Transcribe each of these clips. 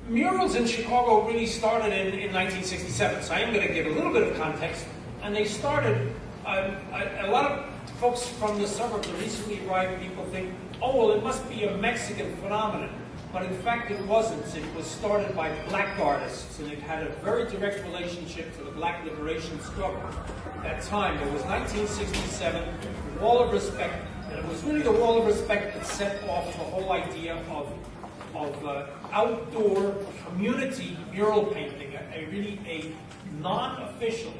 Murals in Chicago really started in 1967, so I am going to give a little bit of context. And they started, a lot of folks from the suburbs, the recently arrived people think, oh, well, it must be a Mexican phenomenon. But in fact, it wasn't. It was started by black artists, and it had a very direct relationship to the black liberation struggle. At that time, it was 1967, the Wall of Respect, and it was really the Wall of Respect that set off the whole idea of outdoor community mural painting, a non-official,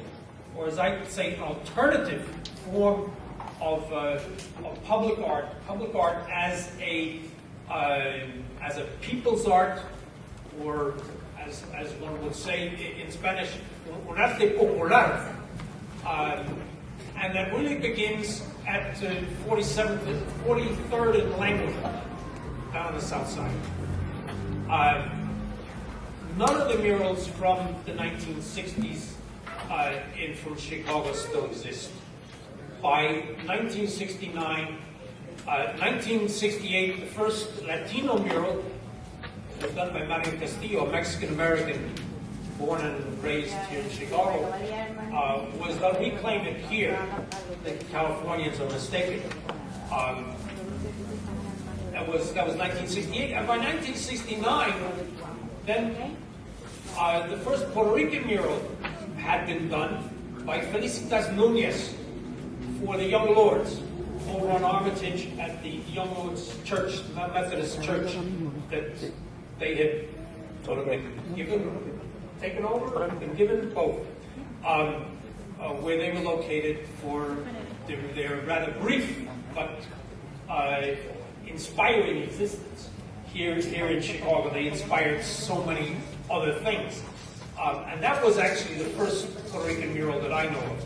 or as I say, alternative form of public art as a people's art, or as one would say in Spanish, un arte popular. And that really begins at 47th and 43rd and Langley, down on the south side. None of the murals from the 1960s from Chicago still exist. By 1969, 1968, the first Latino mural was done by Mario Castillo, a Mexican-American born and raised here in Chicago, was done. We claim it here. The Californians are mistaken. That was 1968, and by 1969, then the first Puerto Rican mural had been done by Felicitas Nunez for the Young Lords over on Armitage at the Young Lords Church, the Methodist Church, that they had sort of been taken over and given both, where they were located for their rather brief but inspiring existence. Here in Chicago, they inspired so many other things. And that was actually the first Puerto Rican mural that I know of.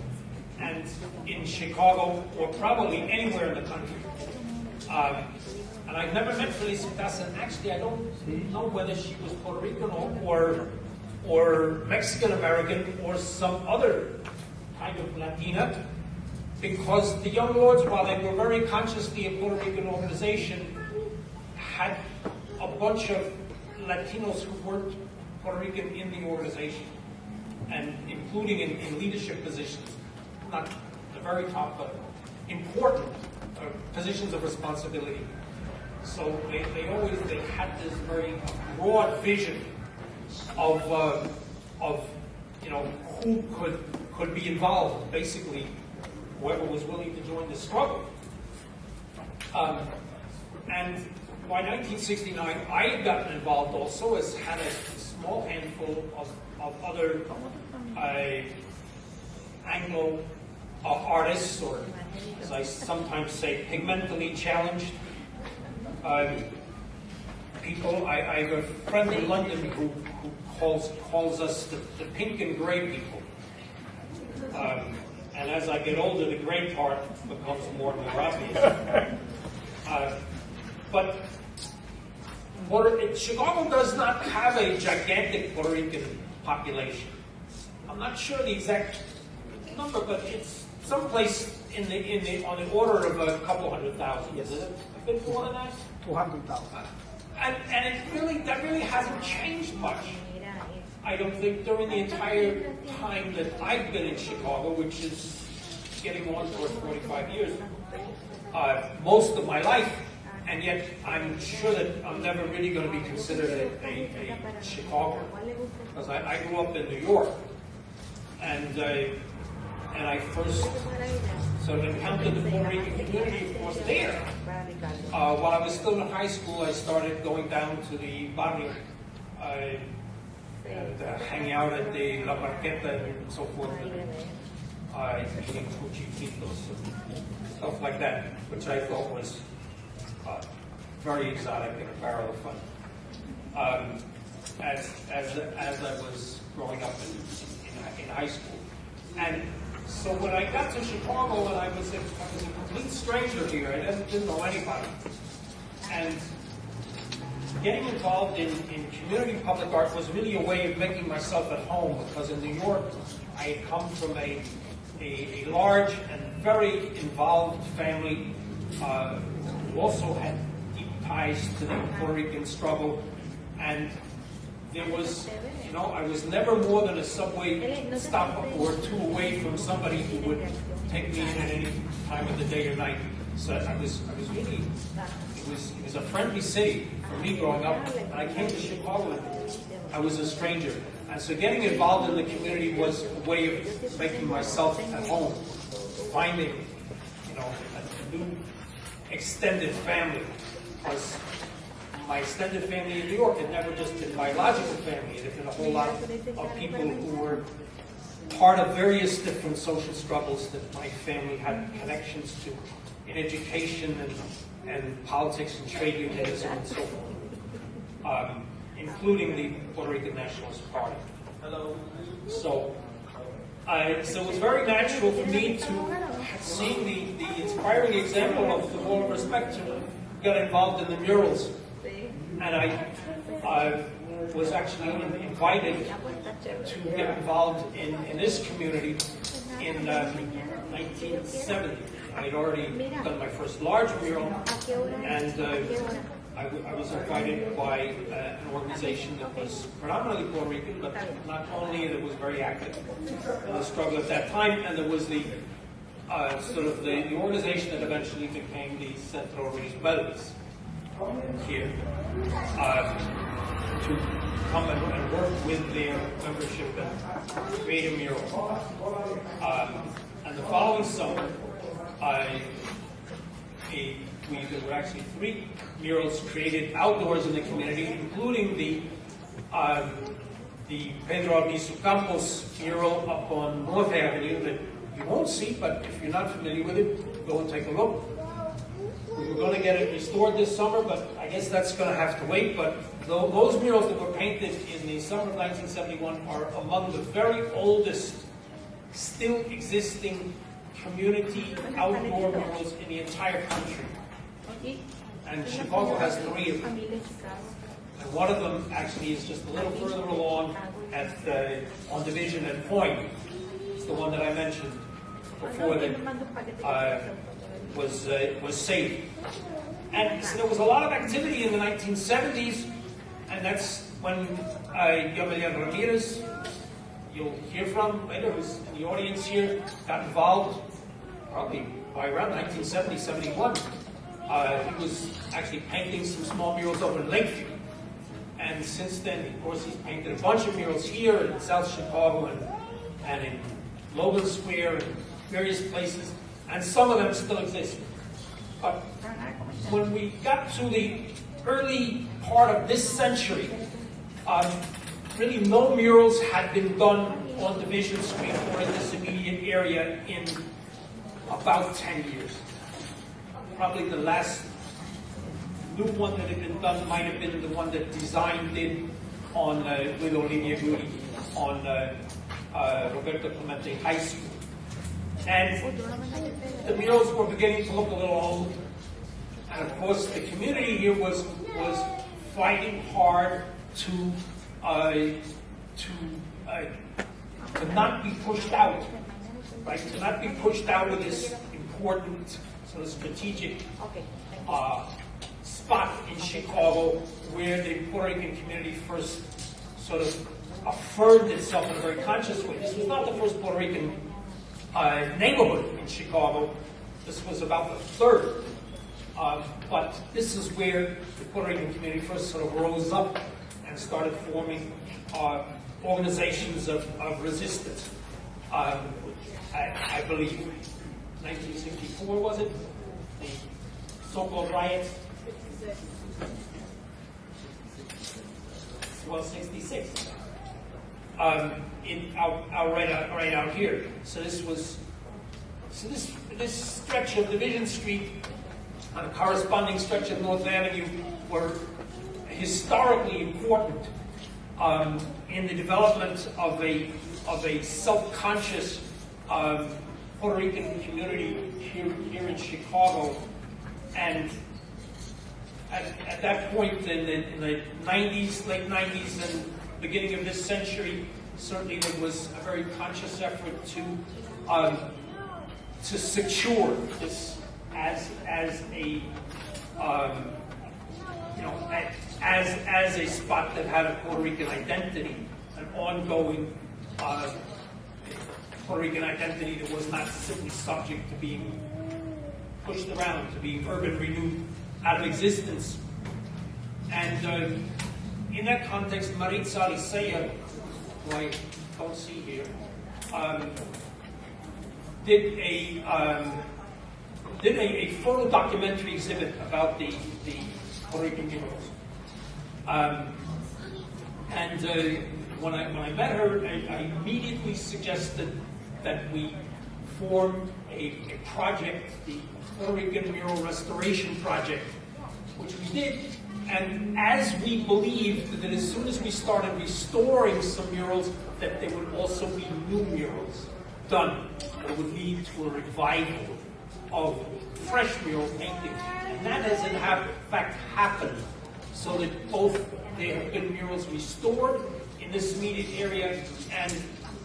And in Chicago, or probably anywhere in the country. And I've never met Felicitas, and actually I don't know whether she was Puerto Rican or Mexican-American or some other kind of Latina, because the Young Lords, while they were very consciously a Puerto Rican organization, had a bunch of Latinos who weren't Puerto Rican in the organization, and including in leadership positions, not the very top, but important positions of responsibility. So they had this very broad vision of who could be involved, basically whoever was willing to join the struggle. And by 1969, I had gotten involved also, as had a small handful of other Anglo artists, or as I sometimes say, pigmentally challenged people. I have a friend in London who calls us the pink and gray people. And as I get older, the gray part becomes more and more obvious. But Chicago does not have a gigantic Puerto Rican population. I'm not sure the exact number, but it's someplace on the order of a couple 100,000. Is it a bit more than that? 200,000. And that really hasn't changed much. I don't think during the entire time that I've been in Chicago, which is getting on towards 45 years, most of my life, and yet I'm sure that I'm never really going to be considered a Chicagoan, because I grew up in New York, and I first sort of encountered the Puerto Rican community, of course, there. While I was still in high school, I started going down to the barrio, hanging out at the La Marqueta and so forth, eating cuchichitos and stuff like that, which I thought was very exotic and a barrel of fun. As I was growing up in high school. And so when I got to Chicago, and I was a complete stranger here, I didn't know anybody. And getting involved in community public art was really a way of making myself at home, because in New York, I had come from a large and very involved family who also had deep ties to the Puerto Rican struggle. And there was, you know, I was never more than a subway stop or two away from somebody who would take me in at any time of the day or night. So I was really, it was a friendly city for me growing up. When I came to Chicago, I was a stranger. And so getting involved in the community was a way of making myself at home, finding, you know, a new extended family. Because my extended family in New York had never just been biological family. It had been a whole lot of people who were part of various different social struggles that my family had connections to in education and politics and trade unionism and so forth, including the Puerto Rican Nationalist Party. Hello. So it was very natural for me to, seeing the inspiring example of the Wall of Respect, to get involved in the murals. And I was actually invited to get involved in this community in 1970. I had already done my first large mural, and I was invited by an organization that was predominantly Puerto Rican, but not only, that was very active in the struggle at that time, and there was the sort of the organization that eventually became the Centro Rebeldes here, to come and work with their membership and create a mural. And the following summer, there were actually 3 murals created outdoors in the community, including the Pedro Albizu Campos mural up on North Avenue that you won't see, but if you're not familiar with it, go and take a look. We were going to get it restored this summer, but I guess that's going to have to wait. But those murals that were painted in the summer of 1971 are among the very oldest still existing community outdoor murals in the entire country. And Chicago has 3 of them. And one of them actually is just a little further along on Division and Point. It's the one that I mentioned before that was saved. And so there was a lot of activity in the 1970s, and that's when Gamaliel Ramirez, you'll hear from later, who's in the audience here, got involved probably by around 1970, 71. He was actually painting some small murals over in Lakeview. And since then, of course, he's painted a bunch of murals here in South Chicago and in Logan Square and various places, and some of them still exist. But when we got to the early part of this century, really no murals had been done on Division Street or in this immediate area in about 10 years. Probably the last new one that had been done might have been the one that Design did on with Olivia Goody on Roberto Clemente High School. And the murals were beginning to look a little old. And of course, the community here was fighting hard to not be pushed out, right? To not be pushed out of this important sort of strategic spot in Chicago where the Puerto Rican community first sort of affirmed itself in a very conscious way. This was not the first Puerto Rican neighborhood in Chicago. This was about the 3rd. But this is where the Puerto Rican community first sort of rose up and started forming organizations of resistance. I believe 1964, was it? The so-called riots? Well, 66. Right out here. So this stretch of Division Street and a corresponding stretch of North Avenue were historically important in the development of a self-conscious Puerto Rican community here in Chicago. And at that point in the 90s, late 90s, and beginning of this century, certainly there was a very conscious effort to secure this as a as a spot that had a Puerto Rican identity, an ongoing Puerto Rican identity that was not simply subject to being pushed around, to being urban renewed out of existence. And in that context, Maritza Licea, who I don't see here, did a photo documentary exhibit about the Puerto Rican murals. When I met her, I immediately suggested that we form a project, the Puerto Rican Mural Restoration Project, which we did. And as we believed that as soon as we started restoring some murals, that there would also be new murals done that would lead to a revival of fresh mural painting. And that has in fact happened, so that both there have been murals restored in this immediate area, and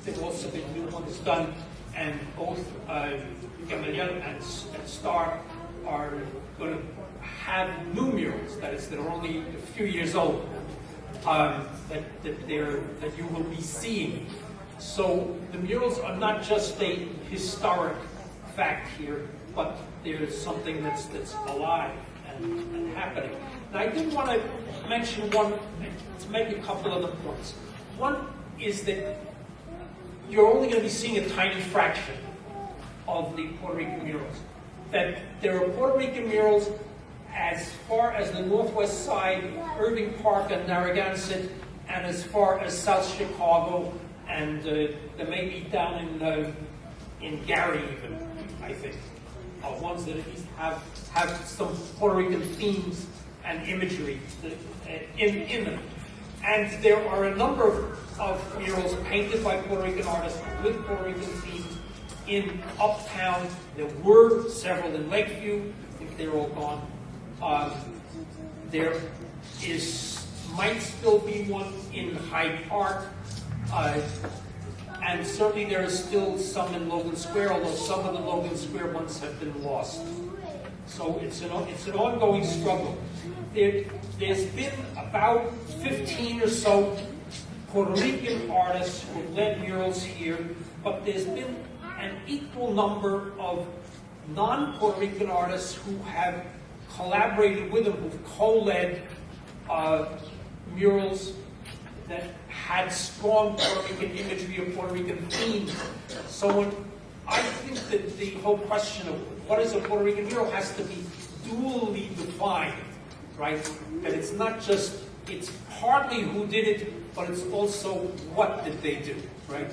there have also been new ones done. And both Gamaliel and Star are going to have new murals, that are only a few years old, that you will be seeing. So the murals are not just a historic fact here, but there's something that's alive and happening. And I did want to mention to make a couple other points. One is that you're only going to be seeing a tiny fraction of the Puerto Rican murals. That there are Puerto Rican murals as far as the northwest side, Irving Park and Narragansett, and as far as South Chicago, and there may be down in Gary even, I think, ones that at least have some Puerto Rican themes and imagery in them. And there are a number of murals painted by Puerto Rican artists with Puerto Rican themes in Uptown. There were several in Lakeview. I think they're all gone. There might still be one in Hyde Park, and certainly there is still some in Logan Square, although some of the Logan Square ones have been lost. So it's an ongoing struggle. There's been about 15 or so Puerto Rican artists who have led murals here, but there's been an equal number of non-Puerto Rican artists who have collaborated with them, who've co-led murals that had strong Puerto Rican imagery or Puerto Rican themes. So I think that the whole question of what is a Puerto Rican mural has to be duly defined, right? That it's not just, it's partly who did it, but it's also what did they do, right?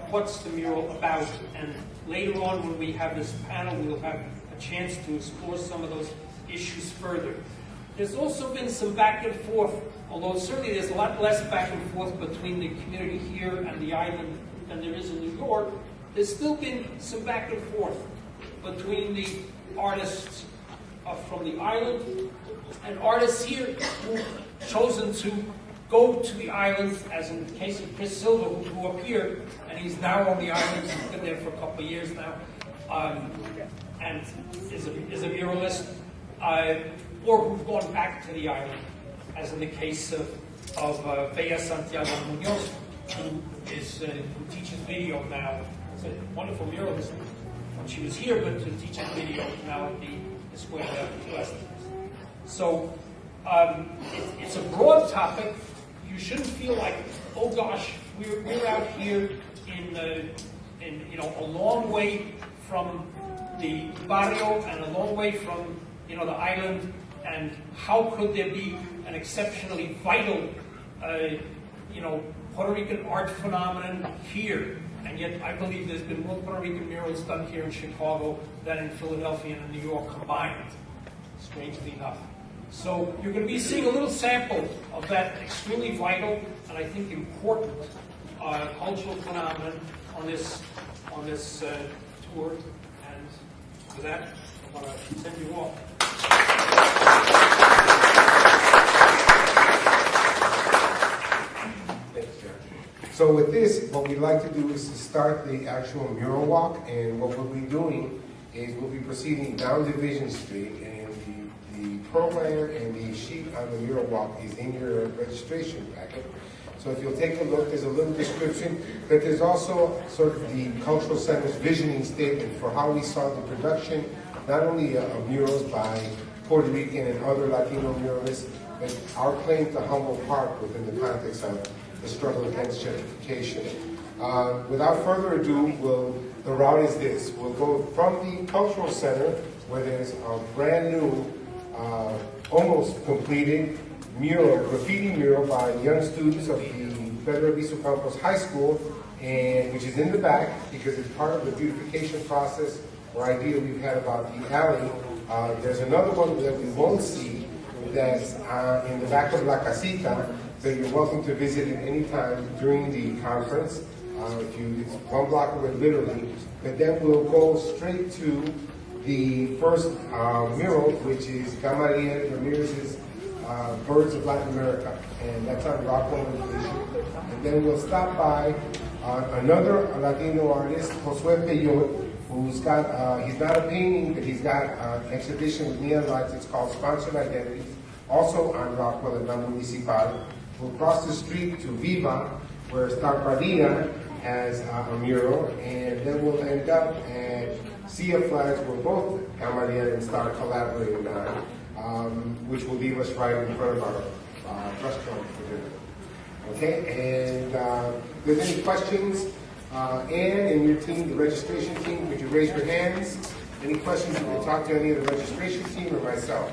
What's the mural about? And later on when we have this panel, we'll have a chance to explore some of those issues further. There's also been some back and forth, although certainly there's a lot less back and forth between the community here and the island than there is in New York. There's still been some back and forth between the artists from the island and artists here who've chosen to go to the island, as in the case of Chris Silva, who grew up here, and he's now on the island. He's been there for a couple of years now, and is a muralist, or who've gone back to the island, as in the case of Bea Santiago Munoz, who teaches video now. It's a wonderful muralist when she was here, but to teach video now at the Escuela de West. So it's a broad topic. You shouldn't feel like, oh gosh, we're out here in a long way from the barrio and a long way from the island, and how could there be an exceptionally vital Puerto Rican art phenomenon here? And yet I believe there's been more Puerto Rican murals done here in Chicago than in Philadelphia and New York combined, strangely enough. So you're going to be seeing a little sample of that extremely vital and I think important cultural phenomenon on this tour. And with that, I want to send you off. So with this, what we'd like to do is to start the actual mural walk, and what we'll be doing is we'll be proceeding down Division Street, and the program and the sheet on the mural walk is in your registration packet. So if you'll take a look, there's a little description, but there's also sort of the Cultural Center's visioning statement for how we saw the production, not only of murals by Puerto Rican and other Latino muralists, but our claim to Humboldt Park within the context of the struggle against gentrification. Without further ado, the route is this. We'll go from the Cultural Center, where there's a brand new, almost completed graffiti mural by young students of the Pedro Aviso Campos High School, and which is in the back because it's part of the beautification process or idea we've had about the alley. There's another one that we won't see that's in the back of La Casita, that you're welcome to visit at any time during the conference. It's 1 block away literally, but then we'll go straight to the first mural, which is Gamaliel Ramirez's Birds of Latin America, and that's on Rockwell Innovation. And then we'll stop by another Latino artist, Josue Peyot, who's got, he's not a painting, but he's got an exhibition with neon lights. It's called Sponsored Identities, also on Rockwell and La Municipal. We'll cross the street to Viva, where Star Padilla has a mural, and then we'll end up at Sea of Flags, where both Gamaliel and Star collaborating on, which will leave us right in front of our restaurant for dinner. Okay, and if there's any questions, Ann and your team, the registration team, would you raise your hands? Any questions, you can talk to any of the registration team or myself.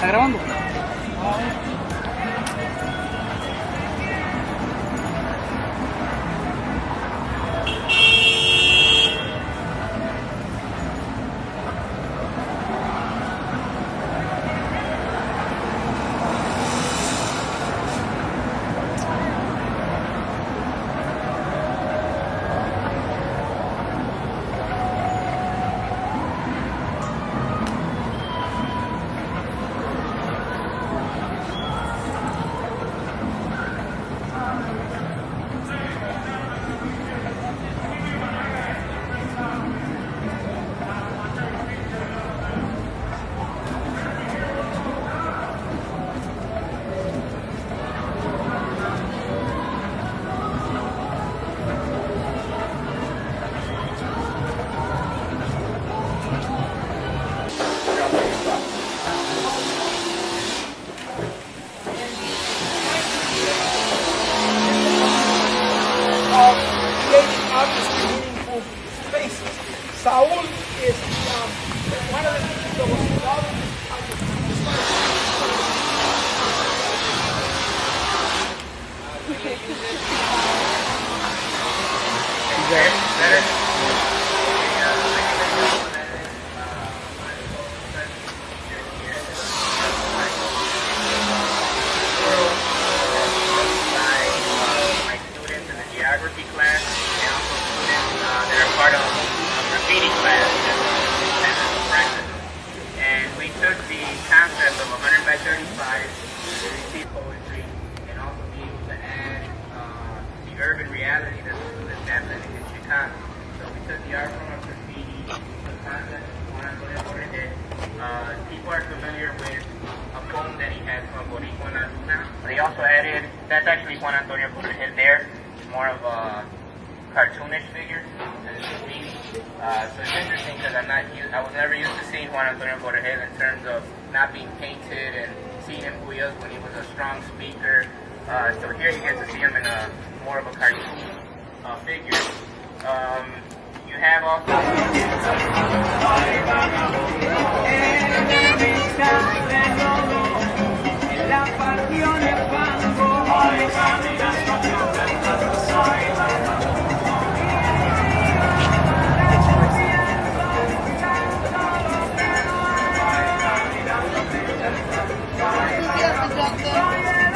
¿Está grabando? has a Boricua. They also added, that's actually Juan Antonio Cortez there. It's more of a cartoonish figure, as you can see. So it's interesting because I was never used to seeing Juan Antonio Cortez in terms of not being painted and seeing him who he was when he was a strong speaker. So here you get to see him in a more of a cartoon figure. You have also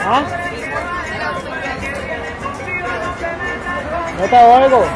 ¿Ah? ¿No te hago algo?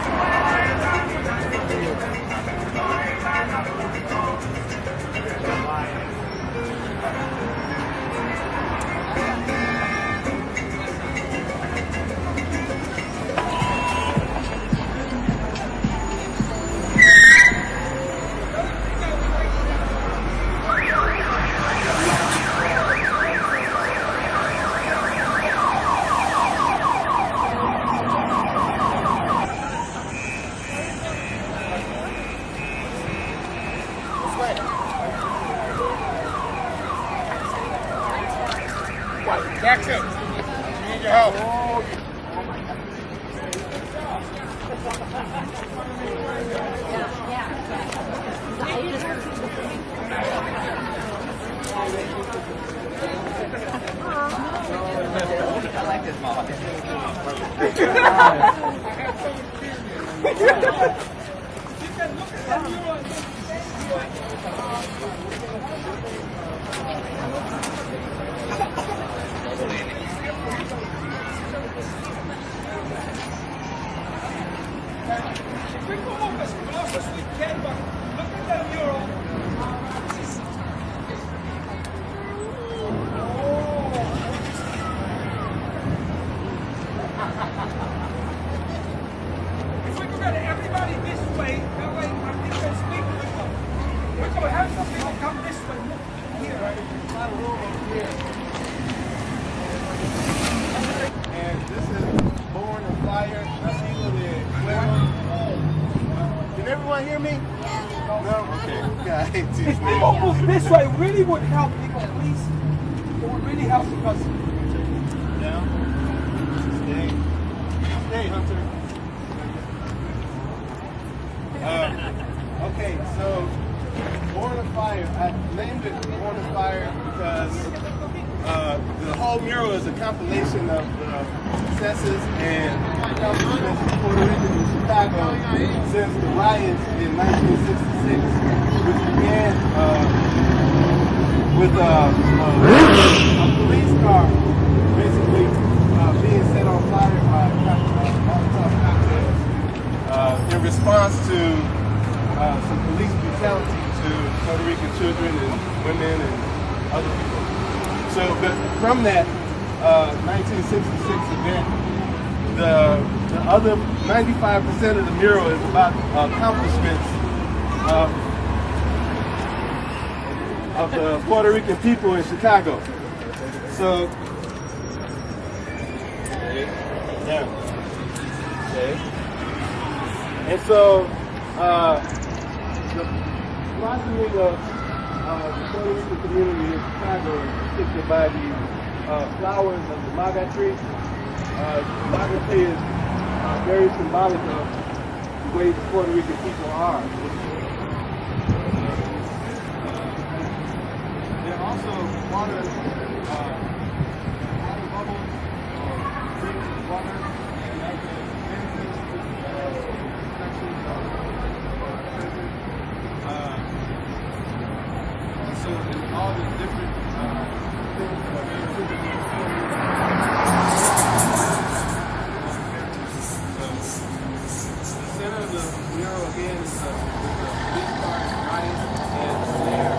Jackson, we need your help. I like this mom. We go up as close as we can, but look at that mural. If we could get everybody this way, that way I think we can speak with them. We're going to have some people come this way. Look here. And this is Born of Fire, Nacido de Fuego. Can everyone hear me? No? Okay. If people move this way, it really would help people, please. It would really help because Down. Stay. Stay, Hunter. Okay, so Born of Fire. I named it Born of Fire because the whole mural is a compilation of the successes and accomplishments of Puerto Rican in Chicago since the riots in 1966, which began with a police car basically being set on fire by Molotov cocktails in response to some police brutality to Puerto Rican children and women and other people. So, but from that 1966 event, the other 95% of the mural is about accomplishments of the Puerto Rican people in Chicago. So, yeah, okay. And so, the blossoming of the Puerto Rican community in Chicago is depicted by the flowers of the maga tree. The maga tree is very symbolic of the way the Puerto Rican people are. There are also water bubbles, drinking water, and as a benefit also in all the different things that are exhibited in the center of the mural again is the police car riot and there.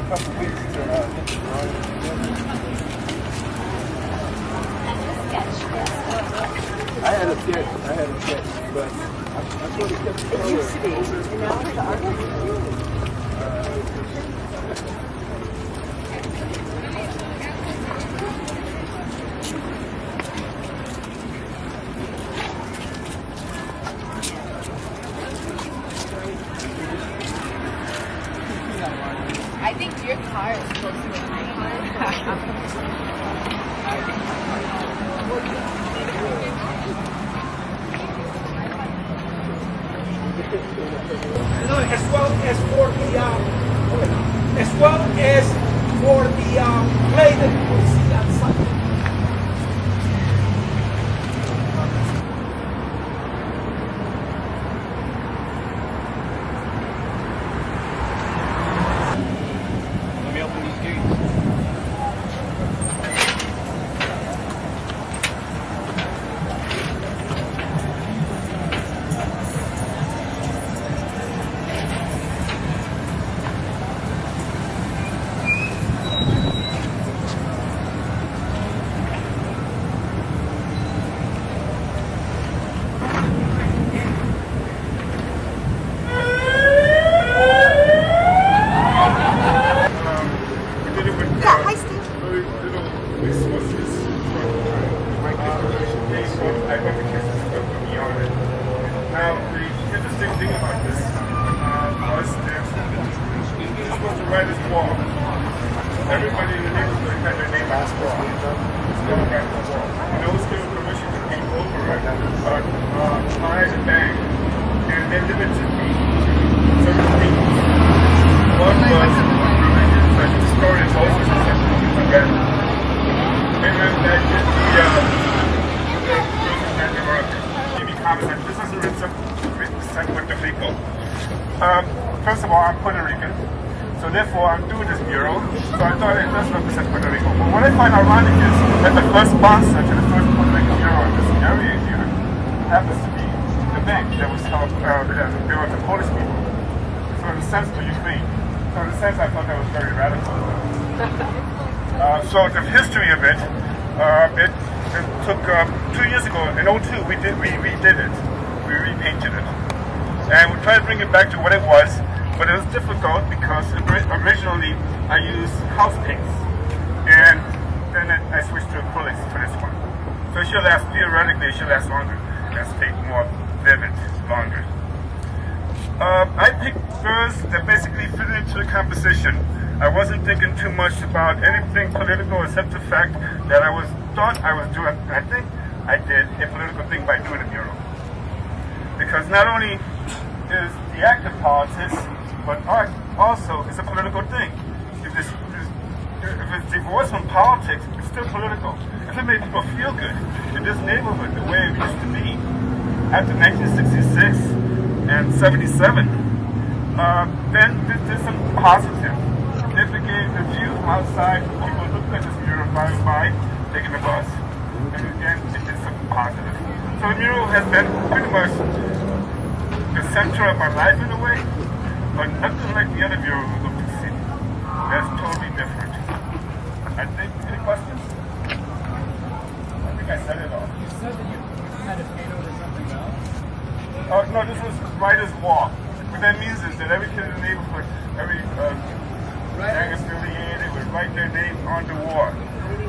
couple weeks to get the drawing together. I had a sketch, but I sort of kept the color over. And now the artist. I think your car is supposed to be No, as well as for the play that you will see on Sunday. Let me open these gates. Now, the interesting thing about this was that you're supposed to write this wall. Everybody in the neighborhood had their name on this wall. It's going to write the wall. No one's given permission to paint over it, but I had a bank, and they limited me to certain things. One was the story of Moses and something like that. And then that just this is a Puerto Rico. First of all, I'm Puerto Rican, so therefore I'm doing this mural, so I thought it does represent Puerto Rico. But what I find ironic is that the first sponsor to the first Puerto Rican mural in this area here happens to be the bank that was held, there were the Polish people. So in a sense, to Ukraine. So in a sense, I thought that was very radical. So the history of it, it took 2 years ago, in 2002, we redid it. We repainted it. And we tried to bring it back to what it was, but it was difficult because originally I used house paints. And then I switched to acrylics for this one. So it should last, theoretically, it should last longer. Let's take more vivid, longer. I picked birds that basically fit into the composition. I wasn't thinking too much about anything political except the fact that I think I did a political thing by doing a mural. Because not only is the act of politics, but art also is a political thing. If it's divorced from politics, it's still political. If it made people feel good in this neighborhood the way it used to be after 1966 and 77, then there's some positive. If it gave the view from outside, people looked at this mural driving by, taking the bus, and again, it did something positive. So the mural has been pretty much the center of my life in a way, but nothing like the other mural we looked to see. That's totally different. I think, any questions? I think I said it all. You said that you had to paint over something else? Oh, no, this was writer's wall. What that means is that every kid in the neighborhood, every gang affiliated would write their name on the wall.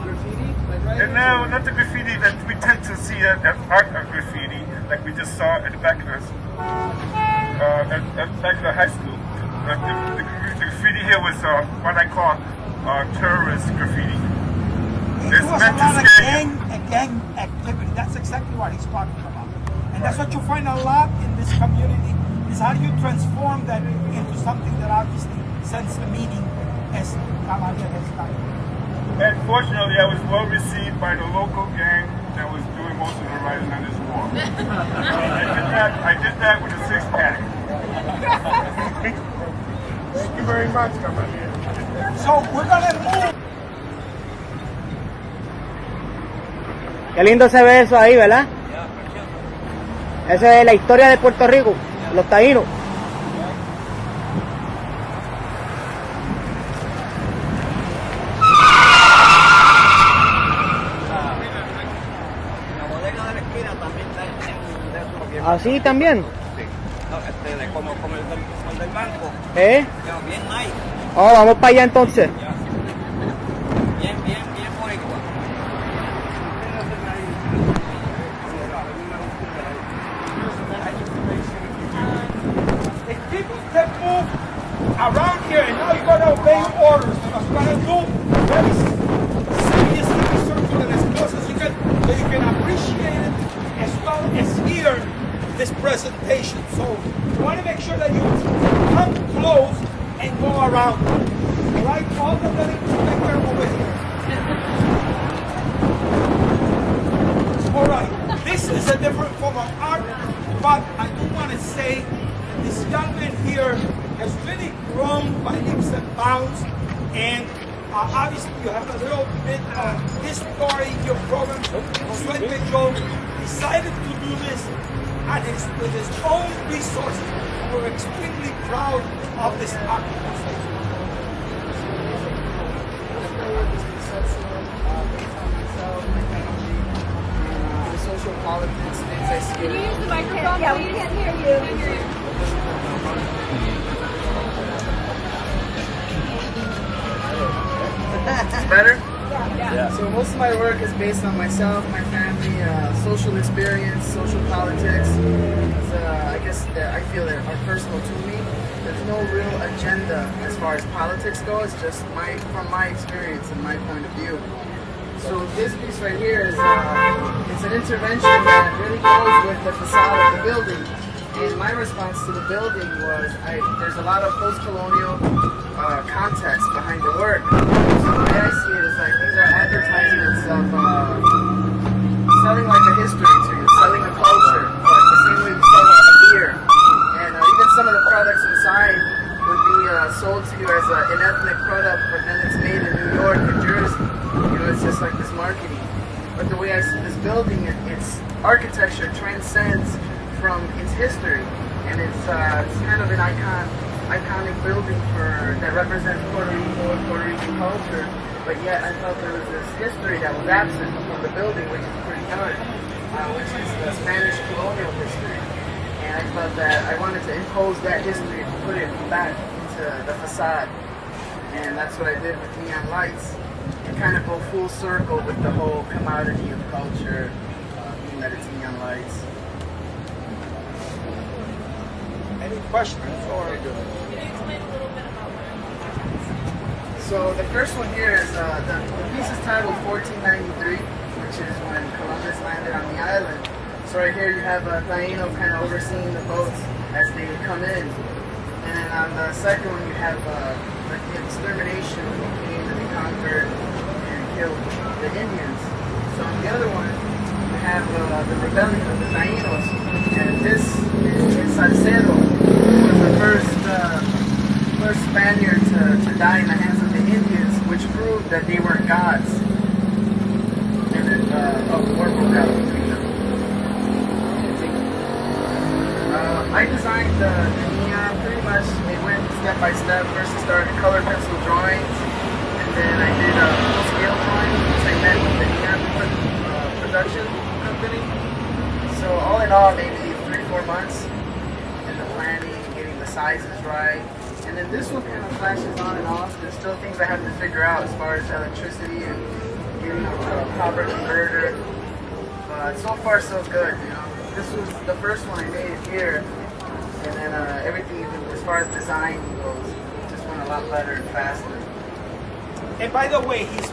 Graffiti? Like And no, not the graffiti that we tend to see at art graffiti, like we just saw at the back of us, at back of the high school. The graffiti here was what I call terrorist graffiti. It was a lot of gang activity. That's exactly what he's talking about. And that's what you find a lot in this community, is how do you transform that into something that obviously sends a meaning as Amalia has done. And fortunately, I was well received by the local gang that was doing most of the writing on this wall. I did that with a six-pack. Thank you very much, Amalia. So we're gonna move. Qué lindo se ve eso ahí, ¿verdad? Esa es la historia de Puerto Rico, los taínos. así también. No, como el del banco. ¿Eh? Pero bien nice. Oh, vamos para allá entonces. Bien boricua. If people that move around here and now you gotta obey orders, because you gotta do very serious circle and as close as you can, so you can appreciate it as well as hear this presentation. So you want to make sure that you come close and go around. Alright, all the delinquents take care over here. Alright, this is a different form of art, but I do want to say that this young man here has really grown by leaps and bounds, and obviously you have a little bit of history in your program. Josué Joe decided to do this with his own resources, and we're extremely proud of this art. Social politics, things I see. Can you use the microphone? Yeah, we can't hear you. Better? Yeah. So most of my work is based on myself, my family, social experience, social politics. I guess that I feel that are personal to me. There's no real agenda as far as politics goes. It's just from my experience and my point of view. So this piece right here is it's an intervention that really goes with the facade of the building. And my response to the building was, there's a lot of post-colonial context behind the work. So the way I see it is like these are advertisements of selling like a history to you, selling a culture, like the same way you sell a beer. And even some of the products inside would be sold to you as an ethnic product, but then it's made in New York, New Jersey. You know, it's just like this marketing. But the way I see this building, its architecture transcends from its history, and it's kind of an iconic building that represents Puerto Rican culture. But yet, I felt there was this history that was absent from the building, which is pretty good, which is the Spanish colonial history. And I felt that I wanted to impose that history and put it back into the facade, and that's what I did with neon lights. And kind of go full circle with the whole commodity of culture, being that it's neon lights. Any questions or? Can you explain a little bit about what? So the first one here is the piece is titled 1493, which is when Columbus landed on the island. So right here you have a Taino kind of overseeing the boats as they come in. And then on the second one you have like the extermination when they came and they conquered and killed the Indians. So on the other one you have the rebellion of the Tainos. And this is Salcedo, who was the first Spaniard to die in the hands of the Indians, which proved that they weren't gods. And then war broke out between them. I designed the neon pretty much. It went step by step. First I started color pencil drawings, and then I did a full-scale drawing, which I met with the neon production company. So all in all, maybe 3-4 months in the planning, getting the sizes right. And then this one kind of flashes on and off. There's still things I have to figure out as far as electricity and getting a proper converter. But so far so good, you know. This was the first one I made here. And then everything as far as design goes just went a lot better and faster. And by the way, he's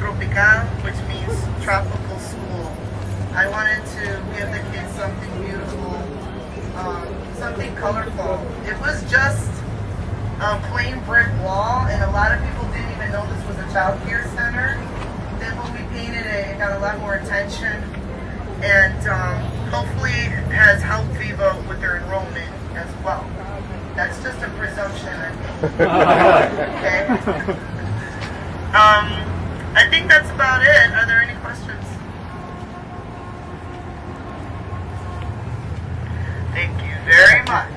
Tropical, which means tropical school. I wanted to give the kids something beautiful, something colorful. It was just a plain brick wall, and a lot of people didn't even know this was a child care center. Then when we painted it, it got a lot more attention, and hopefully it has helped Viva with their enrollment as well. That's just a presumption. Okay. I think that's about it. Are there any questions? Thank you very much.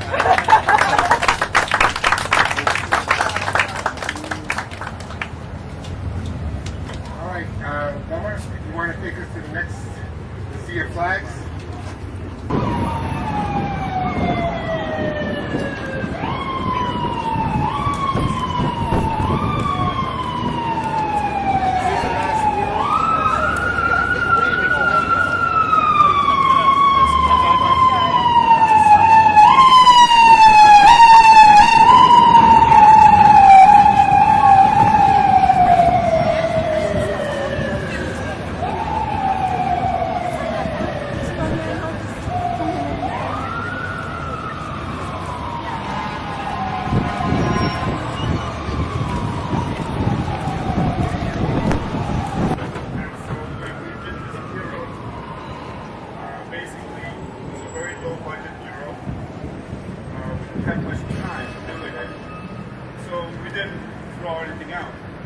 All right, Omar, if you want to take us to the next Sea of Flags.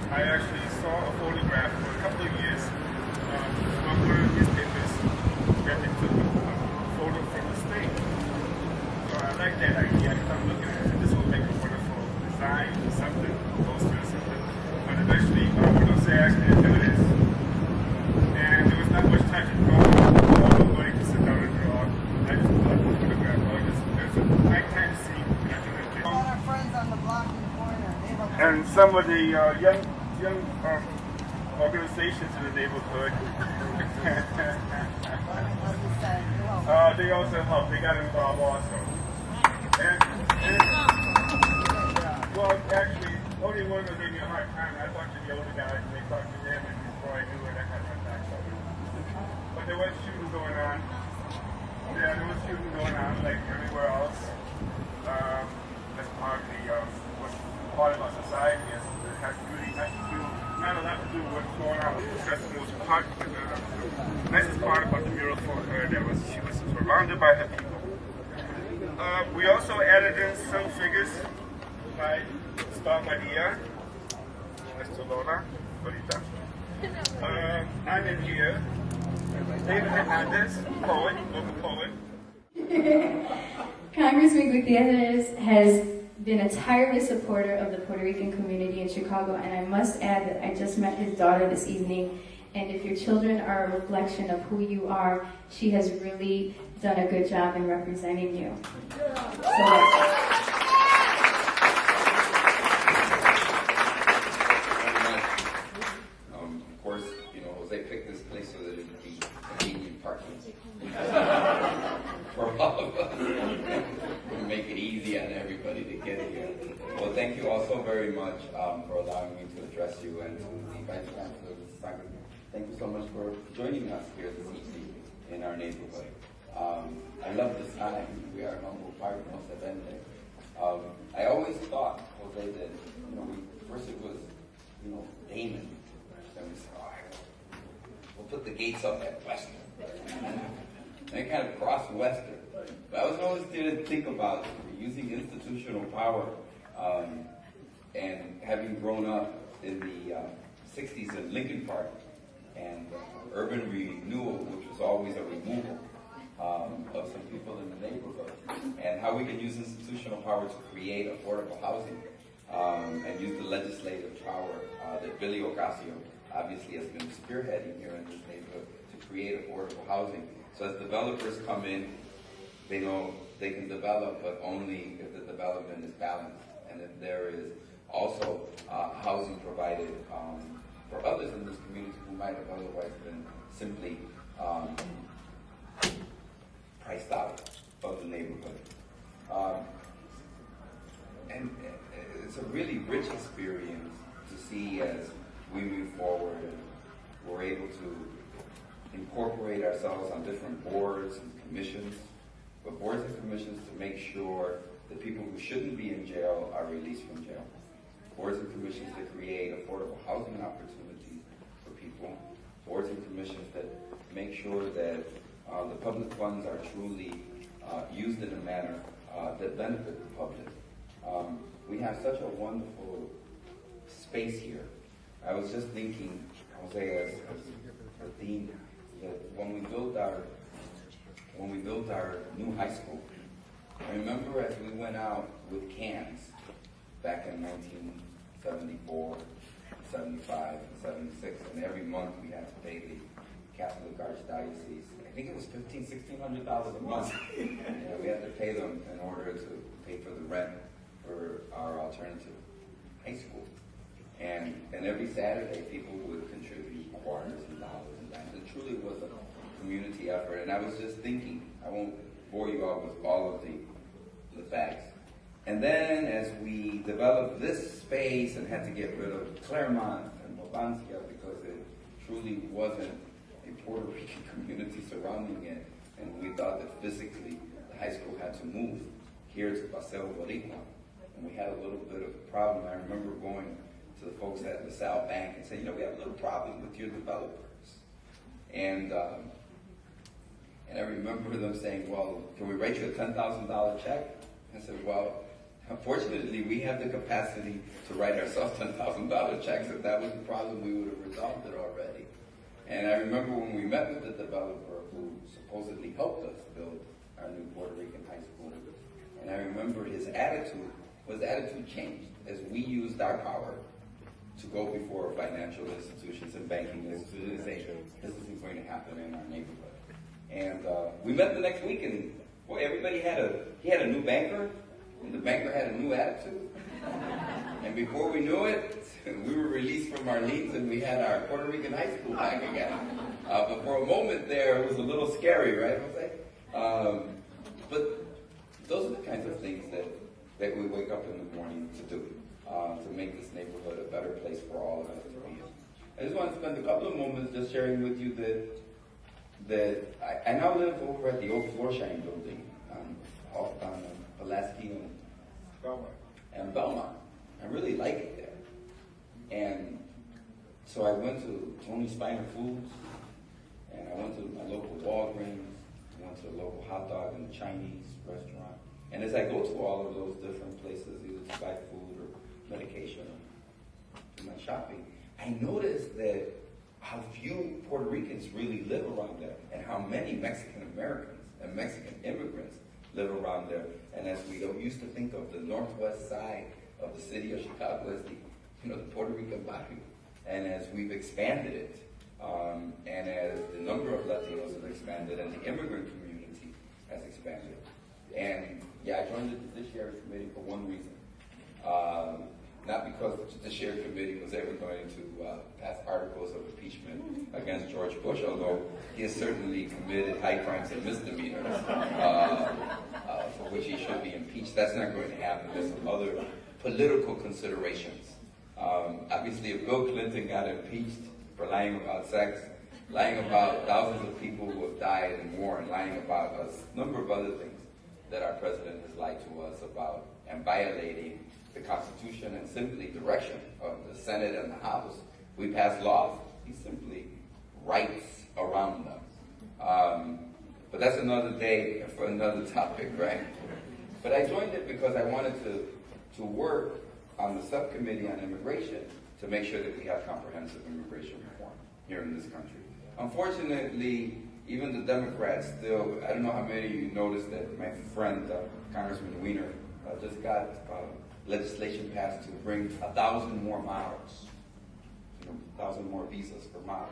I actually saw a photograph for a couple of years from one of the newspapers that they took a photo from the state. So I like that idea. I started looking at it. This will make a wonderful design or something, a poster or something. But eventually, I actually do this. And there was not much time to draw. Nobody to sit down and draw. I just put up a photograph. There's a nighttime scene. All our friends on the block in the corner. And some of the young organizations in the neighborhood. They also help. They got involved also. And well, actually, only one that gave me a hard time. I talked to the older guys, and they talked to them, and before I knew it, I had my back covered. But there was shooting going on. Yeah, there was shooting going on like everywhere else. That's part of the part of our society. It has to do not a lot to do with what's going on. That's the most part. The nicest part about the mural for her that was she was surrounded by her people. We also added in some figures by Star Maria, Mr. Lola, Bonita. I'm in here. David Hernandez, poet, local poet. Congressman Gutierrez has been a tireless supporter of the Puerto Rican community in Chicago, and I must add that I just met his daughter this evening, and if your children are a reflection of who you are, she has really done a good job in representing you. Of course, you know, Jose picked this place so that it would be convenient parking for all of us. And make it easy on everybody to get here. Well, thank you all so very much for allowing me to address you and to the Vice Chancellor of the Congress. Thank you so much for joining us here this evening in our neighborhood. I love the sign. We are humble part no se vende. I always thought, Jose, that first it was Damon. And we said, all right, we'll put the gates up at Western. And it kind of crossed Western. But I was always there to think about using institutional power, and having grown up in the 60s in Lincoln Park, and urban renewal, which was always a removal of some people in the neighborhood, and how we can use institutional power to create affordable housing, and use the legislative power that Billy Ocasio obviously has been spearheading here in this neighborhood to create affordable housing. So as developers come in, they know they can develop, but only if the development is balanced, and if there is also housing provided for others in this community who might have otherwise been simply priced out of the neighborhood. And it's a really rich experience to see as we move forward and we're able to incorporate ourselves on different boards and commissions, but boards and commissions to make sure that people who shouldn't be in jail are released from jail. Boards and commissions that create affordable housing opportunities for people. Boards and commissions that make sure that the public funds are truly used in a manner that benefit the public. We have such a wonderful space here. I was just thinking, Jose, as a dean, that when we built our new high school, I remember as we went out with cans back in 1974, 75, and 76, and every month we had to pay the Catholic Archdiocese. I think it was $1,600 a month. We had to pay them in order to pay for the rent for our alternative high school. And every Saturday people would contribute quarters and dollars and dimes. It truly was a community effort. And I was just thinking, I won't bore you all with all of the facts. And then as we developed this space and had to get rid of Claremont and Wabansia because it truly wasn't a Puerto Rican community surrounding it, and we thought that physically the high school had to move here to Paseo Boricua. And we had a little bit of a problem. I remember going to the folks at LaSalle Bank and saying, we have a little problem with your developers. And I remember them saying, well, can we write you a $10,000 check? I said, well, unfortunately, we have the capacity to write ourselves $10,000 checks. If that was the problem, we would have resolved it already. And I remember when we met with the developer who supposedly helped us build our new Puerto Rican high school, and I remember his attitude changed as we used our power to go before financial institutions and banking institutions and say, this isn't going to happen in our neighborhood. And we met the next week, and boy, everybody had a new banker, and the banker had a new attitude. And before we knew it, we were released from our liens, and we had our Puerto Rican high school back again. But for a moment there, it was a little scary, right, Jose? But those are the kinds of things that we wake up in the morning to do, to make this neighborhood a better place for all of us to be in. I just want to spend a couple of moments just sharing with you that I now live over at the old Florsheim building on Pulaski and Belmont. I really like it there. And so I went to Tony Spiner Foods, and I went to my local Walgreens, I went to a local hot dog and Chinese restaurant. And as I go to all of those different places, either to buy food or medication or do my shopping, I noticed that how few Puerto Ricans really live around there, and how many Mexican Americans and Mexican immigrants live around there. And as we used to think of the northwest side of the city of Chicago as the Puerto Rican barrio, and as we've expanded it, and as the number of Latinos have expanded, and the immigrant community has expanded. And yeah, I joined the Judiciary Committee for one reason. Not because the Judiciary Committee was ever going to pass articles of impeachment against George Bush, although he has certainly committed high crimes and misdemeanors for which he should be impeached. That's not going to happen. There's some other political considerations. Obviously, if Bill Clinton got impeached for lying about sex, lying about thousands of people who have died in war, and lying about a number of other things that our president has lied to us about, and violating the Constitution and simply direction of the Senate and the House. We pass laws. He simply writes around them. But that's another day for another topic, right? But I joined it because I wanted to work on the subcommittee on immigration to make sure that we have comprehensive immigration reform here in this country. Unfortunately, even the Democrats still, I don't know how many of you noticed that my friend, Congressman Weiner, just got legislation passed to bring 1,000 more miles, 1,000 more visas per mile.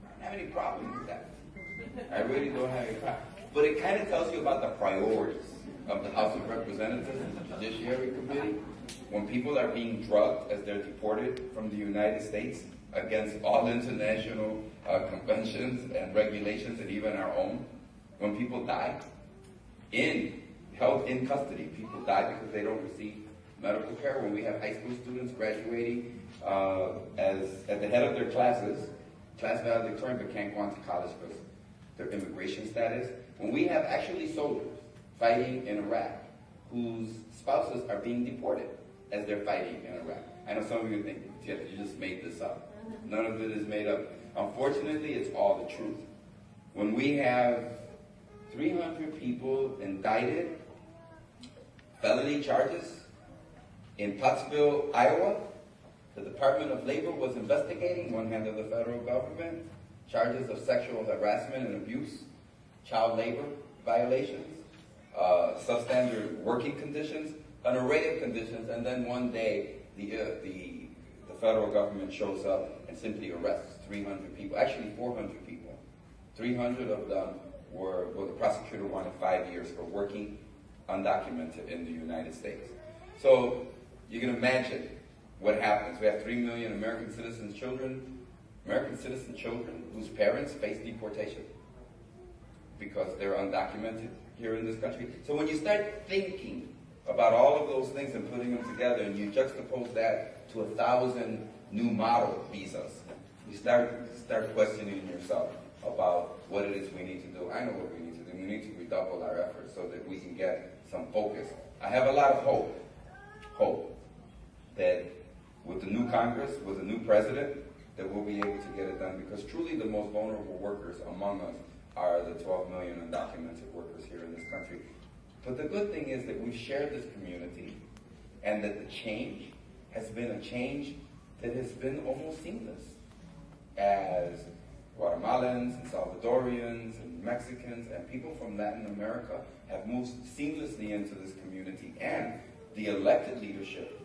I don't have any problem with that. I really don't have any problem. But it kind of tells you about the priorities of the House of Representatives and the Judiciary Committee. When people are being drugged as they're deported from the United States against all international conventions and regulations and even our own, when people die, held in custody, people die because they don't receive medical care. When we have high school students graduating at the head of their classes, class valedictorian, but can't go on to college because their immigration status. When we have actually soldiers fighting in Iraq whose spouses are being deported as they're fighting in Iraq. I know some of you think, yeah, you just made this up. None of it is made up. Unfortunately, it's all the truth. When we have 300 people indicted, felony charges in Pottsville, Iowa, the Department of Labor was investigating, one hand of the federal government, charges of sexual harassment and abuse, child labor violations, substandard working conditions, an array of conditions, and then one day the federal government shows up and simply arrests 300 people, actually 400 people. 300 of them were the prosecutor wanted 5 years for working undocumented in the United States. So you can imagine what happens. We have 3 million American citizen children whose parents face deportation because they're undocumented here in this country. So when you start thinking about all of those things and putting them together, and you juxtapose that to 1,000 new model visas, you start questioning yourself about what it is we need to do. I know what we need to do. We need to redouble our efforts so that we can get some focus. I have a lot of hope that with the new Congress, with a new president, that we'll be able to get it done, because truly the most vulnerable workers among us are the 12 million undocumented workers here in this country. But the good thing is that we've shared this community, and that the change has been a change that has been almost seamless. As Guatemalans and Salvadorians and Mexicans and people from Latin America have moved seamlessly into this community, and the elected leadership,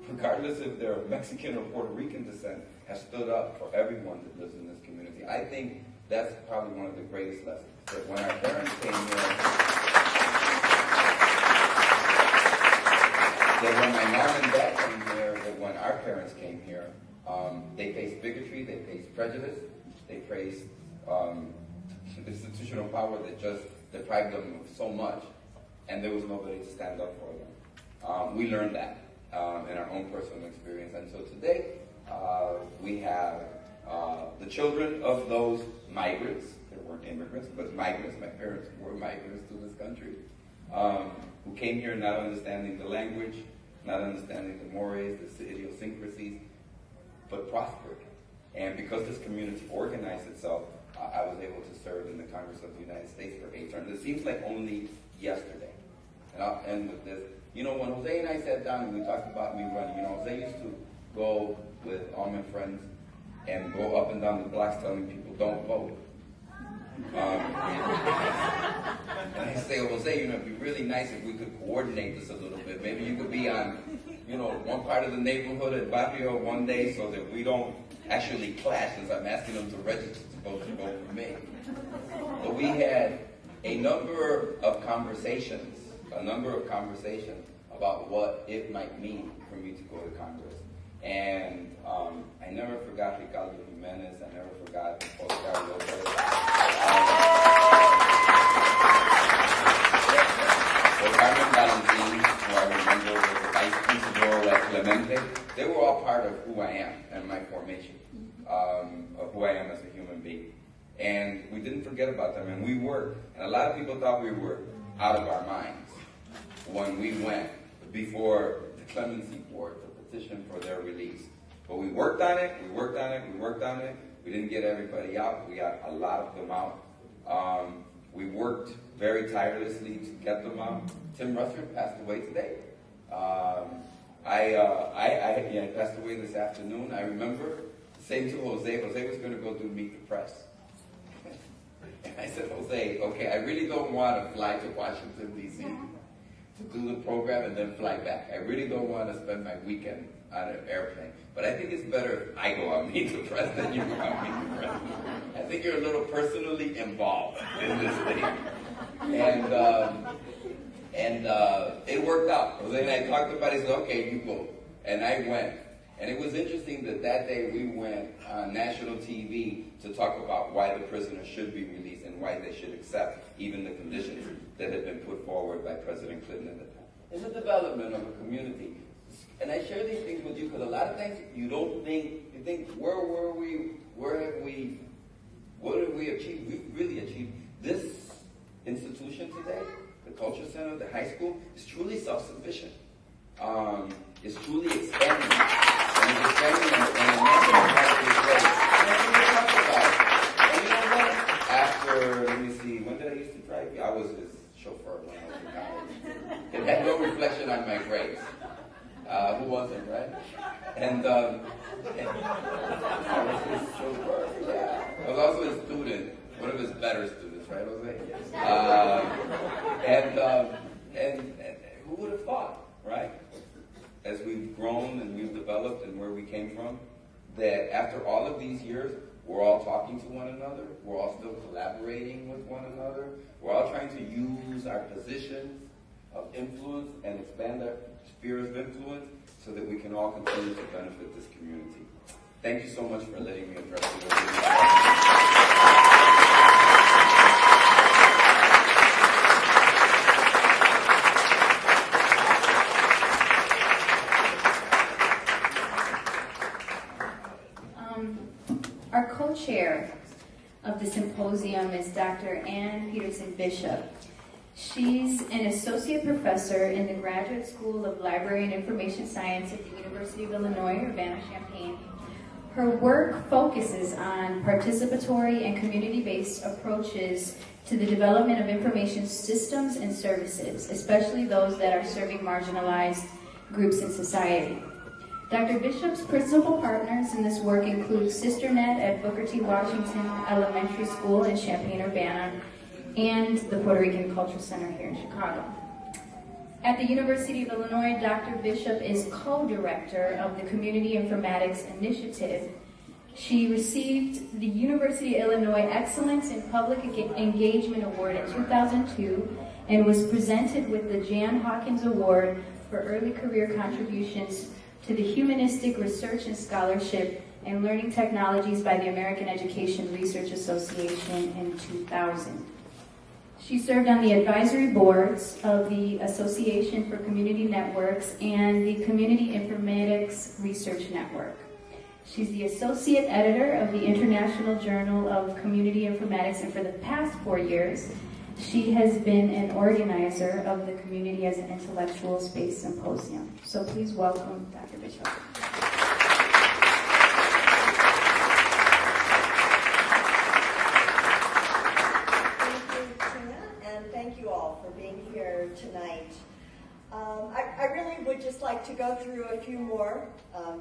regardless if they're of Mexican or Puerto Rican descent, has stood up for everyone that lives in this community. I think that's probably one of the greatest lessons, that when our parents came here, that when my mom and dad came here, that when our parents came here, they faced bigotry, they faced prejudice, they faced institutional power that just deprived them of so much, and there was nobody to stand up for them. We learned that in our own personal experience, and so today we have the children of those migrants. They weren't immigrants, but migrants. My parents were migrants to this country, who came here not understanding the language, not understanding the mores, the idiosyncrasies, but prospered. And because this community organized itself, I was able to serve in the Congress of the United States for 8 terms. It seems like only yesterday. And I'll end with this. You know, when Jose and I sat down and we talked about me running, Jose used to go with all my friends and go up and down the blocks telling people, don't vote. And I say, Jose, it'd be really nice if we could coordinate this a little bit. Maybe you could be on, one part of the neighborhood at Barrio one day so that we don't actually clash, as I'm asking them to register to vote for me. But we had a number of conversations about what it might mean for me to go to Congress. And I never forgot Ricardo Jimenez, I never forgot Oscar Lopez. Carmen Valentin, who I remember was the vice principal at Clemente, they were all part of who I am and my formation, of who I am as a human being. And we didn't forget about them, and we worked. And a lot of people thought we were out of our minds when we went before the clemency board to petition for their release. But we worked on it, we worked on it, we worked on it. We didn't get everybody out. We got a lot of them out. We worked very tirelessly to get them out. Tim Rutherford passed away today. He passed away this afternoon. I remember saying to Jose was going to go do Meet the Press. And I said, Jose, okay, I really don't want to fly to Washington, D.C. to do the program and then fly back. I really don't want to spend my weekend on an airplane. But I think it's better if I go on Meet the Press than you go on Meet the Press. I think you're a little personally involved in this thing. And it worked out. Jose and I talked about it. He said, okay, you go. And I went. And it was interesting that day we went on national TV to talk about why the prisoners should be released and why they should accept even the conditions that had been put forward by President Clinton at the time. It's the development of a community. And I share these things with you because a lot of times you think, where were we, what have we achieved? We've really achieved. This institution today, the Culture Center, the high school, is truly self-sufficient. It's truly expanding. And it's expanding in a national positive way. And that's what we talked about. And you know what? After, let me see, when did I used to drive? I was his chauffeur when I was in college. It had no reflection on my grades. Who wasn't, right? And I was his chauffeur, yeah. I was also a student, one of his better students, right, Jose? And who would have thought, right? As we've grown and we've developed and where we came from, that after all of these years, we're all talking to one another, we're all still collaborating with one another, we're all trying to use our positions of influence and expand our spheres of influence so that we can all continue to benefit this community. Thank you so much for letting me address you. Our co-chair of the symposium is Dr. Ann Peterson Bishop. She's an associate professor in the Graduate School of Library and Information Science at the University of Illinois, Urbana-Champaign. Her work focuses on participatory and community-based approaches to the development of information systems and services, especially those that are serving marginalized groups in society. Dr. Bishop's principal partners in this work include SisterNet at Booker T. Washington Elementary School in Champaign-Urbana and the Puerto Rican Cultural Center here in Chicago. At the University of Illinois, Dr. Bishop is co-director of the Community Informatics Initiative. She received the University of Illinois Excellence in Public Engagement Award in 2002 and was presented with the Jan Hawkins Award for Early Career Contributions to the Humanistic Research and Scholarship and Learning Technologies by the American Education Research Association in 2000. She served on the advisory boards of the Association for Community Networks and the Community Informatics Research Network. She's the associate editor of the International Journal of Community Informatics, and for the past 4 years, she has been an organizer of the Community as an Intellectual Space Symposium. So please welcome Dr. Bishop. Thank you all for being here tonight. I really would just like to go through a few more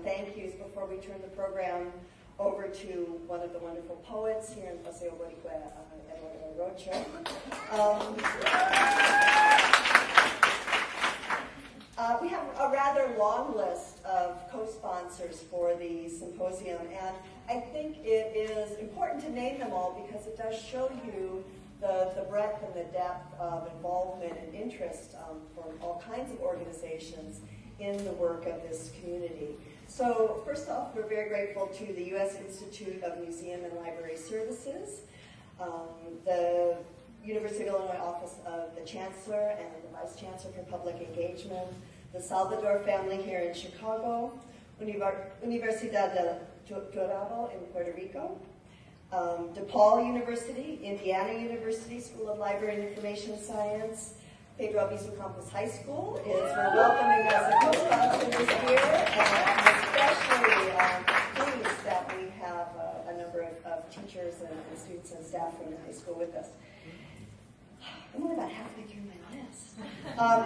thank yous before we turn the program over to one of the wonderful poets here in Paseo Boricua, Eduardo Rocha. We have a rather long list of co-sponsors for the symposium, and I think it is important to name them all because it does show you the breadth and the depth of involvement and interest from all kinds of organizations in the work of this community. So first off, we're very grateful to the U.S. Institute of Museum and Library Services, the University of Illinois Office of the Chancellor and the Vice Chancellor for Public Engagement, the Salvador family here in Chicago, Universidad del Dorado in Puerto Rico, DePaul University, Indiana University School of Library and Information Science, Pedro Albizu Campus High School is welcoming us as a co-sponsor this year, and especially pleased that we have a number of teachers and students and staff from the high school with us. I'm only about halfway through my list.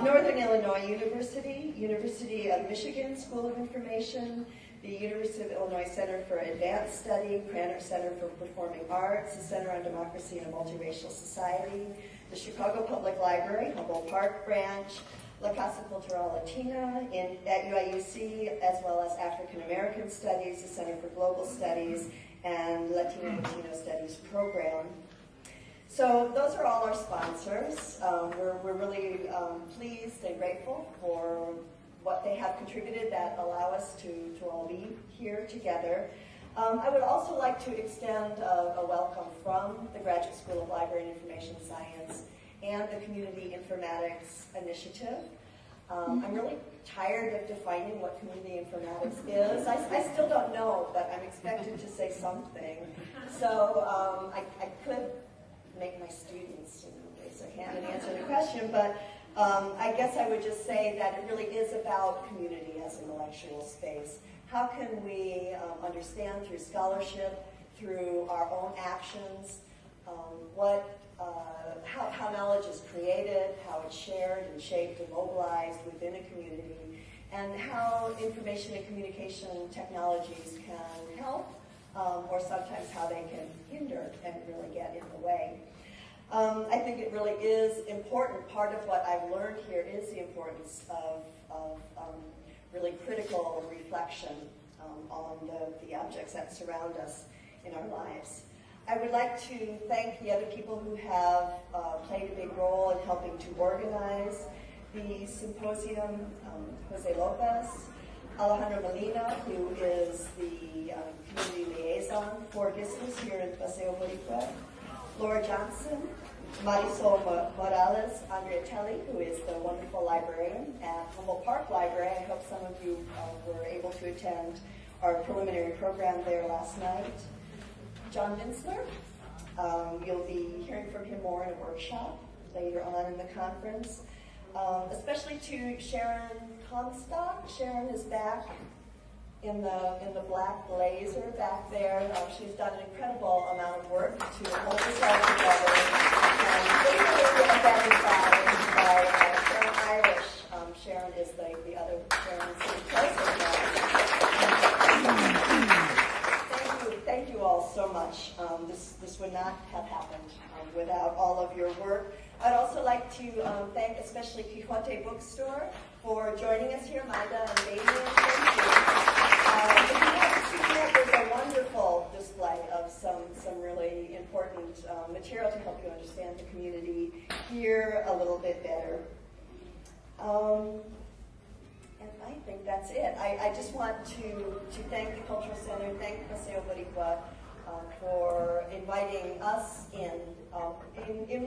Northern Illinois University, University of Michigan School of Information, the University of Illinois Center for Advanced Study, Cranner Center for Performing Arts, the Center on Democracy and a Multiracial Society, the Chicago Public Library, Humboldt Park Branch, La Casa Cultural Latina at UIUC, as well as African American Studies, the Center for Global Studies, and Latino Studies program. So those are all our sponsors. We're really pleased and grateful for what they have contributed that allow us to all be here together. I would also like to extend a welcome from the Graduate School of Library and Information Science and the Community Informatics Initiative. I'm really tired of defining what community informatics is. I still don't know, but I'm expected to say something. So I could make my students raise their hand and answer the question, but I guess I would just say that it really is about community as an intellectual space. How can we understand through scholarship, through our own actions, how knowledge is created, how it's shared and shaped and mobilized within a community, and how information and communication technologies can help, or sometimes how they can hinder and really get in the way. I think it really is important. Part of what I've learned here is the importance of really critical reflection on the objects that surround us in our lives. I would like to thank the other people who have played a big role in helping to organize the symposium. Jose Lopez, Alejandro Molina, who is the community liaison for business here in Paseo Boricua, Laura Johnson, Marisol Morales Andreatelli, who is the wonderful librarian at Humboldt Park Library. I hope some of you were able to attend our preliminary program there last night. John Dinsler, you'll be hearing from him more in a workshop later on in the conference. Especially to Sharon Comstock. Sharon is back in the black blazer back there. She's done an incredible amount of work to hold us all together. And again by Sharon Irish. Sharon is the other Sharon sitting closer now. Thank you all so much. This would not have happened without all of your work. I'd also like to thank especially Quixote Bookstore for joining us here, Maida and Damien. Thank you. There's a wonderful display of some really important material to help you understand the community here a little bit better. And I think that's it. I just want to thank the Cultural Center, thank Paseo Boricua for inviting us in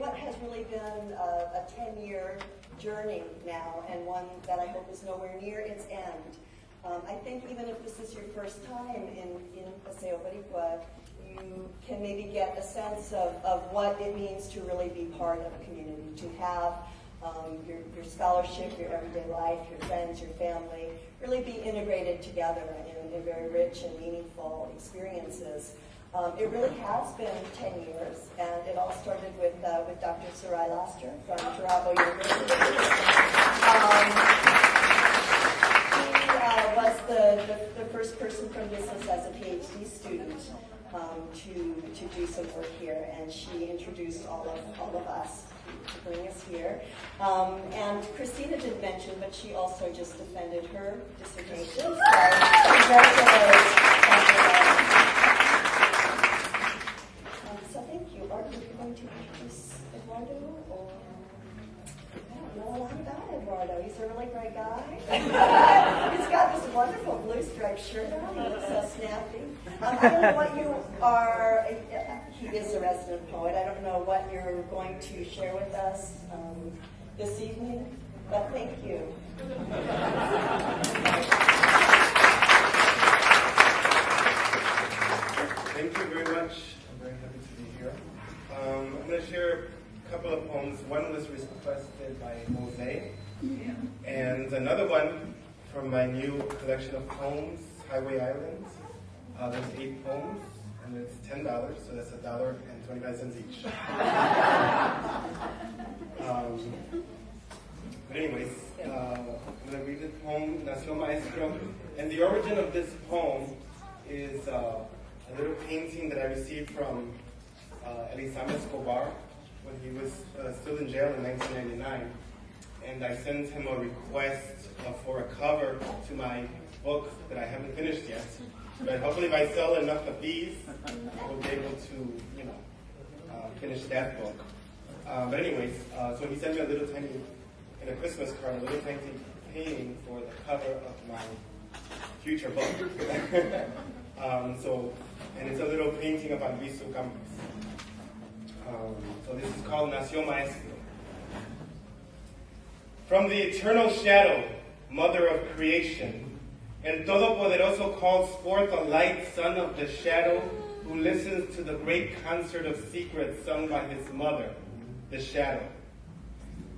what has really been a 10-year journey now, and one that I hope is nowhere near its end. I think even if this is your first time in Paseo Boricua, you can maybe get a sense of what it means to really be part of a community, to have your scholarship, your everyday life, your friends, your family, really be integrated together in very rich and meaningful experiences. It really has been 10 years, and it all started with Dr. Sarai Laster from Toronto University. He was the first person from business as a PhD student to do some work here, and she introduced all of us to bring us here. And Christina didn't mention, but she also just defended her dissertation. So congratulations. So thank you. Are you going to introduce Eduardo? Or I don't know a lot about Eduardo. He's a really great guy. He's got this wonderful blue striped shirt on. He looks so snappy. I don't know what you are. He is a resident poet. I don't know what you're going to share with us this evening, but thank you. Thank you very much. I'm very happy to be here. I'm going to share couple of poems. One was requested by Jose, and another one from my new collection of poems, Highway Islands. There's 8 poems, and it's $10, so that's $1.25 each. But anyways, I'm going to read the poem, Nació Maestro. And the origin of this poem is a little painting that I received from Elisama Escobar when he was still in jail in 1999. And I sent him a request for a cover to my book that I haven't finished yet. But hopefully if I sell enough of these, we'll be able to, finish that book. But anyways, so he sent me a little tiny, in a Christmas card, a little tiny painting for the cover of my future book. And it's a little painting of Alviso Campos. So this is called Nació Maestro. From the eternal shadow, mother of creation, El Todopoderoso calls forth a light son of the shadow who listens to the great concert of secrets sung by his mother, the shadow.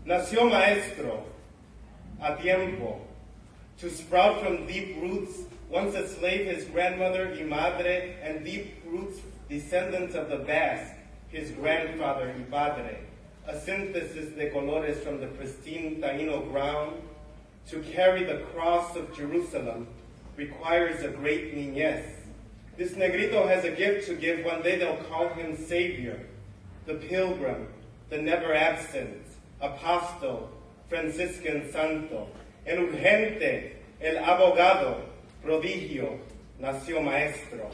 Nació Maestro, a tiempo, to sprout from deep roots, once a slave his grandmother y madre, and deep roots descendants of the Basque, his grandfather y padre. A synthesis de colores from the pristine Taino ground. To carry the cross of Jerusalem requires a great niñez. This negrito has a gift to give. One day they'll call him Savior, the pilgrim, the never absent, apostle, Franciscan santo, el urgente, el abogado, prodigio, nació maestro.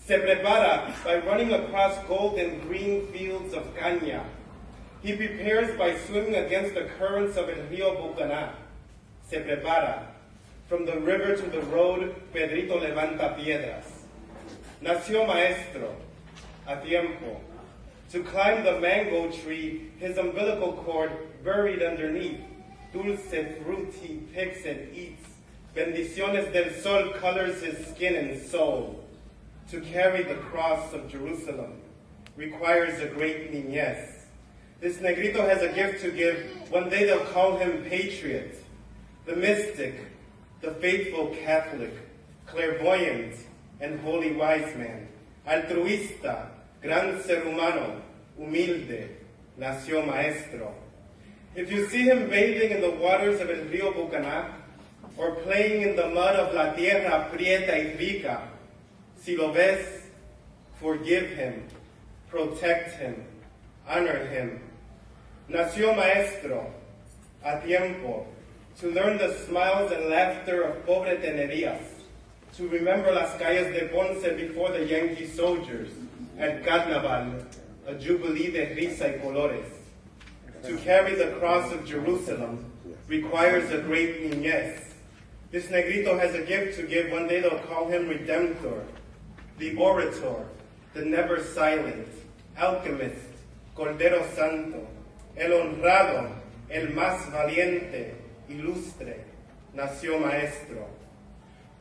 Se prepara by running across gold and green fields of caña. He prepares by swimming against the currents of el río Bucaná. Se prepara. From the river to the road, Pedrito levanta piedras. Nació maestro, a tiempo. To climb the mango tree, his umbilical cord buried underneath. Dulce fruit he picks and eats. Bendiciones del sol colors his skin and soul. To carry the cross of Jerusalem requires a great niñez. This negrito has a gift to give. One day they'll call him patriot, the mystic, the faithful Catholic, clairvoyant, and holy wise man. Altruista, gran ser humano, humilde, nació maestro. If you see him bathing in the waters of el río Bucaná, or playing in the mud of la tierra prieta y rica, si lo ves, forgive him, protect him, honor him. Nació maestro, a tiempo, to learn the smiles and laughter of pobre tenerías, to remember las calles de Ponce before the Yankee soldiers, at Carnaval, a jubilee de risa y colores. To carry the cross of Jerusalem requires a great niñez. This negrito has a gift to give. One day they'll call him Redemptor, the orator, the never silent, alchemist, Cordero Santo, el honrado, el más valiente, ilustre, nació maestro.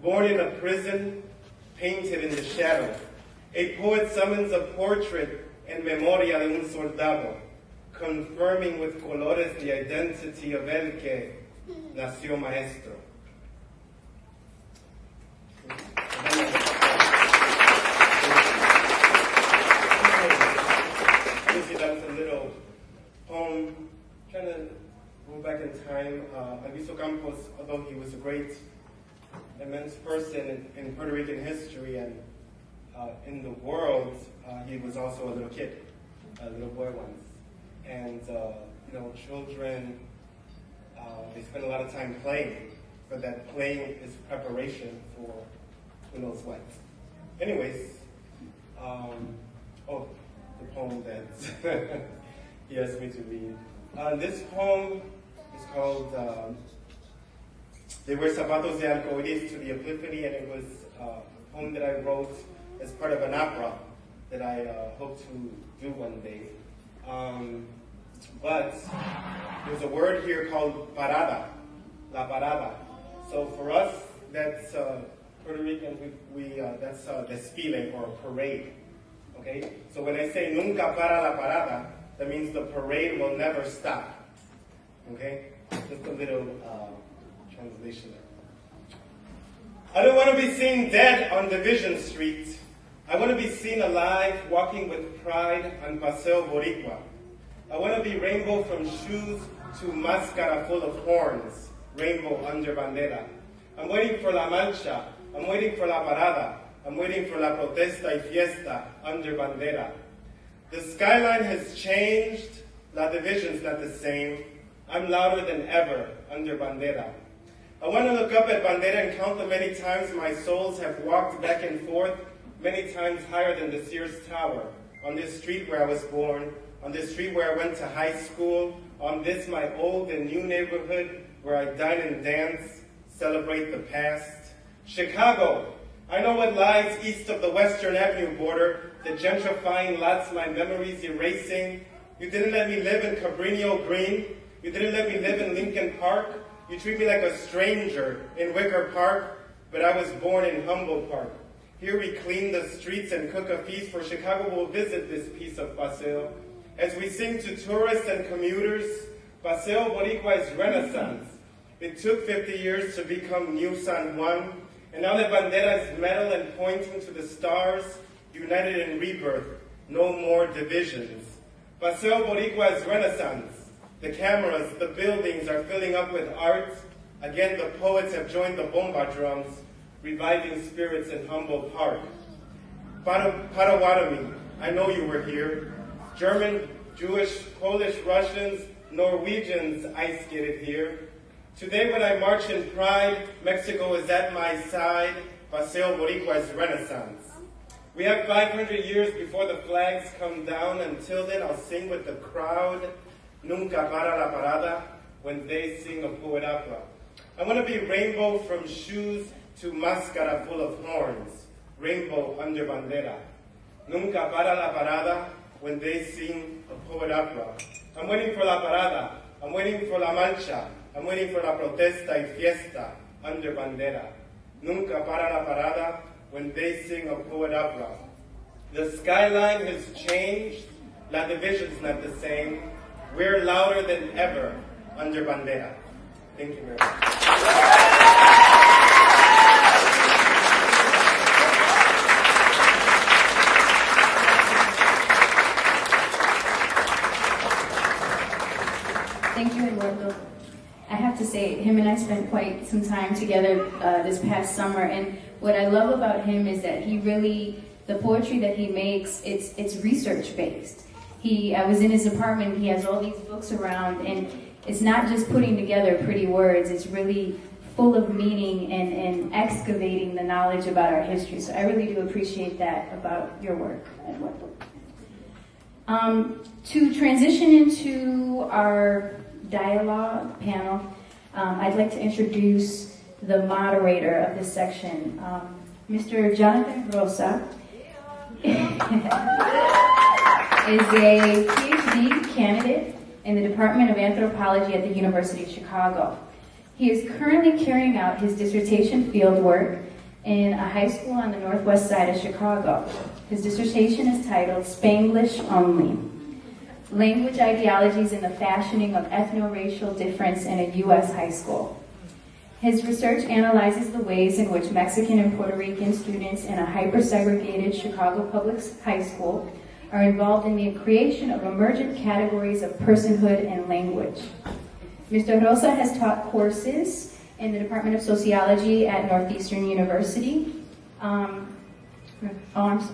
Born in a prison, painted in the shadow, a poet summons a portrait en memoria de un soldado, confirming with colores the identity of el que nació maestro. That's a little poem, trying to go back in time. Alviso Campos, although he was a great, immense person in Puerto Rican history and in the world, he was also a little kid, a little boy once. And, children, they spend a lot of time playing, but that playing is preparation for who knows what. Anyways, the poem that he asked me to read. This poem is called De Wear Zapatos de Arcoiris to the Epiphany, and it was a poem that I wrote as part of an opera that I hope to do one day. But there's a word here called parada, la parada. So for us, that's Puerto Rican, that's desfile or parade. Okay? So when I say nunca para la parada, That means the parade will never stop. Okay? Just a little translation there. I don't want to be seen dead on Division Street. I want to be seen alive, walking with pride on Paseo Boricua. I want to be rainbow from shoes to máscara full of horns, rainbow under bandera. I'm waiting for la marcha. I'm waiting for la parada. I'm waiting for la protesta y fiesta under bandera. The skyline has changed. La division's not the same. I'm louder than ever under bandera. I want to look up at bandera and count the many times my souls have walked back and forth, many times higher than the Sears Tower, on this street where I was born, on this street where I went to high school, on this my old and new neighborhood where I dine and dance, celebrate the past. Chicago, I know what lies east of the Western Avenue border, the gentrifying lots my memories erasing. You didn't let me live in Cabrillo Green. You didn't let me live in Lincoln Park. You treat me like a stranger in Wicker Park, but I was born in Humboldt Park. Here we clean the streets and cook a feast, for Chicago will visit this piece of Paseo. As we sing to tourists and commuters, Paseo Boricua is Renaissance. It took 50 years to become New San Juan, and now that bandera is metal and pointing to the stars, united in rebirth, no more divisions. Paseo Boricua is Renaissance. The cameras, the buildings are filling up with art. Again, the poets have joined the bomba drums, reviving spirits in Humboldt Park. Potawatomi, I know you were here. German, Jewish, Polish, Russians, Norwegians ice skated here. Today when I march in pride, Mexico is at my side. Paseo Boricua is Renaissance. We have 500 years before the flags come down. Until then, I'll sing with the crowd. Nunca para la parada, when they sing a poet opera. I want to be rainbow from shoes to máscara full of horns, rainbow under bandera. Nunca para la parada, when they sing a poet opera. I'm waiting for la parada. I'm waiting for la marcha. I'm waiting for la protesta y fiesta under bandera. Nunca para la parada, when they sing a poet opera. The skyline has changed. La division's not the same. We're louder than ever under bandera. Thank you very much. Thank you, Eduardo. I have to say, him and I spent quite some time together this past summer, and what I love about him is that he really, the poetry that he makes, it's research-based. I was in his apartment, he has all these books around, and it's not just putting together pretty words, it's really full of meaning and excavating the knowledge about our history. So I really do appreciate that about your work, Eduardo. To transition into our dialogue panel, I'd like to introduce the moderator of this section, Mr. Jonathan Rosa. Is a PhD candidate in the Department of Anthropology at the University of Chicago. He is currently carrying out his dissertation fieldwork in a high school on the northwest side of Chicago. His dissertation is titled Spanglish Only: Language Ideologies in the Fashioning of Ethno-Racial Difference in a U.S. High School. His research analyzes the ways in which Mexican and Puerto Rican students in a hyper-segregated Chicago public high school are involved in the creation of emergent categories of personhood and language. Mr. Rosa has taught courses in the Department of Sociology at Northeastern University,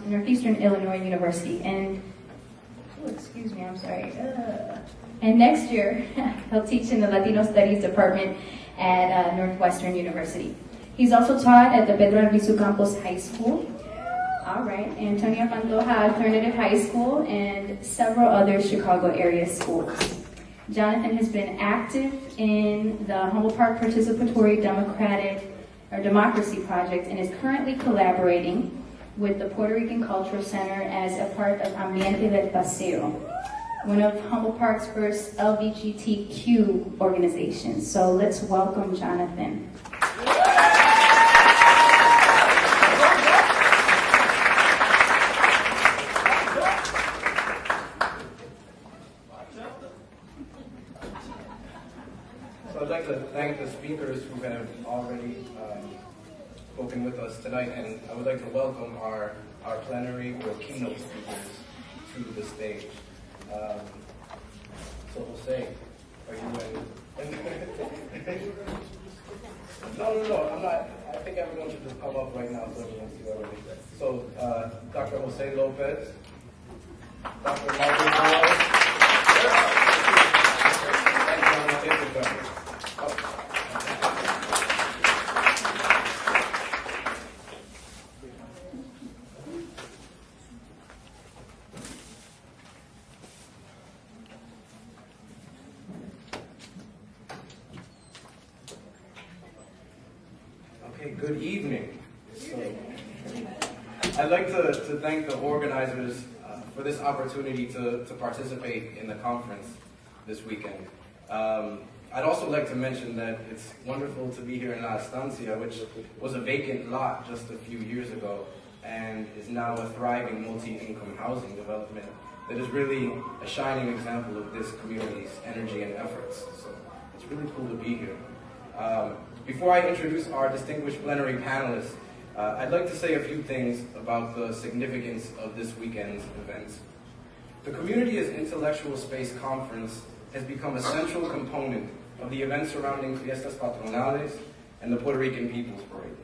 Northeastern Illinois University, and and next year he'll teach in the Latino Studies Department at Northwestern University. He's also taught at the Pedro Albizu Campos High School, Antonio Pantoja Alternative High School, and several other Chicago area schools. Jonathan has been active in the Humboldt Park Participatory Democracy Project and is currently collaborating with the Puerto Rican Cultural Center as a part of Ambiente del Paseo, one of Humboldt Park's first LGBTQ organizations. So let's welcome Jonathan. thank the speakers who have already spoken with us tonight, and I would like to welcome our plenary or keynote speakers to the stage. So Jose, are you in? No, I'm not. I think everyone should just come up right now so everyone can see everything. So, Dr. Jose Lopez, Dr. Martin Hall. Good evening. So, I'd like to thank the organizers for this opportunity to participate in the conference this weekend. I'd also like to mention that it's wonderful to be here in La Estancia, which was a vacant lot just a few years ago and is now a thriving multi-income housing development that is really a shining example of this community's energy and efforts. So it's really cool to be here. Before I introduce our distinguished plenary panelists, I'd like to say a few things about the significance of this weekend's events. The Community as Intellectual Space Conference has become a central component of the events surrounding Fiestas Patronales and the Puerto Rican People's Parade.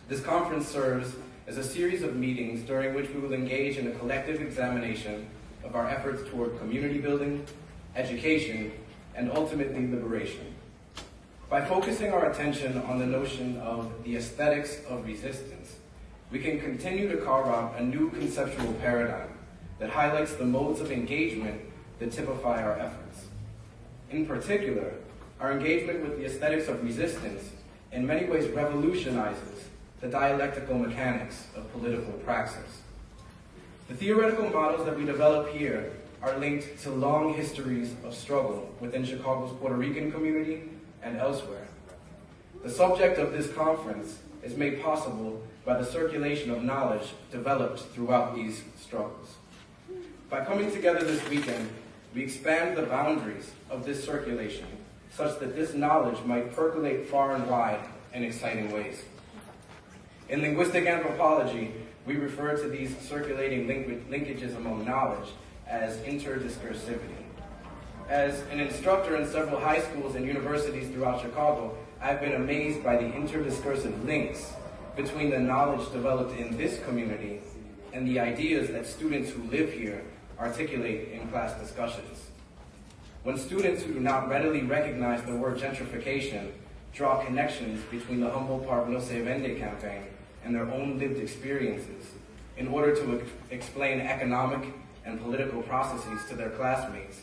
This conference serves as a series of meetings during which we will engage in a collective examination of our efforts toward community building, education, and ultimately liberation. By focusing our attention on the notion of the aesthetics of resistance, we can continue to carve out a new conceptual paradigm that highlights the modes of engagement that typify our efforts. In particular, our engagement with the aesthetics of resistance in many ways revolutionizes the dialectical mechanics of political praxis. The theoretical models that we develop here are linked to long histories of struggle within Chicago's Puerto Rican community and elsewhere. The subject of this conference is made possible by the circulation of knowledge developed throughout these struggles. By coming together this weekend, we expand the boundaries of this circulation such that this knowledge might percolate far and wide in exciting ways. In linguistic anthropology, we refer to these circulating linkages among knowledge as interdiscursivity. As an instructor in several high schools and universities throughout Chicago, I've been amazed by the interdiscursive links between the knowledge developed in this community and the ideas that students who live here articulate in class discussions. When students who do not readily recognize the word gentrification draw connections between the Humboldt Park No Se Vende campaign and their own lived experiences in order to explain economic and political processes to their classmates,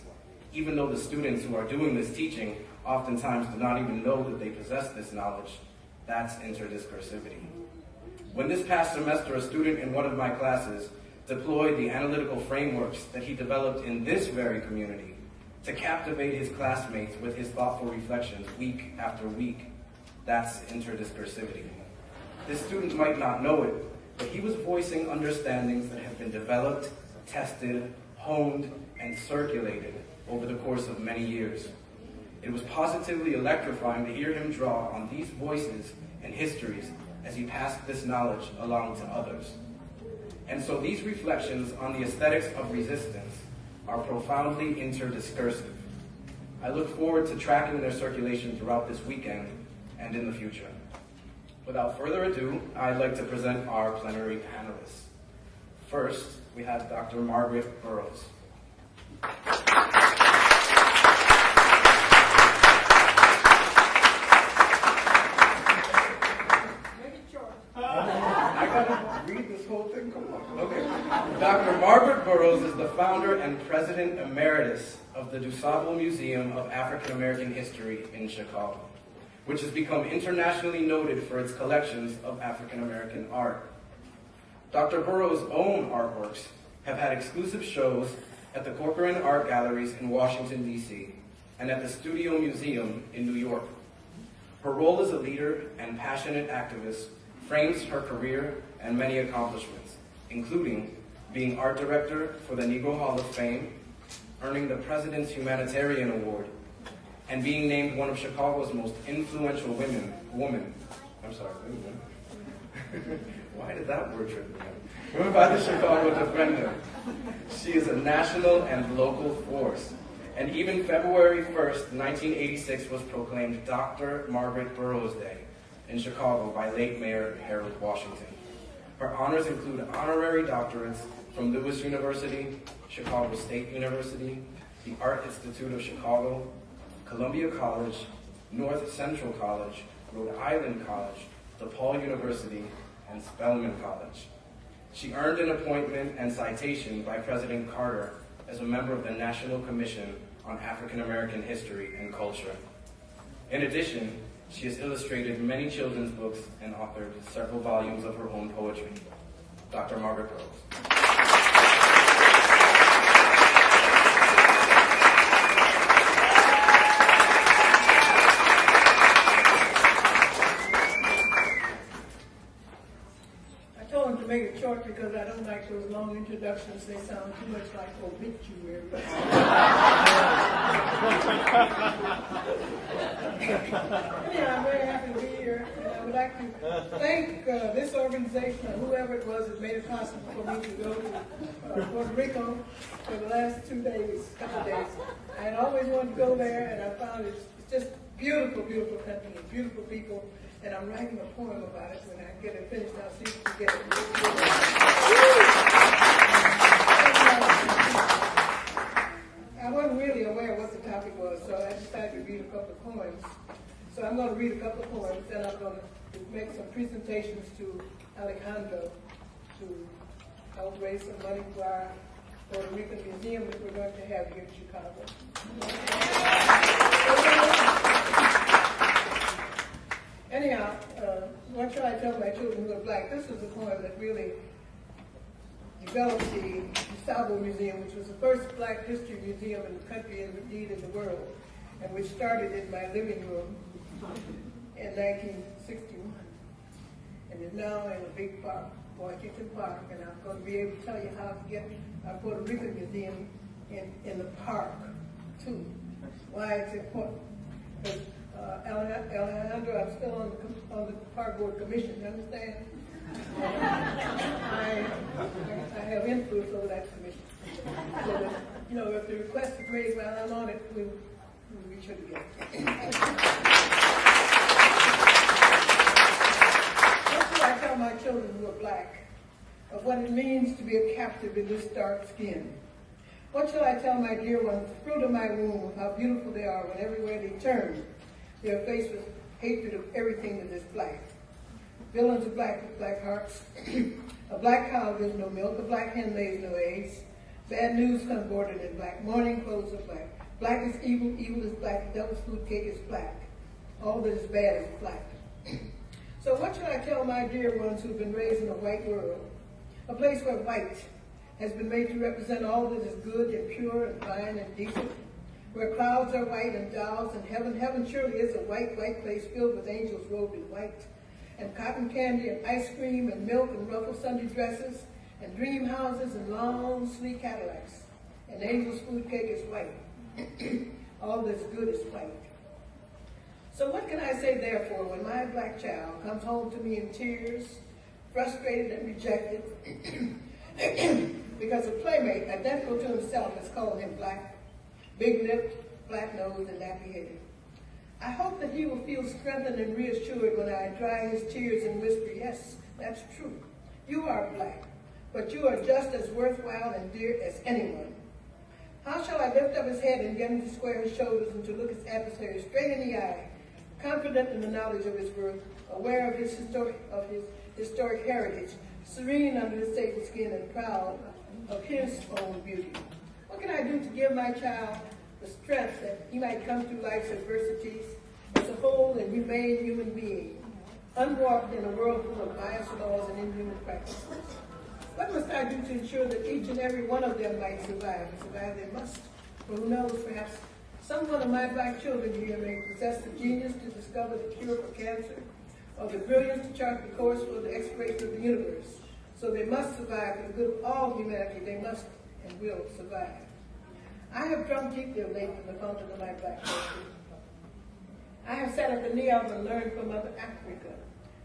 even though the students who are doing this teaching oftentimes do not even know that they possess this knowledge, that's interdiscursivity. When this past semester a student in one of my classes deployed the analytical frameworks that he developed in this very community to captivate his classmates with his thoughtful reflections week after week, that's interdiscursivity. This student might not know it, but he was voicing understandings that have been developed, tested, honed, and circulated over the course of many years. It was positively electrifying to hear him draw on these voices and histories as he passed this knowledge along to others. And so these reflections on the aesthetics of resistance are profoundly interdiscursive. I look forward to tracking their circulation throughout this weekend and in the future. Without further ado, I'd like to present our plenary panelists. First, we have Dr. Margaret Burrows. Dr. Margaret Burrows is the founder and president emeritus of the DuSable Museum of African American History in Chicago, which has become internationally noted for its collections of African American art. Dr. Burrows' own artworks have had exclusive shows at the Corcoran Art Galleries in Washington, D.C., and at the Studio Museum in New York. Her role as a leader and passionate activist frames her career and many accomplishments, including being art director for the Negro Hall of Fame, earning the President's Humanitarian Award, and being named one of Chicago's most influential women. Why did that word trip me up? Women by the Chicago Defender. She is a national and local force. And even February 1st, 1986 was proclaimed Dr. Margaret Burroughs Day in Chicago by late Mayor Harold Washington. Her honors include honorary doctorates from Lewis University, Chicago State University, the Art Institute of Chicago, Columbia College, North Central College, Rhode Island College, DePaul University, and Spelman College. She earned an appointment and citation by President Carter as a member of the National Commission on African American History and Culture. In addition, she has illustrated many children's books and authored several volumes of her own poetry. Dr. Margaret Burroughs. Make it short because I don't like those long introductions. They sound too much like obituary. Anyhow, I'm very happy to be here, and I would like to thank this organization or whoever it was that made it possible for me to go to Puerto Rico for the last couple days. I had always wanted to go there, and I found it's just beautiful, beautiful country and beautiful people. And I'm writing a poem about it. When I get it finished, I'll see if you get it. I wasn't really aware of what the topic was, so I decided to read a couple of poems. So I'm going to read a couple of poems, and I'm going to make some presentations to Alejandro to help raise some money for our Puerto Rican museum that we're going to have here in Chicago. Anyhow, what should I tell my children who are black? This is a poem that really developed the Gustavo Museum, which was the first black history museum in the country and indeed in the world, and which started in my living room in 1961, and is now in a big park, Washington Park, and I'm going to be able to tell you how to get our Puerto Rican Museum in the park, too, why it's important. Alejandro, I'm still on the Park Board Commission, you understand? I have influence over that commission. So that, if the request is raised while I'm on it, we'll reach it again. What should I tell my children who are black of what it means to be a captive in this dark skin? What shall I tell my dear ones, the fruit of my womb, how beautiful they are when everywhere they turn, they are faced with hatred of everything that is black. Villains are black with black hearts. A black cow gives no milk. A black hen lays no eggs. Bad news comes bordered in black. Morning clothes are black. Black is evil. Evil is black. The devil's food cake is black. All that is bad is black. So what should I tell my dear ones who've been raised in a white world? A place where white has been made to represent all that is good and pure and fine and decent. Where clouds are white and dolls and heaven surely is a white, white place filled with angels robed in white, and cotton candy and ice cream and milk and ruffled Sunday dresses and dream houses and long, sleek Cadillacs, and angels' food cake is white. All that's good is white. So what can I say therefore when my black child comes home to me in tears, frustrated and rejected, because a playmate identical to himself has called him black, big-lipped, flat-nosed, and nappy-headed. I hope that he will feel strengthened and reassured when I dry his tears and whisper, yes, that's true. You are black, but you are just as worthwhile and dear as anyone. How shall I lift up his head and get him to square his shoulders and to look his adversary straight in the eye, confident in the knowledge of his worth, aware of his historic heritage, serene under his sacred skin, and proud of his own beauty? What can I do to give my child the strength that he might come through life's adversities as a whole and humane human being, unwarped in a world full of biased laws and inhuman practices? What must I do to ensure that each and every one of them might survive? And survive they must. For who knows, perhaps some one of my black children here may possess the genius to discover the cure for cancer, or the brilliance to chart the course for the exploration of the universe. So they must survive for the good of all humanity. They must and will survive. I have drunk deeply of late from the fountain of my black culture. I have sat at the Neom and learned from Mother Africa.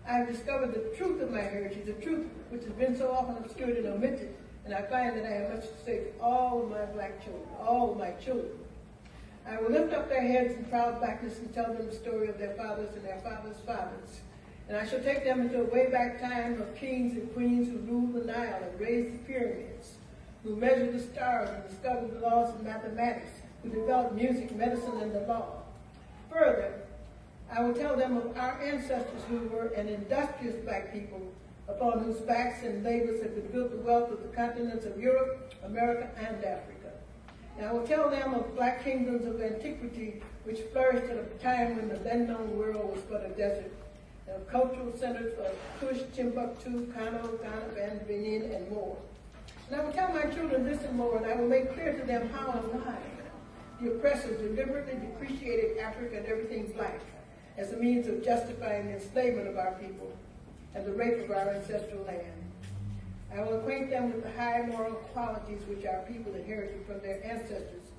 I have discovered the truth of my heritage, the truth which has been so often obscured and omitted, and I find that I have much to say to all of my black children, all of my children. I will lift up their heads in proud blackness and tell them the story of their fathers and their fathers' fathers. And I shall take them into a way back time of kings and queens who ruled the Nile and raised the pyramids, who measured the stars and discovered the laws of mathematics, who developed music, medicine, and the law. Further, I will tell them of our ancestors who were an industrious black people upon whose backs and labors have been built the wealth of the continents of Europe, America, and Africa. And I will tell them of black kingdoms of antiquity which flourished at a time when the then known world was but a desert, and of cultural centers of Kush, Timbuktu, Kano, Ghana, and Benin, and more. And I will tell my children this and more, and I will make clear to them how and why the oppressors deliberately depreciated Africa and everything black as a means of justifying the enslavement of our people and the rape of our ancestral land. I will acquaint them with the high moral qualities which our people inherited from their ancestors,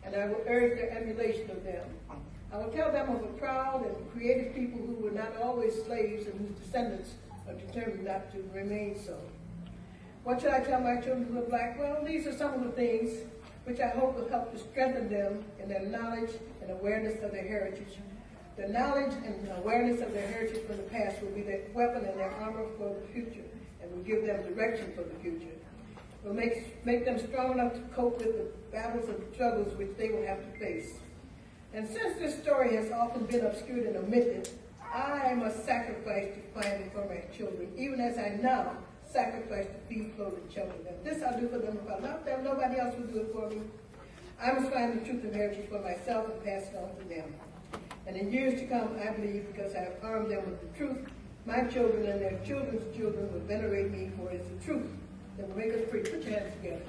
and I will urge their emulation of them. I will tell them of a proud and creative people who were not always slaves and whose descendants are determined not to remain so. What should I tell my children who are black? Well, these are some of the things which I hope will help to strengthen them in their knowledge and awareness of their heritage. The knowledge and awareness of their heritage from the past will be their weapon and their armor for the future, and will give them direction for the future. It will make them strong enough to cope with the battles and struggles which they will have to face. And since this story has often been obscured and omitted, I must sacrifice to find it for my children, even as I now sacrifice to feed, clothe, and shelter them. This I'll do for them if I love them. Nobody else will do it for me. I must find the truth and heritage for myself and pass it on to them. And in years to come, I believe, because I have armed them with the truth, my children and their children's children will venerate me, for it is the truth that will make us free. Put your hands together.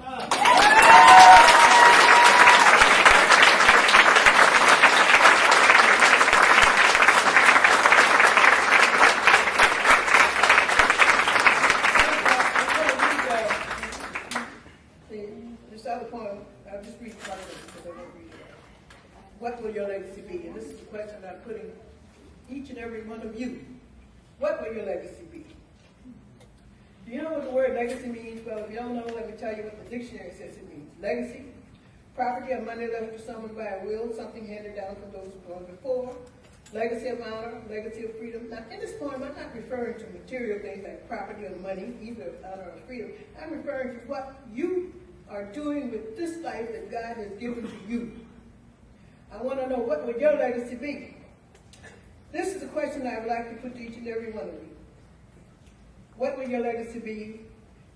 This other poem, I'll just read part of it because I won't read it. What will your legacy be? And this is the question I'm putting each and every one of you. What will your legacy be? Do you know what the word legacy means? Well, if you don't know, let me tell you what the dictionary says it means. Legacy, property or money left for someone by a will, something handed down from those born before. Legacy of honor, legacy of freedom. Now, in this poem, I'm not referring to material things like property or money, either honor or freedom. I'm referring to what you are doing with this life that God has given to you. I want to know, what would your legacy be? This is the question I would like to put to each and every one of you. What will your legacy be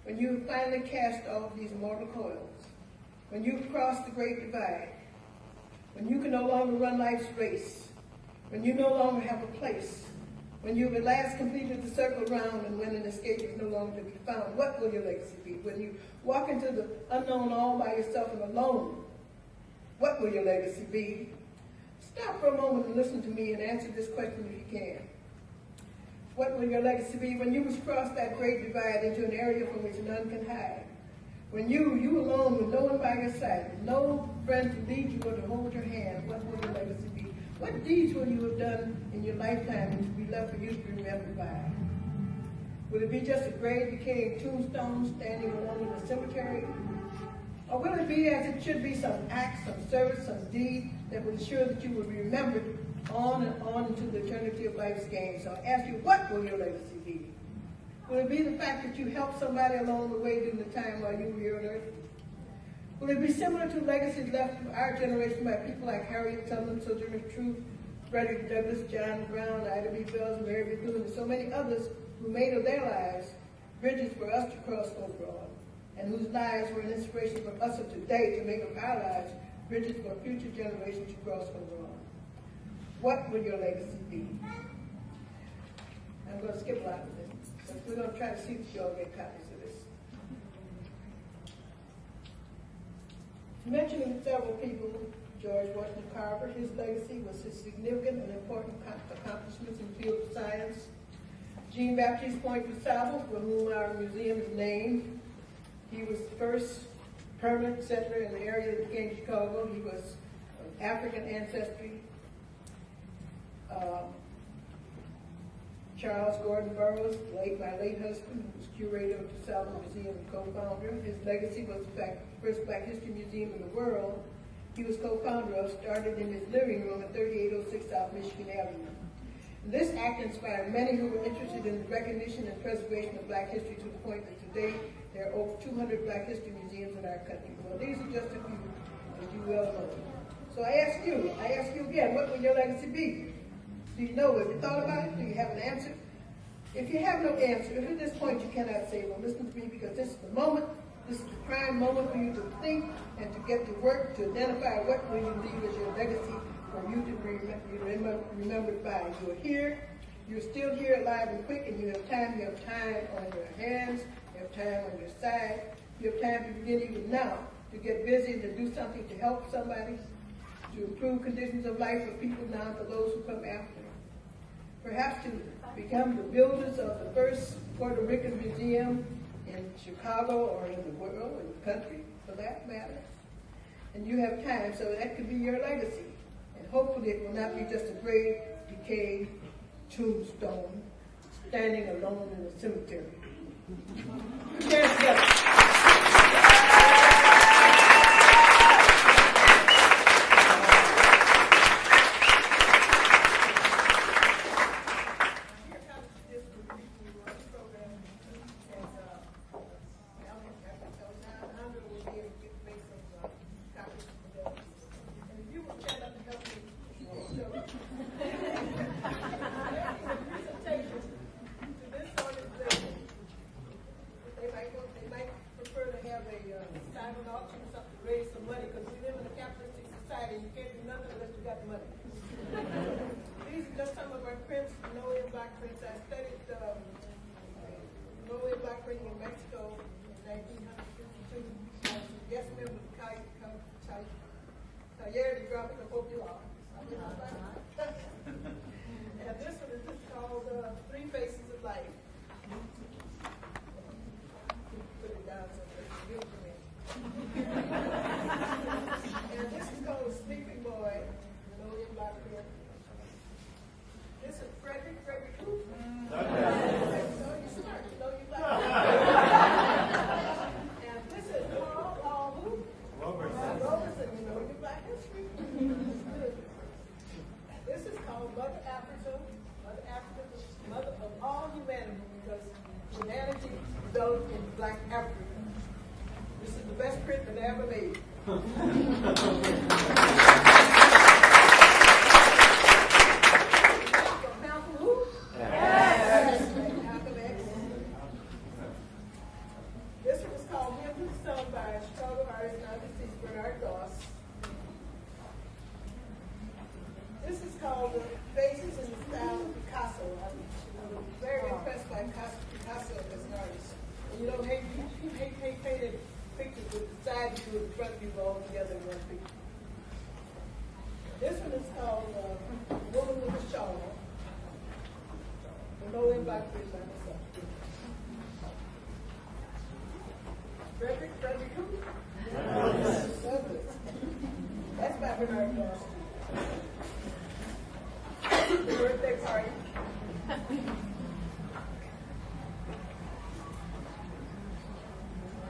when you finally cast off these mortal coils? When you've crossed the great divide? When you can no longer run life's race? When you no longer have a place? When you've at last completed the circle round and when an escape is no longer to be found? What will your legacy be? When you walk into the unknown all by yourself and alone, what will your legacy be? Stop for a moment and listen to me and answer this question if you can. What will your legacy be when you must cross that great divide into an area from which none can hide? When you alone with no one by your side, with no friend to lead you or to hold your hand, what will your legacy be? What deeds will you have done in your lifetime which will be left for you to be remembered by? Will it be just a gray, decaying tombstone standing alone in a cemetery? Or will it be, as it should be, some act, some service, some deed that will ensure that you will be remembered on and on into the eternity of life's game? So I ask you, what will your legacy be? Will it be the fact that you helped somebody along the way during the time while you were here on earth? Will it be similar to legacies left to our generation by people like Harriet Tubman, Sojourner Truth, Frederick Douglass, John Brown, Ida B. Wells, Mary Bethune, and so many others who made of their lives bridges for us to cross over on, and whose lives were an inspiration for us of today to make of our lives bridges for future generations to cross over on. What will your legacy be? I'm going to skip a lot of this, but we're going to try to see if you all get copies of this. Mentioning several people, George Washington Carver, his legacy was his significant and important accomplishments in the field of science. Jean-Baptiste Point du Sable, for whom our museum is named. He was the first permanent settler in the area that became Chicago. He was of African ancestry. Charles Gordon Burroughs, my late husband, who was curator of the Southern Museum and co-founder. His legacy was the first Black History Museum in the world. He was co-founder of, started in his living room at 3806 South Michigan Avenue. This act inspired many who were interested in the recognition and preservation of Black history to the point that today there are over 200 Black history museums in our country. Well, these are just a few, as you well know. So I ask you again, what will your legacy be? Do you know? Have you thought about it? Do you have an answer? If you have no answer, if at this point you cannot say, well, listen to me, because this is the moment, this is the prime moment for you to think and to get to work to identify what will you leave as your legacy for you to be remembered by. You are here, you're still here alive and quick, and you have time on your hands, you have time on your side, you have time to begin even now to get busy and to do something to help somebody, to improve conditions of life for people now and for those who come after. Perhaps to become the builders of the first Puerto Rican museum in Chicago or in the world, in the country, for that matter. And you have time, so that could be your legacy. And hopefully it will not be just a gray, decayed tombstone standing alone in a cemetery. Stand together. And this one is just called Three Faces of Life. Put it down so it's beautiful. And this is called Sleeping Boy, Lillian Black print. This is Frederick who? No, you're smart. You know you black. And this is Carl who? Robertson, you know your Black history. This is called Mother Africa. Mother Africa is the mother of all humanity because humanity developed in Black Africa. This is the best print that I ever made. Malcolm who? Yes. Malcolm X. This one is called Hymn to the Sun by Chicago artist now deceased Bernard Goss. This is called The Faces in the Style of Picasso. I'm very impressed by Picasso as an artist. And you don't hate painted pictures with the side view and the front view all together in one picture. This one is called Woman with a Shawl. The Low End Black Bridge by myself. Frederick who? Douglass. That's by Bernard Goss. The birthday party.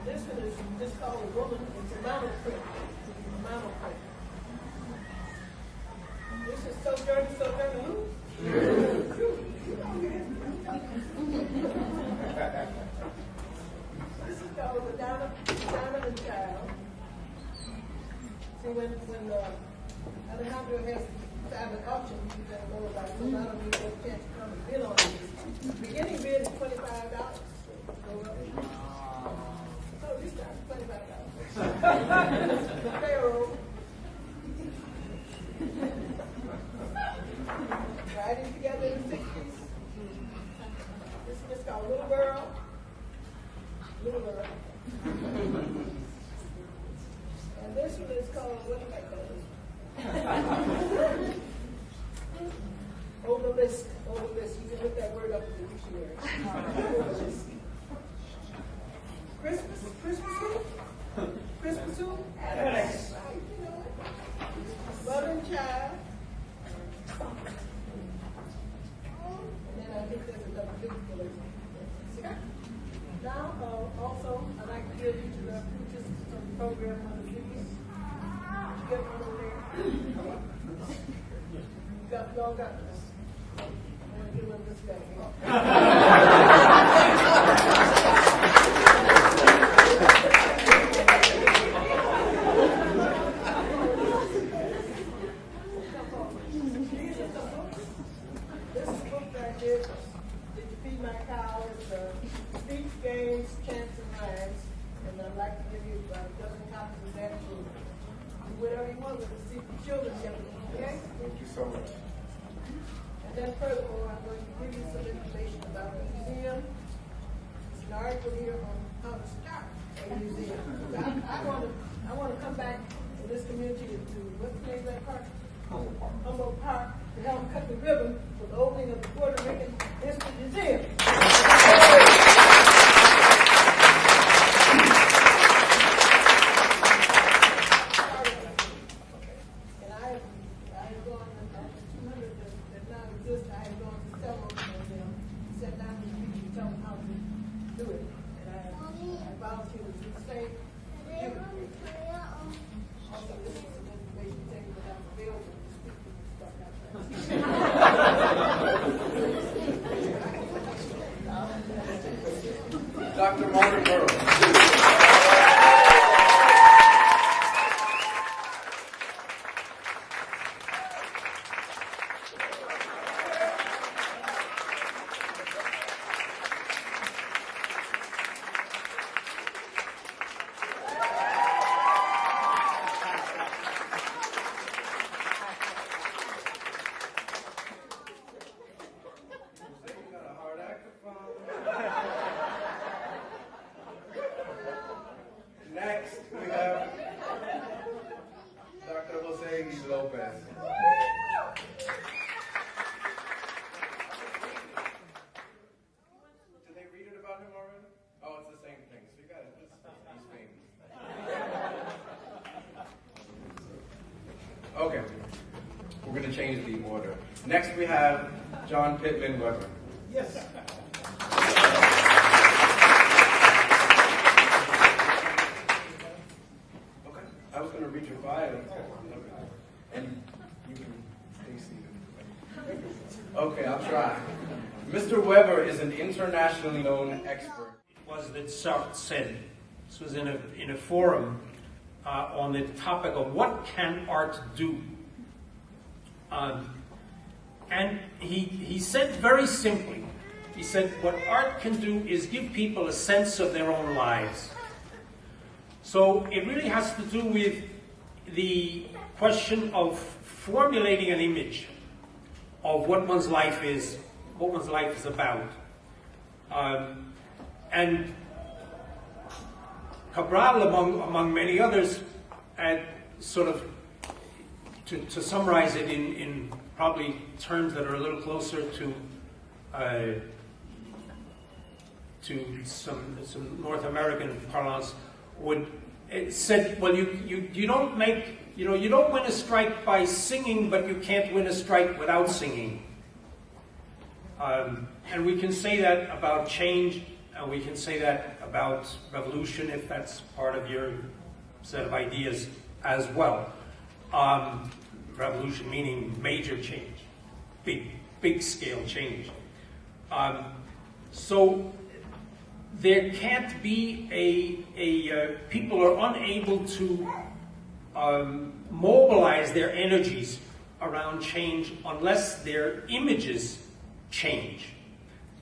This one is just called a woman. It's a mama print. It's a mama print. This is Sojourner who? This is called the Donovan Child. See, when Alejandro has an auction, you can know about it. So not only get a chance to come and bid on it. The beginning bid is $25. Oh, this time, $25. Pharaoh. Riding together in the 60s. This one is called Little Girl. Little Girl. And this one is called, what do I call this? Obelisk. You can look that word up in the dictionary. Obelisk. Christmas who? Yes. Right, you know it. Mother and child. program on the cities. Get over there. Y'all got this. I'm going to give them this guy. This book right here, Did You Feed My Cow? It's Speech, Games, Chants, and Rhymes. And I'd like to give you a dozen copies of that to do whatever you want with the children. Okay? Thank you so much. And then furthermore, I'm going to give you some information about the museum. There's an article here on how to start a museum. I want to come back to this community to what's the name of that park? Humboldt Park, to help cut the ribbon for the opening of the Puerto Rican History Museum. And I have gone to 200 that now exist. I have gone to several of them, sat down with people to tell them how to do it. And I volunteer to do the same for you. Also, this is some information taken without available to speak to stuff like that. Dr. Martin Burrows. Next, we have Dr. Jose Lopez. Did they read it about him already? Oh, it's the same thing. So you got it. He's famous. Okay. We're going to change the order. Next, we have John Pittman Weber. Yes. I was going to read your bio. And you can stay seated. Okay, I'll try. Mr. Weber is an internationally known expert. It was that Sartre said, this was in a forum on the topic of what can art do? And he said very simply, he said, what art can do is give people a sense of their own lives. So it really has to do with the question of formulating an image of what one's life is, what one's life is about. And Cabral, among many others, sort of, to summarize it in probably terms that are a little closer to some North American parlance, said, well, you don't make, you don't win a strike by singing, but you can't win a strike without singing. And we can say that about change, and we can say that about revolution, if that's part of your set of ideas as well. Revolution meaning major change, big scale change. So there can't be people are unable to mobilize their energies around change unless their images change.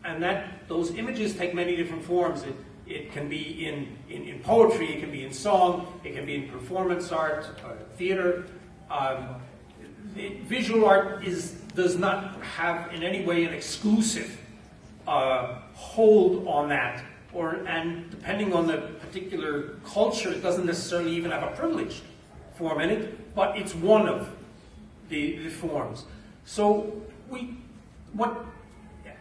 And those images take many different forms. It can be in poetry, it can be in song, it can be in performance art, theater. Visual art does not have in any way an exclusive hold on that, and depending on the particular culture, it doesn't necessarily even have a privileged form in it, but it's one of the forms. So what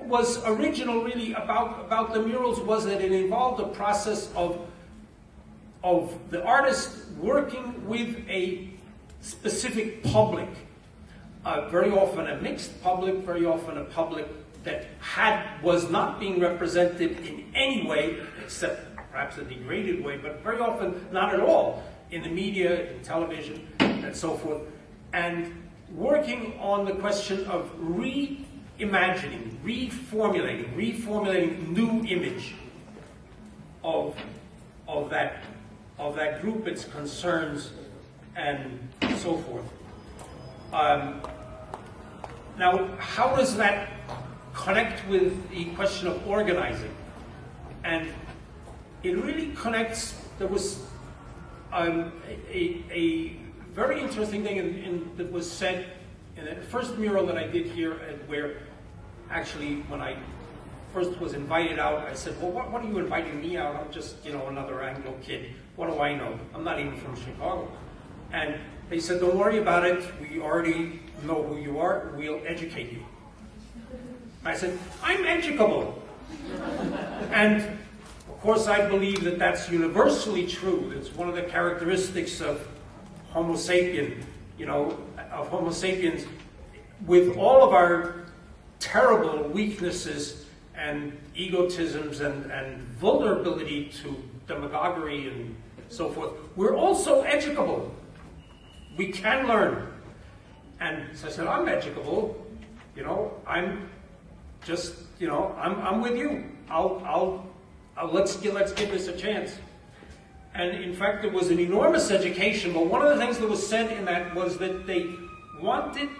was original really about the murals was that it involved a process of the artist working with a specific public, very often a mixed public, very often a public that was not being represented in any way, except perhaps a degraded way, but very often not at all. in the media, in television, and so forth, and working on the question of reimagining, reformulating new image of that group, its concerns, and so forth. Now, how does that connect with the question of organizing? And it really connects. There was a very interesting thing that was said in the first mural that I did here, where actually when I first was invited out, I said, well, what are you inviting me out? I'm just, another Anglo kid. What do I know? I'm not even from Chicago. And they said, don't worry about it. We already know who you are. We'll educate you. I said, I'm educable. And of course, I believe that that's universally true. It's one of the characteristics of Homo sapien, of Homo sapiens, with all of our terrible weaknesses and egotisms and vulnerability to demagoguery and so forth. We're also educable. We can learn. And so I said, I'm educable. I'm just, I'm with you. Let's give this a chance. And in fact, it was an enormous education, but one of the things that was said in that was that they wanted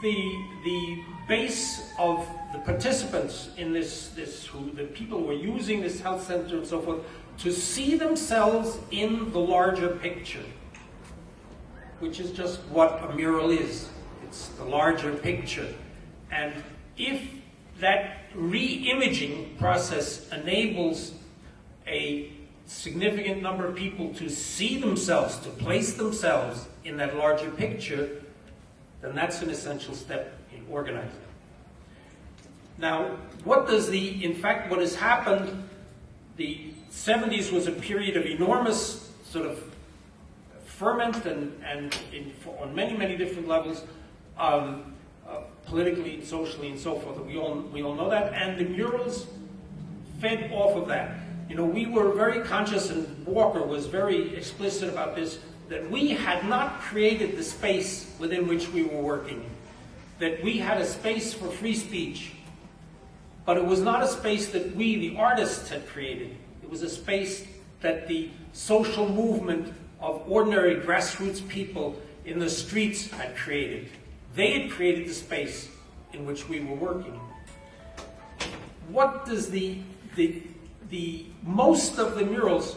the base of the participants in the people who were using this health center and so forth, to see themselves in the larger picture, which is just what a mural is. It's the larger picture. And if that re-imaging process enables a significant number of people to see themselves, to place themselves in that larger picture, then that's an essential step in organizing. Now, what has happened, the 70s was a period of enormous sort of ferment and on many, many different levels, politically, socially, and so forth. We all know that, and the murals fed off of that. We were very conscious, and Walker was very explicit about this, that we had not created the space within which we were working, that we had a space for free speech, but it was not a space that we, the artists, had created. It was a space that the social movement of ordinary grassroots people in the streets had created. They had created the space in which we were working. What does the most of the murals,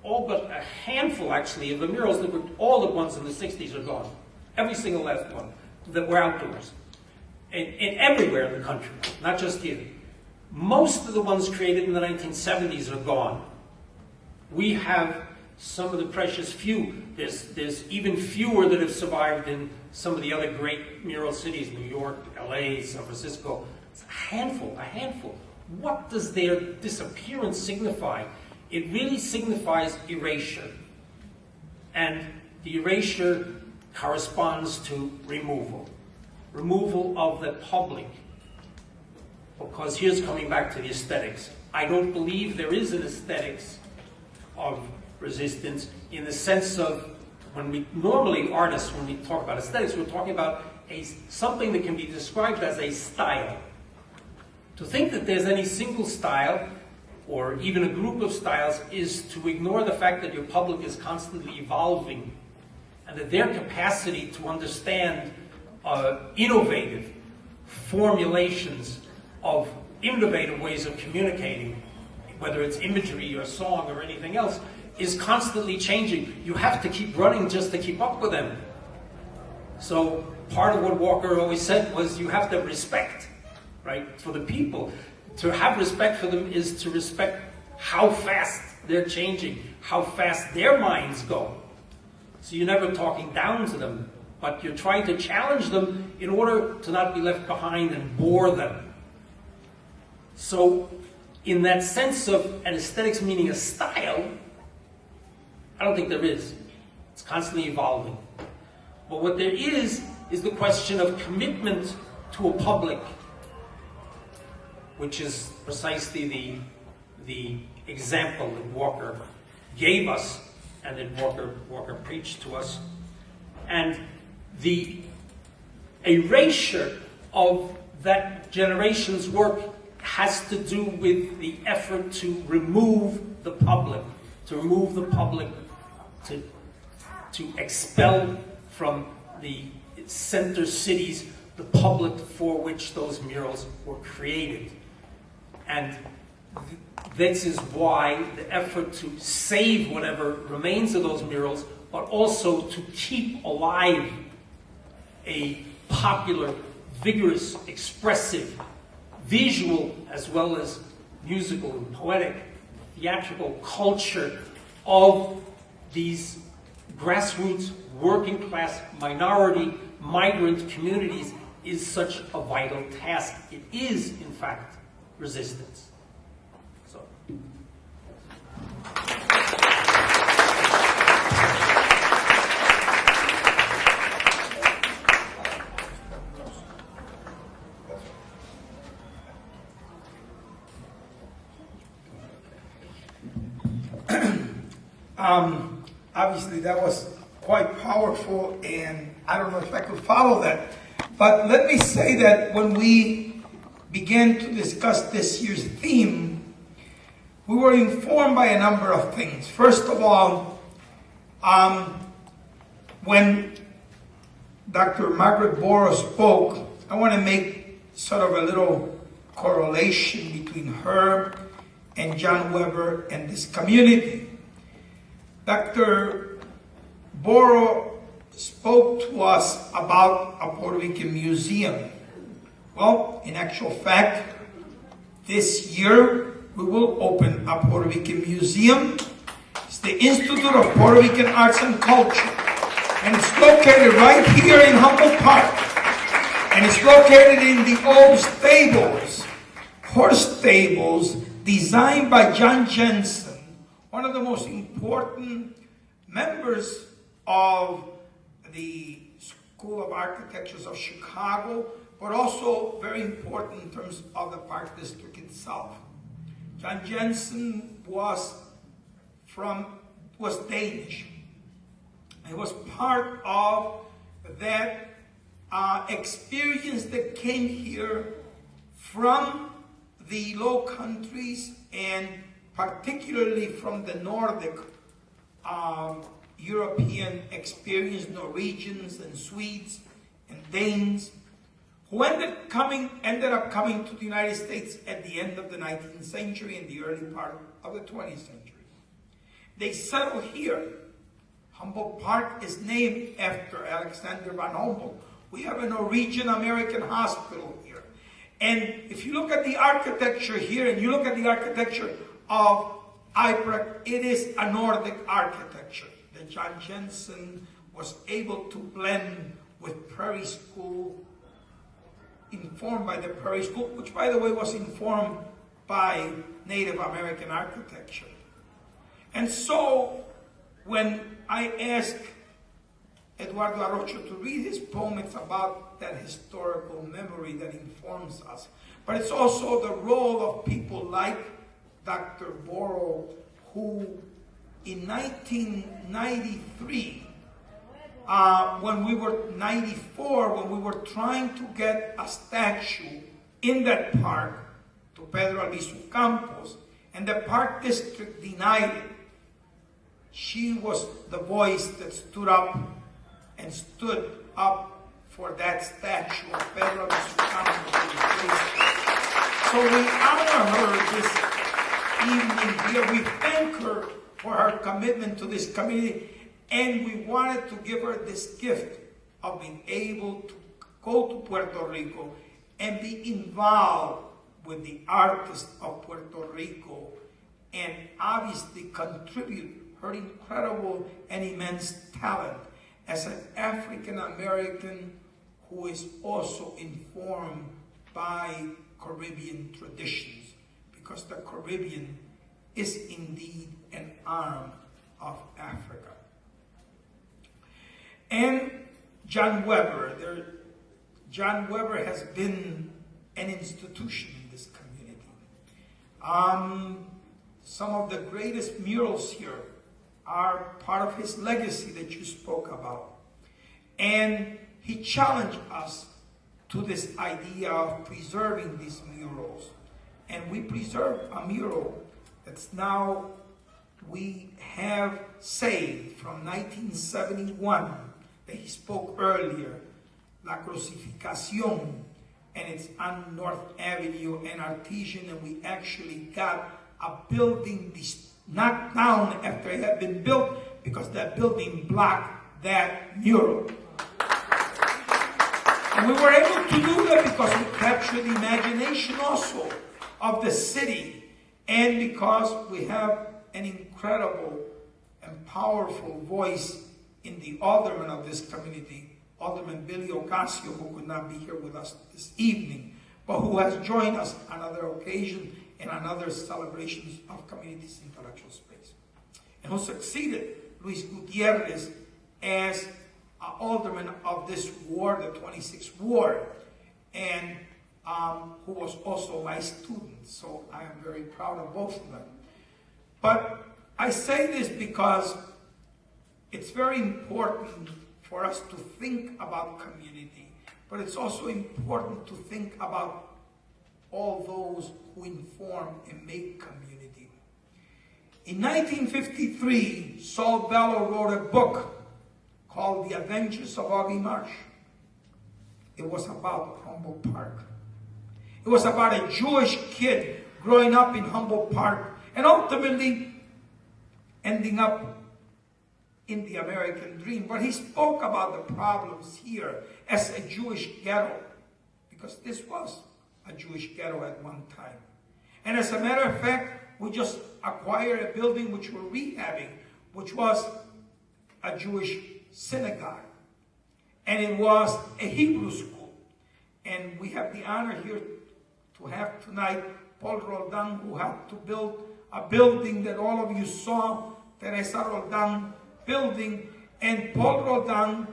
all but a handful actually of the murals that were all the ones in the 60s are gone. Every single last one that were outdoors. And everywhere in the country, not just here. Most of the ones created in the 1970s are gone. We have some of the precious few. There's even fewer that have survived in some of the other great mural cities, New York, LA, San Francisco. It's a handful. What does their disappearance signify? It really signifies erasure. And the erasure corresponds to removal. Removal of the public. Because here's coming back to the aesthetics. I don't believe there is an aesthetics of resistance in the sense of, when we talk about aesthetics, we're talking about something that can be described as a style. To think that there's any single style, or even a group of styles, is to ignore the fact that your public is constantly evolving, and that their capacity to understand innovative formulations of innovative ways of communicating, whether it's imagery or song or anything else, is constantly changing. You have to keep running just to keep up with them. So part of what Walker always said was you have to have respect, right, for the people. To have respect for them is to respect how fast they're changing, how fast their minds go. So you're never talking down to them, but you're trying to challenge them in order to not be left behind and bore them. So in that sense of an aesthetics meaning a style, I don't think there is. It's constantly evolving. But what there is the question of commitment to a public, which is precisely the example that Walker gave us and then Walker preached to us. And the erasure of that generation's work has to do with the effort to remove the public, to expel from the center cities the public for which those murals were created. And this is why the effort to save whatever remains of those murals, but also to keep alive a popular, vigorous, expressive, visual, as well as musical and poetic, theatrical culture of these grassroots, working class, minority, migrant communities is such a vital task. It is, in fact, resistance. So. Obviously, that was quite powerful, and I don't know if I could follow that. But let me say that when we began to discuss this year's theme, we were informed by a number of things. First of all, when Dr. Margaret Borough spoke, I want to make sort of a little correlation between her and John Weber and this community. Dr. Borough spoke to us about a Puerto Rican museum. Well, in actual fact, this year we will open a Puerto Rican museum. It's the Institute of Puerto Rican Arts and Culture. And it's located right here in Humboldt Park. And it's located in the old stables, horse stables, designed by John Jensen, one of the most important members of the School of Architectures of Chicago, but also very important in terms of the Park District itself. John Jensen was Danish. He was part of that experience that came here from the Low Countries and particularly from the Nordic European experience, Norwegians and Swedes and Danes, who ended up coming to the United States at the end of the 19th century and the early part of the 20th century. They settled here. Humboldt Park is named after Alexander von Humboldt. We have a Norwegian American hospital here. And if you look at the architecture here and you look at the architecture of Ypres, it is a Nordic architecture that John Jensen was able to blend with Prairie School, informed by the Prairie School, which by the way was informed by Native American architecture. And so when I asked Eduardo Arrocho to read his poem, it's about that historical memory that informs us. But it's also the role of people like Dr. Borough, who in 1993, when we were 94, when we were trying to get a statue in that park to Pedro Albizu Campos, and the Park District denied it, she was the voice that stood up for that statue of Pedro Albizu Campos. So we honor her this evening here. We thank her for her commitment to this community, and we wanted to give her this gift of being able to go to Puerto Rico and be involved with the artists of Puerto Rico and obviously contribute her incredible and immense talent as an African American who is also informed by Caribbean traditions, because the Caribbean is indeed an arm of Africa. And John Weber has been an institution in this community. Some of the greatest murals here are part of his legacy that you spoke about. And he challenged us to this idea of preserving these murals. And we preserve a mural that's now we have saved from 1971 that he spoke earlier, La Crucificación, and it's on North Avenue and Artesian, and we actually got a building knocked down after it had been built because that building blocked that mural. And we were able to do that because we captured the imagination also of the city, and because we have an incredible and powerful voice in the alderman of this community, Alderman Billy Ocasio, who could not be here with us this evening, but who has joined us on other occasions and on other celebrations of community's intellectual space, and who succeeded Luis Gutierrez as alderman of this ward, the 26th ward, and who was also my student. So I am very proud of both of them. But I say this because it's very important for us to think about community, but it's also important to think about all those who inform and make community. In 1953, Saul Bellow wrote a book called The Adventures of Augie Marsh. It was about Humboldt Park. It was about a Jewish kid growing up in Humboldt Park and ultimately ending up in the American dream. But he spoke about the problems here as a Jewish ghetto, because this was a Jewish ghetto at one time. And as a matter of fact, we just acquired a building which we're rehabbing, which was a Jewish synagogue. And it was a Hebrew school. And we have the honor here to have tonight Paul Roldan, who had to build a building that all of you saw, Teresa Roldan building. And Paul Roldan,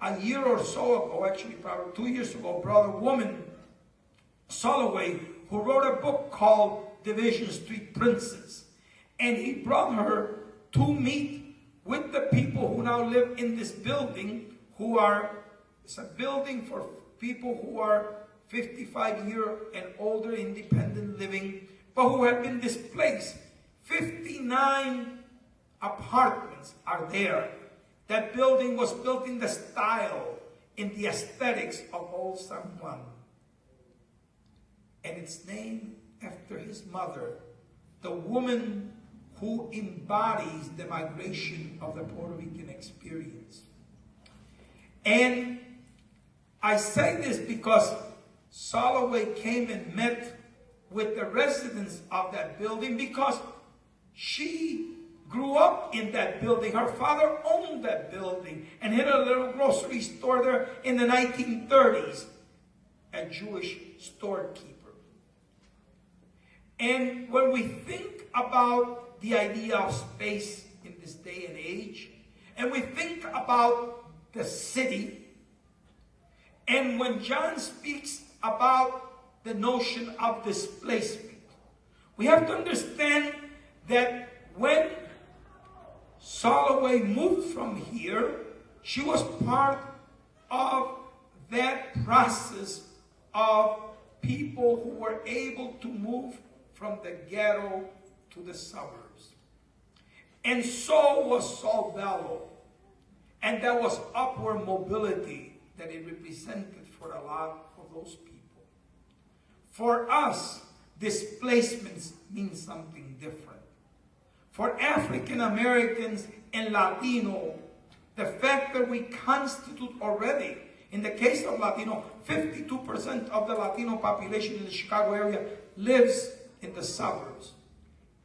a year or so ago, actually probably 2 years ago, brought a woman, Soloway, who wrote a book called Division Street Princess. And he brought her to meet with the people who now live in this building, it's a building for people who are 55-year and older, independent living, but who have been displaced. 59 apartments are there. That building was built in the style, in the aesthetics of old San Juan. And it's named after his mother, the woman who embodies the migration of the Puerto Rican experience. And I say this because Soloway came and met with the residents of that building because she grew up in that building. Her father owned that building and had a little grocery store there in the 1930s, a Jewish storekeeper. And when we think about the idea of space in this day and age, and we think about the city, and when John speaks about the notion of displacement, we have to understand that when Soloway moved from here, she was part of that process of people who were able to move from the ghetto to the suburbs. And so was Saul Bellow. And that was upward mobility that it represented for a lot of those people. For us, displacements mean something different. For African Americans and Latino, the fact that we constitute already, in the case of Latino, 52% of the Latino population in the Chicago area lives in the suburbs.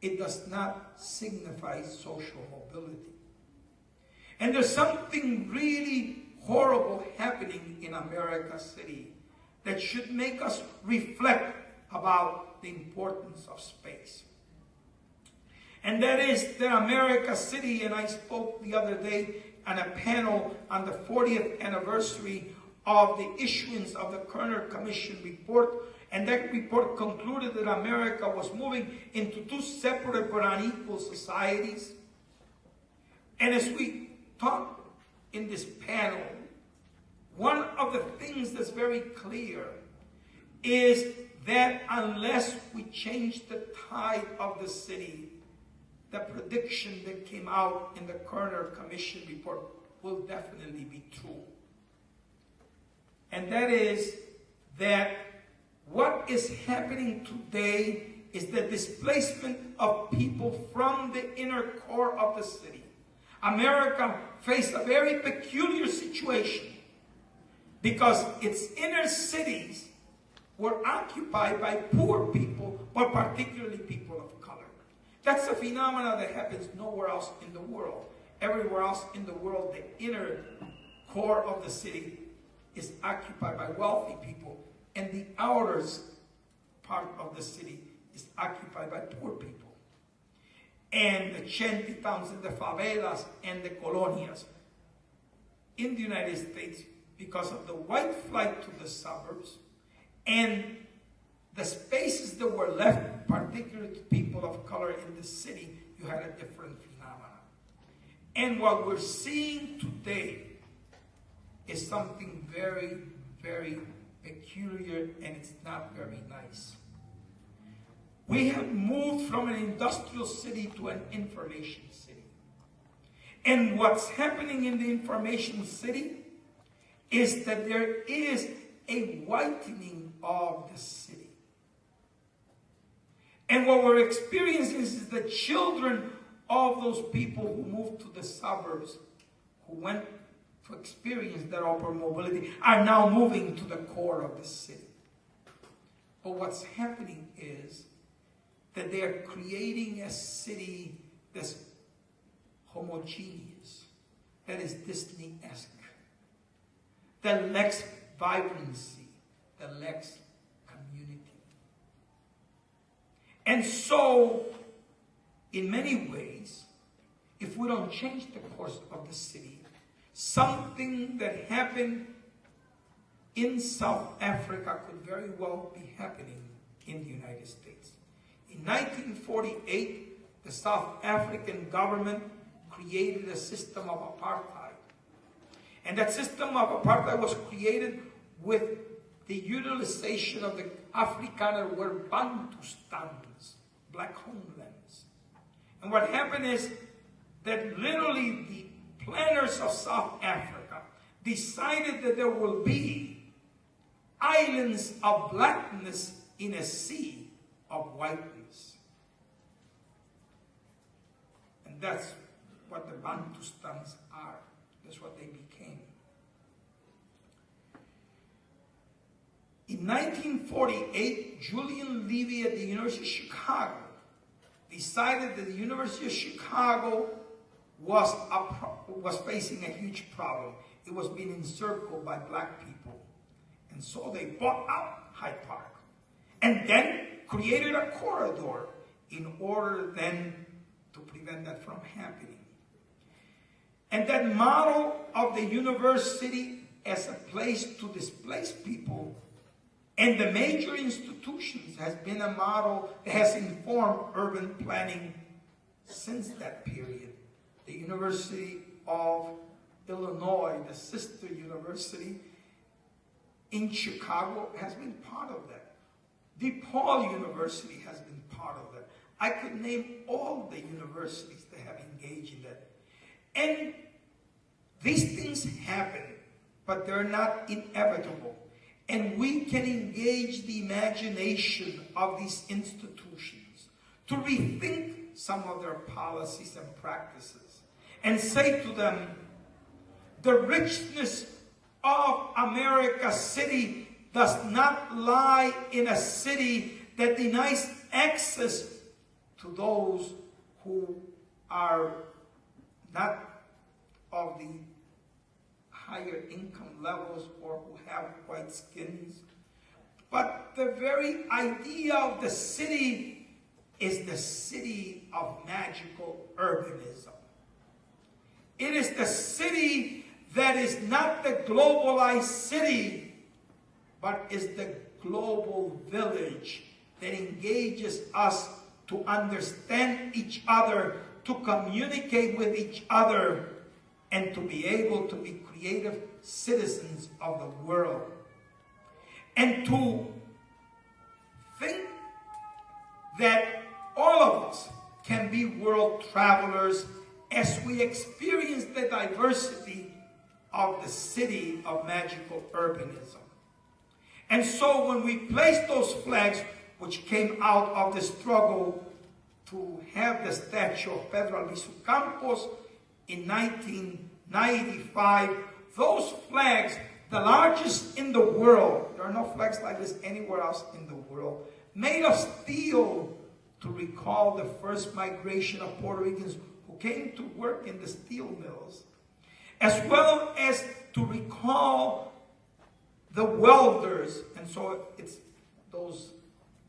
It does not signify social mobility. And there's something really horrible happening in America City that should make us reflect about the importance of space. And that is that America City, and I spoke the other day on a panel on the 40th anniversary of the issuance of the Kerner Commission report, and that report concluded that America was moving into two separate but unequal societies. And as we talk in this panel, one of the things that's very clear is that unless we change the tide of the city, the prediction that came out in the Kerner Commission report will definitely be true. And that is that what is happening today is the displacement of people from the inner core of the city. America faced a very peculiar situation because its inner cities were occupied by poor people, but particularly people of color. That's a phenomenon that happens nowhere else in the world. Everywhere else in the world, the inner core of the city is occupied by wealthy people, and the outer part of the city is occupied by poor people. And the shanty towns and the favelas and the colonias in the United States, because of the white flight to the suburbs and the spaces that were left, particularly to people of color in the city, you had a different phenomenon. And what we're seeing today is something very, very peculiar, and it's not very nice. We have moved from an industrial city to an information city. And what's happening in the information city is that there is a whitening of the city. And what we're experiencing is the children of those people who moved to the suburbs, who went to experience that upward mobility, are now moving to the core of the city. But what's happening is that they are creating a city that's homogeneous, that is Disney-esque, that lacks vibrancy, that lacks community. And so, in many ways, if we don't change the course of the city, something that happened in South Africa could very well be happening in the United States. In 1948, the South African government created a system of apartheid. And that system of apartheid was created with the utilization of the Afrikaner word Bantustans, black homelands. And what happened is that literally the planners of South Africa decided that there will be islands of blackness in a sea of whiteness. And that's what the Bantustans are. That's what they became. In 1948, Julian Levy at the University of Chicago decided that the University of Chicago was facing a huge problem. It was being encircled by black people. And so they bought out Hyde Park and then created a corridor in order then to prevent that from happening. And that model of the university as a place to displace people and the major institutions has been a model that has informed urban planning since that period. The University of Illinois, the sister university in Chicago, has been part of that. DePaul University has been part of that. I could name all the universities that have engaged in that. And these things happen, but they're not inevitable. And we can engage the imagination of these institutions to rethink some of their policies and practices and say to them, the richness of America's city does not lie in a city that denies access to those who are not of the higher income levels or who have white skins. But the very idea of the city is the city of magical urbanism. It is the city that is not the globalized city, but is the global village that engages us to understand each other to communicate with each other and to be able to be creative citizens of the world. And to think that all of us can be world travelers as we experience the diversity of the city of magical urbanism. And so when we placed those flags, which came out of the struggle to have the statue of Pedro Albizu Campos in 1995, those flags, the largest in the world, there are no flags like this anywhere else in the world, made of steel to recall the first migration of Puerto Ricans who came to work in the steel mills, as well as to recall the welders. And so it's those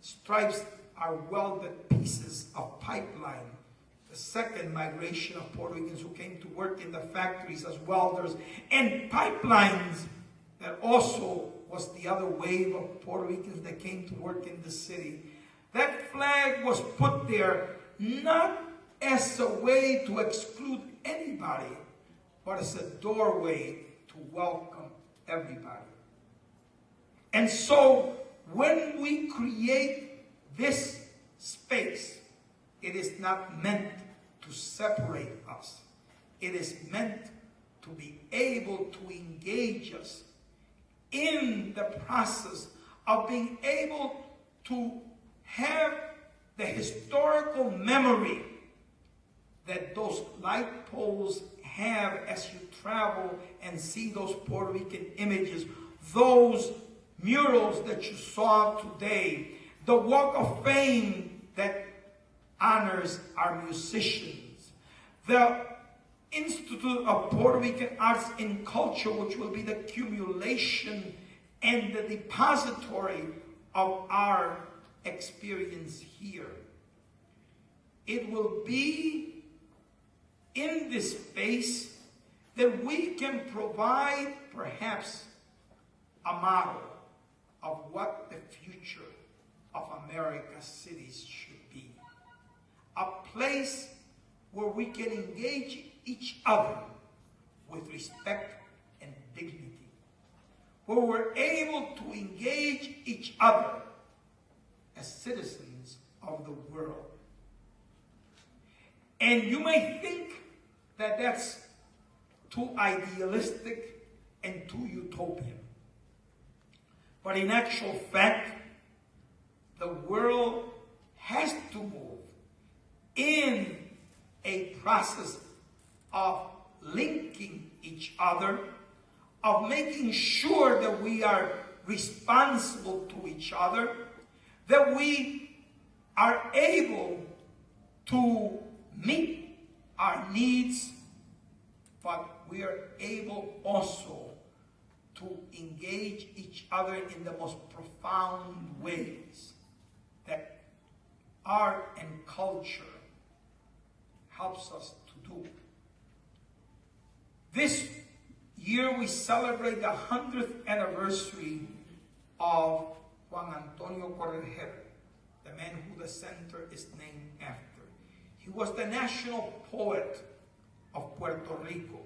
stripes are welded pieces of pipeline. The second migration of Puerto Ricans who came to work in the factories as welders, and pipelines, that also was the other wave of Puerto Ricans that came to work in the city. That flag was put there not as a way to exclude anybody, but as a doorway to welcome everybody. And so when we create this space, it is not meant to separate us. It is meant to be able to engage us in the process of being able to have the historical memory that those light poles have as you travel and see those Puerto Rican images, those murals that you saw today, the Walk of Fame that honors our musicians, the Institute of Puerto Rican Arts and Culture, which will be the accumulation and the depository of our experience here. It will be in this space that we can provide perhaps a model of what the future of America's cities should be. A place where we can engage each other with respect and dignity, where we're able to engage each other as citizens of the world. And you may think that that's too idealistic and too utopian. But in actual fact, the world has to move in a process of linking each other, of making sure that we are responsible to each other, that we are able to meet our needs, but we are able also to engage each other in the most profound ways that art and culture helps us to do. This year we celebrate the 100th anniversary of Juan Antonio Correger, the man who the center is named after. He was the national poet of Puerto Rico.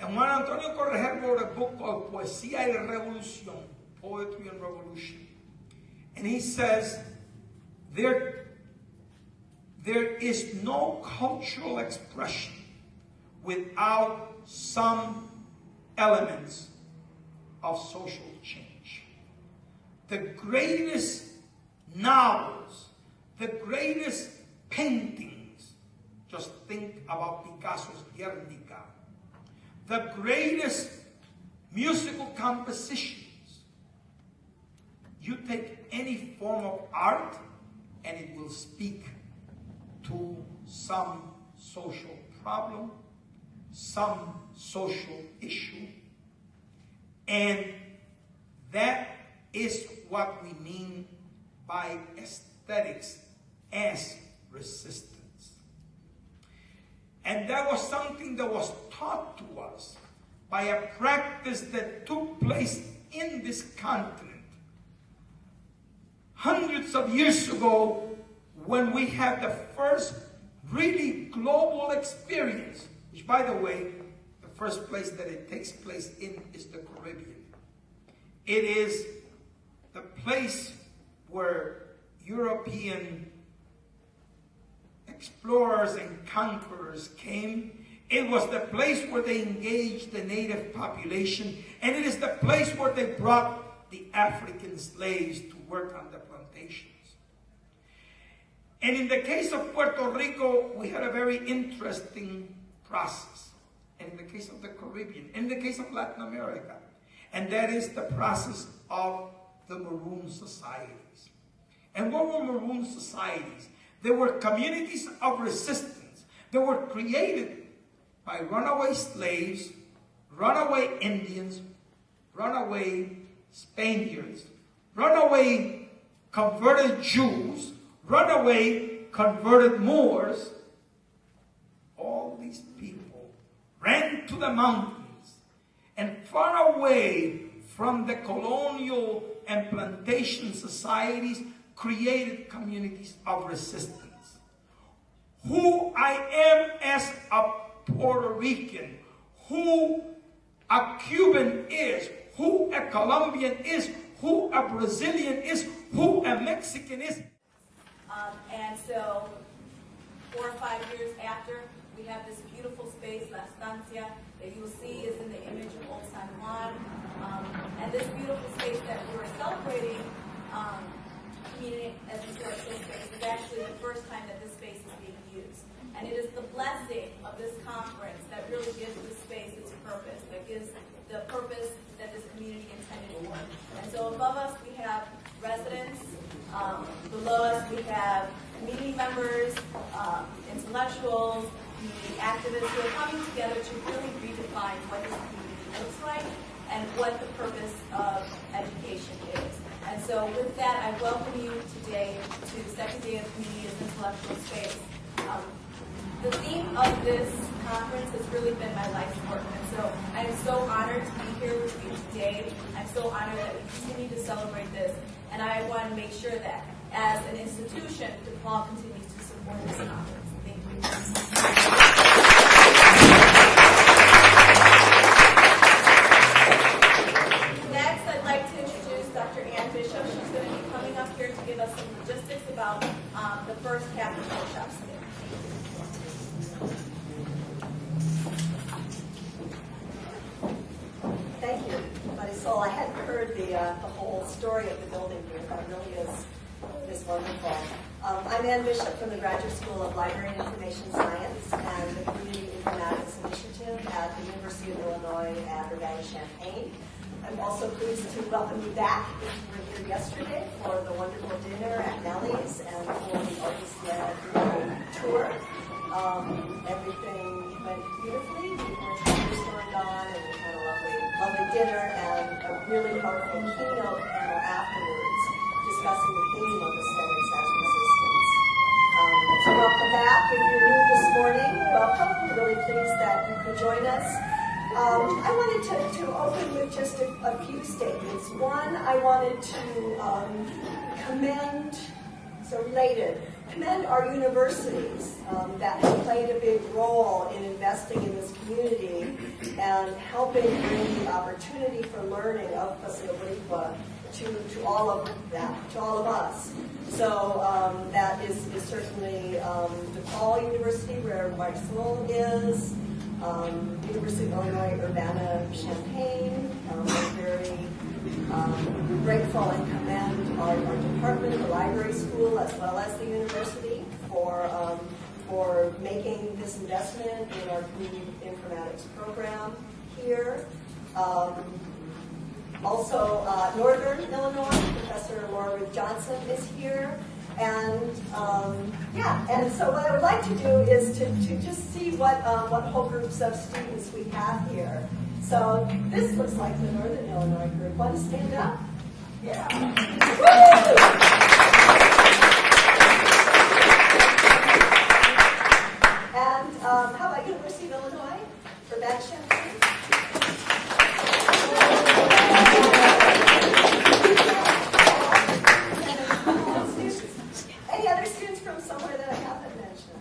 And Juan Antonio Correger wrote a book called Poesía y Revolución, Poetry and Revolution. And he says, there is no cultural expression without some elements of social change. The greatest novels, the greatest paintings, just think about Picasso's Guernica, the greatest musical compositions. You take any form of art and it will speak to some social problem, some social issue. And that is what we mean by aesthetics as resistance. And that was something that was taught to us by a practice that took place in this continent hundreds of years ago, when we had the first really global experience, which, by the way, the first place that it takes place in is the Caribbean. It is the place where European explorers and conquerors came. It was the place where they engaged the native population, and it is the place where they brought the African slaves to work on the plantations. And in the case of Puerto Rico, we had a very interesting process. And in the case of the Caribbean, in the case of Latin America, and that is the process of the Maroon Societies. And what were Maroon Societies? They were communities of resistance. They were created by runaway slaves, runaway Indians, runaway Spaniards, runaway converted Jews, runaway converted Moors. All these people ran to the mountains and far away from the colonial and plantation societies created communities of resistance. Who I am as a Puerto Rican, who a Cuban is, who a Colombian is, who a Brazilian is, who a Mexican is. And so 4 or 5 years after, we have this beautiful space, La Estancia, that you will see is in the image of Old San Juan. And this beautiful space that we were celebrating, community as a historical space, is actually the first time that this space is being used. And it is the blessing of this conference that really gives this space its purpose, that gives the purpose that this community intended for. And so above us we have residents, below us we have community members, intellectuals, community activists who are coming together to really redefine what this community looks like and what the purpose of education is. And so with that, I welcome you today to the second day of Community as Intellectual Space. The theme of this conference has really been my life's work, and so I am so honored to be here with you today. I'm so honored that we continue to celebrate this, and I want to make sure that as an institution, DePaul continues to support this conference. Thank you. Next, I'd like to introduce Dr. Ann Bishop. She's going to be coming up here to give us some logistics about the first half of the workshop today. Thank you, Marisol. I hadn't heard the whole story of the building here. That really is wonderful. I'm Ann Bishop from the Graduate School of Library and Information Science and the Community Informatics Initiative at the University of Illinois at Urbana-Champaign. I'm also pleased to welcome you back if you were here yesterday for the wonderful dinner at Nellie's and for the artist-led tour. Everything went beautifully. We were turned on and we had a lovely dinner and a really powerful keynote panel afterwards discussing the theme of aesthetics as resistance. So welcome back. If you're new this morning, welcome. We're really pleased that you could join us. I wanted to open with just a few statements. One, I wanted to commend our universities that have played a big role in investing in this community and helping bring the opportunity for learning of Paseo Boricua to all of that, to all of us. So that is certainly DePaul University, where Marisol is, University of Illinois Urbana-Champaign. We're very grateful and commend our department, the library school, as well as the university for making this investment in our community informatics program here. Also, Northern Illinois, Professor Laura Ruth Johnson is here. And and so what I would like to do is to just see what whole groups of students we have here. So this looks like the Northern Illinois group. Want to stand up? Yeah. Woo! And how about University of Illinois? Urbana Champaign? Any other students from somewhere that I haven't mentioned?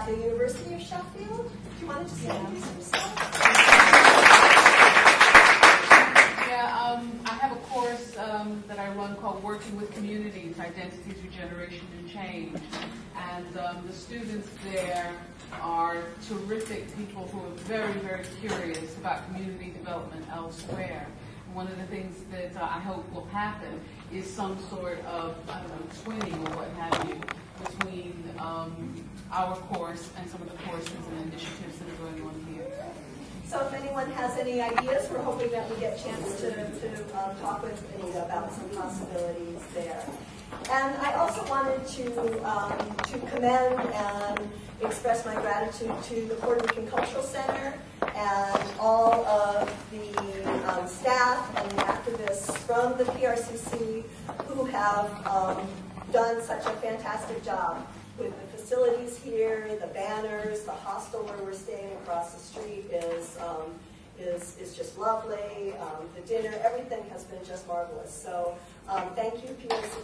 at the University of Sheffield. Do you want to just introduce yourself? Yeah, I have a course that I run called Working with Communities, Identities, Regeneration, and Change. And the students there are terrific people who are very, very curious about community development elsewhere. And one of the things that I hope will happen is some sort of, I don't know, twinning or what have you between our course and some of the courses and initiatives that are going on here. So if anyone has any ideas, we're hoping that we get a chance to talk with Anita about some possibilities there. And I also wanted to commend and express my gratitude to the Puerto Rican Cultural Center and all of the staff and the activists from the PRCC who have done such a fantastic job with the facilities here, the banners, the hostel where we're staying across the street is just lovely. The dinner, everything has been just marvelous. So thank you, PRCC.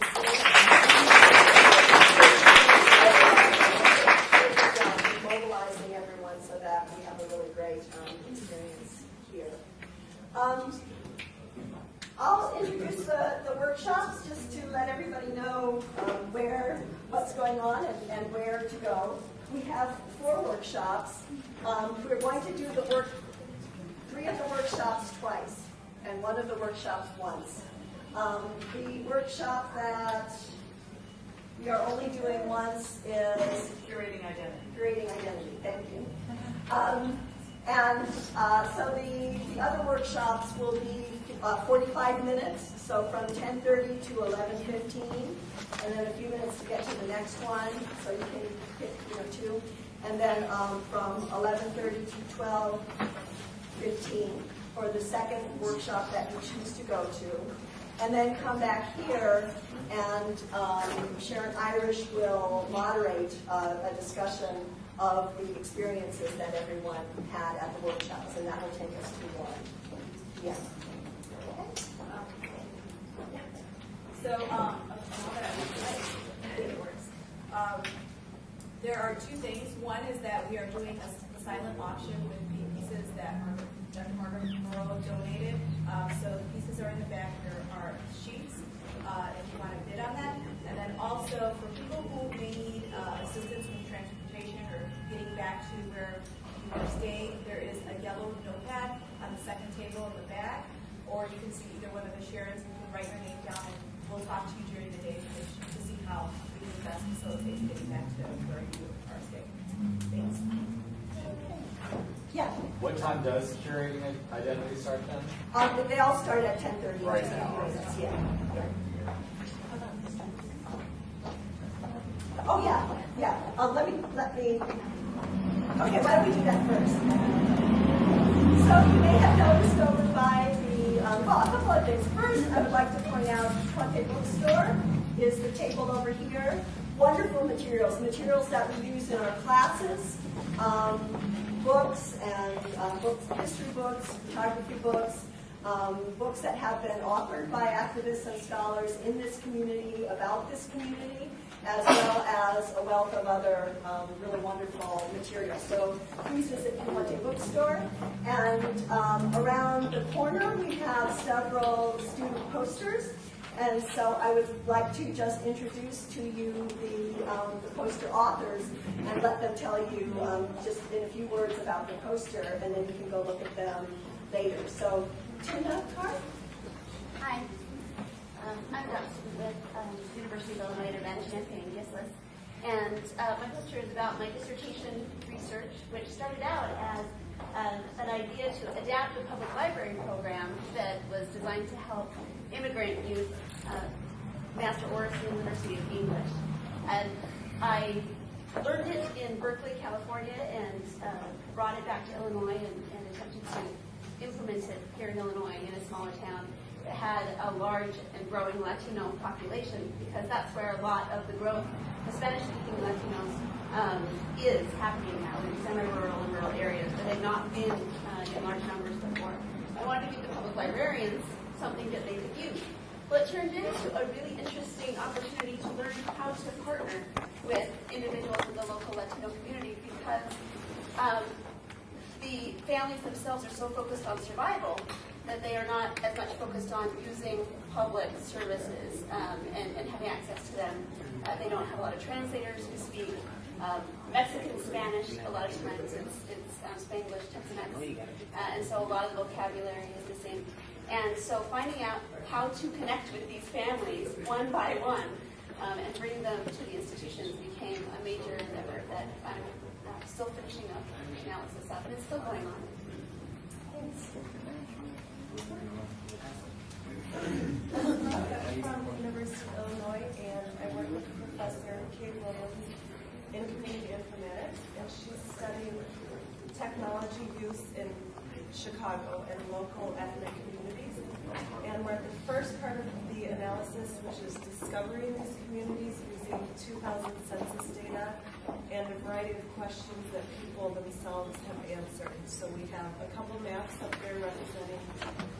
Mobilizing everyone so that we have a really great experience here. I'll introduce the workshops just to let everybody know what's going on and where to go. We have 4 workshops. We're going to do 3 of the workshops twice and 1 of the workshops once. The workshop that we are only doing once is Curating Identity. Curating Identity, thank you. So the other workshops will be 45 minutes, so from 10:30 to 11:15, and then a few minutes to get to the next one, so you can pick 2, and then from 11:30 to 12:15 for the second workshop that you choose to go to, and then come back here and Sharon Irish will moderate a discussion of the experiences that everyone had at the workshops, and that will take us to 1. Yeah. So, there are 2 things. One is that we are doing a silent auction with the pieces that Dr. Margaret Moreau donated. So the pieces are in the back. There are sheets if you want to bid on that. And then also for people who may need assistance with transportation or getting back to where you are staying, there is a yellow notepad on the second table in the back, or you can see either one of the Sharons. You can write your name down, and we'll talk to you during the day to see how we can best facilitate getting back to where you are staying. Thanks. Yeah. What time does Curating Identity start then? They all start at 10:30. Right now. Yeah. Oh yeah, yeah. Let me. Okay, why don't we do that first? So you may have noticed over by the a couple of things. First, I would like to point out Puente Bookstore is the table over here. Wonderful materials that we use in our classes, books and history books, photography books, books that have been authored by activists and scholars in this community, about this community, as well as a wealth of other really wonderful materials. So please visit Puente Bookstore. And around the corner, we have several student posters. And so I would like to just introduce to you the poster authors and let them tell you just in a few words about the poster, and then you can go look at them later. So, Tina Carr? Hi. I'm Dr. with University of Illinois Intervention and Pain Useless. And my poster is about my dissertation research, which started out as an idea to adapt a public library program that was designed to help immigrant youth master Orison University of English. And I learned it in Berkeley, California, and brought it back to Illinois and attempted to implement it here in Illinois in a smaller town that had a large and growing Latino population, because that's where a lot of the growth of Spanish-speaking Latinos is happening now in semi-rural and rural areas that had not been in large numbers before. I wanted to give the public librarians something that they could use. Well, it turned into a really interesting opportunity to learn how to partner with individuals in the local Latino community, because because the families themselves are so focused on survival that they are not as much focused on using public services and having access to them. They don't have a lot of translators who speak Mexican Spanish. A lot of times it's Spanglish, Tex-Mex, and so a lot of the vocabulary is missing. And so finding out how to connect with these families one by one and bring them to the institutions became a major endeavor that I'm still finishing up the analysis of, and it's still going on. Thanks. I'm from the University of Illinois, and I work with Professor Kate Williams in community informatics, and she's studying technology use in Chicago and local ethnic communities. And we're at the first part of the analysis, which is discovering these communities using 2000 census data and a variety of questions that people themselves have answered. So we have a couple maps up there representing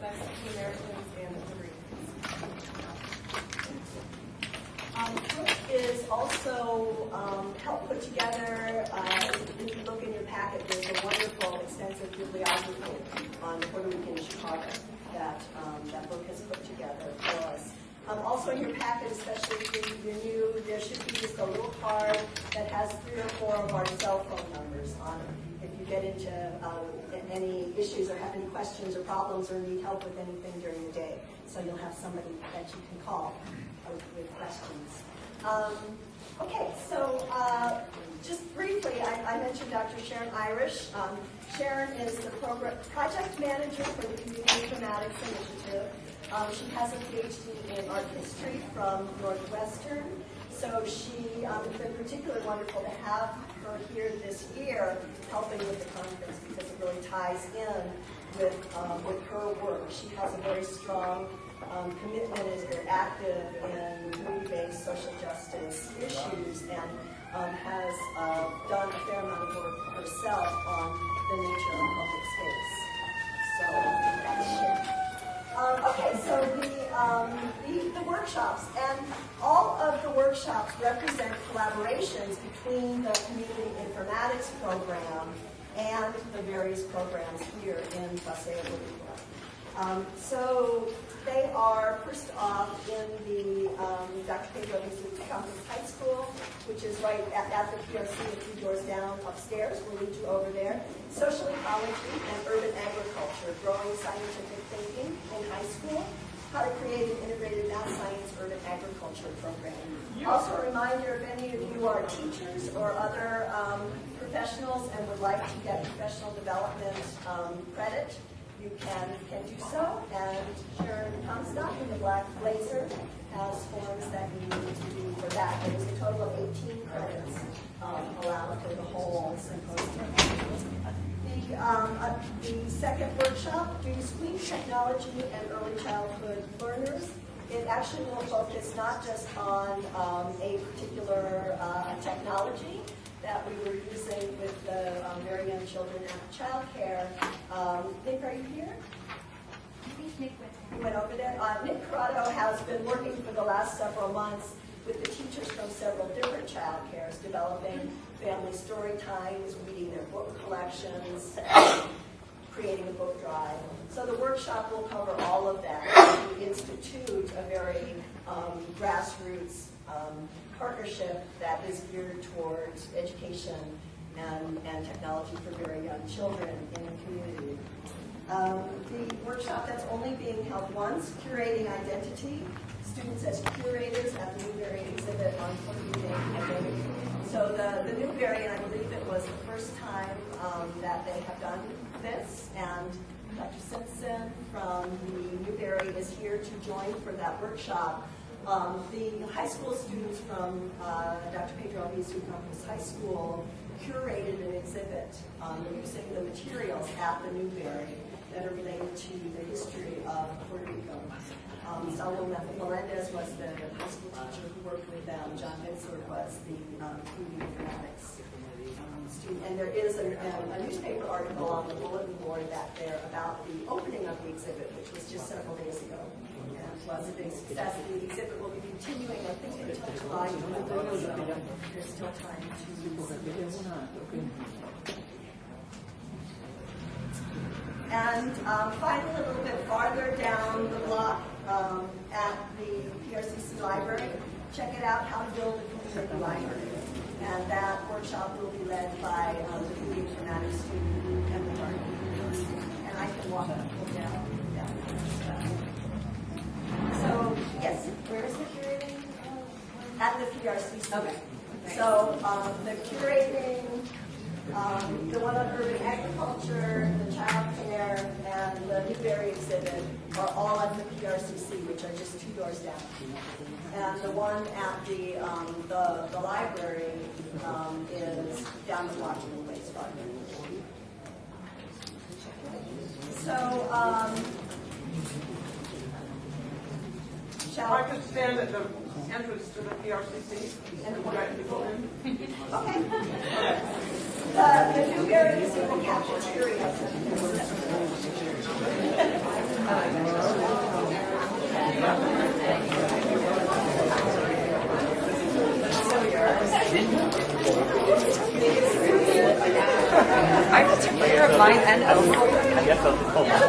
Mexican Americans and Puerto Ricans. This is also helped put together, if you look in your packet, there's a wonderful extensive bibliography on Puerto Rican Chicago that that book has put together for us. Also in your packet, especially if you're new, there should be just a little card that has 3 or 4 of our cell phone numbers on it. If you get into any issues or have any questions or problems or need help with anything during the day, so you'll have somebody that you can call with questions. Okay, so just briefly, I mentioned Dr. Sharon Irish. Sharon is the project manager for the Community Informatics Initiative. She has a PhD in art history from Northwestern, so it's been particularly wonderful to have her here this year helping with the conference because it really ties in with her work. She has a very strong commitment, is very active in community-based social justice issues, and has done a fair amount of work herself on the nature of public space. So that's Sharon. Okay, so the workshops, and all of the workshops represent collaborations between the Community Informatics Program and the various programs here in Paseo Bolívar. So they are, first off, in the Dr. Pedro Campus High School, which is right at the PRC, a few doors down upstairs. We'll lead you over there. Social ecology and urban agriculture, growing scientific thinking in high school. How to create an integrated math science urban agriculture program. Also a reminder, if any of you are teachers or other professionals and would like to get professional development credit, you can do so, and Sharon Comstock in the black blazer has forms that you need to do for that. There's a total of 18 credits allowed for the whole symposium. The second workshop, Do You Speak? Technology and Early Childhood Learners. It actually will focus not just on a particular technology that we were using with the very young children at child care. Nick, are you here? Nick went over there. Nick Corrado has been working for the last several months with the teachers from several different child cares, developing family story times, reading their book collections, creating a book drive. So the workshop will cover all of that. We institute a very grassroots partnership that is geared towards education and technology for very young children in the community. The workshop that's only being held once, Curating Identity, students as curators at the Newberry exhibit on Puerto Rican identity. So the Newberry, and I believe it was the first time that they have done this, and Dr. Simpson from the Newberry is here to join for that workshop. The high school students from Dr. Pedro Albizu Campus High School curated an exhibit using the materials at the Newberry that are related to the history of Puerto Rico. Saul Melendez was the high school teacher who worked with them. John Vinsler was the community informatics student. And there is a newspaper article on the bulletin board back there about the opening of the exhibit, which was just several days ago. And was a big success. The exhibit will be continuing, I think, until July. So there's still time to And finally, a little bit farther down the block at the PRCC library, check it out, How to Build a Community Library. And that workshop will be led by the food informatics student and the garden. And I can walk people down. So, yes. Where is the curating? At the PRCC. Okay. So the curating, the one on urban agriculture, the child care, and the Newberry exhibit are all at the PRCC, which are just 2 doors down. And the one at the library is down the block in the waste farther. So, shall I could stand at the entrance to the PRCC and invite people in. Okay. The Newberry is in the cafeteria. I have to take care of mine and elbow. I guess I'll just hold on.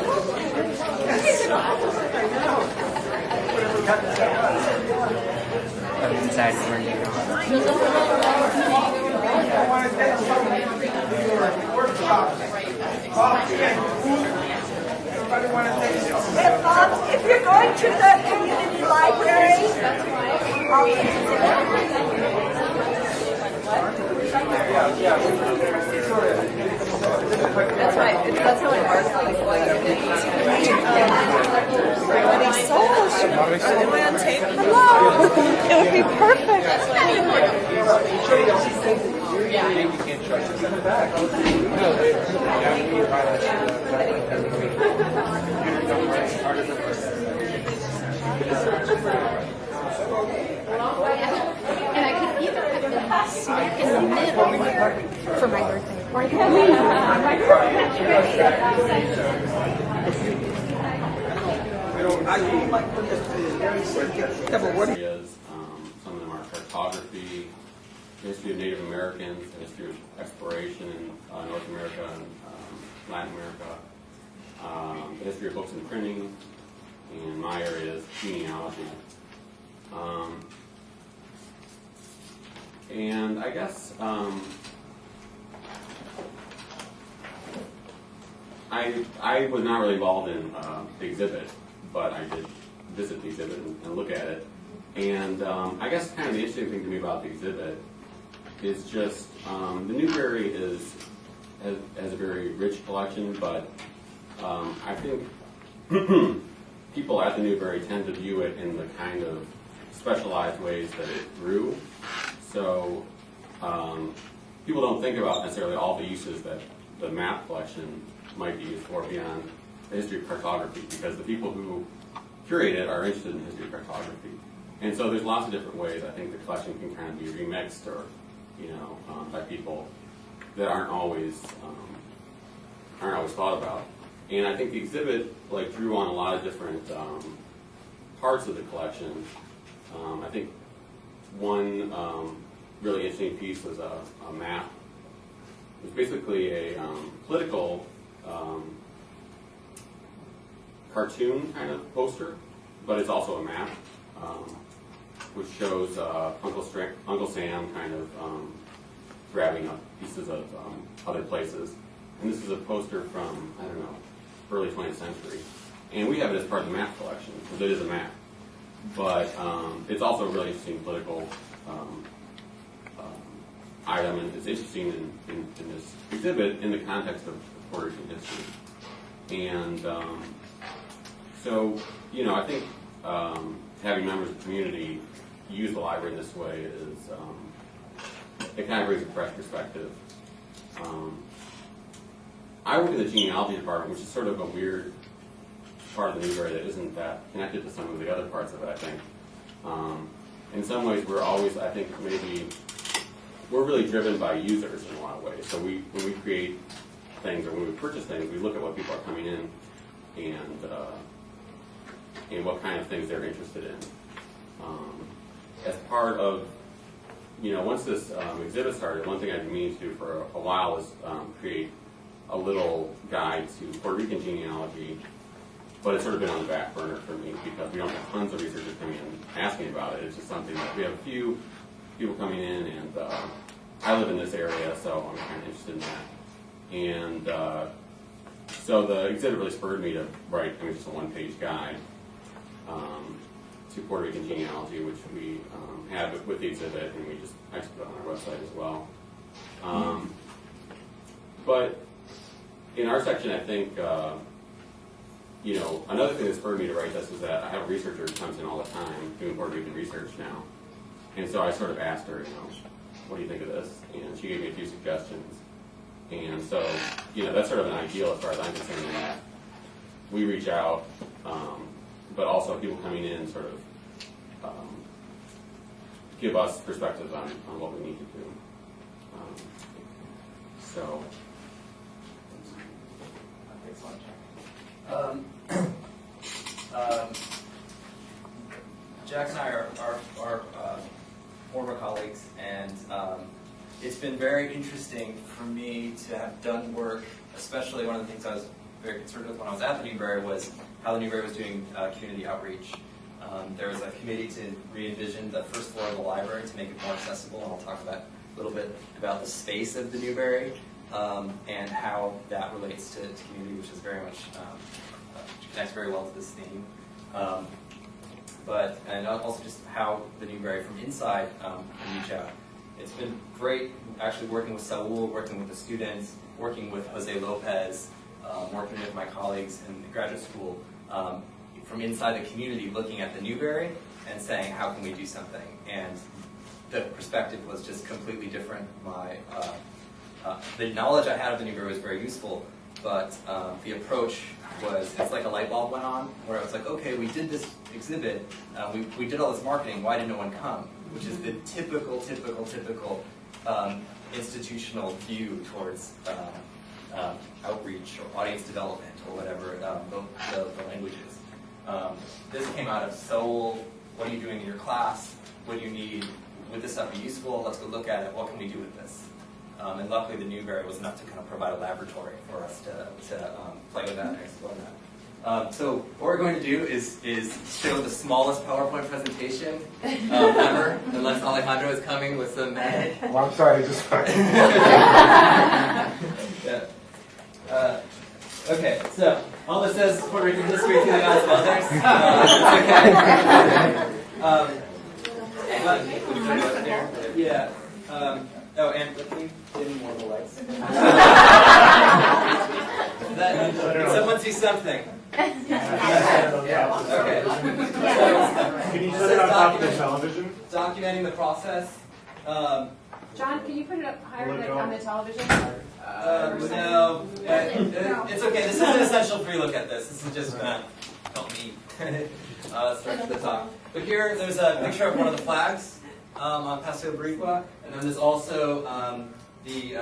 I'm inside for you. If you're going to the community library, That's right. That's how I work. Everybody's so am I on tape? Hello. It would be perfect. And I could either have been smack in the middle for my birthday. Or I could have been on my areas. Some of them are cartography, the history of Native Americans, the history of exploration in North America and Latin America, the history of books and printing, and my area is genealogy. And I guess I was not really involved in the exhibit, but I did visit the exhibit and look at it. And I guess kind of the interesting thing to me about the exhibit is just the Newberry has a very rich collection, but I think people at the Newberry tend to view it in the kind of specialized ways that it grew. So people don't think about necessarily all the uses that the map collection might be used for beyond the history of cartography, because the people who curate it are interested in history of cartography. And so there's lots of different ways I think the collection can kind of be remixed or, by people that aren't always thought about. And I think the exhibit drew on a lot of different parts of the collection. I think one really interesting piece was a map. It was basically a political cartoon kind of poster, but it's also a map, which shows Uncle Sam kind of grabbing up pieces of other places. And this is a poster from, I don't know, early 20th century. And we have it as part of the map collection, because it is a map. But it's also a really interesting political item, and it's interesting in this exhibit in the context of Puerto Rican history. And so, I think having members of the community use the library in this way is, it kind of brings a fresh perspective. I work in the genealogy department, which is sort of a weird part of the Newberry that isn't that connected to some of the other parts of it, I think. In some ways, we're always, I think, maybe, we're really driven by users in a lot of ways. So when we create things or when we purchase things, we look at what people are coming in and what kind of things they're interested in. As part of, once this exhibit started, one thing I've been meaning to do for a while was create a little guide to Puerto Rican genealogy, but it's sort of been on the back burner for me because we don't have tons of researchers coming in asking about it. It's just something that we have a few people coming in, and I live in this area, so I'm kind of interested in that. And so the exhibit really spurred me to write just a one-page guide to Puerto Rican genealogy, which we had with the exhibit, and I just put it on our website as well. But in our section, I think, another thing that spurred me to write this is that I have a researcher who comes in all the time doing Puerto Rican research now. And so I sort of asked her, what do you think of this? And she gave me a few suggestions. And so, that's sort of an ideal as far as I'm concerned, that we reach out, but also people coming in sort of give us perspectives on what we need to do. Jack and I are former colleagues, and it's been very interesting for me to have done work, especially one of the things I was very concerned with when I was at the Newberry was how the Newberry was doing community outreach. There was a committee to re-envision the first floor of the library to make it more accessible, and I'll talk about a little bit about the space of the Newberry and how that relates to community, which is very much connects very well to this theme. And also just how the Newberry from inside can reach out. It's been great actually working with Saul, working with the students, working with Jose Lopez, working with my colleagues in the graduate school, from inside the community looking at the Newberry and saying, how can we do something? And the perspective was just completely different. The knowledge I had of the Newberry was very useful, but the approach was, it's like a light bulb went on, where I was like, okay, we did this exhibit, we did all this marketing, why did no one come? Which is the typical institutional view towards outreach or audience development or whatever the language is. This came out of Seoul. What are you doing in your class? What do you need? Would this stuff be useful? Let's go look at it. What can we do with this? And luckily the Newberry was enough to kind of provide a laboratory for us to play with that and explore that. So what we're going to do is show the smallest PowerPoint presentation ever, unless Alejandro is coming with some magic. Oh, I'm sorry, just fine. Yeah. Okay, so all this says Puerto Rican history to the eyes of others. It's okay. Yeah. And can you give me more of the lights? Can someone see something? Yeah. Okay. Can you put it on top of the television? Documenting the process. John, can you put it up higher like on the television? No. It's okay. This isn't essential for you to look at this. This is just going to help me start at the top. But here, there's a picture of one of the flags on Paseo Boricua, and then there's also the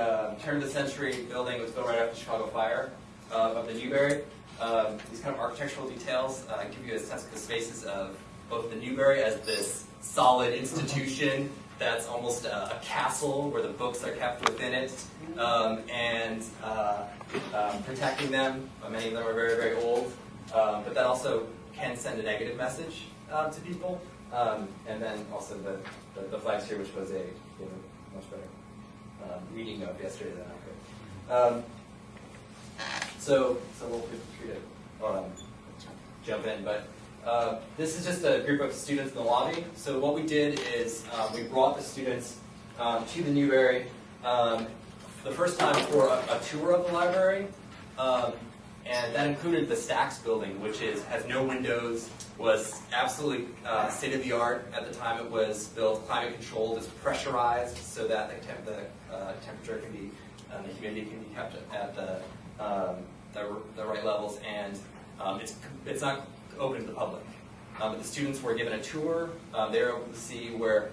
turn of the century building that was built right after the Chicago fire of the Newberry. These kind of architectural details give you a sense of the spaces of both the Newberry as this solid institution that's almost a castle where the books are kept within it, and protecting them. Many of them are very, very old, but that also can send a negative message to people. And then also the flags here, which was a much better reading of yesterday than I could. So we'll treat it, jump in, but this is just a group of students in the lobby. So what we did is we brought the students to the Newberry the first time for a tour of the library, and that included the Stax building, which has no windows, was absolutely state-of-the-art at the time it was built, climate controlled, it's pressurized so that the temperature can be, the humidity can be kept at the right levels, and it's not open to the public. But the students were given a tour. They were able to see where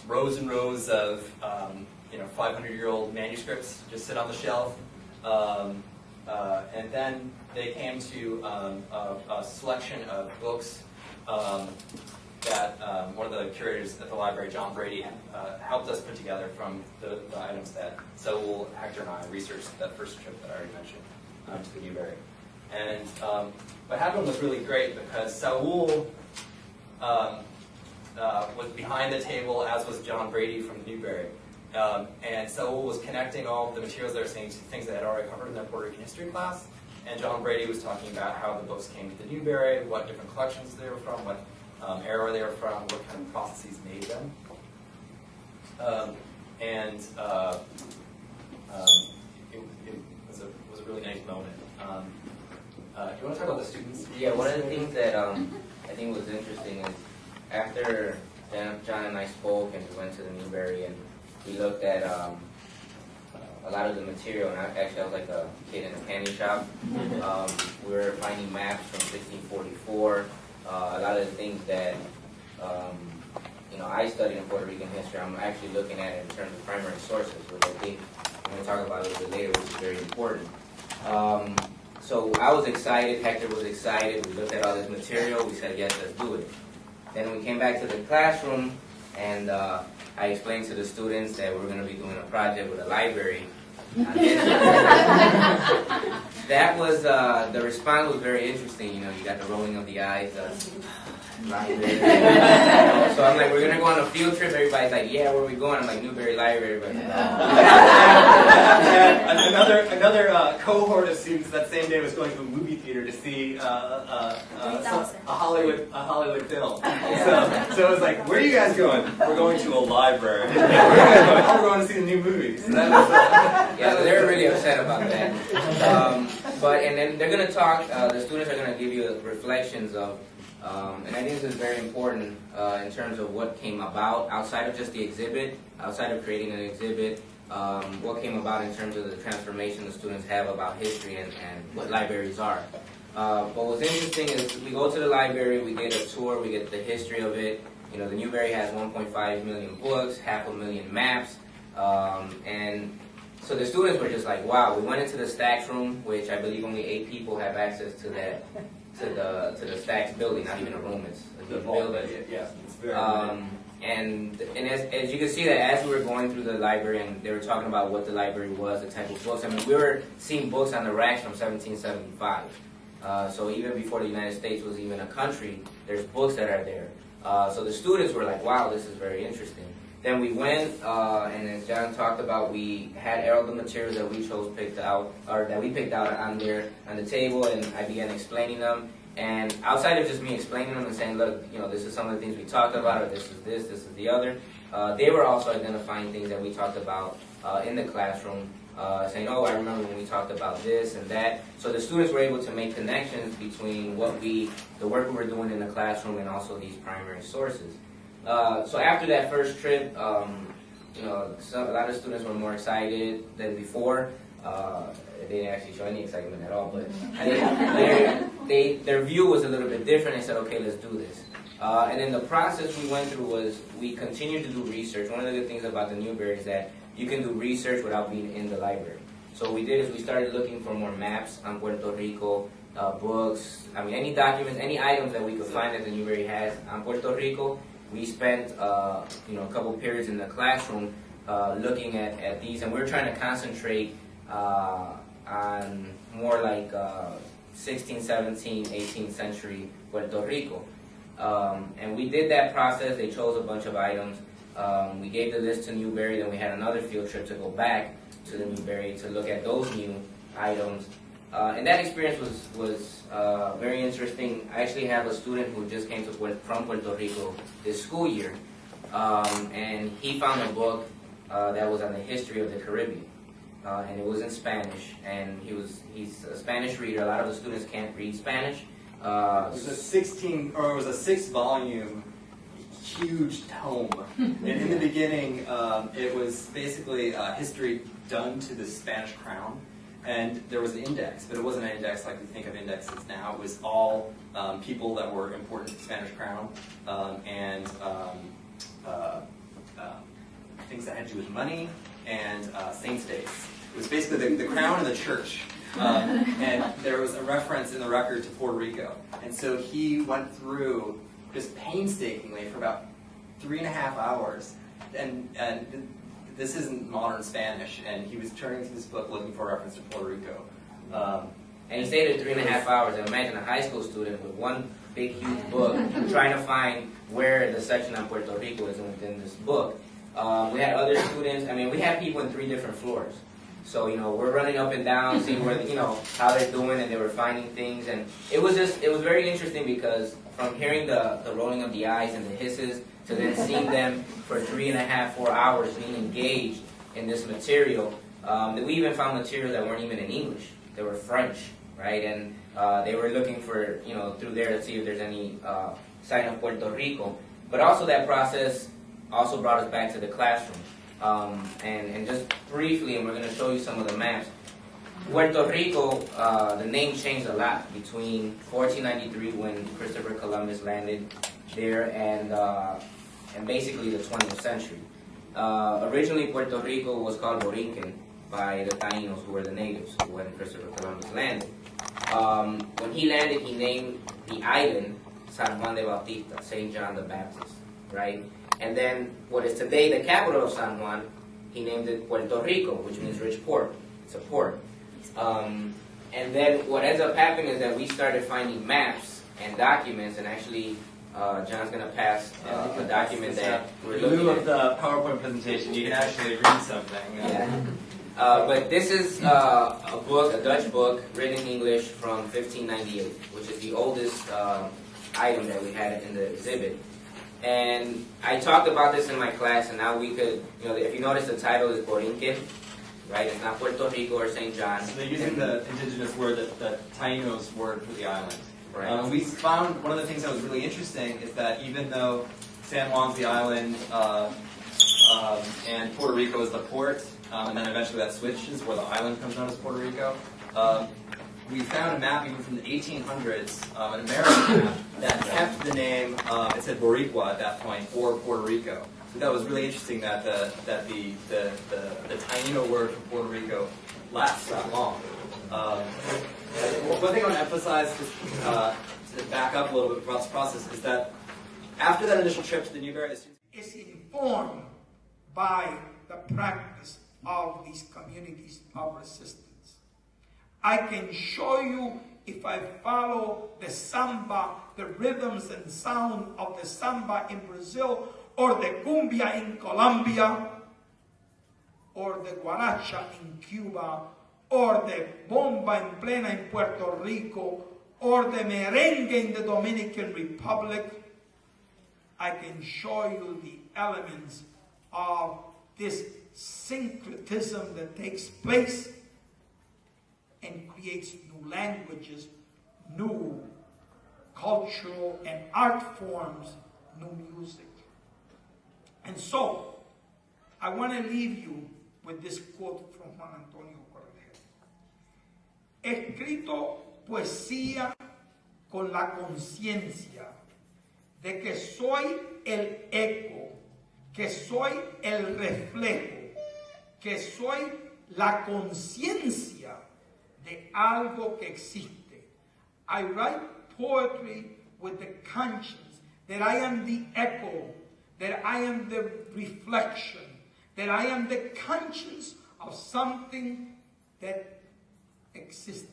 rows and rows of 500-year-old manuscripts just sit on the shelf. And then they came to a selection of books that one of the curators at the library, John Brady, helped us put together from the items that Saul, Hector, and I researched that first trip that I already mentioned to the Newberry. And what happened was really great because Saul was behind the table, as was John Brady from the Newberry. And Saul was connecting all of the materials they were seeing to things they had already covered in their Puerto Rican history class. And John Brady was talking about how the books came to the Newberry, what different collections they were from, what era they were from, what kind of processes made them. It was a really nice moment. Do you want to talk about the students? Yeah, one of the things that I think was interesting is after John and I spoke and we went to the Newberry and we looked at a lot of the material, and I was like a kid in a candy shop. We were finding maps from 1644, a lot of the things that I studied in Puerto Rican history. I'm actually looking at it in terms of primary sources, which I think I'm going to talk about a little bit later, which is very important. So I was excited, Hector was excited, we looked at all this material, we said, yes, let's do it. Then we came back to the classroom, and I explained to the students that we're going to be doing a project with a library. That was, the response was very interesting, you got the rolling of the eyes, library. So I'm like, we're going to go on a field trip, everybody's like, yeah, where are we going? I'm like, Newberry Library, but Another cohort of students that same day was going to a movie theater to see a Hollywood film. So it was like, where are you guys going? We're going to a library. We're going to see the new movie. So yeah, they were really upset about that. And then they're going to talk, the students are going to give you reflections of, and I think this is very important in terms of what came about outside of just the exhibit, outside of creating an exhibit, what came about in terms of the transformation the students have about history and what libraries are. But what's interesting is we go to the library, we get a tour, we get the history of it. The Newberry has 1.5 million books, 500,000 maps, and so the students were just like, wow. We went into the Stacks room, which I believe only 8 people have access to that, to the Stacks building, not even a room, it's a good building. Yeah, it's very and as you can see that as we were going through the library and they were talking about what the library was, the type of books, I mean, we were seeing books on the racks from 1775. So even before the United States was even a country, there's books that are there. So the students were like, wow, this is very interesting. Then we went, and as John talked about, we had all the materials that we picked out on the table, and I began explaining them. And outside of just me explaining them and saying, look, this is some of the things we talked about, or this is the other, they were also identifying things that we talked about in the classroom, saying, oh, I remember when we talked about this and that. So the students were able to make connections between the work we were doing in the classroom and also these primary sources. So after that first trip, a lot of students were more excited than before. They didn't actually show any excitement at all, but their view was a little bit different. They said, okay, let's do this. And then the process we went through was we continued to do research. One of the good things about the Newberry is that you can do research without being in the library. So what we did is we started looking for more maps on Puerto Rico, books, any documents, any items that we could find that the Newberry has on Puerto Rico. We spent a couple periods in the classroom looking at these, and we were trying to concentrate on more like 16th, 17th, 18th century Puerto Rico. And we did that process. They chose a bunch of items. We gave the list to Newberry, then we had another field trip to go back to the Newberry to look at those new items. And that experience was very interesting. I actually have a student who just came from Puerto Rico this school year, and he found a book that was on the history of the Caribbean. And it was in Spanish, and he's a Spanish reader. A lot of the students can't read Spanish. It was a 6-volume, huge tome. And in the beginning, it was basically history done to the Spanish crown. And there was an index, but it wasn't an index like we think of indexes now. It was all people that were important to the Spanish crown, and things that had to do with money, and saints' days. It was basically the crown and the church And there was a reference in the record to Puerto Rico. And so he went through just painstakingly for about 3.5 hours. And this isn't modern Spanish. And he was turning to this book looking for a reference to Puerto Rico. And he stayed there 3.5 hours. And imagine a high school student with one big, huge book trying to find where the section on Puerto Rico is within this book. We had other students. I mean, we had people in 3 different floors. So, you know, we're running up and down, seeing where, you know, how they're doing, and they were finding things. And it was very interesting because from hearing the rolling of the eyes and the hisses to then seeing them for 3.5, 4 hours being engaged in this material, we even found materials that weren't even in English. They were French, right? And they were looking for, you know, through there to see if there's any sign of Puerto Rico. But also that process also brought us back to the classroom. And just briefly, and we're going to show you some of the maps. Puerto Rico, the name changed a lot between 1493 when Christopher Columbus landed there and basically the 20th century. Originally, Puerto Rico was called Borinquen by the Taínos, who were the natives when Christopher Columbus landed. When he landed, he named the island San Juan de Bautista, St. John the Baptist, right? And then what is today the capital of San Juan, he named it Puerto Rico, which means rich port. It's a port. And then what ends up happening is that we started finding maps and documents, and actually John's going to pass a document that we're looking at. In lieu of the PowerPoint presentation, you can actually read something. Yeah. But this is a book, a Dutch book, written in English from 1598, which is the oldest item that we had in the exhibit. And I talked about this in my class, and now we could, you know, if you notice the title is Borinquen, right? It's not Puerto Rico or St. John. So they're using the indigenous word, the Taínos word for the island. Right. We found one of the things that was really interesting is that even though San Juan's the island and Puerto Rico is the port, and then eventually that switches where the island comes known as Puerto Rico, we found a map even from the 1800s, an American map, that kept the name, it said Boricua at that point, or Puerto Rico. So that was really interesting that the Taíno word for Puerto Rico lasts that long. One thing I want to emphasize, to back up a little bit about this process, is that after that initial trip to the Newberry, is informed by the practice of these communities of resistance. I can show you, if I follow the samba, the rhythms and sound of the samba in Brazil, or the cumbia in Colombia, or the guaracha in Cuba, or the bomba en plena in Puerto Rico, or the merengue in the Dominican Republic, I can show you the elements of this syncretism that takes place and creates new languages, new cultural and art forms, new music. And so, I want to leave you with this quote from Juan Antonio Correa. He escrito poesía con la conciencia de que soy el eco, que soy el reflejo, que soy la conciencia de algo que existe. I write poetry with the conscience that I am the echo, that I am the reflection, that I am the conscience of something that existed,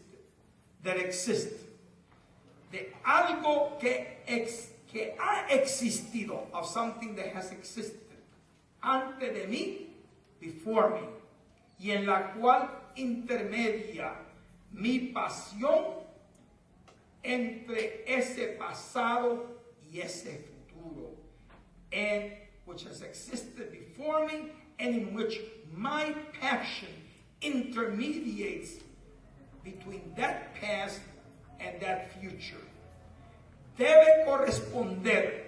that exists. De algo que ha existido, of something that has existed, antes de mí, before me, y en la cual intermedia mi pasión entre ese pasado y ese futuro, and which has existed before me, and in which my passion intermediates between that past and that future. Debe corresponder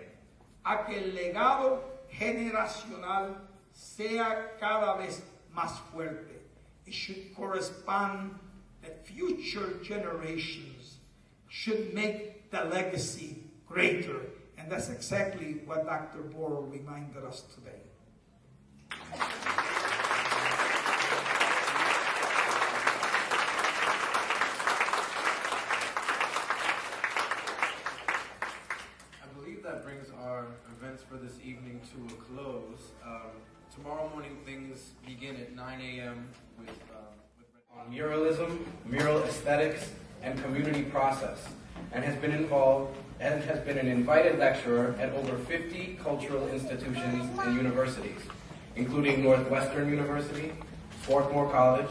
a que el legado generacional sea cada vez más fuerte. It should correspond that future generations should make the legacy greater. And that's exactly what Dr. Borrow reminded us today. events for this evening to a close. Tomorrow morning things begin at 9 a.m. with on muralism, mural aesthetics, and community process, and has been an invited lecturer at over 50 cultural institutions and universities, including Northwestern University, Swarthmore College,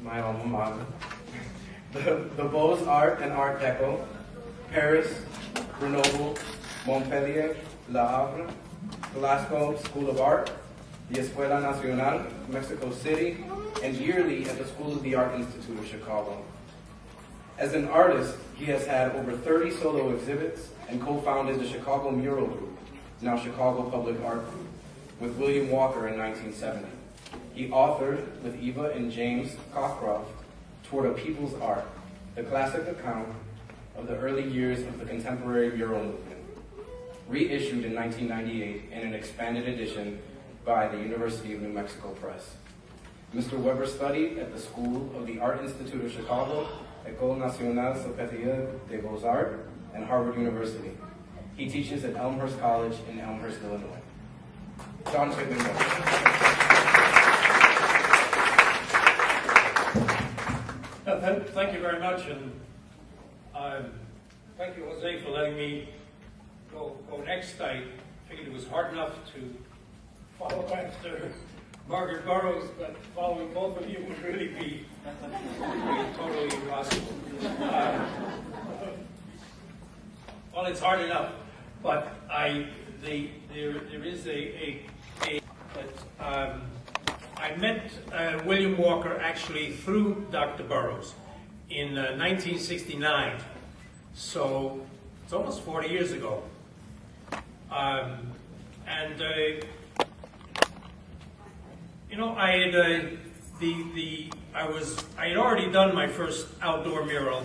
my alma mater, the Beaux-Arts and Art Deco, Paris, Grenoble, Montpellier, Le Havre, Glasgow School of Art, the Escuela Nacional, Mexico City, and yearly at the School of the Art Institute of Chicago. As an artist, he has had over 30 solo exhibits and co-founded the Chicago Mural Group, now Chicago Public Art Group, with William Walker in 1970. He authored, with Eva and James Cockcroft, Toward a People's Art, the classic account of the early years of the contemporary mural movement, reissued in 1998 in an expanded edition by the University of New Mexico Press. Mr. Weber studied at the School of the Art Institute of Chicago, École Nationale Supérieure des Beaux-Arts, and Harvard University. He teaches at Elmhurst College in Elmhurst, Illinois. John Pittman. Thank you very much, and thank you, Jose, for letting me go next. I figured it was hard enough to follow after Margaret Burroughs, but following both of you would really be totally impossible. Well, it's hard enough, but there is I met William Walker actually through Dr. Burroughs in 1969, so it's almost 40 years ago. You know, I had already done my first outdoor mural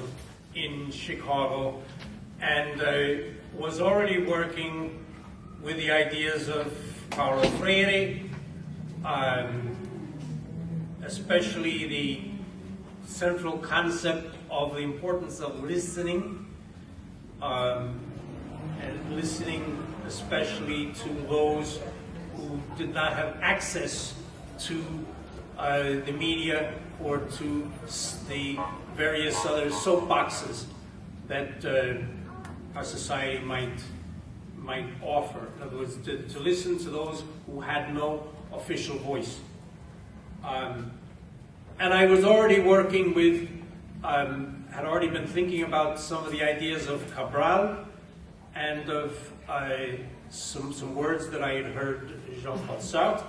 in Chicago, and was already working with the ideas of Paulo Freire, especially the central concept of the importance of listening, and listening especially to those who did not have access to the media or to the various other soapboxes that our society might offer. In other words, to listen to those who had no official voice. And I was already working with, had already been thinking about some of the ideas of Cabral and of some words that I had heard Jean-Paul Sartre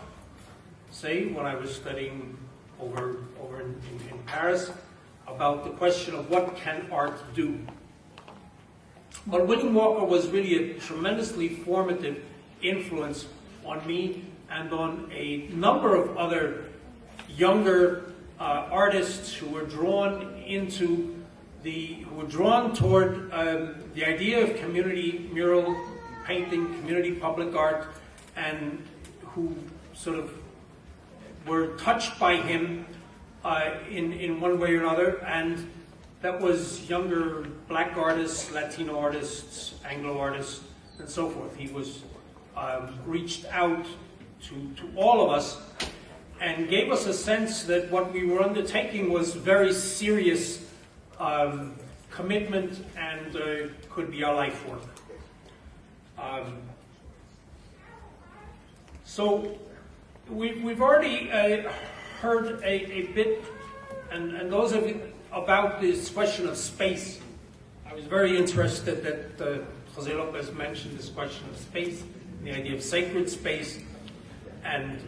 say when I was studying over in Paris about the question of what can art do. But William Walker was really a tremendously formative influence on me and on a number of other younger artists who were drawn toward the idea of community mural painting, community public art, and who sort of were touched by him in one way or another, and that was younger black artists, Latino artists, Anglo artists, and so forth. He was reached out to all of us and gave us a sense that what we were undertaking was very serious commitment and could be our life work. So we've already heard a bit, and those of you about this question of space. I was very interested that Jose Lopez mentioned this question of space, the idea of sacred space, and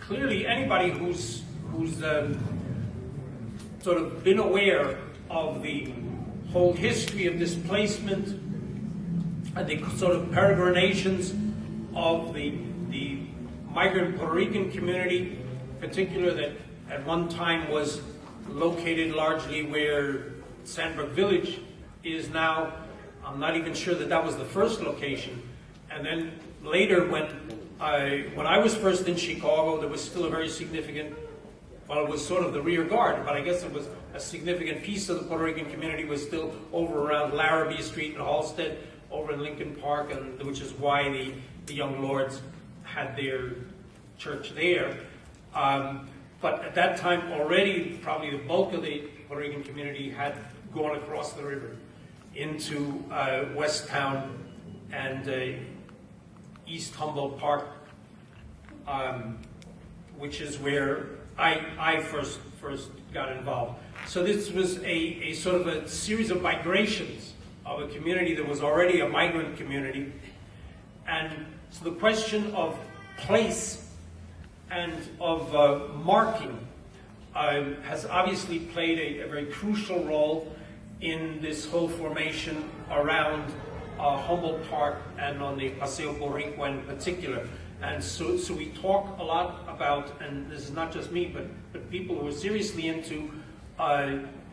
clearly anybody who's sort of been aware of the whole history of displacement and the sort of peregrinations of the migrant Puerto Rican community, in particular, that at one time was located largely where Sandbrook Village is now. I'm not even sure that was the first location. And then later, when I was first in Chicago, there was still a very significant, well, it was sort of the rear guard, but I guess it was a significant piece of the Puerto Rican community was still over around Larrabee Street and Halsted, over in Lincoln Park, and which is why the Young Lords had their church there. But at that time already, probably the bulk of the Puerto Rican community had gone across the river into West Town and East Humboldt Park, which is where I first got involved. So this was a sort of a series of migrations of a community that was already a migrant community. And so the question of place and of marking has obviously played a very crucial role in this whole formation around Humboldt Park and on the Paseo Boricua in particular. And so we talk a lot about, and this is not just me, but people who are seriously into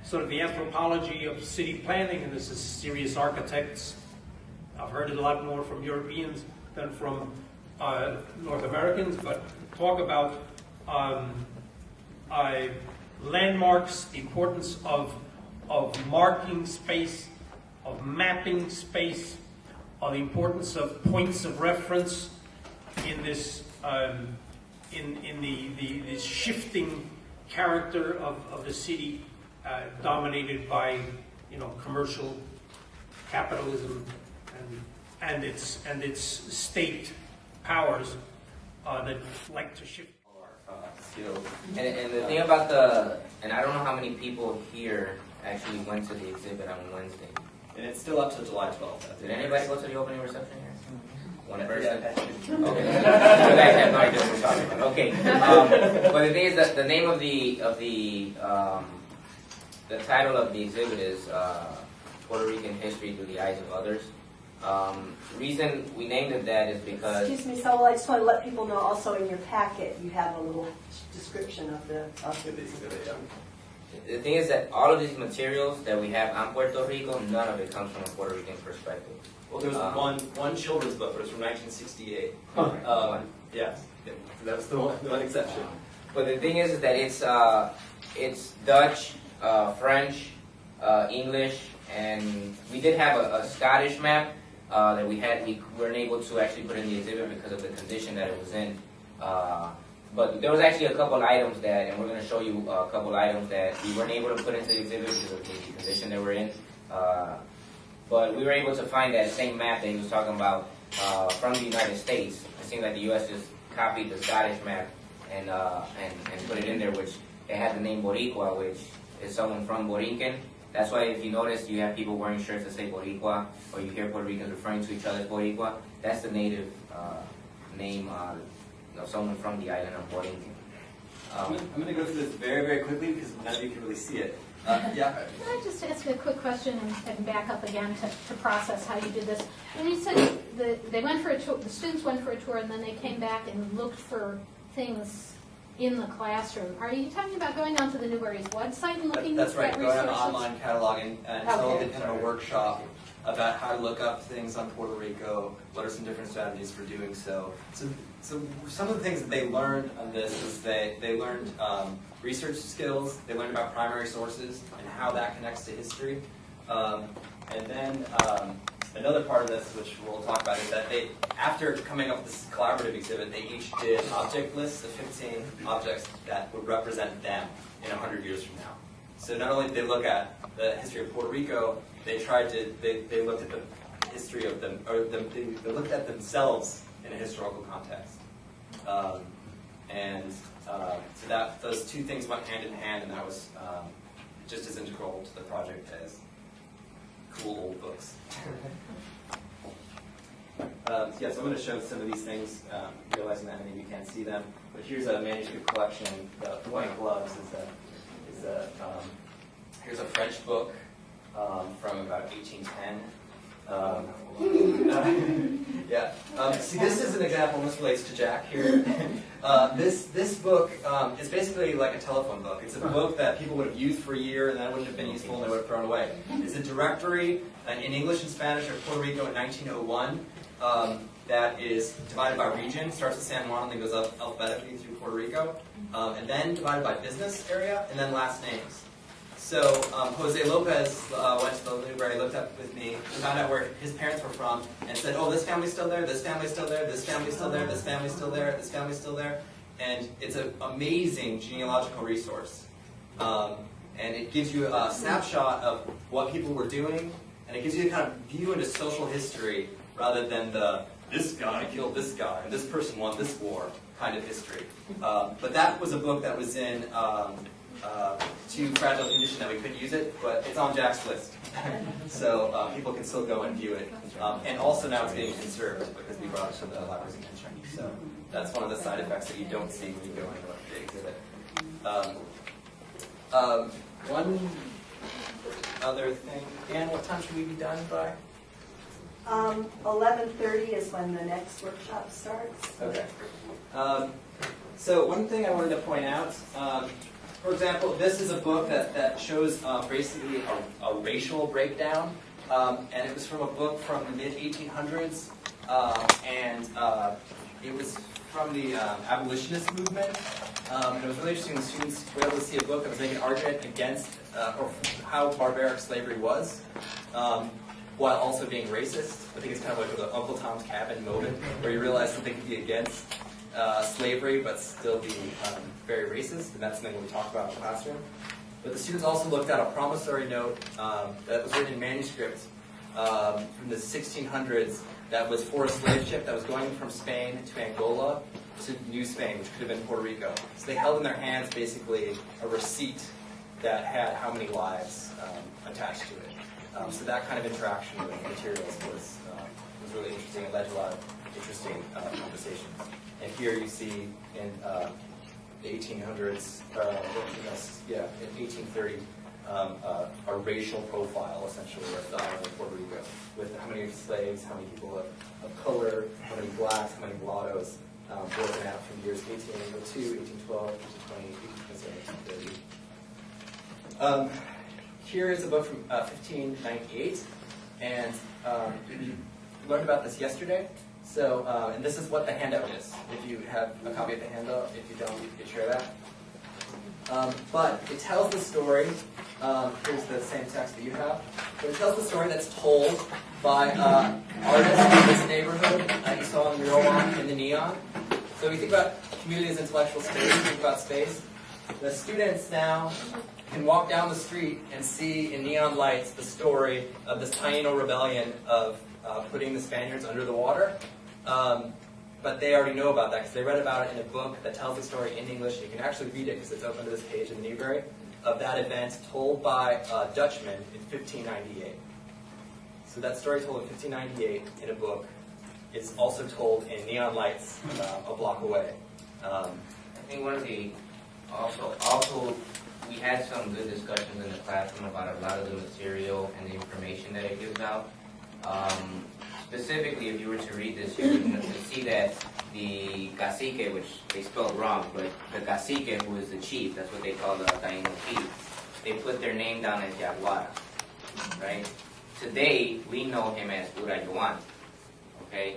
sort of the anthropology of city planning, and this is serious architects. I've heard it a lot more from Europeans than from North Americans, but talk about landmarks, the importance of marking space, of mapping space, the importance of points of reference in this in the shifting character of the city, dominated by commercial capitalism and its state powers that like to shift. Skills. And the thing about and I don't know how many people here actually went to the exhibit on Wednesday. And it's still up to July 12th. Did anybody go to the opening reception here? One person? Okay. You guys have no idea what we're talking about. Okay. But the thing is that the name of the title of the exhibit is Puerto Rican History Through the Eyes of Others. Reason we named it that is because... Excuse me, so I just want to let people know also in your packet you have a little description of the exhibit. The thing is that all of these materials that we have on Puerto Rico, none of it comes from a Puerto Rican perspective. Well, there's one children's book, but it's from 1968. Yes, that was the one exception. But the thing is that it's Dutch, French, English, and we did have a Scottish map that we weren't able to actually put in the exhibit because of the condition that it was in. But there was actually a couple items that, and we're going to show you a couple items that we weren't able to put into the exhibit because of the condition that we're in. But we were able to find that same map that he was talking about from the United States. It seems like the U.S. just copied the Scottish map and put it in there, which it had the name Boricua, which is someone from Borinquen. That's why if you notice, you have people wearing shirts that say Boricua, or you hear Puerto Ricans referring to each other as Boricua. That's the native name of someone from the island of Borinquen. I'm going to go through this very, very quickly because none of you can really see it. Yeah. Can I just ask a quick question and back up again to process how you did this? When you said they went for a tour, the students went for a tour, and then they came back and looked for things in the classroom. Are you talking about going onto the Newberry's website and looking That's right, at going on the resources? online catalog and developing kind of a workshop about how to look up things on Puerto Rico, what are some different strategies for doing so. So some of the things that they learned on this is they learned research skills, they learned about primary sources and how that connects to history. And then another part of this, which we'll talk about, is that after coming up with this collaborative exhibit, they each did object lists of 15 objects that would represent them in 100 years from now. So not only did they look at the history of Puerto Rico, they looked at the history of them, or they looked at themselves in a historical context. So those two things went hand in hand, and that was just as integral to the project as cool old books. So I'm going to show some of these things, realizing that many of you can't see them. But here's a manuscript collection. The White Gloves here's a French book from about 1810. See, this is an example, and this relates to Jack here. This book is basically like a telephone book. It's a book that people would have used for a year, and then it wouldn't have been useful, and they would have thrown away. It's a directory in English and Spanish of Puerto Rico in 1901 that is divided by region, starts with San Juan, and then goes up alphabetically through Puerto Rico, and then divided by business area, and then last names. So Jose Lopez went to the Louvre, looked up with me, found out where his parents were from, and said, oh, this family's still there, this family's still there, this family's still there, this family's still there, this family's still there. And it's an amazing genealogical resource. And it gives you a snapshot of what people were doing, and it gives you a kind of view into social history rather than the, this guy killed this guy, and this person won this war kind of history. But that was a book that was in too fragile condition that we couldn't use it, but it's on Jack's list. So people can still go and view it. And also now it's being conserved because we brought it to the library's attention. So that's one of the side effects that you don't see when you go into the exhibit. One other thing. Dan, what time should we be done by? 11:30 is when the next workshop starts. Okay. So one thing I wanted to point out, for example, this is a book that shows basically a racial breakdown, and it was from a book from the mid-1800s, and it was from the abolitionist movement. And it was really interesting when students were able to see a book that was making an argument against or how barbaric slavery was, while also being racist. I think it's kind of like the Uncle Tom's Cabin moment, where you realize something can be against slavery but still be very racist, and that's something we talk about in the classroom. But the students also looked at a promissory note that was written in manuscript from the 1600s that was for a slave ship that was going from Spain to Angola to New Spain, which could have been Puerto Rico. So they held in their hands basically a receipt that had how many lives attached to it. So that kind of interaction with materials was really interesting. It led to a lot of interesting conversations. And here you see in the 1800s, in 1830, a racial profile, essentially, of the island of Puerto Rico, with how many slaves, how many people of color, how many blacks, how many mulattoes, broken out from years 1802, 1812, 1820, 1830. Here is a book from 1598, and we learned about this yesterday. So, and this is what the handout is. If you have a copy of the handout, if you don't, you can share that. But it tells the story. Here's the same text that you have. But it tells the story that's told by artists in this neighborhood that you saw in the mural in the neon. So we think about community as intellectual space, we think about space. The students now can walk down the street and see in neon lights the story of this Taino rebellion of putting the Spaniards under the water. But they already know about that because they read about it in a book that tells the story in English. You can actually read it because it's open to this page in the library of that event told by Dutchmen in 1598. So that story told in 1598 in a book is also told in neon lights a block away. I think one of the also we had some good discussions in the classroom about a lot of the material and the information that it gives out. Specifically, if you were to read this, you would see that the cacique, which they spelled wrong, but the cacique, who is the chief, that's what they call the Taino chief, they put their name down as Yaguara, right? Today, we know him as Urayoan, okay?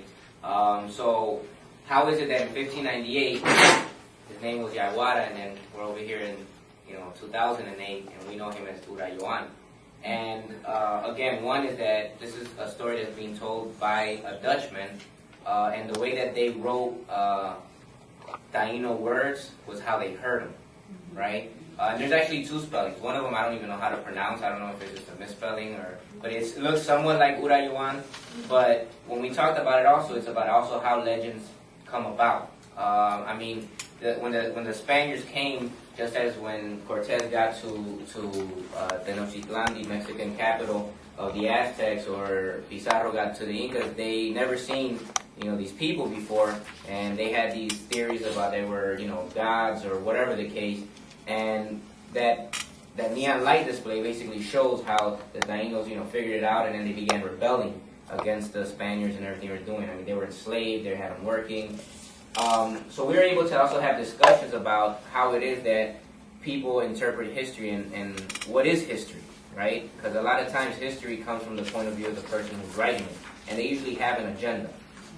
So, how is it that in 1598, his name was Yaguara, and then we're over here in 2008, and we know him as Urayoan? And again, one is that this is a story that's being told by a Dutchman, and the way that they wrote Taino words was how they heard them, right? And there's actually two spellings. One of them I don't even know how to pronounce. I don't know if it's just a misspelling but it looks somewhat like Urayoan. But when we talked about it also, it's about also how legends come about. I mean, when the Spaniards came, just as when Cortez got to Tenochtitlan, the Mexican capital of the Aztecs, or Pizarro got to the Incas, they never seen these people before, and they had these theories about they were gods or whatever the case, and that neon light display basically shows how the Tainos figured it out, and then they began rebelling against the Spaniards and everything they were doing. I mean, they were enslaved, they had them working. So we were able to also have discussions about how it is that people interpret history and what is history, right? Because a lot of times history comes from the point of view of the person who's writing it, and they usually have an agenda.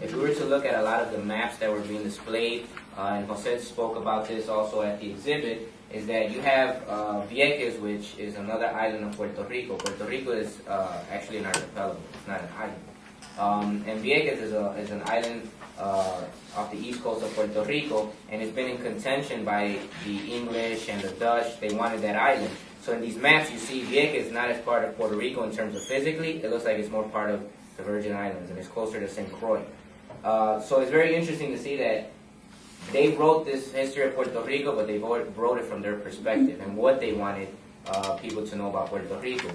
If we were to look at a lot of the maps that were being displayed, and Jose spoke about this also at the exhibit, is that you have Vieques, which is another island of Puerto Rico. Puerto Rico is actually an archipelago, it's not an island. And Vieques is an island off the east coast of Puerto Rico, and it's been in contention by the English and the Dutch. They wanted that island. So in these maps you see Vieques not as part of Puerto Rico in terms of physically, it looks like it's more part of the Virgin Islands, and it's closer to St. Croix. So it's very interesting to see that they wrote this history of Puerto Rico, but they wrote it from their perspective and what they wanted people to know about Puerto Rico.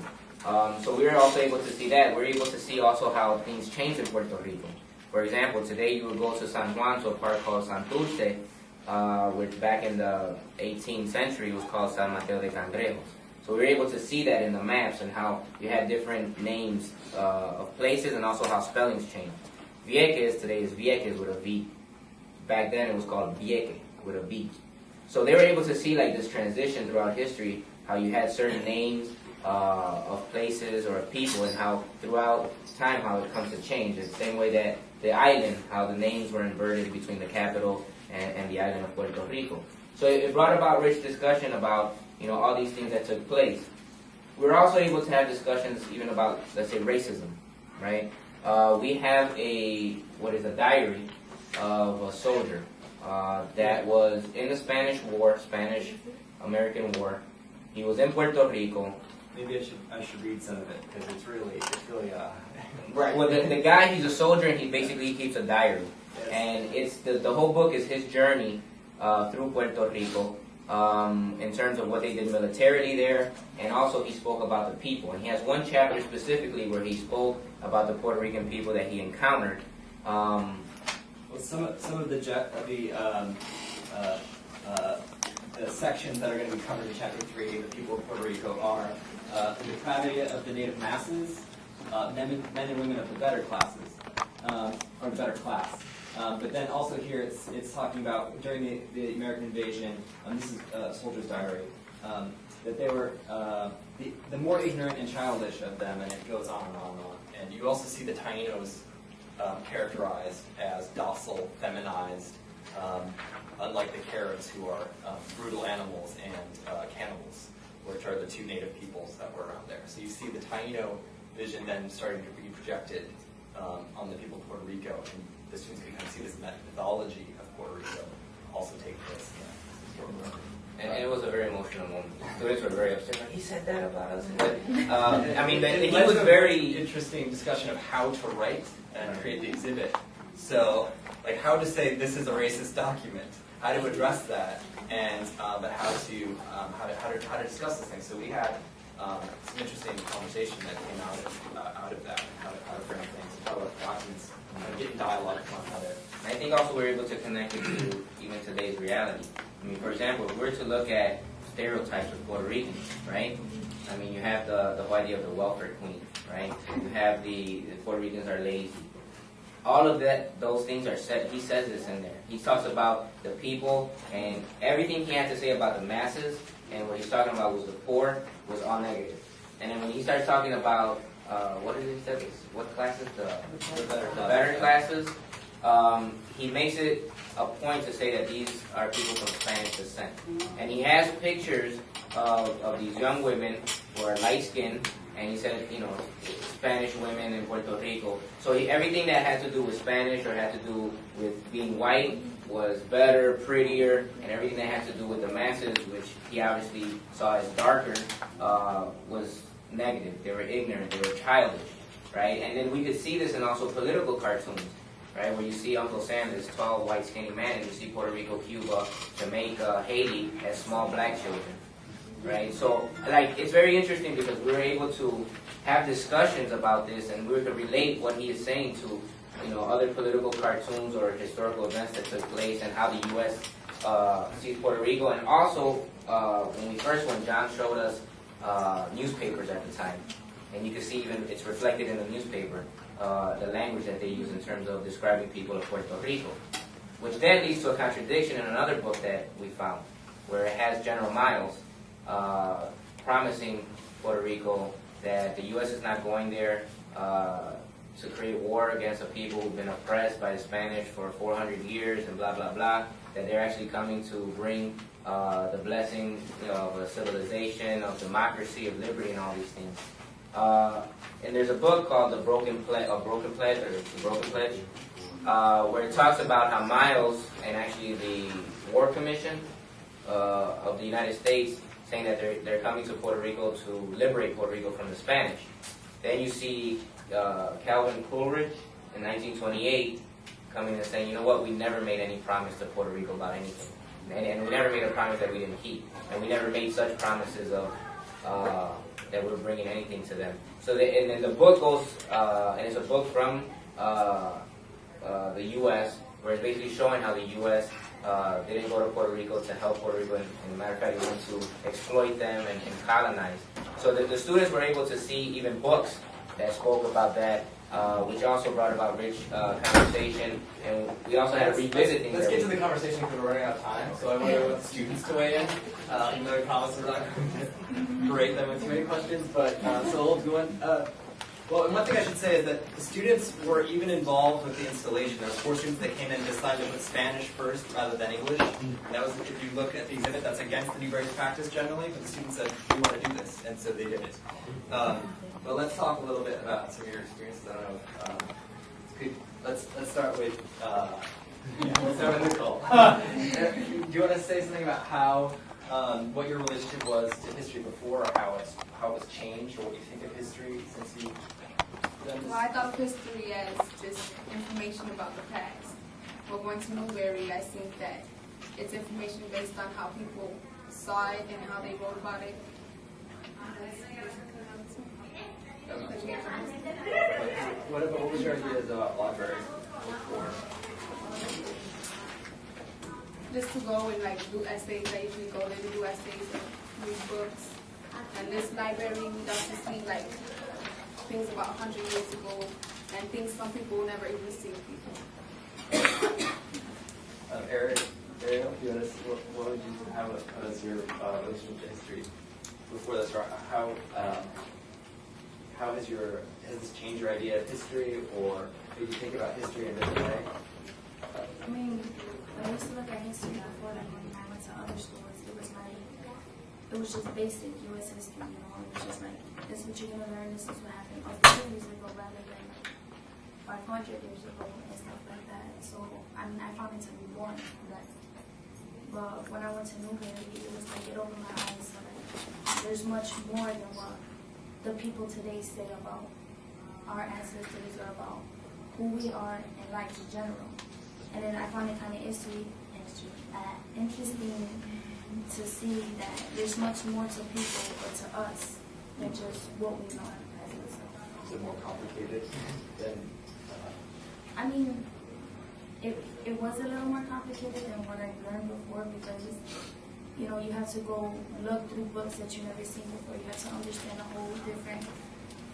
So we were also able to see that. We're able to see also how things changed in Puerto Rico. For example, today you would go to San Juan, to a park called Santurce, which back in the 18th century was called San Mateo de Cangrejos. So we were able to see that in the maps and how you had different names of places and also how spellings changed. Vieques today is Vieques with a V. Back then it was called Vieque with a V. So they were able to see like this transition throughout history, how you had certain names of places or of people, and how throughout time how it comes to change. It's the same way that the island, how the names were inverted between the capital and the island of Puerto Rico. So it brought about rich discussion about, you know, all these things that took place. We were also able to have discussions even about, let's say, racism, right? We have a diary of a soldier that was in the Spanish War, Spanish-American War. He was in Puerto Rico. Maybe I should read some of it because it's really Right. Well, the guy, he's a soldier, and he keeps a diary, and it's the whole book is his journey through Puerto Rico in terms of what they did militarily there, and also he spoke about the people. And he has one chapter specifically where he spoke about the Puerto Rican people that he encountered. Well, some of the sections that are going to be covered in Chapter 3, the people of Puerto Rico, are the depravity of the native masses, men and women of the better classes, or the better class. But then also here it's talking about during the American invasion, this is a soldier's diary, that they were the more ignorant and childish of them, and it goes on and on and on. And you also see the Tainos characterized as docile, feminized, unlike the Caribs, who are brutal animals and cannibals, which are the two native peoples that were around there. So you see the Taino vision then starting to be projected on the people of Puerto Rico, and the students can kind of see this mythology of Puerto Rico also take place in the historical record. And it was a very emotional moment. Students were very upset. Like, he said that about us. But, I mean, he was a very interesting discussion of how to write and create the exhibit. So, like, how to say this is a racist document, how to address that, and but how to discuss this thing. So we had some interesting conversation that came out of that, how to frame things, how to documents, get in dialogue with one another. I think also we're able to connect it to even today's reality. I mean, for example, if we're to look at stereotypes of Puerto Ricans, right? I mean, you have the whole idea of the welfare queen, right? You have the Puerto Ricans are lazy. All of that, those things are said. He says this in there. He talks about the people, and everything he had to say about the masses, and what he's talking about was the poor, was all negative. And then when he starts talking about what did he say? What classes? The better classes. He makes it a point to say that these are people from Spanish descent. And he has pictures of these young women who are light-skinned, and he said, you know, Spanish women in Puerto Rico. So everything that had to do with Spanish or had to do with being white was better, prettier, and everything that had to do with the masses, which he obviously saw as darker, was negative. They were ignorant, they were childish, right? And then we could see this in also political cartoons, right? Where you see Uncle Sam, this tall, white, skinny man, and you see Puerto Rico, Cuba, Jamaica, Haiti as small black children, right? So, like, it's very interesting because we were able to have discussions about this, and we were to relate what he is saying to, you know, other political cartoons or historical events that took place and how the U.S. Sees Puerto Rico. And also, when we first went, John showed us newspapers at the time, and you can see even it's reflected in the newspaper, the language that they use in terms of describing people of Puerto Rico, which then leads to a contradiction in another book that we found, where it has General Miles promising Puerto Rico that the U.S. is not going there to create war war against a people who've been oppressed by the Spanish for 400 years and blah, blah, blah, that they're actually coming to bring the blessing of a civilization, of democracy, of liberty, and all these things. And there's a book called The Broken Pledge, where it talks about how Miles and actually the War Commission of the United States saying that they're coming to Puerto Rico to liberate Puerto Rico from the Spanish. Then you see Calvin Coolidge in 1928 coming and saying, you know what, we never made any promise to Puerto Rico about anything. And we never made a promise that we didn't keep. And we never made such promises of that we're bringing anything to them. So and then the book goes, and it's a book from the U.S., where it's basically showing how the U.S. Didn't go to Puerto Rico to help Puerto Rico, and as a matter of fact, they went to exploit them and colonize. So the students were able to see even books that spoke about that, which also brought about rich conversation, and we also had to revisit things. Let's get to the conversation because we're running out of time, so I want the students to weigh in. Even though I promise we're not going to berate them with too many questions, but so we'll do one. Well, and one thing I should say is that the students were even involved with the installation. There were 4 students that came in and decided to put Spanish first rather than English. That was, if you look at the exhibit, that's against the Newberry practice generally, but the students said, we want to do this, and so they did it. But let's talk a little bit about some of your experiences. I don't know. Let's start with Nicole. Do you want to say something about how what your relationship was to history before, or how it was changed, or what you think of history since you? Well, I thought of history as just information about the past. But going to Newberry, I think that it's information based on how people saw it and how they wrote about it. What was your ideas about libraries before? Just to go and do essays. I usually go there to do essays and read books. And this library, we got to see things about 100 years ago and things some people will never even see before. Ariel, what would you have as your relationship to history before this? How has this changed your idea of history, or did you think about history in a different way? I mean, when I used to look at history before that, when I went to other schools, it was just basic U.S. history, you know. It was just this is what you're going to learn, this is what happened 100 years ago rather than 500 years ago and stuff like that. So, I mean, I found it to be boring. But when I went to Newberry, it was it opened my eyes to there's much more than what the people today say about our ancestors or about who we are in life in general. And then I found it kind of interesting to see that there's much more to people or to us than just what we know as ourselves. Is it more complicated than? I mean, it was a little more complicated than what I've learned before because, you know, you have to go look through books that you've never seen before. You have to understand a whole different,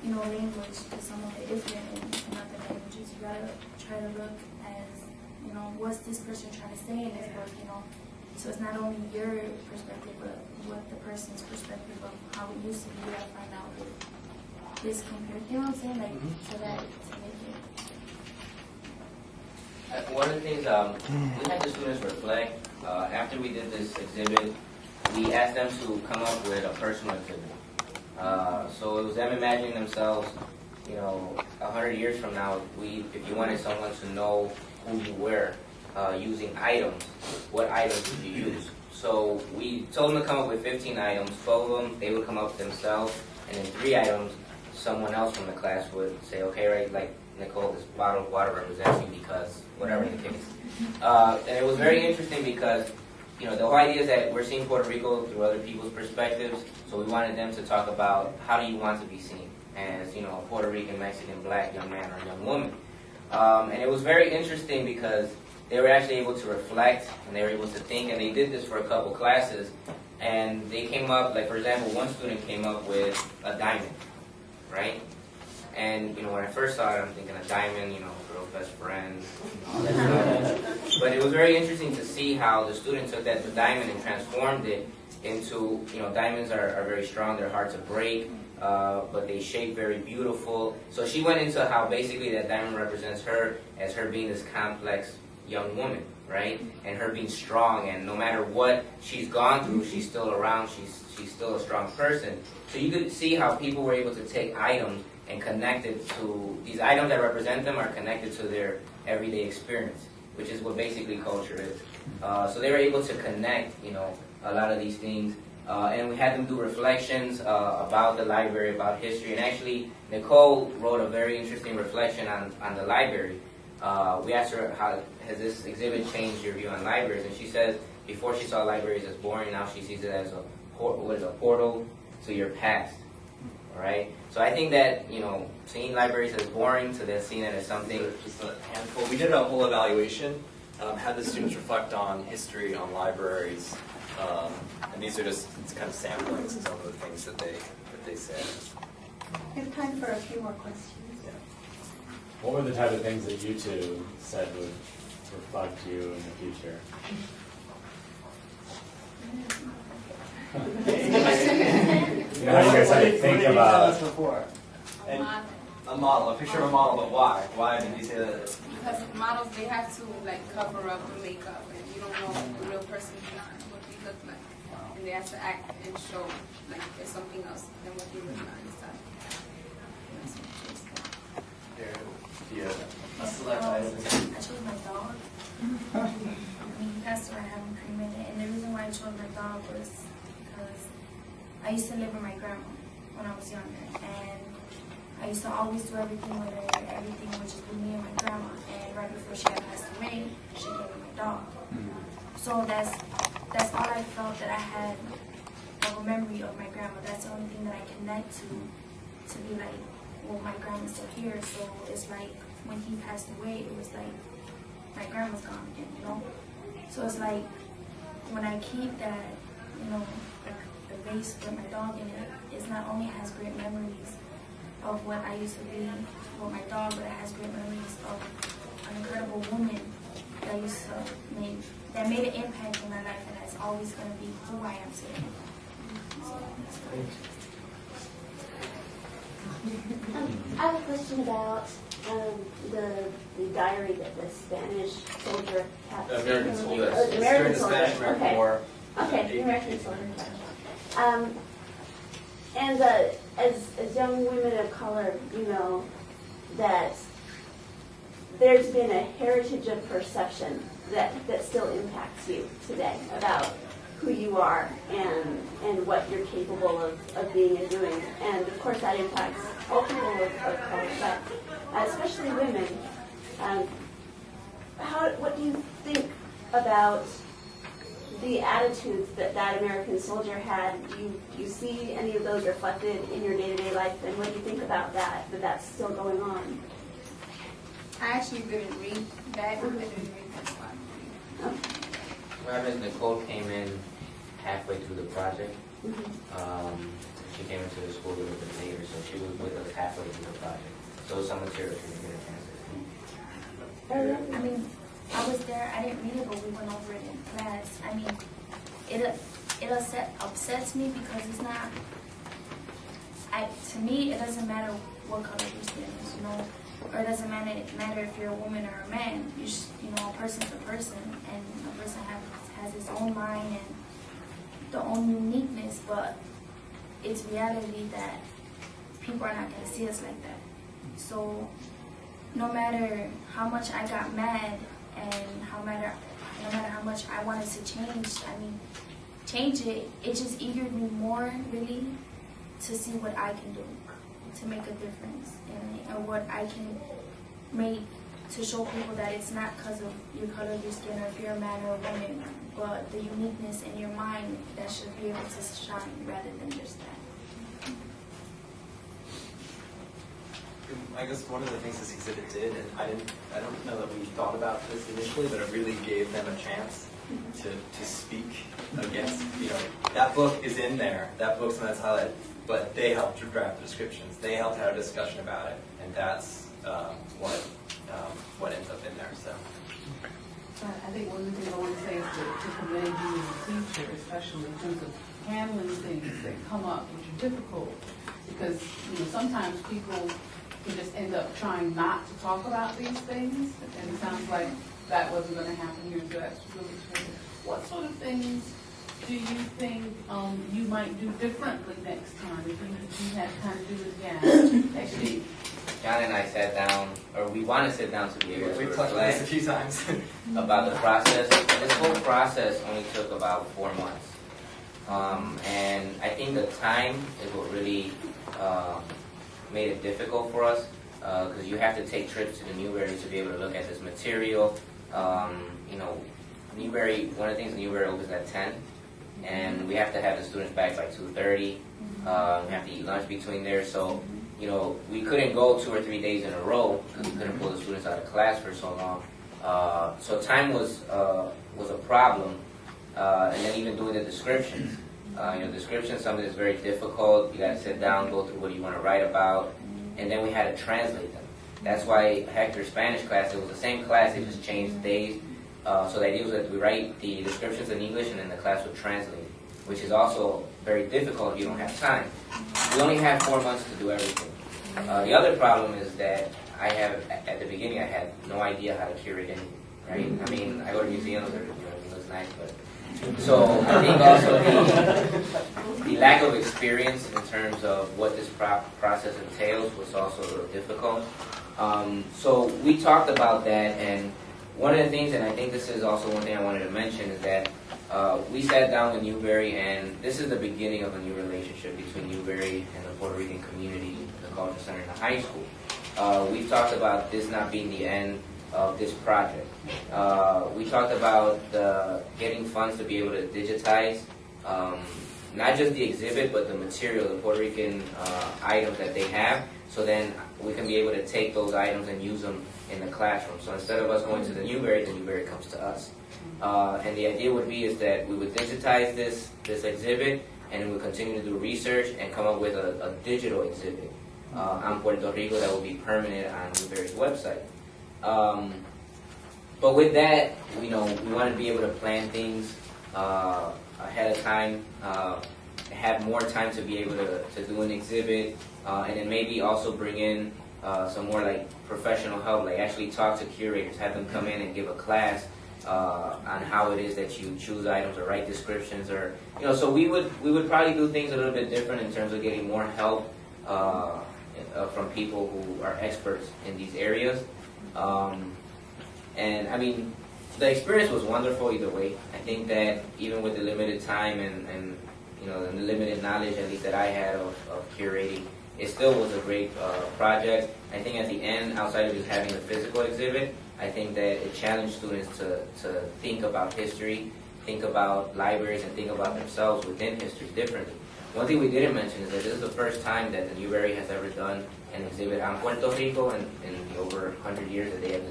you know, language because some of it is written in other languages. You gotta try to look as, you know, what's this person trying to say in this book, you know? So it's not only your perspective, but what the person's perspective of how it used to be. You gotta find out this compared, you know what I'm saying? To that, to make it. One of the things, we had the students reflect. After we did this exhibit, we asked them to come up with a personal exhibit. So it was them imagining themselves, you know, 100 years from now, if you wanted someone to know who you were, using items, what items would you use? So we told them to come up with 15 items, 12 of them they would come up with themselves, and then 3 items someone else from the class would say, okay, right, like Nicole, this bottle of water represents you because whatever the case. And it was very interesting because, you know, the whole idea is that we're seeing Puerto Rico through other people's perspectives, so we wanted them to talk about how do you want to be seen as, you know, a Puerto Rican, Mexican, black young man or young woman. And it was very interesting because they were actually able to reflect and they were able to think, and they did this for a couple classes, and they came up, like for example, one student came up with a diamond, right? And, you know, when I first saw it, I'm thinking a diamond, you know, girl's best friend, all that stuff. But it was very interesting to see how the student took the diamond and transformed it into, you know, diamonds are very strong, they're hard to break, but they shape very beautiful. So she went into how basically that diamond represents her as her being this complex young woman, right? And her being strong, and no matter what she's gone through, she's still around, she's still a strong person. So you could see how people were able to take items and connect it to, these items that represent them are connected to their everyday experience, which is what basically culture is. So they were able to connect, you know, a lot of these things. And we had them do reflections about the library, about history. And actually, Nicole wrote a very interesting reflection on the library. We asked her, how has this exhibit changed your view on libraries? And she says, before she saw libraries as boring, now she sees it as a portal to your past. All right? So I think that, you know, seeing libraries as boring to then seeing it as something... Just a handful. We did a whole evaluation, had the students reflect on history, on libraries, and these are just kind of samplings of some of the things that they said. We have time for a few more questions. What were the type of things that you two said would reflect you in the future? You know how you guys had to think about... before? A model, a picture of a model, but why? Why did you say that? Because models, they have to like cover up the makeup, and you don't know the real person behind what they look like, and they have to act and show like there's something else than what they look like inside. A select item. I chose my dog. I mean, that's why I haven't cremated. And the reason why I chose my dog was because I used to live with my grandma when I was younger, and I used to always do everything with her, everything was just with me and my grandma. And right before she had passed away, she gave me my dog. So that's all I felt that I had of a memory of my grandma. That's the only thing that I connect to be like, well, my grandma's still here. So it's like when he passed away, it was like my grandma's gone again, you know? So it's like when I keep that, you know, the vase with my dog in it, it not only has great memories of what I used to be with my dog, but it has great memories of an incredible woman that used to made an impact in my life, and that's always going to be who I am today. So that's great. I have a question about the diary that the Spanish soldier kept. The American soldier. The American During the soldier. Spanish-American War. Okay, the American soldier. And as young women of color, you know that there's been a heritage of perception that still impacts you today about who you are and what you're capable of being and doing. And of course that impacts all people of color, but especially women. What do you think about the attitudes that American soldier had? Do you see any of those reflected in your day-to-day life, and what do you think about that's still going on? I actually didn't read that. I didn't read that part. What happened is Nicole came in halfway through the project. She came into the school a little bit later, so she was with us halfway through the project. So some material she didn't get a chance to see. I mean, I was there, I didn't read it, but we went over it in class. I mean, it upsets me because it's not, to me, it doesn't matter what color your skin is, you know, or it doesn't matter if you're a woman or a man. You know, a person's a person, and a person has his own mind and their own uniqueness, but it's reality that people are not going to see us like that. So no matter how much I got mad and no matter how much I wanted to change it, it just eagered me more really to see what I can do to make a difference and what I can make to show people that it's not because of your color of your skin or if you're a man or a woman, but the uniqueness in your mind that should be able to shine rather than just that. I guess one of the things this exhibit did, and I don't know that we thought about this initially, but it really gave them a chance to speak against, you know, that book is in there, that book's not highlighted, but they helped to draft the descriptions, they helped have a discussion about it, and that's what ends up in there, so. I think one of the things I want to say is to commend you as a teacher, especially in terms of handling things that come up, which are difficult because sometimes people can just end up trying not to talk about these things, and it sounds like that wasn't going to happen here, so that's really true. What sort of things do you think you might do differently next time if you had time to do it again? Actually, John and I sat down, or we want to sit down to be able to We've talked about this a few times about the process. This whole process only took about 4 months. And I think the time is what really made it difficult for us, because you have to take trips to the Newberry to be able to look at this material. Newberry, one of the things in Newberry opens at 10, and we have to have the students back by 2:30. We have to eat lunch between there, so we couldn't go 2 or 3 days in a row because we couldn't pull the students out of class for so long. So time was a problem, and then even doing the descriptions. Descriptions, something that's very difficult. You got to sit down, go through what you want to write about, and then we had to translate them. That's why Hector's Spanish class, it was the same class, they just changed days. So the idea was that we write the descriptions in English and then the class would translate, which is also very difficult if you don't have time. We only have 4 months to do everything. The other problem is that at the beginning, I had no idea how to curate anything, right? I mean, I go to museums, it looks nice, but... So I think also the lack of experience in terms of what this process entails was also a little difficult. So we talked about that, and one of the things, and I think this is also one thing I wanted to mention, is that we sat down with Newberry, and this is the beginning of a new relationship between Newberry and the Puerto Rican community, the Culture Center in the high school. We've talked about this not being the end of this project. We talked about getting funds to be able to digitize not just the exhibit, but the material, the Puerto Rican items that they have, so then we can be able to take those items and use them in the classroom. So instead of us going to the Newberry comes to us. And the idea would be is that we would digitize this exhibit, and we would continue to do research and come up with a digital exhibit on Puerto Rico that will be permanent on Newberry's website. But with that, we want to be able to plan things ahead of time, have more time to be able to do an exhibit, and then maybe also bring in some more like professional help, like actually talk to curators, have them come in and give a class on how it is that you choose items or write descriptions, or so we would probably do things a little bit different in terms of getting more help from people who are experts in these areas. And I mean, the experience was wonderful either way. I think that even with the limited time and the limited knowledge, at least that I had of curating, it still was a great project. I think at the end, outside of just having a physical exhibit, I think that it challenged students to think about history, think about libraries, and think about themselves within history differently. One thing we didn't mention is that this is the first time that the Newberry has ever done an exhibit on Puerto Rico in the over 100 years that they have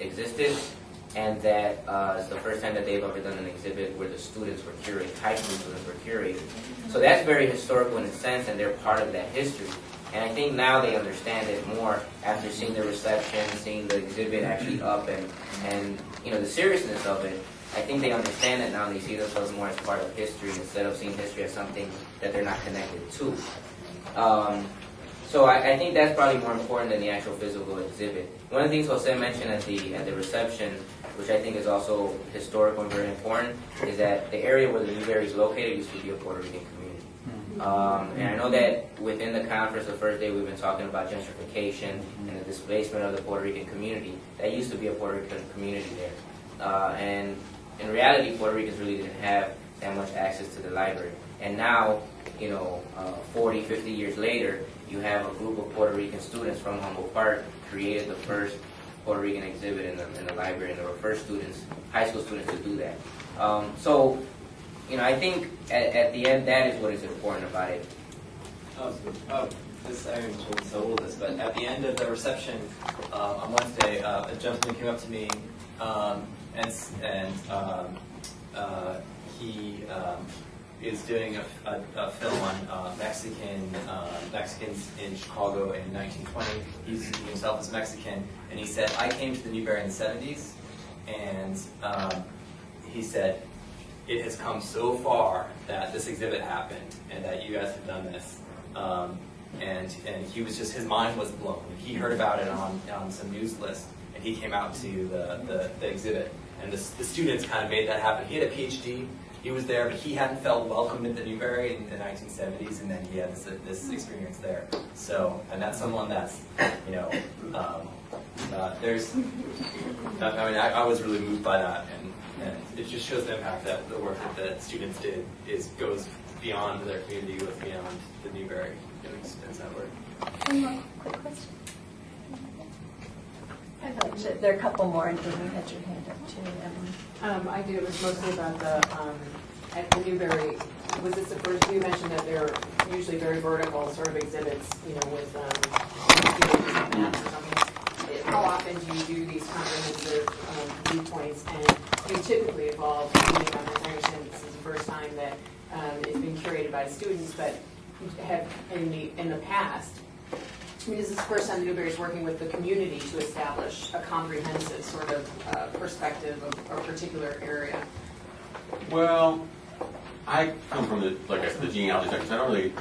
existed, and that it's the first time that they've ever done an exhibit where the students were curated, high school students were curated. So that's very historical in a sense, and they're part of that history. And I think now they understand it more after seeing the reception, seeing the exhibit actually up, and the seriousness of it. I think they understand it now, and they see themselves more as part of history instead of seeing history as something that they're not connected to. So I think that's probably more important than the actual physical exhibit. One of the things Jose mentioned at the reception, which I think is also historical and very important, is that the area where the Newberry is located used to be a Puerto Rican community. And I know that within the conference, the first day, we've been talking about gentrification and the displacement of the Puerto Rican community. That used to be a Puerto Rican community there. And in reality, Puerto Ricans really didn't have that much access to the library. And now, 40, 50 years later, you have a group of Puerto Rican students from Humboldt Park created the first Puerto Rican exhibit in the library, and they were first students, high school students, to do that. So, I think at the end, that is what is important about it. I shouldn't say this, but at the end of the reception on Wednesday, a gentleman came up to me and he is doing a film on Mexicans in Chicago in 1920. He himself is Mexican, and he said, I came to the Newberry in the 70s, and he said, it has come so far that this exhibit happened, and that you guys have done this. and he was just, his mind was blown. He heard about it on some news list, and he came out to the exhibit. And the students kind of made that happen. He had a PhD. He was there, but he hadn't felt welcomed at the Newberry in the 1970s, and then he had this experience there. So, and that's someone that's, you know, there's, I mean, I was really moved by that, and it just shows the impact that the work that the students did goes beyond their community, goes beyond the Newberry. It extends that work. One more quick question. There are a couple more, and you had your hand up too. I do. It was mostly about the at the Newberry. Was this the first? You mentioned that they're usually very vertical sort of exhibits, you know, with maps or something. How often do you do these comprehensive viewpoints? And they typically involve. I understand this is the first time that it's been curated by students, but have in the past. I mean, this is the first time Newberry is working with the community to establish a comprehensive sort of perspective of a particular area. Well, I come from the, like I said, the genealogy section. So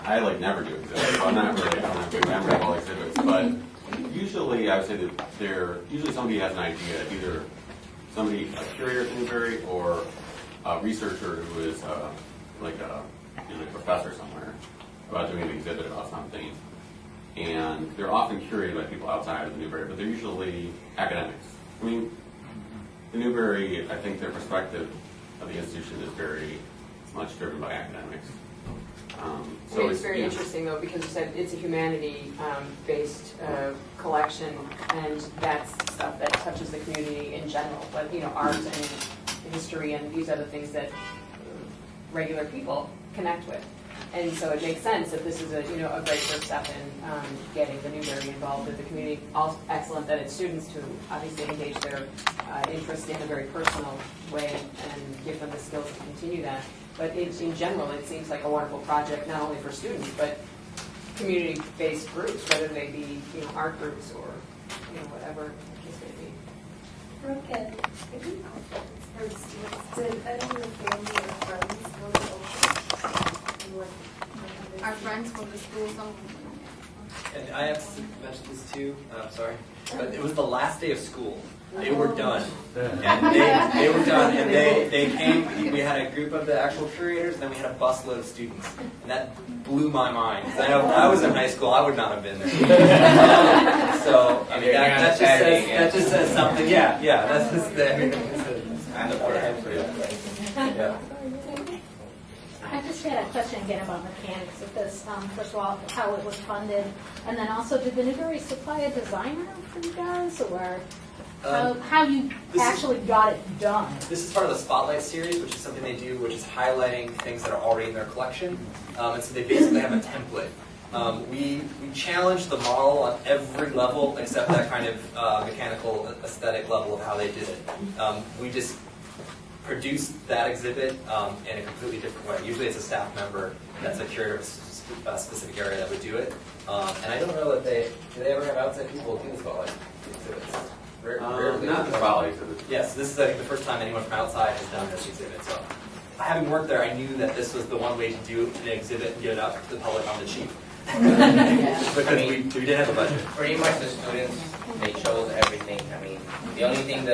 I never do exhibits. So I don't have to remember all exhibits. But usually, I would say that usually somebody has an idea, either somebody, a curator at Newberry, or a researcher who is usually a professor somewhere, about doing an exhibit about something. And they're often curated by people outside of the Newberry, but they're usually academics. I mean, the Newberry, I think their perspective of the institution is very much driven by academics. So it's very interesting, though, because you said it's a humanity-based collection, and that's stuff that touches the community in general. But, you know, art and history and these are the things that regular people connect with. And so it makes sense that this is a great first step in getting the Newberry involved with the community. Also excellent that it's students to obviously engage their interest in a very personal way and give them the skills to continue that. But in general, it seems like a wonderful project, not only for students, but community-based groups, whether they be art groups or whatever the case may be. Brooke, and if you for students, did any of your family or friends go to Oakland? Our friends from the school, some. And I have to mention this too. Sorry, but it was the last day of school. They were done, and they were done, and they came. We had a group of the actual curators, and then we had a busload of students, and that blew my mind. Because I know when I was in high school, I would not have been there. So I mean, that just says something. Yeah, that's just there. Yeah. I just had a question again about mechanics of this. First of all, how it was funded, and then also, did the Newberry supply a designer for you guys, or how you actually got it done? This is part of the Spotlight series, which is something they do, which is highlighting things that are already in their collection. And so they basically have a template. We challenged the model on every level except that kind of mechanical aesthetic level of how they did it. We just produced that exhibit in a completely different way. Usually it's a staff member that's a curator of a specific area that would do it. And I don't know that do they ever have outside people do the Spotlight exhibits? Rarely. Not the Spotlight exhibit. Yes, this is I think the first time anyone from outside has done this exhibit. So having worked there, I knew that this was the one way to do an exhibit and get it out to the public on the cheap. Because we didn't have a budget. Pretty much the students, they chose everything. I mean, the only thing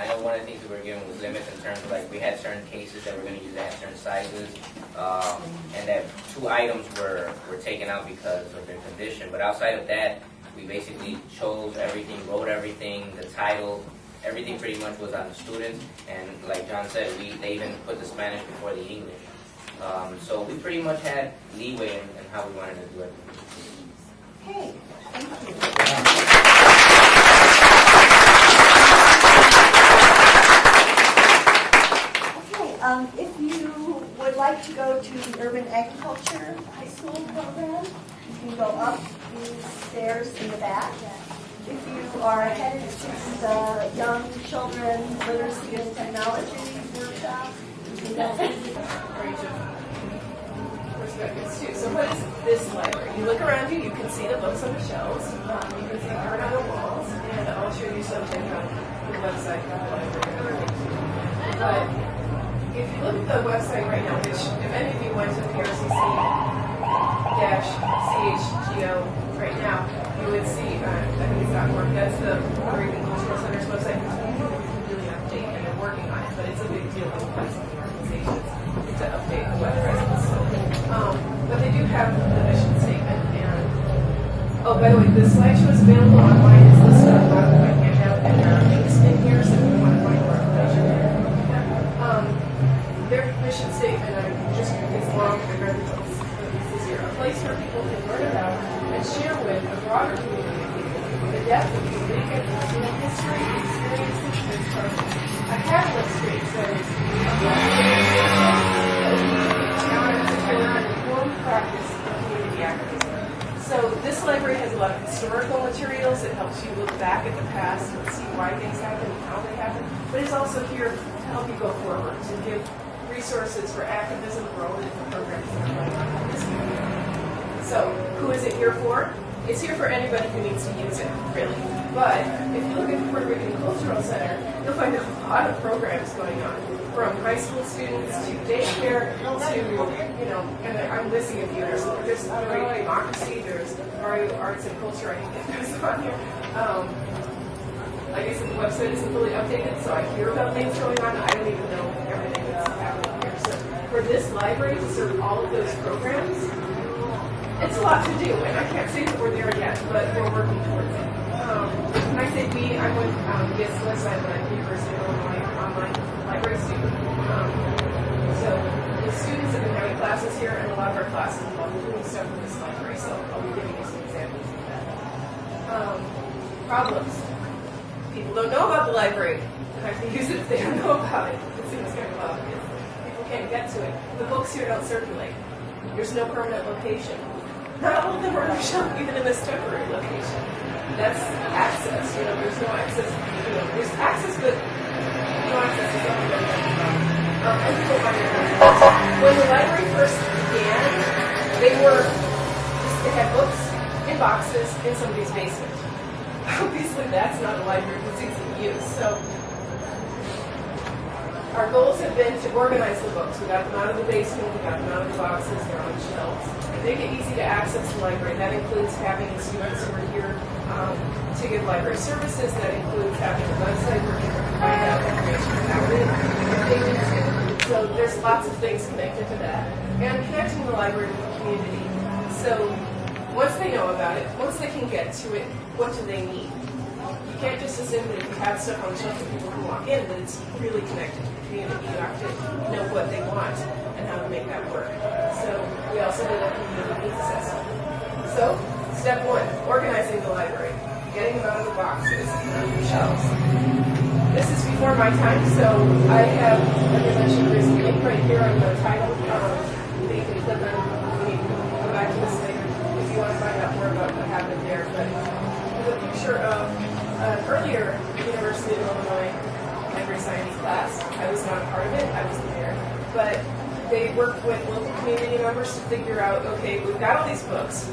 I know one of the things we were given was limits in terms of like we had certain cases that we're going to use that had certain sizes, and that 2 items were taken out because of their condition. But outside of that, we basically chose everything, wrote everything, the title, everything pretty much was on the students. And like John said, they even put the Spanish before the English. So we pretty much had leeway in how we wanted to do it. Okay, thank you. If you would like to go to the Urban Agriculture High School program, you can go up these stairs in the back. If you are headed to the Young Children Literacy and Technology workshop, you can go. Perspectives too. So what is this library? You look around you can see the books on the shelves, you can see art on the walls, and I'll show you something on the website for the library. But if you look at the website right now, which if any of you went to PRCC-CA CHGO right now, you would see, I think it's .org, that's the Puerto Rican Cultural Center's website. It's really update, and they're working on it, but it's a big deal in some of the organizations to update the web presence. But they do have the mission statement, and oh, by the way, the slideshow is available online. It's listed on the bottom of my handout, and there are links in here, so if you want to find more information there. Their mission statement, it's long, but it's easier. A place where people can learn about and share with a broader community of people the depth of unique and personal history, experiences, and struggles. A catalyst to experience informed practice of community activism. So this library has a lot of historical materials. It helps you look back at the past and see why things happen and how they happen. But it's also here to help you go forward, to give resources for activism for all the different programs that are running on this community. So who is it here for? It's here for anybody who needs to use it, really. But if you look at the Puerto Rican Cultural Center, you'll find a lot of programs going on, from high school students to daycare to, and I'm listing a few. There's RIO Democracy, there's RIO Arts and Culture, I think that's on here. Like I said, the website isn't fully updated, so I hear about things going on. I don't even know everything that's happening here. So for this library to serve all of those programs, it's a lot to do, and I can't say that we're there yet, but we're working towards it. When I say we, I'm with Liz, I'm a University of Illinois online library student. So the students have been having classes here, and a lot of our classes involve doing stuff with this library, so I'll be giving you some examples of that. Problems. People don't know about the library. They have to use it if they don't know about it. It seems kind of obvious. People can't get to it. The books here don't circulate. There's no permanent location. Not all of them are on the shelf, even in this temporary location. That's access. There's no access. There's access, but no access to something and people find it. When the library first began, they had books in boxes in somebody's basement. Obviously, that's not a library that's easy to use. So our goals have been to organize the books. We got them out of the basement, we got them out of the boxes, they're on shelves. Make it easy to access the library. That includes having students who are here to give library services. That includes having a website where people can find out information about it if they need to. So there's lots of things connected to that. And connecting the library with the community. So once they know about it, once they can get to it, what do they need? You can't just assume that if you have stuff on the shelf for people who walk in, that it's really connected to the community. You have to know what they want and how to make that work. So we also did a community needs assessment. So step one, organizing the library, getting them out of the boxes and on your shelves. This is before my time, so I have, like I mentioned, there's a link right here on the title that you can click on. We can go back to this later if you want to find out more about what happened there. But there's a picture of an earlier University of Illinois library science class. I was not a part of it, I wasn't there. But they worked with local community members to figure out, okay, we've got all these books.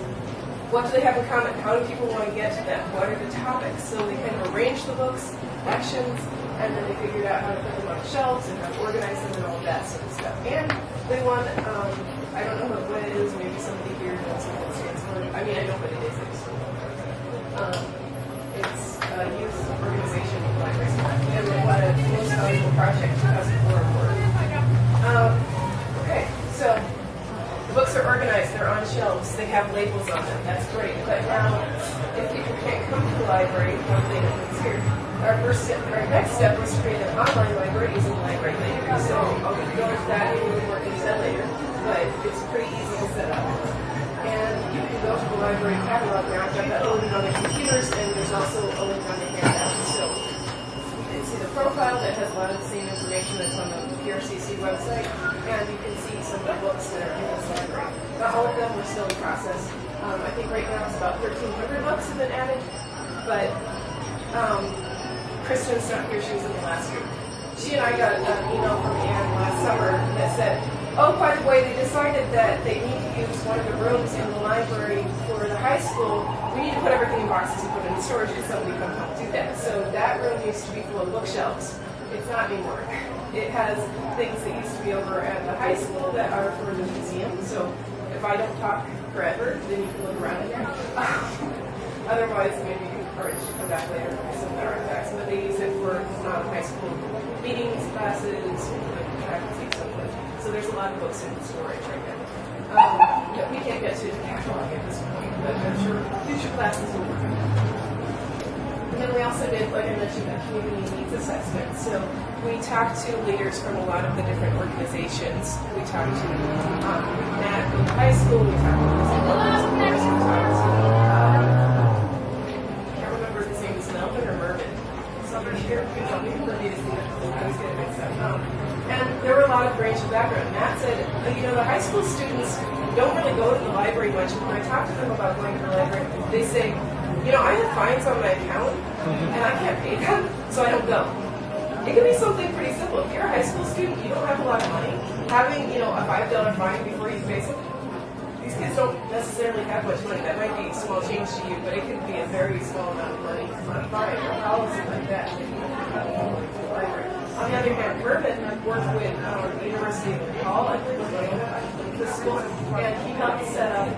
What do they have in common? How do people want to get to them? What are the topics? So they kind of arranged the books, sections, and then they figured out how to put them on shelves and how to organize them and all of that sort of stuff. And they won, I don't know what it is, maybe somebody here knows what it stands for. I mean, I know what it is. It's a youth organization with libraries. And they won a most valuable project 2004 award. Okay, so the books are organized, they're on shelves, they have labels on them, that's great. But now, if people can't come to the library, one thing is here. Our next step was to create an online library using Library Later. So I'll go into that in a little more detail later, but it's pretty easy to set up. And you can go to the library catalog now. I've got that loaded on the computers, and there's also a link on the handout. So you can see the profile that has a lot of the same information that's on the PRCC website, and you can see some of the books that are in this library. Not all of them are still in process. I think right now it's about 1,300 books have been added, but Kristen's not here, she was in the last group. She and I got an email from Anne last summer that said, oh, by the way, they decided that they need to use one of the rooms in the library for the high school. We need to put everything in boxes and put it in storage because somebody come help do that. So that room used to be full of bookshelves. It's not anymore. It has things that used to be over at the high school that are for the museum. So if I don't talk forever, then you can look around again. Otherwise, maybe you encourage to come back later for some of the artifacts. But they use it for high school meetings, classes, faculty, so forth. So there's a lot of books in storage right now. That we can't get to the catalog at this point, but I'm sure future classes will work on that. And then we also did, like I mentioned, a community needs assessment. So we talked to leaders from a lot of the different organizations. We talked to Matt in high school, we talked to Lisa Williams, of course, we talked to, I can't remember if his name is Melvin or Mervin. Somebody here can tell me who it is. I was getting mixed up. And there were a lot of range of background. Matt said, the high school students don't really go to the library much. And when I talk to them about going to the library, they say, I have fines on my account, and I can't pay them, so I don't go. It can be something pretty simple. If you're a high school student, you don't have a lot of money, having, a $5 fine before you pay something, these kids don't necessarily have much money. That might be small change to you, but it could be a very small amount of money on a fine or a policy like that. On the other hand, Mervin worked with the University of Nepal, I believe, the school, and he helped set up a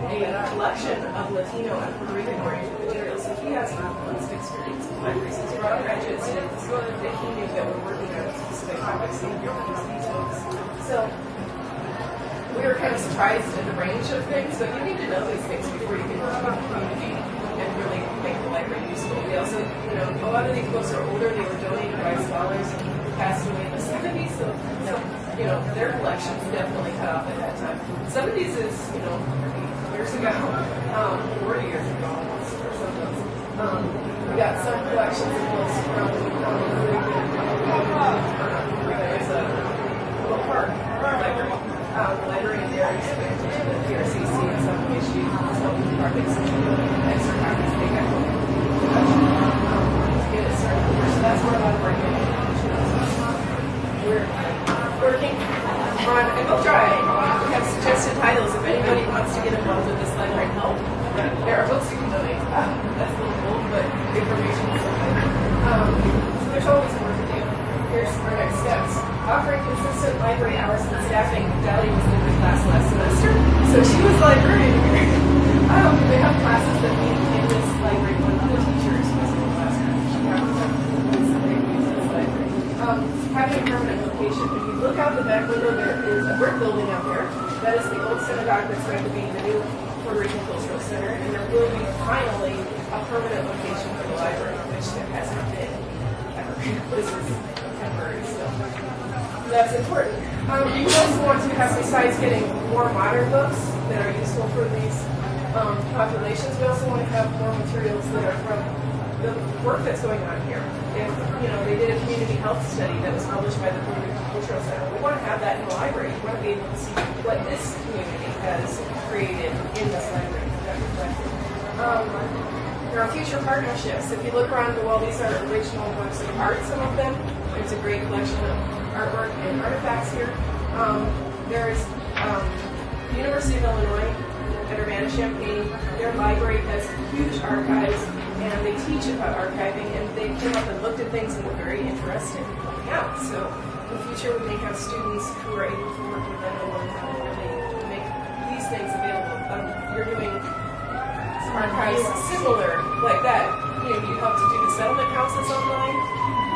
collection of Latino and Puerto Rican-oriented materials. So he has months of experience in libraries. He's brought graduate students that he knew that were working on specific topics and use these books. So we were kind of surprised at the range of things, but you need to know these things before you can work with the community and really make the library useful. We also, a lot of these books are older. They were donated by scholars who passed away in the 70s, so their collections definitely cut off at that time. Some of these is, 30 years ago, 40 years ago almost, or some of those. We got some collections of books from there's a little park library. The librarian there expanded to the PRCC and some issues, some projects, extra copies they got to get it started. So that's where a lot of our we're working on a book drive. We have suggested titles if anybody wants to get involved with this library and help. There are books you can donate. That's a little old, but information is okay. So there's always more to do. Here's our next steps. Offering consistent library hours and staffing. Dali was in the class last semester, so she was librarian here. They have classes that meet in this library. One of the teachers was in the classroom. She happened to use this library. Having a permanent location. If you look out the back window, there is a brick building out there. That is the old synagogue that's going to be the new Puerto Rican Cultural Center, and there will be finally a permanent location for the library, which there hasn't been ever. This is temporary still. That's important. We also want to have, besides getting more modern books that are useful for these populations, we also want to have more materials that are from the work that's going on here. If they did a community health study that was published by the Puerto Rican Cultural Center, we want to have that in the library. We want to be able to see what this community has created in this library. There are future partnerships. If you look around the wall, these are original works of art, some of them. There's a great collection of artwork and artifacts here. There's the University of Illinois at Urbana-Champaign. Their library has huge archives, and they teach about archiving, and they came up and looked at things and were very interested in pointing out. So in the future, we may have students who are able to work with them and learn how to really make these things available. You're doing archives similar like that. You help to do the settlement houses online.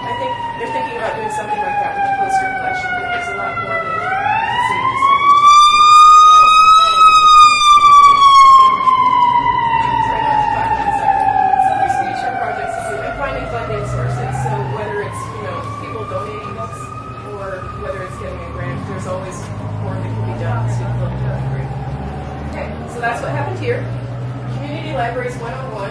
I think they're thinking about doing something like that with the poster collection, but there's a lot more than you can see. So there's future projects to do and finding funding sources. So whether it's people donating books or whether it's getting a grant, there's always more that can be done to build the library. Okay, so that's what happened here. Community Libraries 101.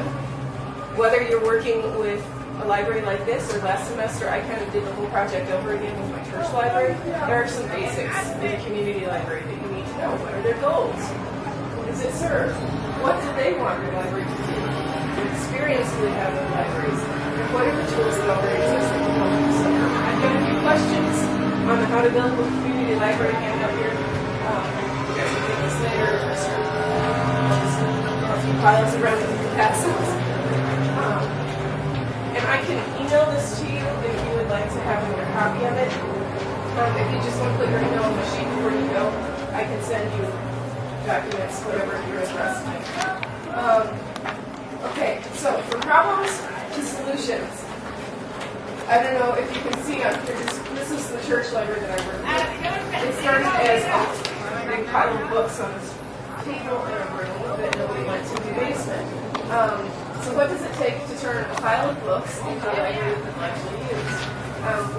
Whether you're working with a library like this, or last semester I kind of did the whole project over again with my church library, there are some basics with a community library that you need to know. What are their goals? Who does it serve? What do they want your library to do? What experience do they have with libraries? And what are the tools that already exist that can help you serve? I've got a few questions on the How to Build a Community Library handout here. You guys can take this later, or a few piles around that you can pass it. And I can email this to you if you would like to have a copy of it. If you just want to put your email on the sheet before you go, I can send you documents, whatever you're interested in. Okay, so from problems to solutions. I don't know if you can see up here, this is the church library that I work with. It started as a big pile of books on this table in a room that nobody went to the basement. So what does it take to turn a pile of books into a library that people actually use?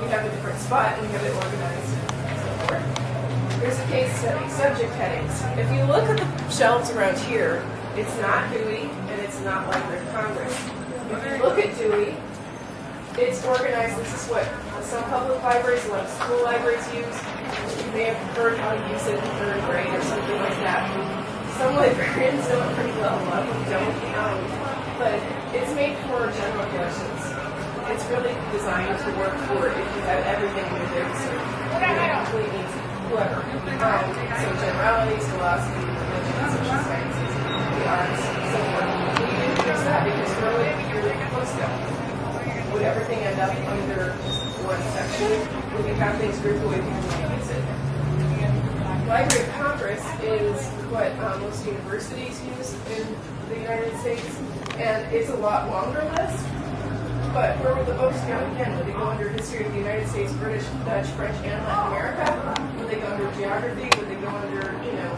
We have a different spot and we have it organized and so forth. Here's a case study, subject headings. If you look at the shelves around here, it's not Dewey and it's not Library of Congress. If you look at Dewey, it's organized. This is what some public libraries, a lot of school libraries use. You may have heard how to use it in third grade or something like that. Some librarians know it pretty well, a lot of them don't. But it's made for general collections. It's really designed to work for if you have everything in your data set. Complete needs whoever. So generalities, philosophy, religion, social sciences, the arts, so forth. We didn't use that because where would your books go? Would everything end up under one section? Would you have things grouped away people would use it? Library of Congress is what most universities use in the United States, and it's a lot longer list. But where would the books go again? Would they go under history of the United States, British, Dutch, French, and Latin America? Would they go under geography? Would they go under,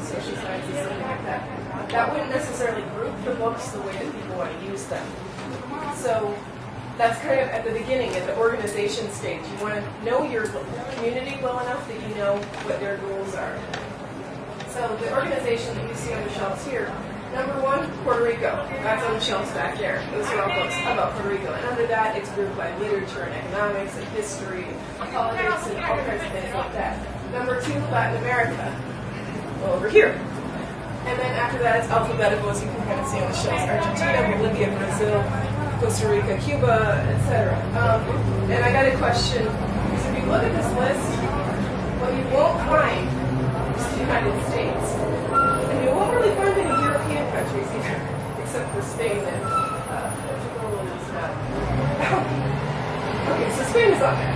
social sciences, something like that? That wouldn't necessarily group the books the way that people want to use them. So that's kind of at the beginning, at the organization stage. You want to know your community well enough that you know what their goals are. So the organization that you see on the shelves here, number one, Puerto Rico. That's on the shelves back there. Those are all books about Puerto Rico. And under that, it's grouped by literature and economics and history, politics, and all kinds of things like that. Number two, Latin America. Over here. And then after that, it's alphabetical, as you can kind of see on the shelves. Argentina, Bolivia, Brazil, Costa Rica, Cuba, etc. And I got a question. So if you look at this list, what you won't find is the United States. And you won't really find any European countries either, except for Spain and Portugal is not. Okay, so Spain is up there.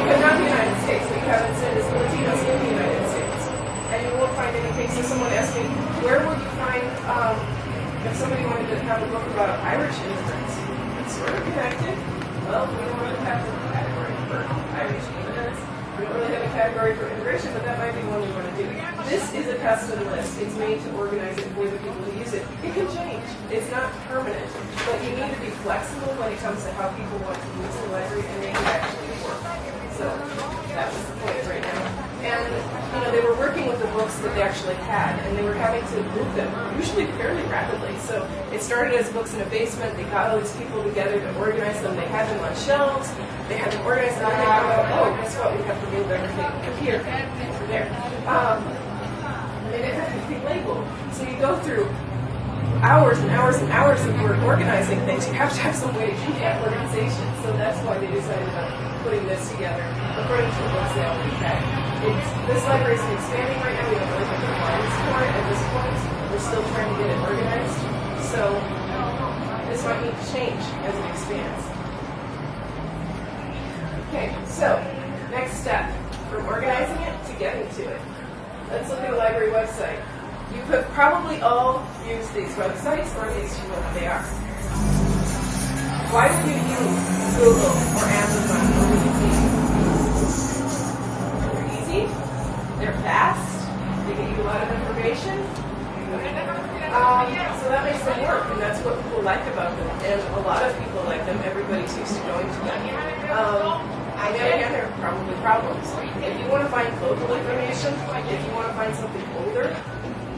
But not the United States. What you haven't said is Latinos in the United States. And you won't find anything. So someone asked me, where would you find if somebody wanted to have a book about Irish immigrants? It's sort of connected. Well, we don't really have a category for Irish immigrants. We don't really have a category for immigration, but that might be one we want to do. This is a custom list. It's made to organize it for the people who use it. It can change. It's not permanent, but you need to be flexible when it comes to how people want to use the library and make it actually work. So that was the point right now. And they were working with the books that they actually had, and they were having to move them, usually fairly rapidly. So it started as books in a basement. They got all these people together to organize them. They had them on shelves. They had them organized, and then they found out, oh, guess what? We have to move everything from here to there. And it had to be labeled. So you go through hours and hours and hours of work organizing things. You have to have some way to keep that organization. So that's why they decided on putting this together according to the books they already had. This library is expanding right now. We don't really have the funds for it at this point. We're still trying to get it organized. So this might need to change as it expands. Okay, so next step, from organizing it to getting to it. Let's look at the library website. You have probably all used these websites, or at least you know what they are. Why would you use Google or Amazon or Wikipedia? They're easy, they're fast, they get you a lot of information. So that makes them work, and that's what people like about them. And a lot of people like them. Everybody's used to going to them. On the other hand, there are probably problems. If you want to find local information, if you want to find something older,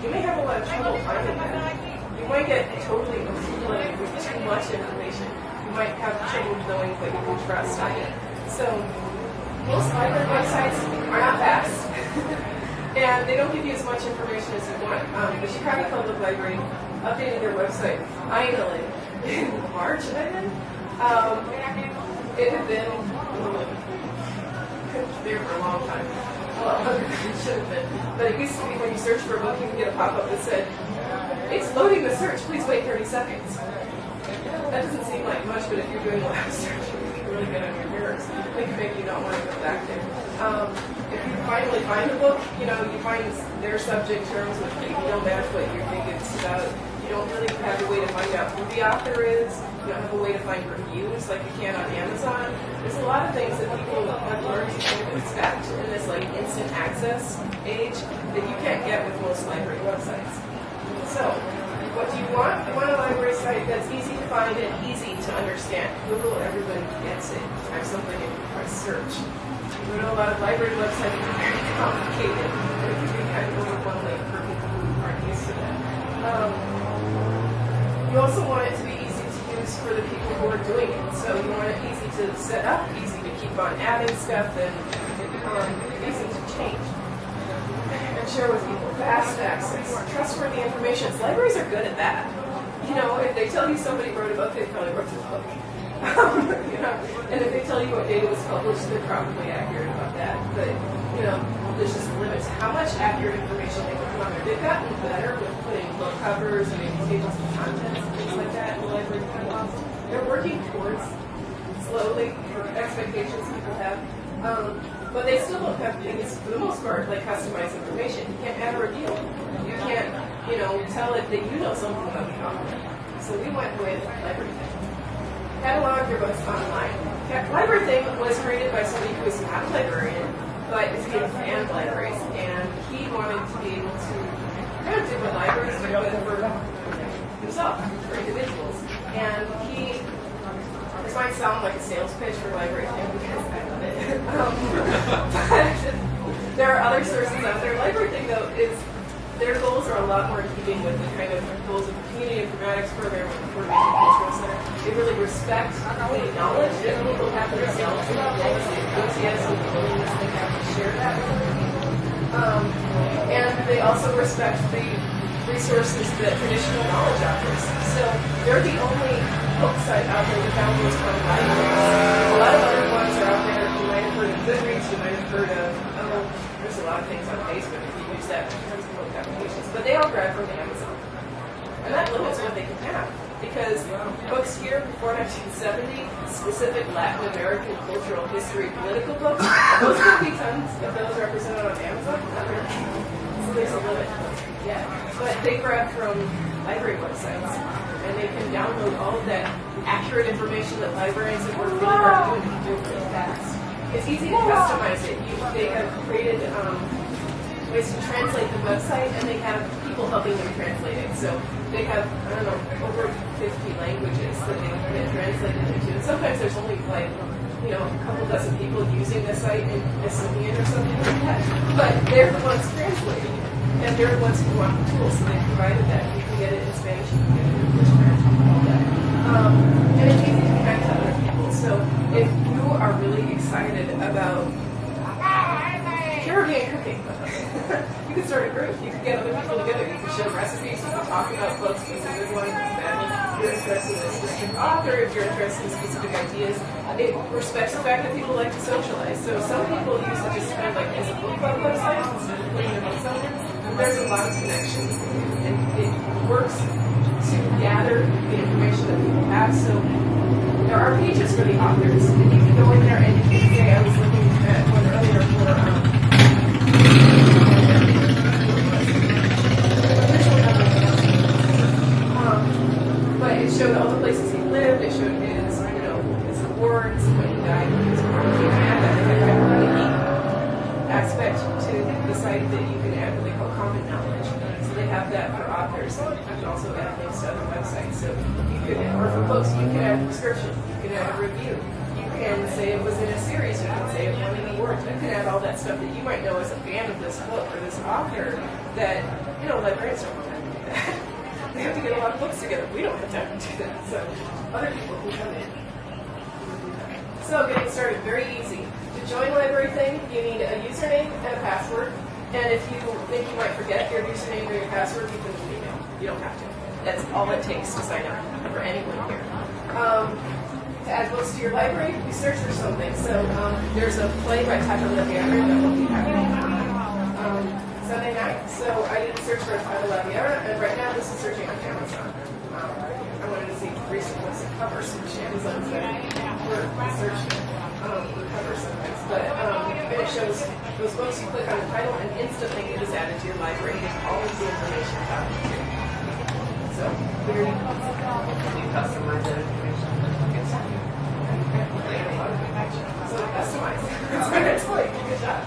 you may have a lot of trouble finding that. You might get totally overloaded with too much information. You might have trouble knowing what you can trust on it. So most library websites are not fast. And they don't give you as much information as you want. The Chicago Public Library updated their website finally in March, I think. It had been there for a long time. Well, it should have been. But it used to be when you search for a book, you can get a pop-up that said, "It's loading the search, please wait 30 seconds. That doesn't seem like much, but if you're doing a lot of searching, it can really get on your nerves. It can make you not want to go back there. If you finally find a book, you find their subject terms, which maybe don't match what you think it's about. You don't really have a way to find out who the author is. You don't have a way to find reviews like you can on Amazon. There's a lot of things that people have learned to expect in this instant access age that you can't get with most library websites. So, what do you want? You want a library site that's easy to find and easy to understand. Google, everybody gets it. Type something in, press search. You know, a lot of library websites are very complicated. It can be kind of overwhelming for people who aren't used to that. You also want it to be easy to use for the people who are doing it. So you want it easy to set up, easy to keep on adding stuff, and easy to change. And share with people. Fast access, trustworthy information. Libraries are good at that. If they tell you somebody wrote a book, they probably wrote the book. And if they tell you what data was published, they're probably accurate about that. But, there's just limits to how much accurate information they can put on there. They've gotten better with putting book covers and maybe tables of contents and things like that in the library catalogs. They're working towards, slowly, expectations people have. But they still don't have things, for the most part, like customized information. You can't add a review. You can't, tell it that you know something about the author. So we went with Library Thing. Catalog your books online. Library Thing was created by somebody who is not a librarian, but is a fan of libraries, and he wanted to be able to kind of do what libraries do, but for himself, for individuals. And this might sound like a sales pitch for Library Thing because I love it. But there are other sources out there. Library Thing, though, their goals are a lot more in keeping with the kind of goals of the community informatics program with the Puerto Rican Cultural Center. They really respect the knowledge that people have themselves, as well as the enthusiasm and willingness they have to share that with other people. And they also respect the resources that traditional knowledge offers. So they're the only book site out there that downloads from libraries. A lot of other ones are out there. You might have heard of Goodreads, you might have heard of, there's a lot of things on Facebook if you use that in terms of book applications, but they all grab from Amazon. And that limits what they can have. Because books here before 1970, specific Latin American cultural history political books, those could be tons of those represented on Amazon. So there's a limit. Yeah. But they grab from library websites, and they can download all of that accurate information that librarians have worked really hard to do really fast. It's easy to customize it. They have created ways to translate the website, and they have people helping them translate it. So they have, over 50 languages that they can translate it into. And sometimes there's only a couple dozen people using the site in Estonian or something like that. But they're the ones translating it. And they're the ones who want the tools, so they provided that. You can get it in Spanish, you can get it in English, all that. And it's easy to connect to other people. So if you are really excited about Caribbean cooking, you can start a group. You can get other people together. You can share recipes. You can talk about books. This is a good one. If you're interested in a specific author, if you're interested in specific ideas, it respects the fact that people like to socialize. So some people use it just kind of like as a book club website instead of putting their books on there. There's a lot of connections, and it works to gather the information that people have. So there are pages for the authors, and you can go in there and you can say, I was looking at one earlier for but it showed all the places he lived. It showed his, his awards, when he died, when he was born. You can add that. They have a unique aspect to the site that you can add what they call common knowledge. So they have that for authors, and you can also add links to other websites. So you could, or for books, you can add a description. You can add a review. You can say it was in a series. You can say it won an award. You can add all that stuff that you might know as a fan of this book or this author that, librarians don't have time to do that. They have to get a lot of books together. We don't have time to do that. So other people can come in. So getting started, very easy. To join Library Thing, you need a username and a password. And if you think you might forget your username or your password, you can email. You don't have to. That's all it takes to sign up for anyone here. To add books to your library, you search for something. So there's a play by Taco La Guerra that will be happening Sunday night. So I did a search for Taco La Guerra, and right now this is searching on Amazon. I wanted to see recent books that cover some Amazon that were searched for cover sometimes. But and it shows Those books, you click on the title, and instantly it is added to your library with all of the information about it. So, here you go. Can you customize that information? So customize. That's great. Good job.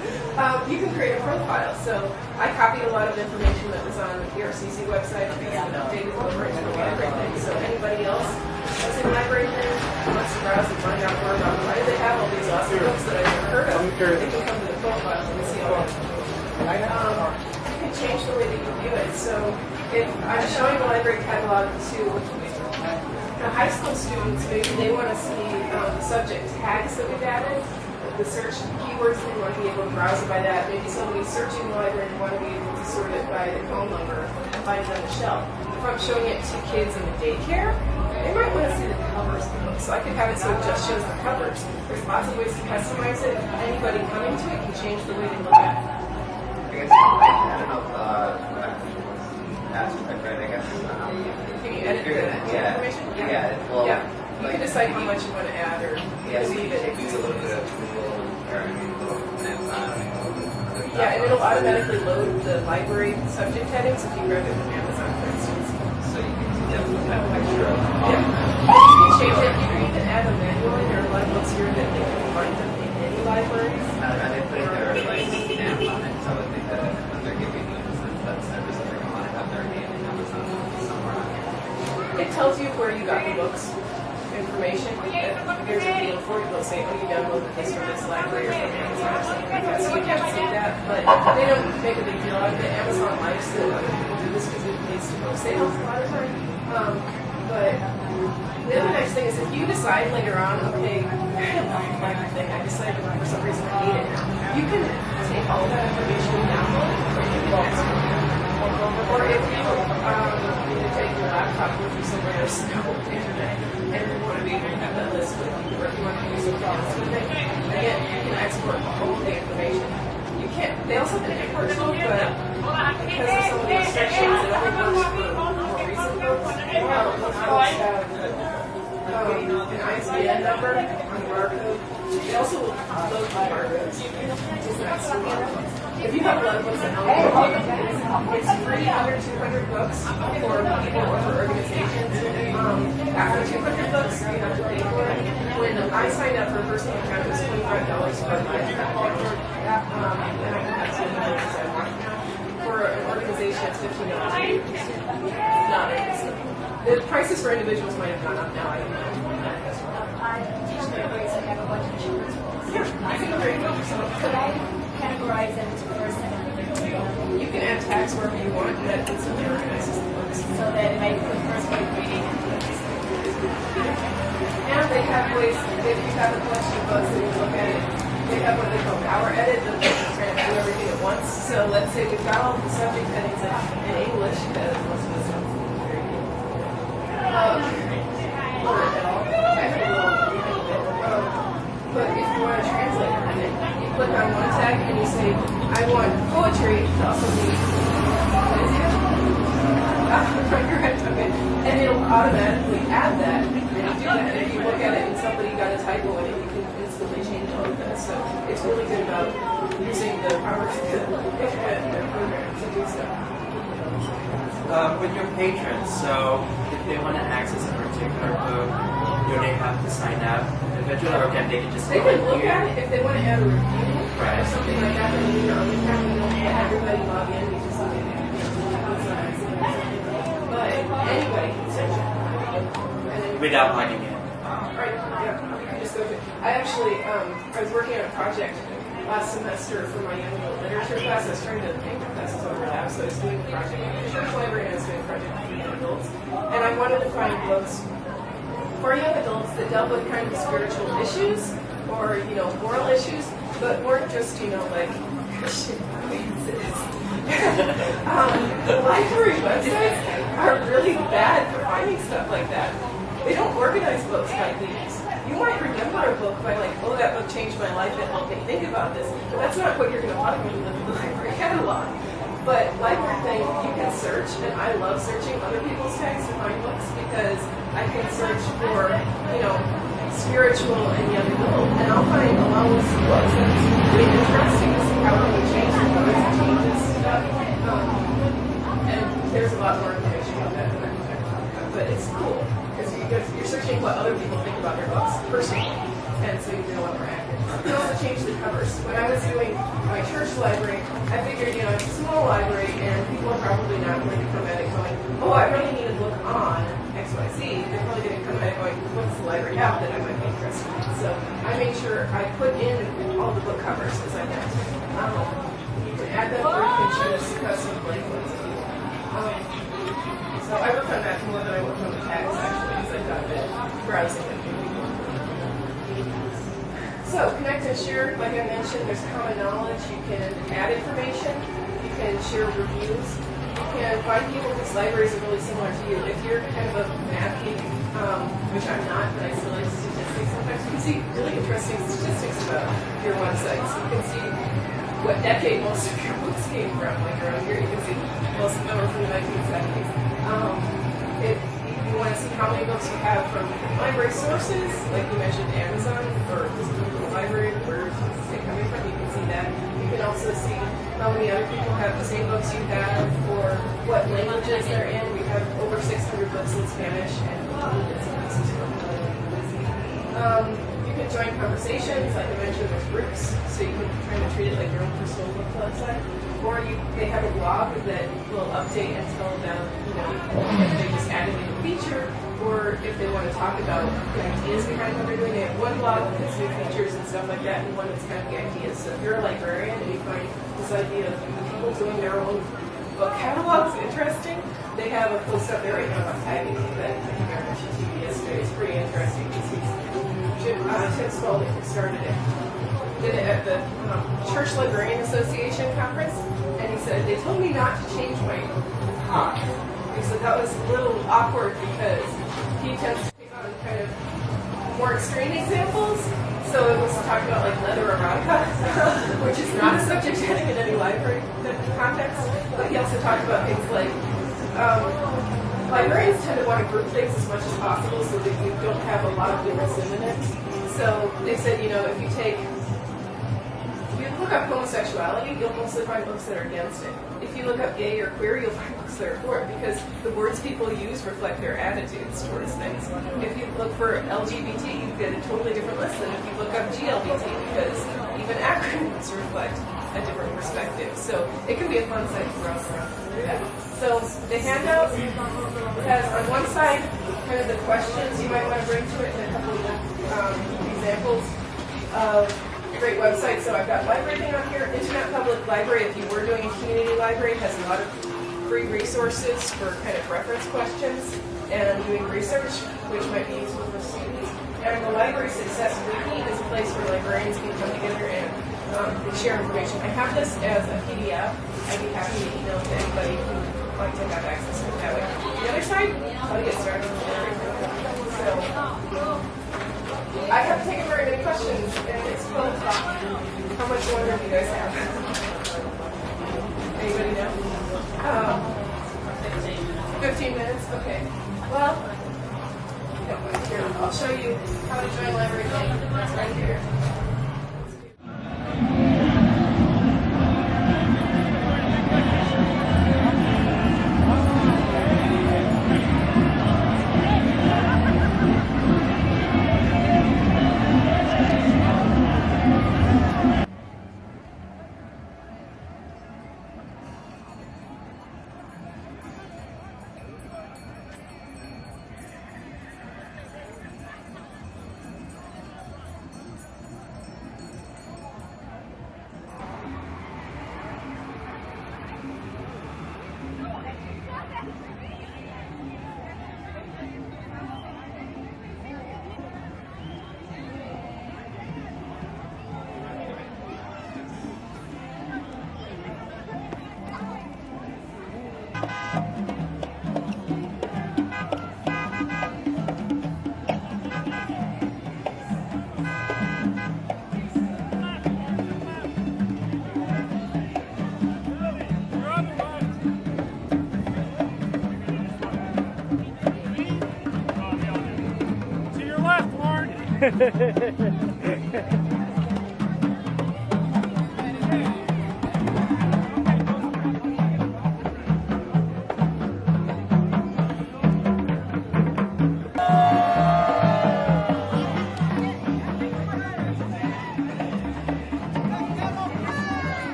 You can create a profile. So I copied a lot of information that was on the ERCC website because it updated over into the library thing. So anybody else who's in library thing wants to browse and find out more about why they have all these awesome books that I've never heard of, they can come to the profile and see all that. You can change the way that you view it. So if I'm showing the library catalog to high school students, maybe they want to see the subject tags that we've added, the search keywords, they want to be able to browse it by that. Maybe somebody's searching the library and want to be able to sort it by the phone number and find it on the shelf. If I'm showing it to kids in the daycare, they might want to see the covers of the book. So I could have it so it just shows the covers. There's lots of ways to customize it. Anybody coming to it can change the way they look at it. I guess, I don't know if that's right, I guess. Can you edit the information? Yeah. Well, yeah. You can decide how much you want to add or leave it. Use a little bit of Google or yeah, and it'll automatically load the library subject headings if you grab it from Amazon, for instance. So you can definitely have an extra. Yeah. You can change it. You can even add a manual. There are a lot of books here that they can find them in any libraries. Are they putting their stamp on it? So I think that they're giving you that's everything they want to have their name and Amazon somewhere on it. It tells you where you got the books information. There's a field for you. They'll say, oh, you downloaded this from this library or from Amazon or something like that. So you can't see that, but they don't make a big deal out of it. Amazon likes that other people do this because it leads to book sales a lot of time. But the other nice thing is if you decide later on, okay, I don't love the library thing, I decided for some reason I hate it now, you can take all that information and download it or you can export it. Or if you need to take your laptop with you somewhere there's no internet and you want to be able to have that list with you, or if you want to do something else with it, again, you can export all the information. You can't, they also have an import tool, but because of some of the restrictions, it only works for more recent books. An ISBN number on the barcode. It also will load the barcodes. If you have a lot of books at home, it's free under 200 books for people or for organizations. After 200 books, you have to pay for it. When I signed up for a personal account, it was $25 for a lifetime. And I can have so many books as I want now. For an organization, it's $15 a year. Not the prices for individuals might have gone up now. I don't know. I teach libraries that have a bunch of children's books. Yeah, I think I'm very interested. Could I categorize them into first, second, and third? You can add tags wherever you want, and that instantly organizes the books. So that it might put first grade reading and and they have ways, if you have a collection of books and you look at it, they have what they call power edit, that they can try to do everything at once. So let's say we've got all the subject headings in English, because most of us don't speak very good. Or at all. I have a little but if you want to translate everything, you click on one tag and you say, I want poetry to also be okay. And it'll automatically add that. And you do that. If you look at it and somebody got a typo in it, you can instantly change all of that. So it's really good about using the power of the program to do so. With your patrons, so if they want to access a particular book, do they have to sign up individually, or can they just They can look at it if they want to add a review or something like that. Then you know, we don't let everybody log in. We just look at it. But anybody can search it. Without logging in. Right. Yeah. You can just go to. I actually, I was working on a project last semester for my young adult literature class. I was trying to make my classes overlap, so I was doing a project in the church library and I was doing a project for young adults. And I wanted to find books for young adults that dealt with kind of spiritual issues or, you know, moral issues, but weren't just, you know, like Christian audiences. Library websites are really bad for finding stuff like that. They don't organize books like these. You might remember a book by like, oh, that book changed my life and helped me think about this. But that's not what you're going to find when you look at the library catalog. But library thing, you can search, and I love searching other people's tags to find books because I can search for, you know, spiritual and young adult, and I'll find a long list of books that's pretty interesting. how can we change the covers and changes stuff. And there's a lot more information about that than I'm going to talk about. But it's cool, because you're searching what other people think about their books personally, and so you know what more accurate. You can also change the covers. When I was doing my church library, I figured, it's a small library, and people are probably not going to come at it going, oh, I really need a book on XYZ. They're probably going to come at it going, what does the library have that I might be interested in? So I made sure I put in all the book covers as I went. You can add them, or you can choose custom blank ones if you want. So I worked on that more than I worked on the tags, actually, because I got a bit browsing them. So connect and share, like I mentioned, there's common knowledge. You can add information. You can share reviews. You can find people whose libraries are really similar to you. If you're kind of a math geek, which I'm not, but I still like statistics, sometimes you can see really interesting statistics about your websites. You can see what decade most of your books came from. Like around here, you can see most of them are from the 1970s. If you want to see how many books you have from library sources, like you mentioned Amazon, or just Google Library, where they're coming from, you can see that. You can also see how many other people have the same books you have, or what languages they're in. We have over 600 books in Spanish, and you can join conversations, like I mentioned, there's groups, so you can kind of treat it like your own personal book club site. Or they have a blog that will update and tell them, if they just added a new feature, or if they want to talk about the ideas behind what they're doing. They have one blog with its new features and stuff like that, and one that's kind of the ideas. So if you're a librarian and you find this idea of people doing their own book catalogs interesting, they have a post up there right now about tagging that I think I mentioned to you yesterday. It's pretty interesting. Tim Spalding who started it. Did it at the Church Librarian Association conference, and he said, they told me not to change my talk. He said that was a little awkward because he tends to take on kind of more extreme examples. So it was talking about like leather erotica, which is not a subject heading in any library context. But he also talked about things like librarians tend to want to group things as much as possible so that you don't have a lot of different synonyms. So they said, if you look up homosexuality, you'll mostly find books that are against it. If you look up gay or queer, you'll find books that are for it because the words people use reflect their attitudes towards things. If you look for LGBT, you get a totally different list than if you look up GLBT because even acronyms reflect a different perspective. So it can be a fun site to browse around through that. So the handout has on one side kind of the questions you might want to bring to it and a couple of examples of great websites. So I've got library thing on here. Internet Public Library, if you were doing a community library, has a lot of free resources for kind of reference questions and doing research, which might be useful for students. And the Library Success Wiki is a place where librarians can come together and share information. I have this as a PDF. I'd be happy to email it to anybody who would like to have access to it that way. The other side, how to get started with everything. So I haven't taken very many questions, and it's 12 o'clock. How much longer do you guys have? Anybody know? 15 minutes? Okay. Well, here, I'll show you how to join Library Link. It's right here.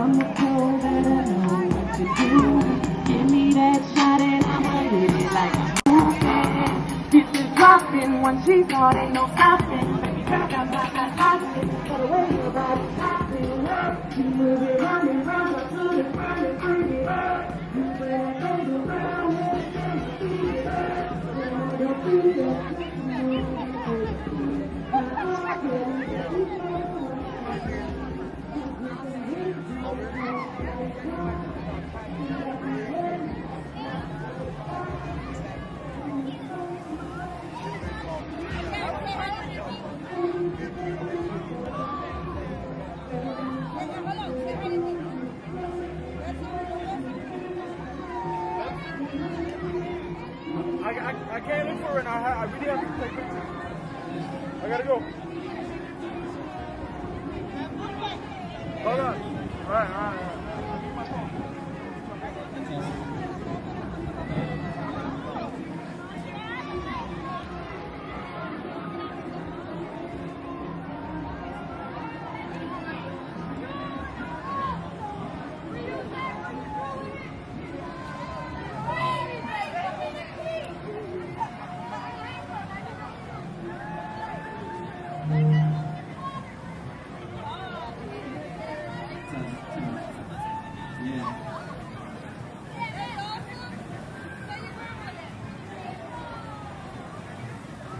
on the cold and I know what to do. Give me that shot and I'ma hit it like a movie. This is dropping when she's on, ain't no stopping. Baby girl, I'm like a hostage. For the way your body's hopping. You move it round and round, up to the ground and bring it up. You bring it goes around and bring it up. Don't do that. I can't look for it. I really have to take pictures. I gotta go. Hold on. All right.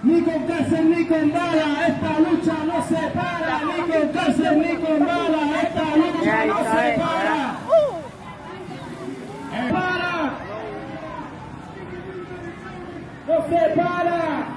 Ni con cárcel ni con bala, esta lucha no se para. Ni con cárcel ni con bala, esta lucha no se para. Para. No se para.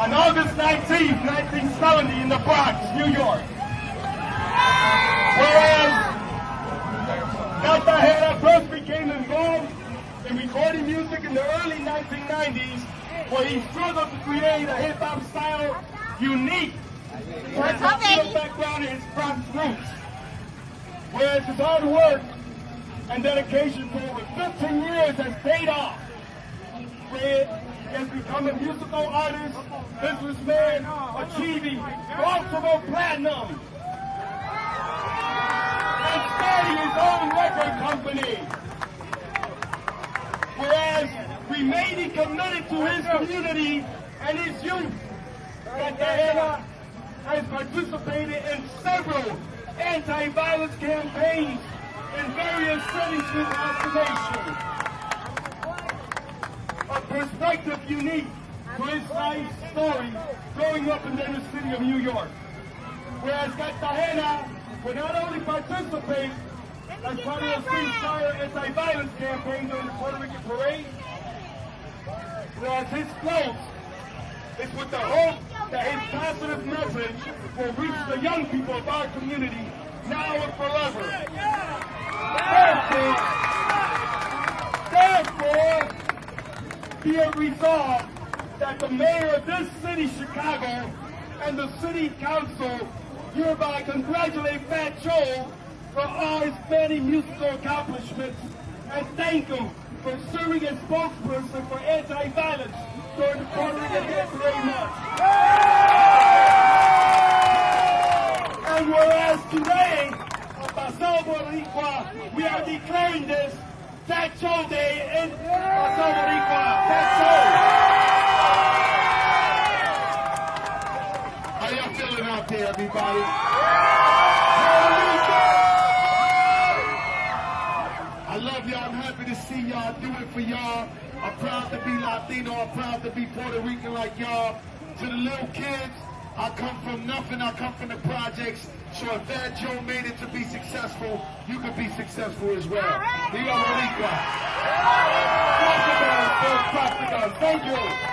On August 19th, 1970, in the Bronx, New York. Whereas Cartagena first became involved in recording music in the early 1990s, where he struggled to create a hip-hop style unique to his cultural background and his Bronx roots. Whereas his hard work and dedication for over 15 years has paid off. Fred has become a musical artist, businessman, achieving multiple platinum, and starting his own record company. Whereas remaining committed to his community and his youth, Cartagena has participated in several anti-violence campaigns in various cities throughout the nation. A perspective unique to his life story growing up in the city of New York. Whereas Cartagena would not only participate as part of the ceasefire anti-violence campaign during the Puerto Rican parade, whereas his float is with the hope that his positive message will reach the young people of our community now and forever. Therefore, be it resolved that the mayor of this city, Chicago, and the city council hereby congratulate Fat Joe for all his many musical accomplishments and thank him for serving as spokesperson for anti-violence during the Puerto Rican Day Parade Month. And whereas today, Paseo Boricua, we are declaring this Fat Joe Day in Paseo Boricua. Fat Joe. How y'all feeling out there, everybody? I love y'all. I'm happy to see y'all. Do it for y'all. I'm proud to be Latino. I'm proud to be Puerto Rican like y'all. To the little kids, I come from nothing. I come from the projects. So if Fat Joe made it to be successful, you could be successful as well. Viva Boricua. Thank you.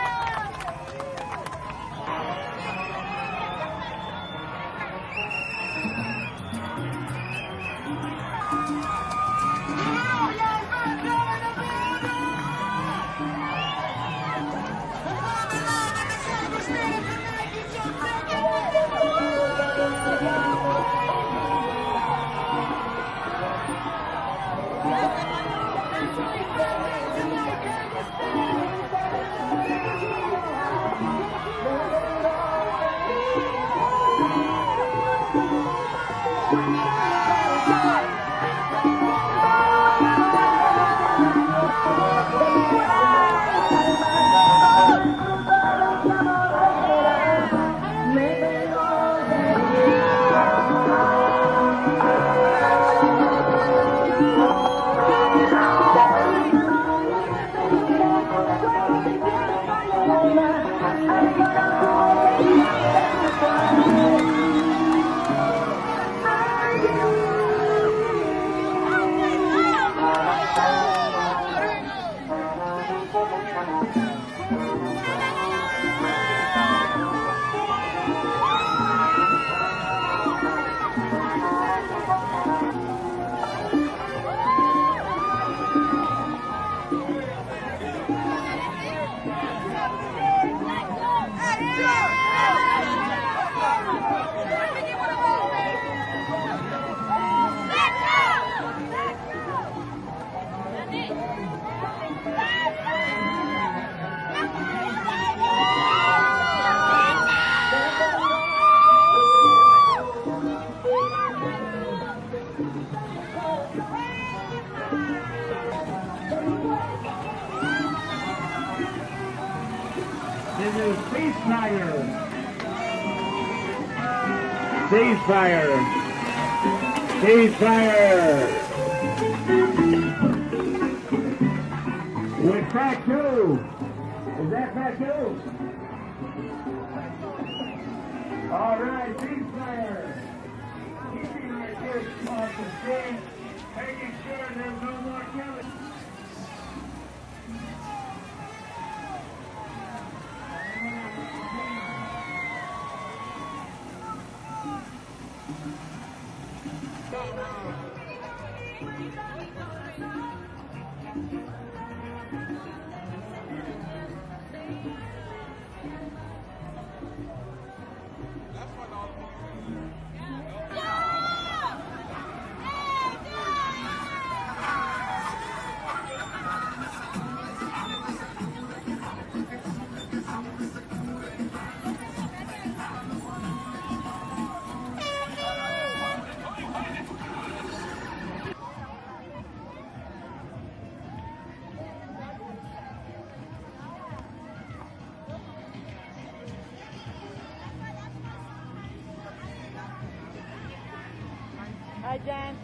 This is ceasefire. Ceasefire. Ceasefire. With track 2. Is that track 2? All right, ceasefire. Keeping our troops off the street, making sure there's no more killing. Hi, Jen.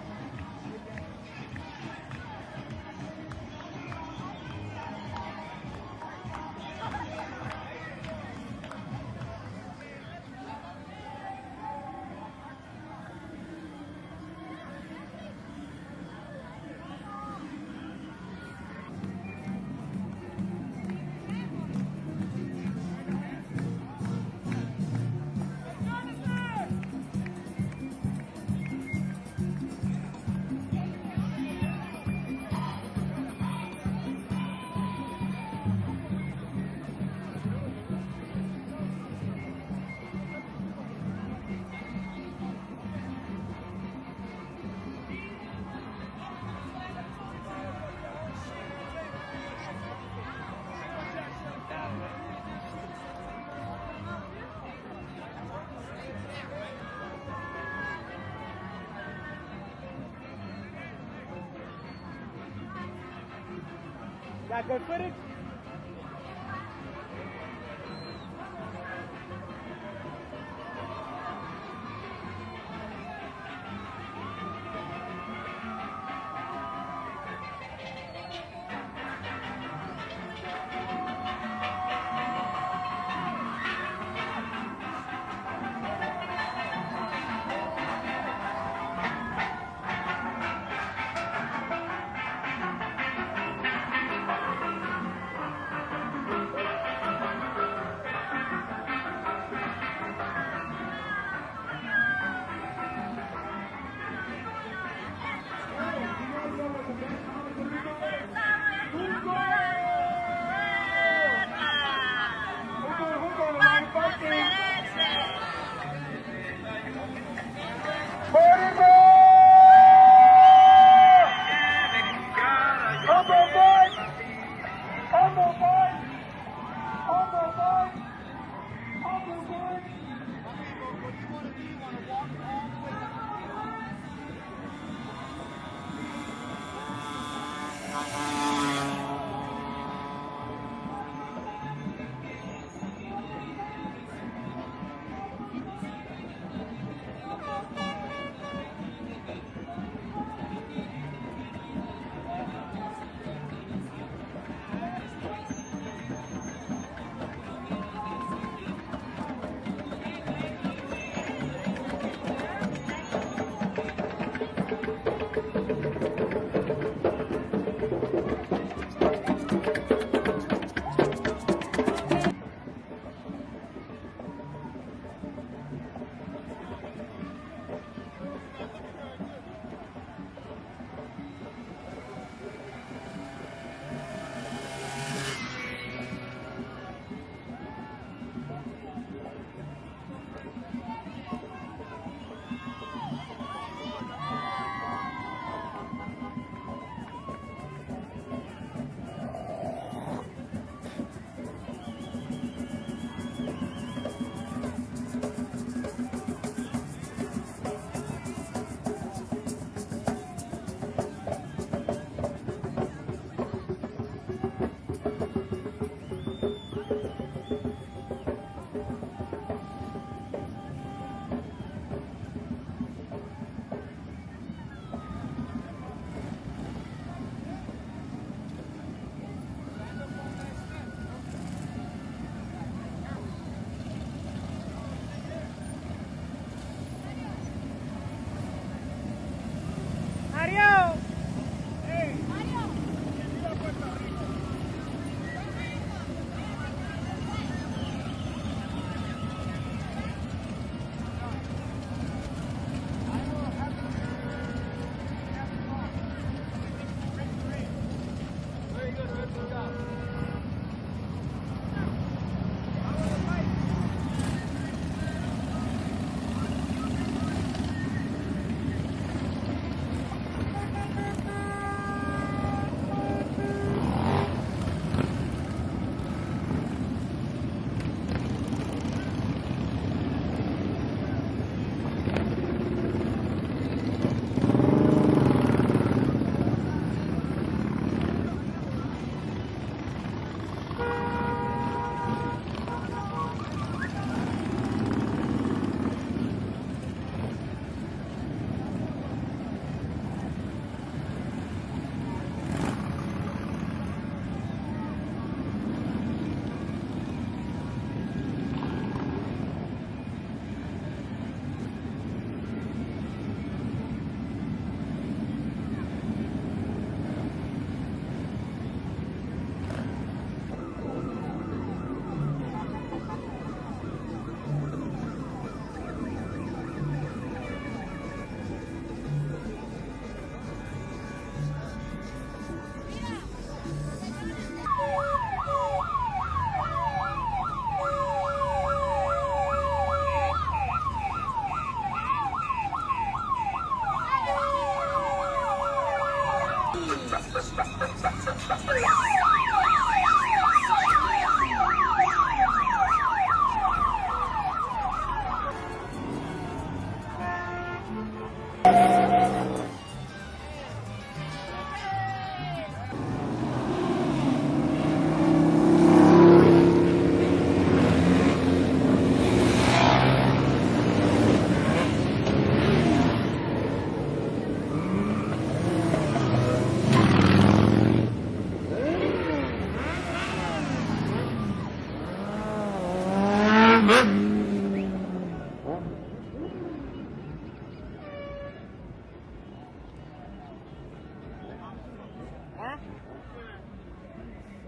Got good footage?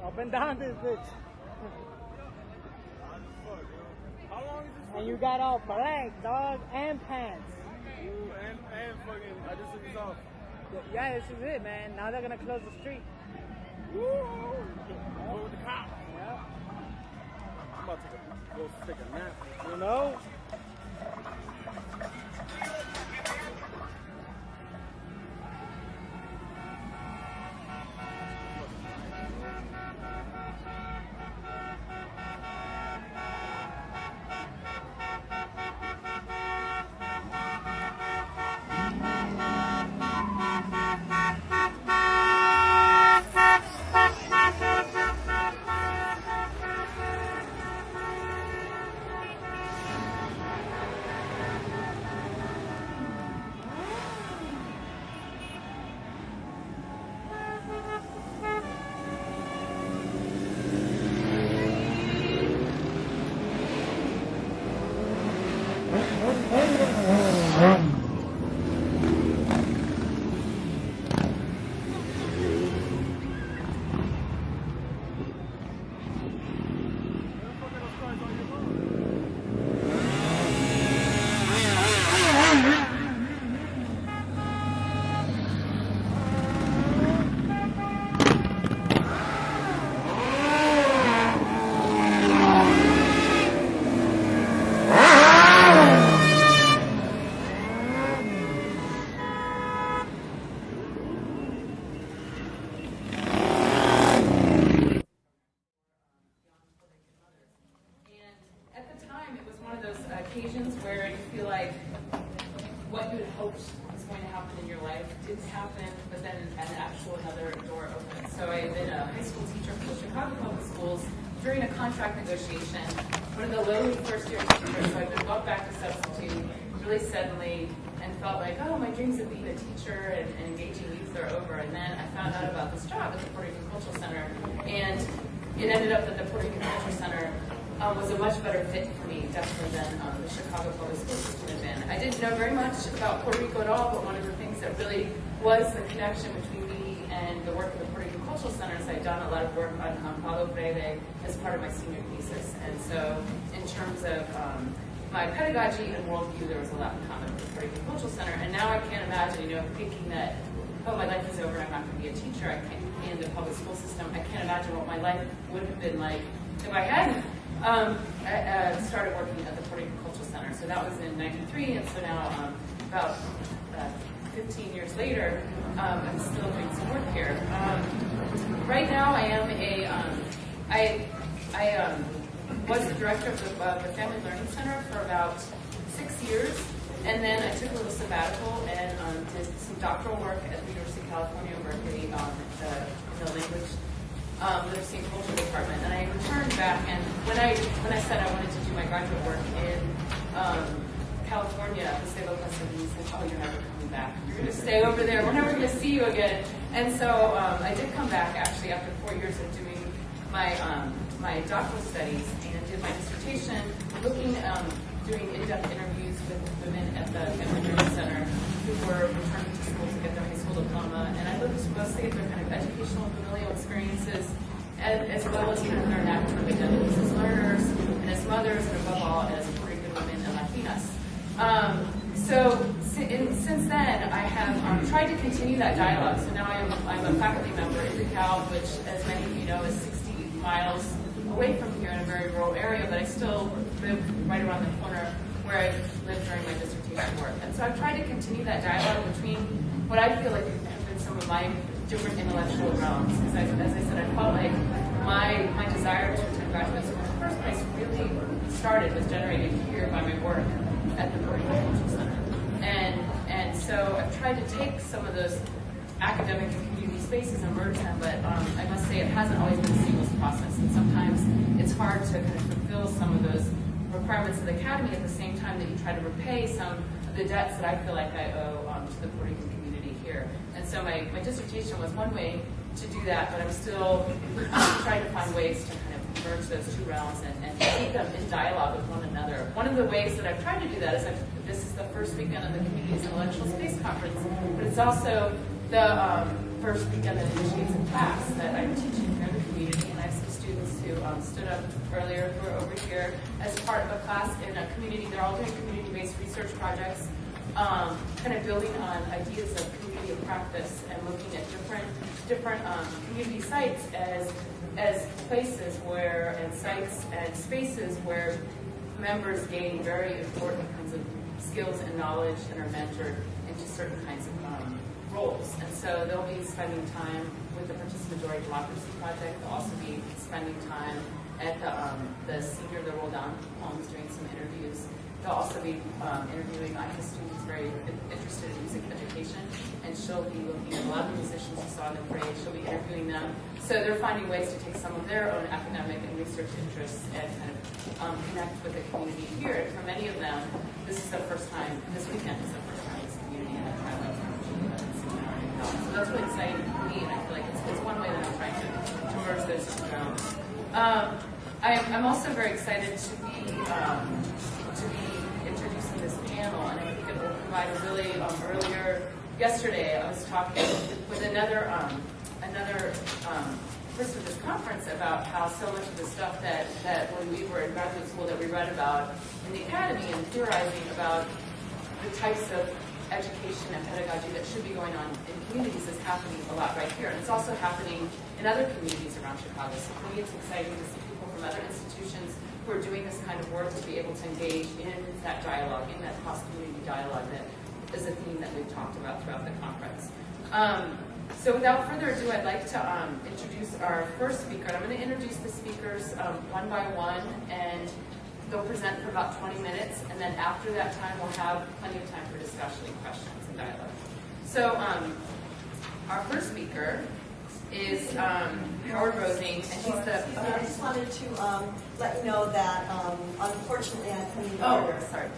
Up and down this bitch. And you got all black, dog, and pants. And fucking, I just took this off. Yeah, this is it, man. Now they're gonna close the street. Woo! Go with the cops. Yeah. I'm about to go take a nap. You know? Occasions where you feel like what you had hoped was going to happen in your life didn't happen, but then another door opened. So I had been a high school teacher for the Chicago Public Schools during a contract negotiation, one of the lowly first-year teachers. So I'd been brought back to substitute really suddenly and felt like, oh, my dreams of being a teacher and engaging youth are over. And then I found out about this job at the Puerto Rican Cultural Center, and it ended up that the Puerto Rican Cultural Center was a much better fit for me, definitely, than the Chicago Public School System had been. I didn't know very much about Puerto Rico at all, but one of the things that really was the connection between me and the work of the Puerto Rican Cultural Center is I'd done a lot of work on Paulo Freire as part of my senior thesis. And so in terms of my pedagogy and worldview, there was a lot in common with the Puerto Rican Cultural Center. And now I can't imagine, thinking that, oh, my life is over and I'm not going to be a teacher. I can't be in the public school system. I can't imagine what my life would have been like if I hadn't started working at the Puerto Rican Cultural Center. So that was in '93, and so now about 15 years later, I'm still doing some work here. Right now, I am I was the director of the Family Learning Center for about 6 years, and then I took a little sabbatical and did some doctoral work at the University of California, Berkeley, in the language literacy and culture department, and I returned back. And when I said I wanted to do my graduate work in California, the state local said, "Oh, you're never coming back. You're going to stay over there. We're never going to see you again." And so I did come back actually after 4 years of doing my doctoral studies and did my dissertation, doing in-depth interviews with women at the Family Learning Center who were returning to school to get their high school diploma, and I looked mostly at their kind of educational and familial experiences, as well as kind of their academic identities as learners, and as mothers, and above all, as Puerto Rican women and Latinas. Since then, I have tried to continue that dialogue. So now I'm a faculty member at UCal, which, as many of you know, is 60 miles away from here in a very rural area, but I still live right around the corner where I lived during my dissertation work. And so I've tried to continue that dialogue between what I feel like have been some of my different intellectual realms. Because as I said, I felt like my desire to attend graduate school in the first place really was generated here by my work at the Puerto Rican Cultural Center. And so I've tried to take some of those academic and community spaces and merge them, but I must say it hasn't always been a seamless process, and sometimes it's hard to kind of fulfill some of those requirements of the academy at the same time that you try to repay some of the debts that I feel like I owe to the Puerto Rican community here. And so my dissertation was one way to do that, but I'm still trying to find ways to kind of merge those two realms and keep them in dialogue with one another. One of the ways that I've tried to do that is this is the first weekend of the Community's Intellectual Space Conference, but it's also the first weekend that initiates a class that I'm teaching here in the community, and I have some students who stood up earlier who are over here as part of a class in a community. They're all doing community-based research projects, kind of building on ideas of community of practice and looking at different community sites as places where, and sites and spaces where members gain very important kinds of skills and knowledge and are mentored into certain kinds of roles. And so they'll be spending time with the Participatory Democracy Project. They'll also be spending time at the Senior Liberal Down Homes doing some interviews. They'll also be interviewing IHIS students very interested in music education, and she'll be looking at a lot of the musicians you saw in the parade. She'll be interviewing them. So they're finding ways to take some of their own academic and research interests and kind of connect with the community here. And for many of them, this is the first time, this weekend is the first time this community in a Thailand. So that's really exciting for me, and I feel like it's one way that I'm trying to merge those two realms. I'm also very excited to be introducing this panel, and I think it will provide a really yesterday I was talking with another person at this conference about how so much of the stuff that when we were in graduate school that we read about in the academy and theorizing about the types of education and pedagogy that should be going on in communities is happening a lot right here. And it's also happening in other communities around Chicago. So for me, it's exciting to see people from other institutions who are doing this kind of work to be able to engage in that dialogue, in that cross-community dialogue that is a theme that we've talked about throughout the conference. So without further ado, I'd like to introduce our first speaker. I'm going to introduce the speakers one by one, and they'll present for about 20 minutes, and then after that time, we'll have plenty of time for discussion and questions and dialogue. So our first speaker is Howard Rosing, and he's the... I just wanted to let you know that unfortunately Anthony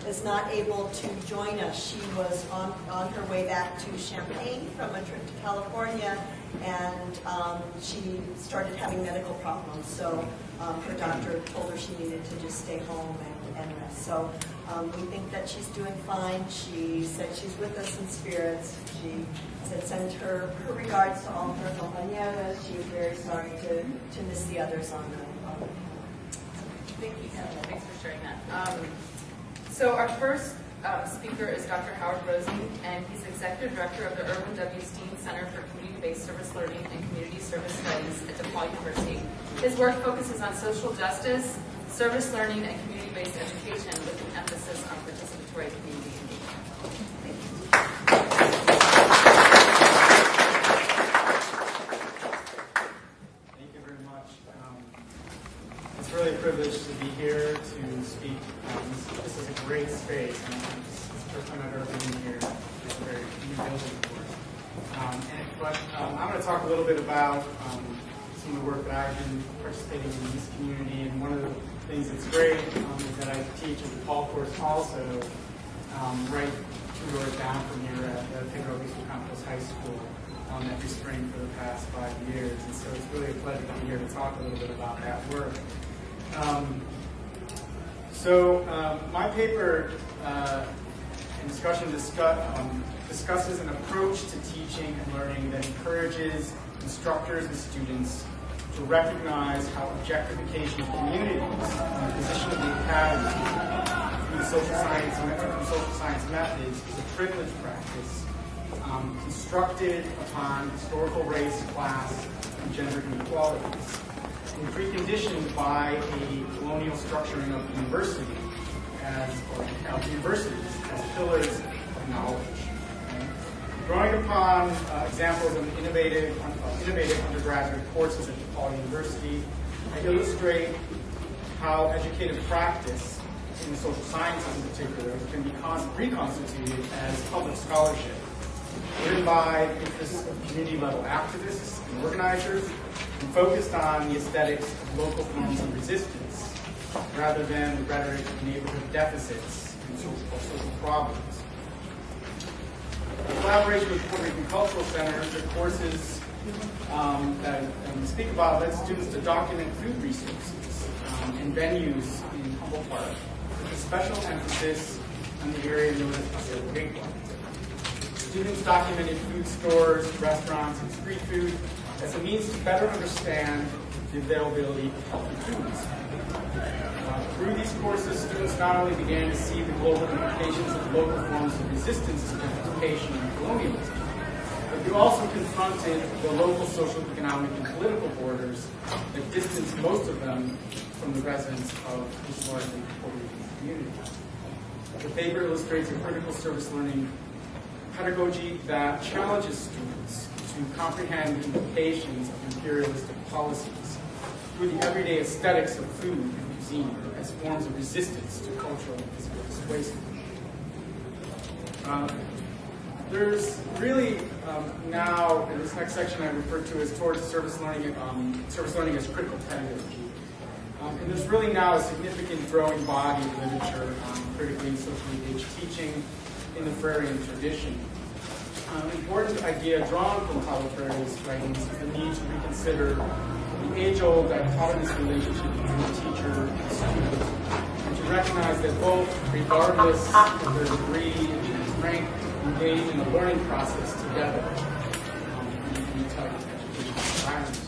is not able to join us. She was on her way back to Champaign from a trip to California, and she started having medical problems. So her doctor told her she needed to just stay home and rest. So we think that she's doing fine. She said she's with us in spirits. She said send her regards to all her compañeras. She's very sorry to miss the others on the Thank you, thanks for sharing that. So our first speaker is Dr. Howard Rosing, and he's Executive Director of the Irwin W. Steen Center for Community-Based Service Learning and Community Service Studies at DePaul University. His work focuses on social justice, service learning, and community-based education with an emphasis on participatory community engagement. Thank you. Thank you very much. It's really a privilege to be here to speak. This is a great space. It's the first time I've ever been here. It's a very new building for us. But I'm going to talk a little bit about some of the work that I've been participating in this community. And one of the things that's great is that I teach a DePaul course also right 2 doors down from here at the Pedro Obispo Campos High School every spring for the past 5 years. And so it's really a pleasure to be here to talk a little bit about that work. My paper and discussion discusses an approach to teaching and learning that encourages instructors and students to recognize how objectification of communities and the position of the academy through social science methods is a privileged practice constructed upon historical race, class, and gender inequalities, and preconditioned by a colonial structuring of the university as pillars of knowledge. Drawing upon examples of innovative undergraduate courses at DePaul University, I illustrate how educative practice in the social sciences in particular can be reconstituted as public scholarship, driven by the interests of community-level activists and organizers, and focused on the aesthetics of local forms of resistance, rather than the rhetoric of neighborhood deficits and social problems. In collaboration with Puerto Rican Cultural Center, the courses that I speak about led students to document food resources and venues in Humboldt Park, with a special emphasis on the area known as Paseo Boricua. Students documented food stores, restaurants, and street food as a means to better understand the availability of healthy foods. Through these courses, students not only began to see the global implications of local forms of resistance to gentrification and colonialism, but they also confronted the local social, economic, and political borders that distanced most of them from the residents of this largely Puerto Rican community. The paper illustrates a critical service learning pedagogy that challenges students to comprehend the implications of imperialistic policies through the everyday aesthetics of food and cuisine as forms of resistance to cultural and physical displacement. There's really now, in this next section I refer to as towards service learning as critical pedagogy. And there's really now a significant growing body of literature on critically and socially engaged teaching in the Freirean tradition. An important idea drawn from Paulo Freire's writings is the need to reconsider the age-old dichotomous relationship between the teacher and the student, and to recognize that both, regardless of their degree and rank, engage in the learning process together in a type of educational environment.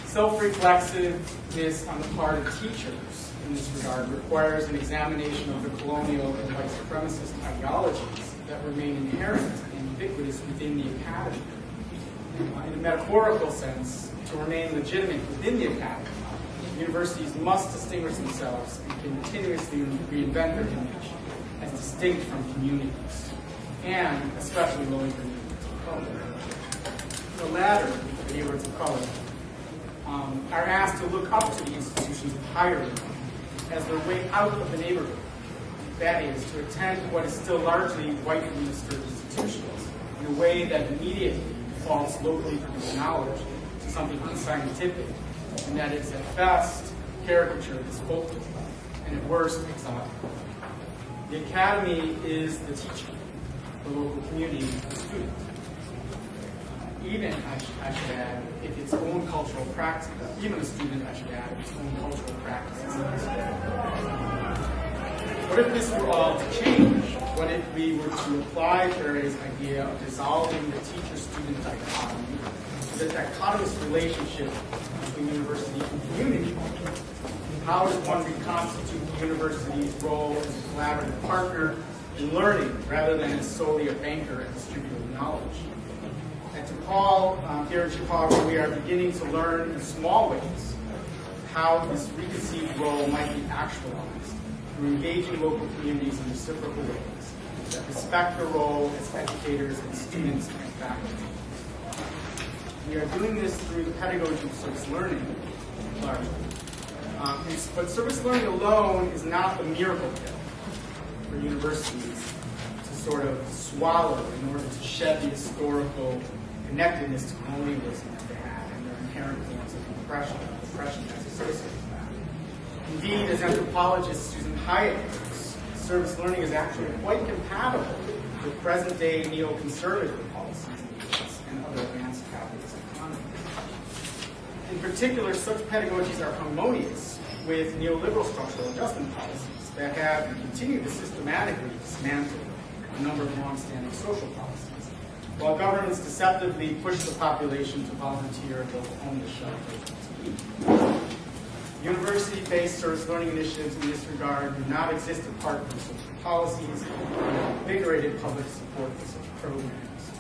Self-reflexiveness on the part of teachers in this regard requires an examination of the colonial and white supremacist ideologies that remain inherent and ubiquitous within the academy. In a metaphorical sense, to remain legitimate within the academy, universities must distinguish themselves and continuously reinvent their image as distinct from communities, and especially low-income communities of color. The latter, the neighborhoods of color, are asked to look up to the institutions of higher income as their way out of the neighborhood. That is, to attend what is still largely white-administered institutions in a way that immediately defaults locally produced knowledge to something unscientific, and that is at best caricature is folklore, and at worst exotic. The academy is the teacher, the local community, the student. Even, I should add, if its own cultural practice, even a student, I should add, its own cultural practices. What if this were all to change? What if we were to apply Freire's idea of dissolving the teacher-student dichotomy to the dichotomous relationship between university and community? How does one reconstitute the university's role as a collaborative partner in learning rather than as solely a banker and distributor of knowledge? At DePaul, here in Chicago, we are beginning to learn in small ways how this reconceived role might be actualized through engaging local communities in reciprocal ways that respect their role as educators and students and faculty. We are doing this through the pedagogy of service learning, largely. But service learning alone is not the miracle pill for universities to sort of swallow in order to shed the historical connectedness to colonialism that they had and their inherent forms of oppression that's associated with that. Indeed, as anthropologist Susan Hyatt notes, service learning is actually quite compatible with present-day neoconservative policies and other advanced capitalist economies. In particular, such pedagogies are harmonious with neoliberal structural adjustment policies that have continued to systematically dismantle a number of long-standing social policies, while governments deceptively push the population to volunteer at local homeless shelters to eat. University-based service learning initiatives in this regard do not exist apart from social policies and invigorated public support for such programs.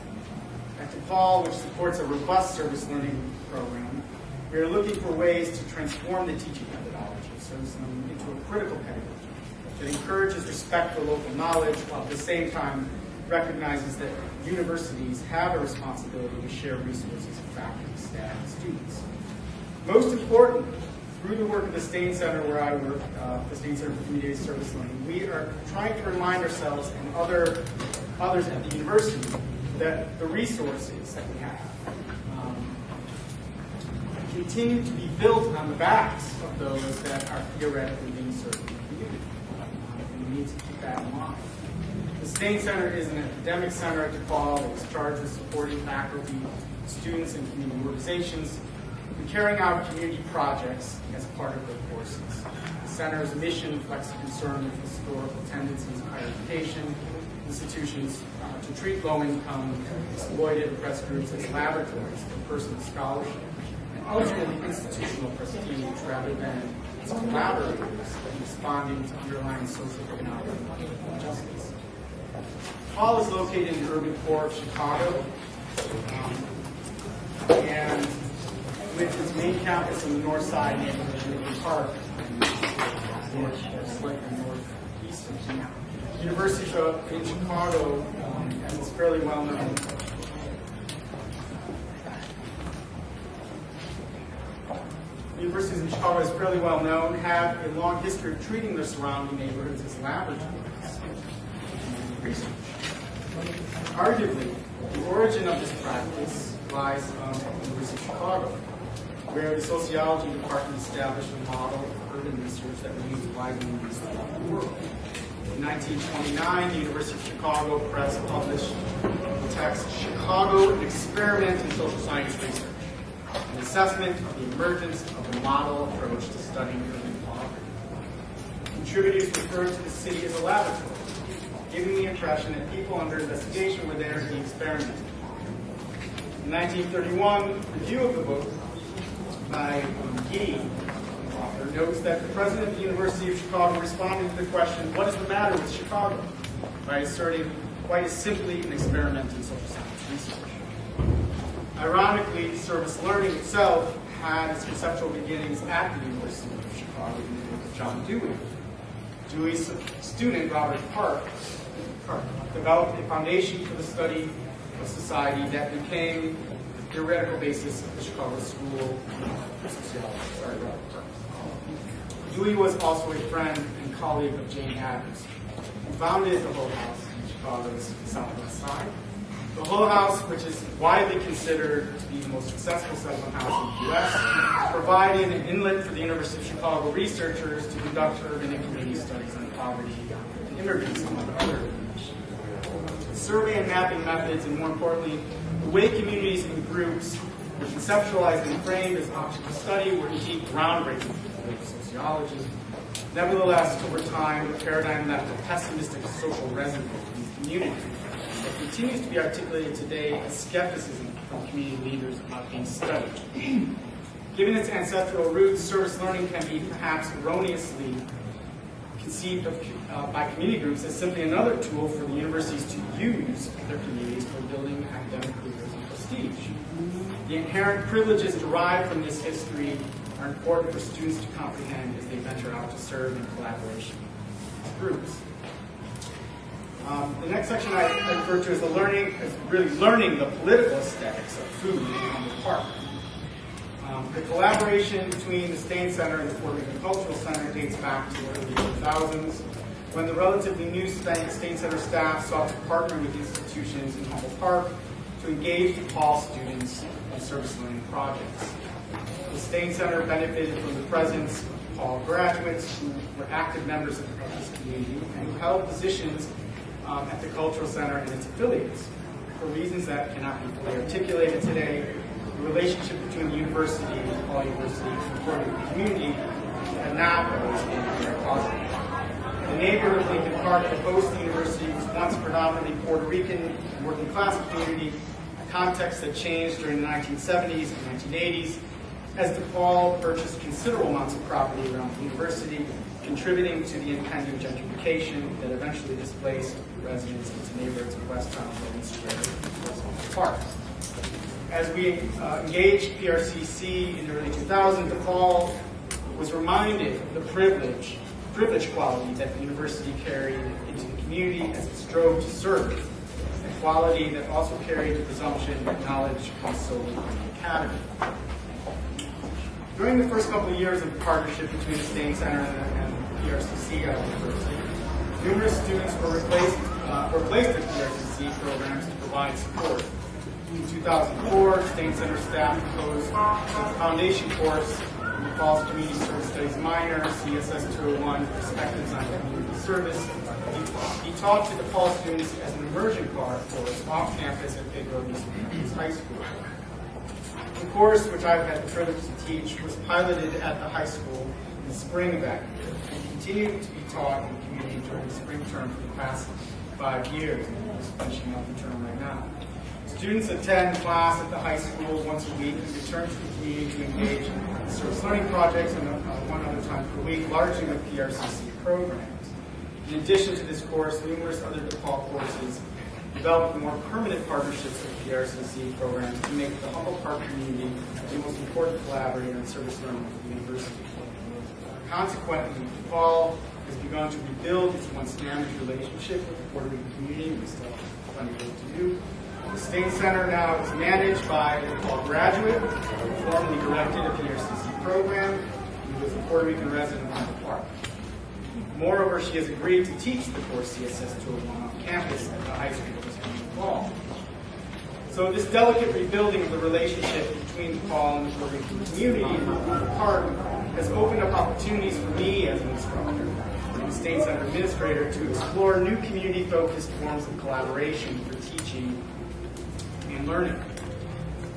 At DePaul, which supports a robust service learning program, we are looking for ways to transform the teaching methodology of service learning into a critical pedagogy that encourages respect for local knowledge while at the same time recognizes that universities have a responsibility to share resources with faculty, staff, and students. Most important, through the work of the Stain Center where I work, the Stain Center for Community Service Learning, we are trying to remind ourselves and others at the university that the resources that we have continue to be built on the backs of those that are theoretically being served in the community. And we need to keep that in mind. The Stain Center is an academic center at DePaul that is charged with supporting faculty, students, and community organizations and carrying out community projects as part of their courses. The center's mission reflects a concern with historical tendencies of higher education institutions to treat low-income, exploited, oppressed groups as laboratories for personal scholarship and ultimately institutional prestige rather than as collaborators in responding to underlying social, economic, and injustice. DePaul is located in the urban core of Chicago, and with its main campus in the north side neighborhood of Lincoln Park, slightly northeastern. University in Chicago, as it's fairly well known, universities in Chicago is fairly well known, have a long history of treating their surrounding neighborhoods as laboratories and research. Arguably, the origin of this practice lies at the University of Chicago, where the sociology department established a model of urban research that was used widely in throughout the world. In 1929, the University of Chicago Press published the text Chicago, an Experiment in Social Science Research, an assessment of the emergence of a model approach to studying urban poverty. Contributors referred to the city as a laboratory, giving the impression that people under investigation were there to be experimented. In 1931, review of the book by McGee, author, notes that the president of the University of Chicago responded to the question, what is the matter with Chicago? By asserting quite as simply an experiment in social science research. Ironically, service learning itself had its conceptual beginnings at the University of Chicago in the work of John Dewey. Dewey's student, Robert Park, developed a foundation for the study of society that became the theoretical basis of the Chicago School of Sociology. Dewey was also a friend and colleague of Jane Addams, who founded the Hull House in Chicago's southwest side. The Hull House, which is widely considered to be the most successful settlement house in the U.S., provided an inlet for the University of Chicago researchers to conduct urban and community studies on poverty and immigrants, among other issues. Survey and mapping methods, and more importantly, the way communities and groups were conceptualized and framed as objects of study were indeed groundbreaking for political sociology. Nevertheless, over time, the paradigm left a pessimistic social residue in the community that continues to be articulated today as skepticism from community leaders about being studied. Given its ancestral roots, service learning can be perhaps erroneously conceived of by community groups as simply another tool for the universities to use their communities for building academic careers and prestige. The inherent privileges derived from this history are important for students to comprehend as they venture out to serve in collaboration with groups. The next section I refer to as really learning the political aesthetics of food in Humboldt Park. The collaboration between the Stain Center and the Puerto Rican Cultural Center dates back to the early 2000s, when the relatively new Stain Center staff sought to partner with institutions in Humboldt Park to engage DePaul students in service learning projects. The Stain Center benefited from the presence of DePaul graduates who were active members of this community and who held positions at the Cultural Center and its affiliates. For reasons that cannot be fully articulated today, the relationship between the university and DePaul University and the Puerto Rican community had not always been very positive. The neighborhood of Lincoln Park that hosts the university was once predominantly Puerto Rican and working class community, a context that changed during the 1970s and 1980s as DePaul purchased considerable amounts of property around the university, contributing to the impending gentrification that eventually displaced residents into neighborhoods of Westtown, Logan Square, and West Park. As we engaged PRCC in the early 2000s, DePaul was reminded of the privilege quality that the university carried into the community as it strove to serve quality that also carried the presumption that knowledge comes solely from the academy. During the first couple of years of the partnership between the Stain Center and PRCC at the university, numerous students were placed at PRCC programs to provide support. In 2004, Stain Center staff proposed a foundation course in the Falls Community Service Studies minor, CSS 201, Perspectives on Community Service. He taught to the fall students as an immersion course off campus at Pedro East High School. The course, which I've had the privilege to teach, was piloted at the high school in the spring of that year and continued to be taught in the community during the spring term for the past 5 years, and we're just finishing up the term right now. Students attend class at the high school once a week and return to the community to engage in service learning projects and one other time per week, largely with PRCC programs. In addition to this course, numerous other DePaul courses developed more permanent partnerships with PRCC programs to make the Humboldt Park community the most important collaborator in service learning for the university. Consequently, DePaul has begun to rebuild its once damaged relationship with the Puerto Rican community. We still have plenty of work to do. The Stain Center now is managed by a DePaul graduate, formerly directed a PRCC program, who was a Puerto Rican resident of Humboldt Park. Moreover, she has agreed to teach the course CSS 201 off campus at the high school this coming fall. So this delicate rebuilding of the relationship between DePaul and the Puerto Rican community in Humboldt Park has opened up opportunities for me as an instructor and the State Center administrator to explore new community-focused forms of collaboration for teaching and learning.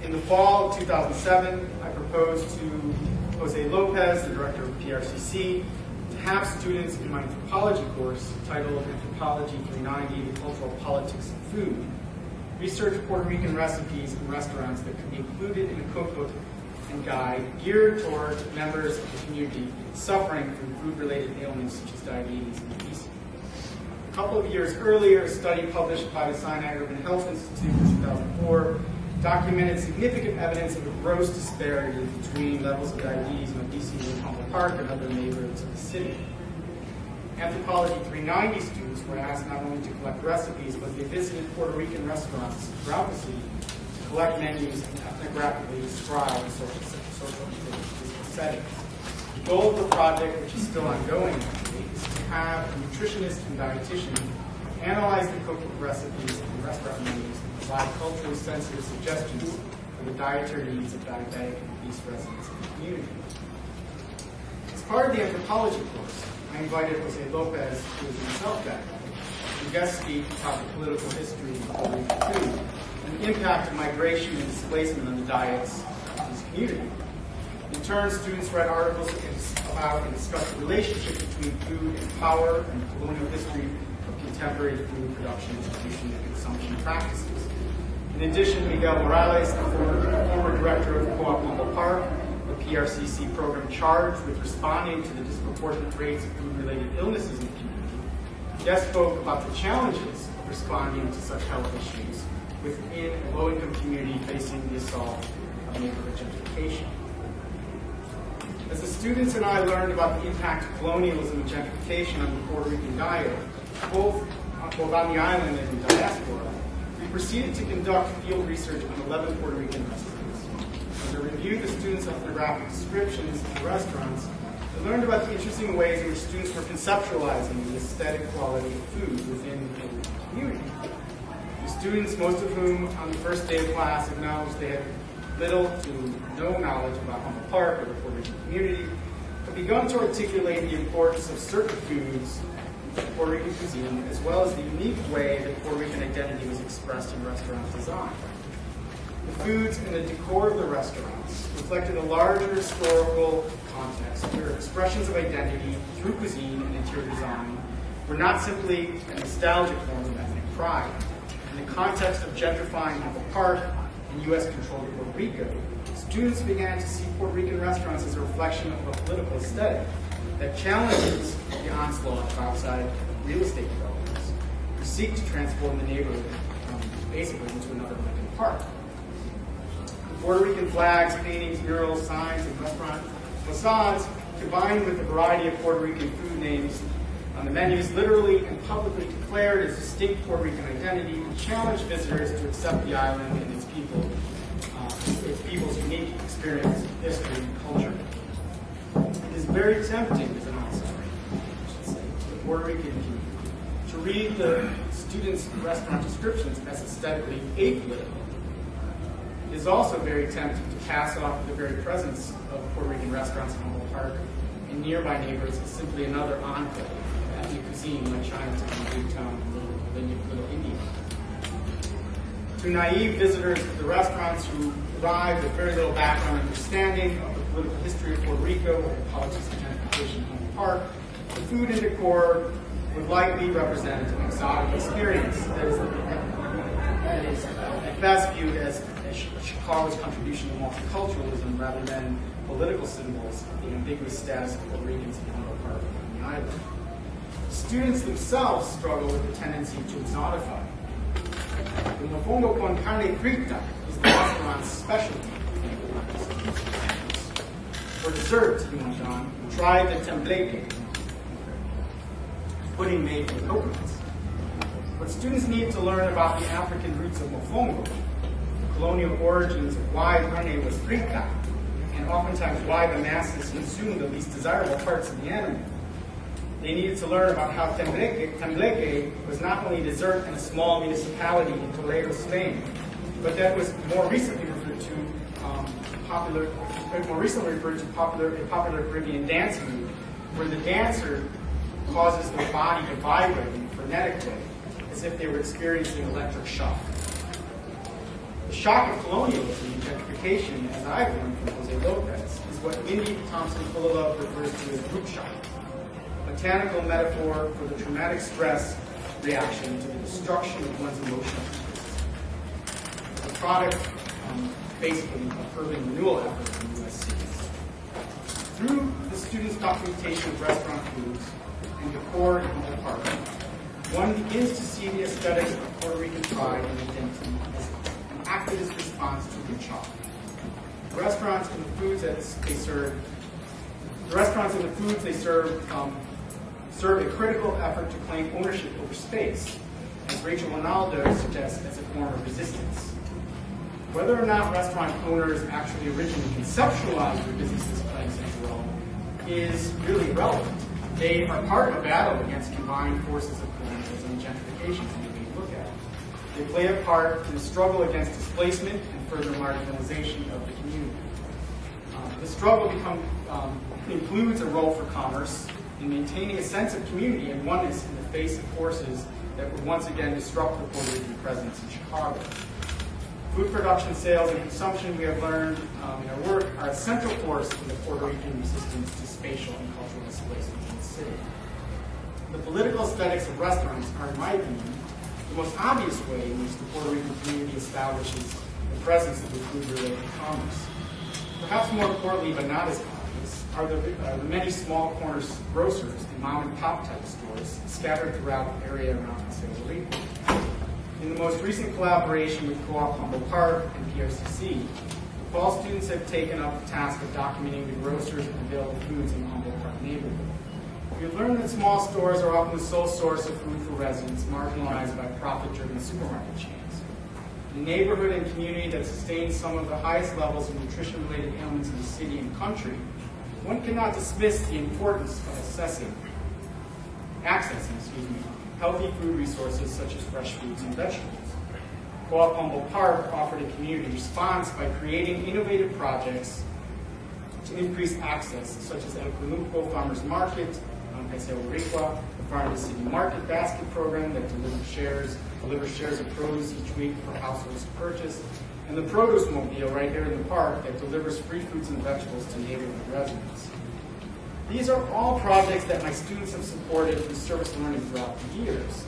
In the fall of 2007, I proposed to Jose Lopez, the director of PRCC, to have students in my anthropology course titled Anthropology 390, The Cultural Politics of Food, research Puerto Rican recipes and restaurants that could be included in a cookbook and guide geared toward members of the community suffering from food-related ailments such as diabetes and obesity. A couple of years earlier, a study published by the Sinai Urban Health Institute in 2004 documented significant evidence of a gross disparity between levels of diabetes and obesity in Humboldt Park and other neighborhoods of the city. Anthropology 390 students were asked not only to collect recipes, but they visited Puerto Rican restaurants throughout the city to collect menus and ethnographically describe social settings. The goal of the project, which is still ongoing actually, is to have a nutritionist and dietitian analyze the cookbook recipes and restaurant menus and provide culturally sensitive suggestions for the dietary needs of diabetic and obese residents in the community. As part of the anthropology course, I invited Jose Lopez, who is himself background, to guest speak about the political history of Puerto Rican food and the impact of migration and displacement on the diets of this community. In turn, students read articles about and discussed the relationship between food and power and the colonial history of contemporary food production, distribution, and consumption practices. In addition, Miguel Morales, the former director of Co-op Humboldt Park, the PRCC program charged with responding to the disproportionate rates of food-related illnesses in the community, guest spoke about the challenges of responding to such health issues within a low-income community facing the assault of neighborhood gentrification. As the students and I learned about the impact of colonialism and gentrification on the Puerto Rican diet, both on the island and in the diaspora, we proceeded to conduct field research on 11 Puerto Rican recipes. As I reviewed the students' ethnographic descriptions of the restaurants, I learned about the interesting ways in which students were conceptualizing the aesthetic quality of food within the Puerto Rican community. The students, most of whom on the first day of class acknowledged they had little to no knowledge about Humboldt Park or the Puerto Rican community, have begun to articulate the importance of certain foods in Puerto Rican cuisine, as well as the unique way that Puerto Rican identity was expressed in restaurant design. The foods and the decor of the restaurants reflected a larger historical context where expressions of identity through cuisine and interior design were not simply a nostalgic form of ethnic pride. In the context of gentrifying Humboldt Park and U.S.-controlled Puerto Rico, students began to see Puerto Rican restaurants as a reflection of a political aesthetic that challenges the onslaught of outside real estate developers who seek to transform the neighborhood basically into another Lincoln Park. The Puerto Rican flags, paintings, murals, signs, and restaurant facades, combined with a variety of Puerto Rican food names, On the menus, literally and publicly declared its distinct Puerto Rican identity and challenged visitors to accept the island and its people's unique experience, history, and culture. It is very tempting as an outsider, I should say, to the Puerto Rican community to read the students' restaurant descriptions as aesthetically apolitical. It is also very tempting to pass off the very presence of Puerto Rican restaurants in Humboldt Park and nearby neighborhoods as simply another enclave of ethnic cuisine like Chinatown, Newtown, and Little India. To naive visitors to the restaurants who arrive with very little background understanding of the political history of Puerto Rico and politics of gentrification in Humboldt Park, the food and decor would likely represent an exotic experience that is at best viewed as Chicago's contribution to multiculturalism rather than political symbols of the ambiguous status of Puerto Ricans in Humboldt Park and the island. Students themselves struggle with the tendency to exotify. The mofongo con carne frita is the restaurant's specialty. For dessert, you want John, try the tembleque, pudding made from coconuts. But students need to learn about the African roots of mofongo, the colonial origins of why carne was frita, and oftentimes why the masses consume the least desirable parts of the animal. They needed to learn about how tembleque was not only dessert in a small municipality in Toledo, Spain, but that was more recently referred to a popular Caribbean dance move, where the dancer causes their body to vibrate in a frenetic way, as if they were experiencing electric shock. The shock of colonialism and gentrification, as I've learned from Jose Lopez, is what Mindy Thompson-Fullilove refers to as root shock, a botanical metaphor for the traumatic stress reaction to the destruction of one's emotional ecosystem. The product, basically, of urban renewal efforts in the USC. Through the students' documentation of restaurant foods and decor in Humboldt Park, one begins to see the aesthetics of Puerto Rican pride and identity as an activist response to root shock. The restaurants and the foods that they serve, serve a critical effort to claim ownership over space, as Rachel Ronaldo suggests, as a form of resistance. Whether or not restaurant owners actually originally conceptualized their businesses playing such a role is really irrelevant. They are part of a battle against combined forces of colonialism and gentrification, when we look at it. They play a part in the struggle against displacement and further marginalization of the community. The struggle includes a role for commerce in maintaining a sense of community and oneness in the face of forces that would once again disrupt the Puerto Rican presence in Chicago. Food production, sales, and consumption, we have learned in our work, are a central force in the Puerto Rican resistance to spatial and cultural displacement in the city. The political aesthetics of restaurants are, in my opinion, the most obvious way in which the Puerto Rican community establishes the presence of the food-related commerce. Perhaps more importantly, but not as obvious, are the many small corner grocers and mom-and-pop type stores scattered throughout the area around Paseo Rico. In the most recent collaboration with Co-op Humboldt Park and PRCC, the fall students have taken up the task of documenting the grocers and available foods in the Humboldt Park neighborhood. We have learned that small stores are often the sole source of food for residents marginalized by profit-driven supermarket chains. In a neighborhood and community that sustains some of the highest levels of nutrition-related ailments in the city and country, one cannot dismiss the importance of accessing healthy food resources such as fresh foods and vegetables. Co-op Humboldt Park offered a community response by creating innovative projects to increase access, such as El Conuco Farmers Market on Paseo Rico, the Farm to City Market Basket Program that delivers shares of produce each week for households to purchase, and the Produce Mobile right here in the park that delivers free fruits and vegetables to neighborhood residents. These are all projects that my students have supported through service learning throughout the years.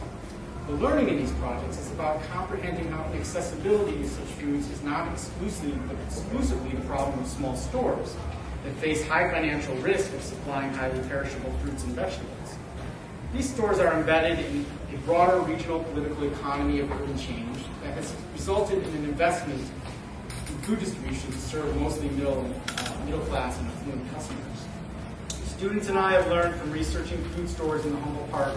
The learning in these projects is about comprehending how accessibility to such foods is not exclusively the problem of small stores that face high financial risk of supplying highly perishable fruits and vegetables. These stores are embedded in a broader regional political economy of urban change that has resulted in an investment in food distribution to serve mostly middle class and affluent customers. Students and I have learned from researching food stores in Humboldt Park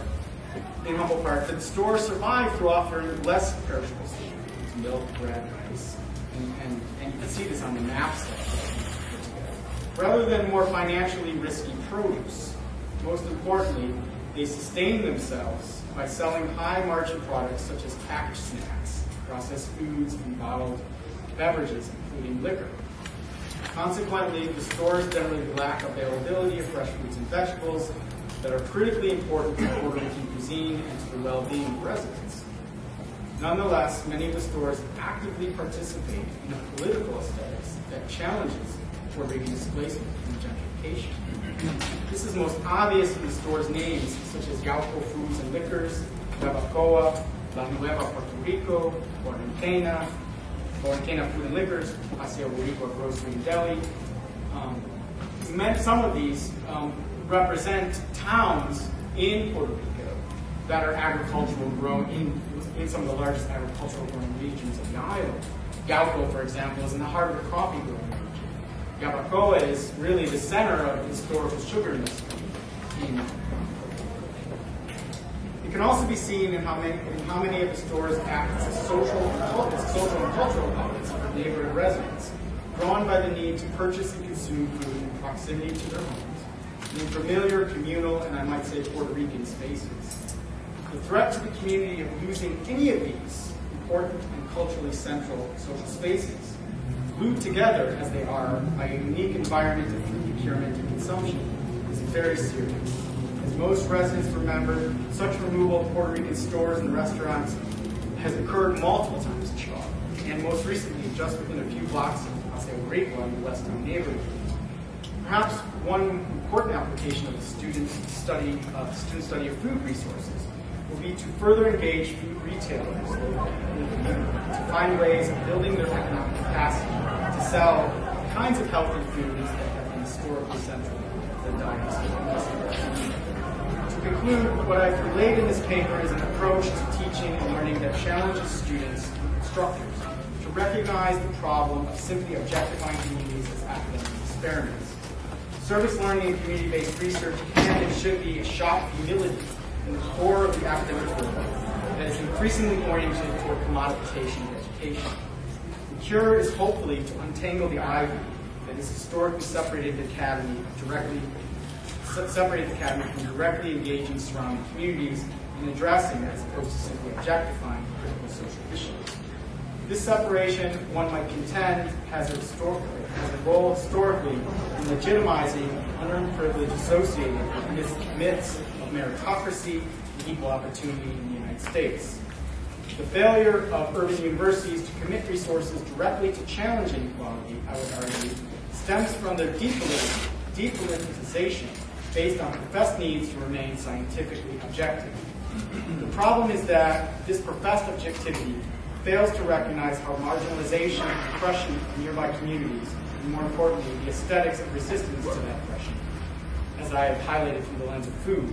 that the stores survive through offering less perishable foods, milk, bread, rice, and you can see this on the maps that we put together, rather than more financially risky produce. Most importantly, they sustain themselves by selling high-margin products such as packaged snacks, processed foods, and bottled beverages, including liquor. Consequently, the stores generally lack availability of fresh fruits and vegetables that are critically important to Puerto Rican cuisine and to the well-being of residents. Nonetheless, many of the stores actively participate in a political aesthetics that challenges Puerto Rican displacement and gentrification. This is most obvious in the store's names, such as Yauco Foods and Liquors, Yabacoa, La Nueva Puerto Rico, Quarantena Food and Liquors, Paseo Boricua Grocery and Deli. Some of these represent towns in Puerto Rico that are agricultural growing in some of the largest agricultural growing regions of the island. Yauco, for example, is in the heart of the coffee growing region. Yabacoa is really the center of the historical sugar industry. It can also be seen in how many of the stores act as social and cultural outlets for neighborhood residents, drawn by the need to purchase and consume food in proximity to their homes, in familiar, communal, and I might say Puerto Rican spaces. The threat to the community of losing any of these important and culturally central social spaces, glued together as they are by a unique environment of food procurement and consumption, is very serious. As most residents remember, such removal of Puerto Rican stores and restaurants has occurred multiple times in Chicago, and most recently just within a few blocks of Paseo Boricua in the Westtown neighborhood. Perhaps one important application of the student study of food resources will be to further engage food retailers to find ways of building their economic capacity to sell kinds of healthy foods that have been historically central to the diets of the. To conclude, what I've relayed in this paper is an approach to teaching and learning that challenges students and instructors to recognize the problem of simply objectifying communities as academic experiments. Service learning and community-based research can and should be a shot of humility in the core of the academic world that is increasingly oriented toward commodification of education. The cure is hopefully to untangle the ivy that has historically separated the academy from directly engaging surrounding communities and addressing, as opposed to simply objectifying, critical social issues. This separation, one might contend, has a role historically in legitimizing underprivileged associated with myths of meritocracy and equal opportunity in the United States. The failure of urban universities to commit resources directly to challenge inequality, I would argue, stems from their depoliticization based on professed needs to remain scientifically objective. The problem is that this professed objectivity fails to recognize how marginalization and oppression of nearby communities, and more importantly, the aesthetics of resistance to that oppression, as I have highlighted through the lens of food,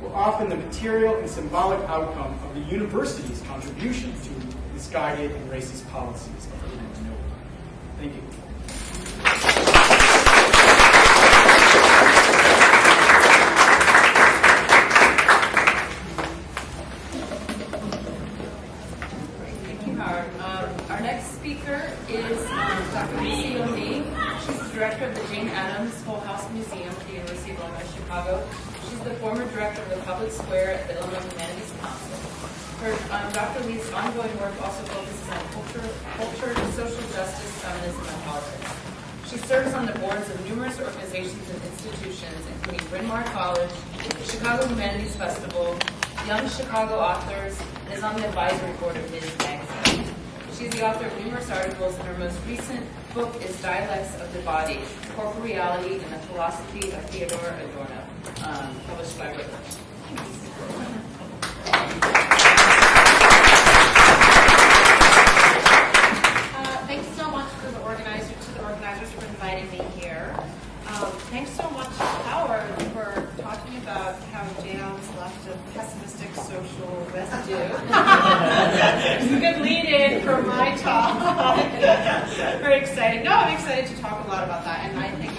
were often the material and symbolic outcome of the university's contribution to misguided and racist policies of urban renewal. Thank you. Our next speaker is Dr. Lucy O'Neill. She's the director of the Jane Addams Whole House Museum at the University of Illinois Chicago. She's the former director of the Public Square at the Illinois Humanities Council. Dr. Lee's ongoing work also focuses on culture, social justice, feminism, and politics. She serves on the boards of numerous organizations and institutions, including Bryn Mawr College, the Chicago Humanities Festival, Young Chicago Authors, and is on the advisory board of Ms. Magazine. She's the author of numerous articles, and her most recent book is Dialects of the Body, Corporeality and the Philosophy of Theodore Adorno, published by Routledge. Thanks so much to the organizers for inviting me here. Thanks so much, Howard, for talking about how jams left a pessimistic social residue. It's a good lead-in for my talk. Very exciting. No, I'm excited to talk a lot about that, and I think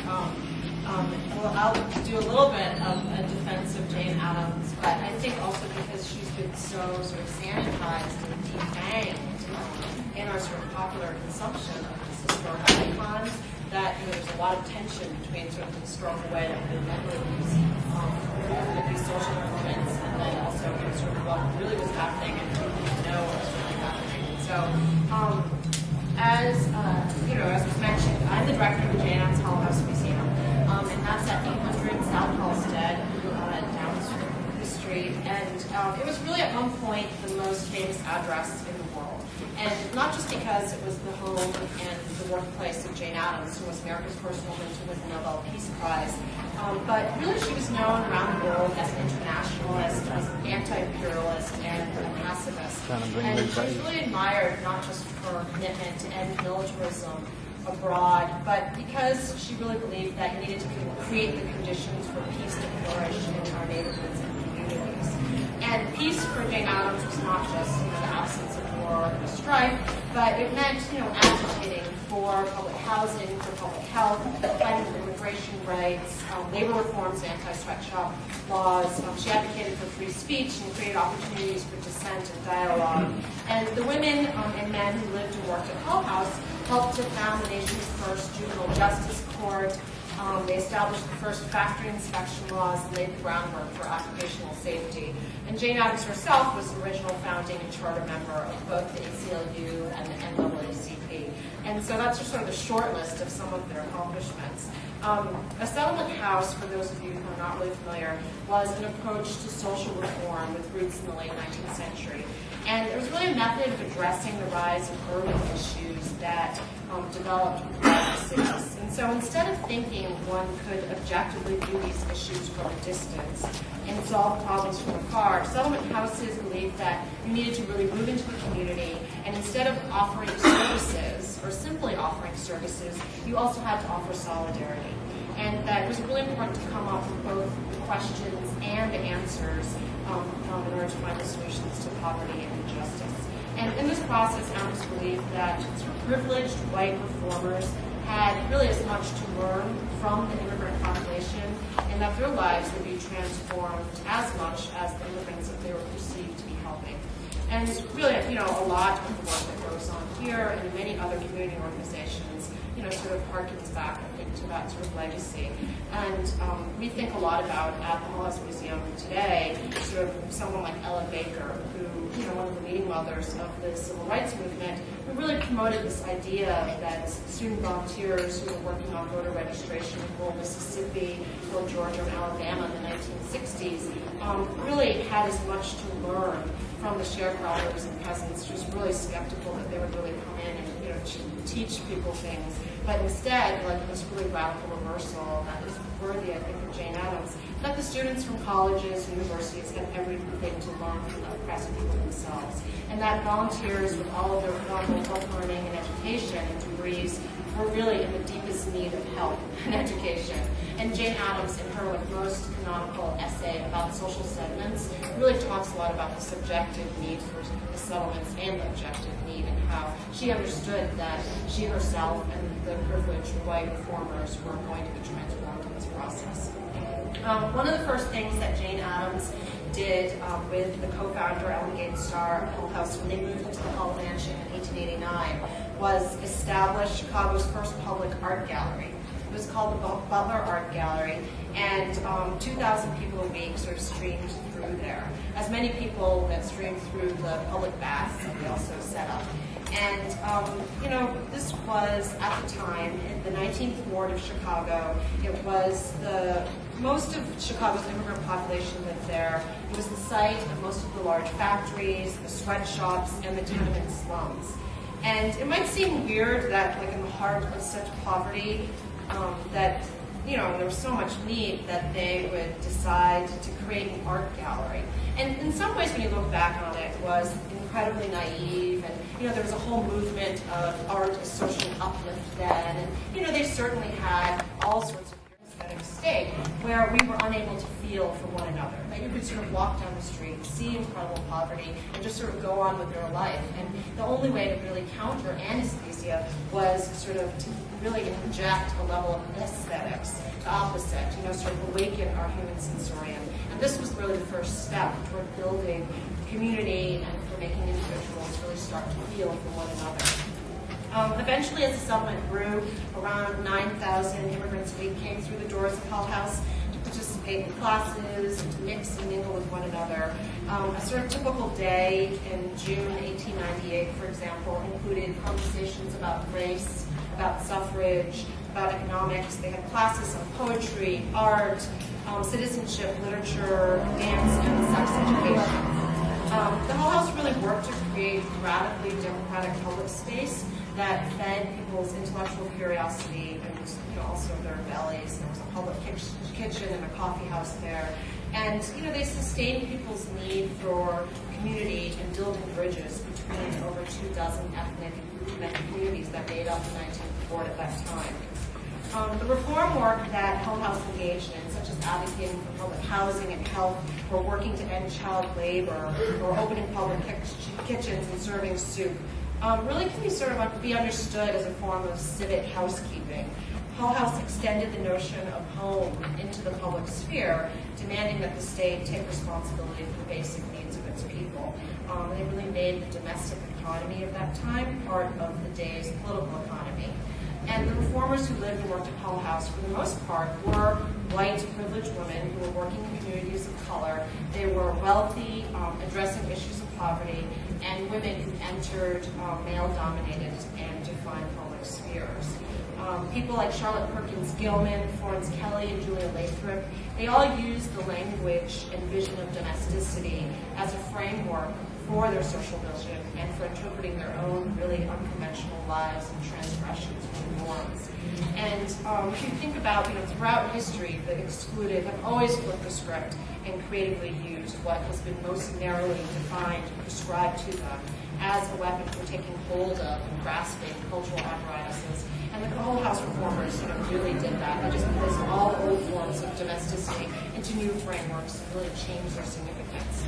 Well, I'll do a little bit of a defense of Jane Addams, but I think also because she's been so sort of sanitized and defanged in our sort of popular consumption of these historical icons, that there's a lot of tension between sort of the historical way that we remember these social movements, and then also sort of what really was happening and who didn't know what was really happening. And so, as was mentioned, I'm the director of the Jane Addams Hall House Museum, and that's at 800 South Halstead, down the street. And it was really at one point the most famous address in the world. And not just because it was the home and the workplace of Jane Addams, who was America's first woman to win the Nobel Peace Prize, but really she was known around the world as an internationalist, as an anti-imperialist, and a pacifist. And she was really admired not just for her commitment to end militarism abroad, but because she really believed that you needed to create the conditions for peace to flourish in our neighborhoods and communities. And peace for Jane Addams was not just the absence of war or strife, but it meant agitating for public housing, for public health, fighting for immigration rights, labor reforms, anti-sweatshop laws. She advocated for free speech and created opportunities for dissent and dialogue. And the women and men who lived and worked at Hull House helped to found the nation's first juvenile justice court. They established the first factory inspection laws and laid the groundwork for occupational safety. And Jane Addams herself was the original founding and charter member of both the ACLU and the NAACP. And so that's just sort of the short list of some of their accomplishments. A settlement house, for those of you who are not really familiar, was an approach to social reform with roots in the late 19th century. And it was really a method of addressing the rise of urban issues that developed with larger cities. And so instead of thinking one could objectively view these issues from a distance and solve problems from afar, settlement houses believed that you needed to really move into the community, and instead of offering services or simply offering services, you also had to offer solidarity. And that it was really important to come up with both the questions and the answers in order to find the solutions to poverty and injustice. And in this process, Addams believed that sort of privileged white reformers had really as much to learn from the immigrant population, and that their lives would be transformed as much as the immigrants that they were perceived to be helping. And really, a lot of the work that goes on here and in many other community organizations, sort of harkens back, I think, to that sort of legacy. And we think a lot about at the Hull House Museum today, sort of someone like Ella Baker, who, one of the leading mothers of the civil rights movement, who really promoted this idea that student volunteers who were working on voter registration in rural Mississippi or Georgia and Alabama in the 1960s really had as much to learn from the sharecroppers and peasants. She was really skeptical that they would really come in and teach people things, but instead, like this really radical reversal that is worthy, I think, of Jane Addams, that the students from colleges and universities had everything to learn from the oppressed people themselves, and that volunteers with all of their formal health learning and education and degrees were really in the deepest need of help and education. And Jane Addams, in her most canonical essay about social segments, really talks a lot about the subjective need for the settlements and the objective need, and how she understood that she herself and the privileged white reformers were going to be transformed in this process. One of the first things that Jane Addams did with the co-founder Ellen Gates Starr at Hull House when they moved into the Hull Mansion in 1889 was establish Chicago's first public art gallery. It was called the Butler Art Gallery, and 2,000 people a week sort of streamed through there. As many people that streamed through the public baths that we also set up. And, this was, at the time, in the 19th ward of Chicago. It was most of Chicago's immigrant population lived there. It was the site of most of the large factories, the sweatshops, and the tenement slums. And it might seem weird that, like, in the heart of such poverty, that, there was so much need that they would decide to create an art gallery. And in some ways, when you look back on it, it was incredibly naive, and, there was a whole movement of art as social uplift then, and, they certainly had all sorts of aesthetic state where we were unable to feel for one another. That you could sort of walk down the street, see incredible poverty, and just sort of go on with your life. And the only way to really counter anesthesia was sort of to really inject a level of aesthetics to opposite sensorium. And this was really the first step toward building community and for making individuals really start to feel for one another. Eventually, as the settlement grew, around 9,000 immigrants a week came through the doors of Hull House to participate in classes and to mix and mingle with one another. A sort of typical day in June 1898, for example, included conversations about race, about suffrage, about economics. They had classes on poetry, art, citizenship, literature, dance, and sex education. The Hull House really worked to create radically democratic public space that fed people's intellectual curiosity and also their bellies. There was a public kitchen and a coffee house there. And they sustained people's need for community and building bridges between over 24 ethnic and communities that made up the 19th ward at that time. The reform work that Hull House engaged in, such as advocating for public housing and health, or working to end child labor, or opening public kitchens and serving soup, really can be understood as a form of civic housekeeping. Hull House extended the notion of home into the public sphere, demanding that the state take responsibility for basic needs of its people. They really made the domestic economy of that time part of the day's political economy. And the reformers who lived and worked at Hull House, for the most part, were white, privileged women who were working in communities of color. They were wealthy, addressing issues of poverty, and women who entered male-dominated and defined public spheres. People like Charlotte Perkins Gilman, Florence Kelly, and Julia Lathrop, they all used the language and vision of domesticity as a framework for their social vision and for interpreting their own really unconventional lives and transgressions from norms. And if you think about, throughout history, the excluded have always flipped the script and creatively used what has been most narrowly defined and prescribed to them as a weapon for taking hold of and grasping cultural apparatuses. And the Hull House reformers really did that. They just placed all old forms of domesticity into new frameworks and really changed their significance.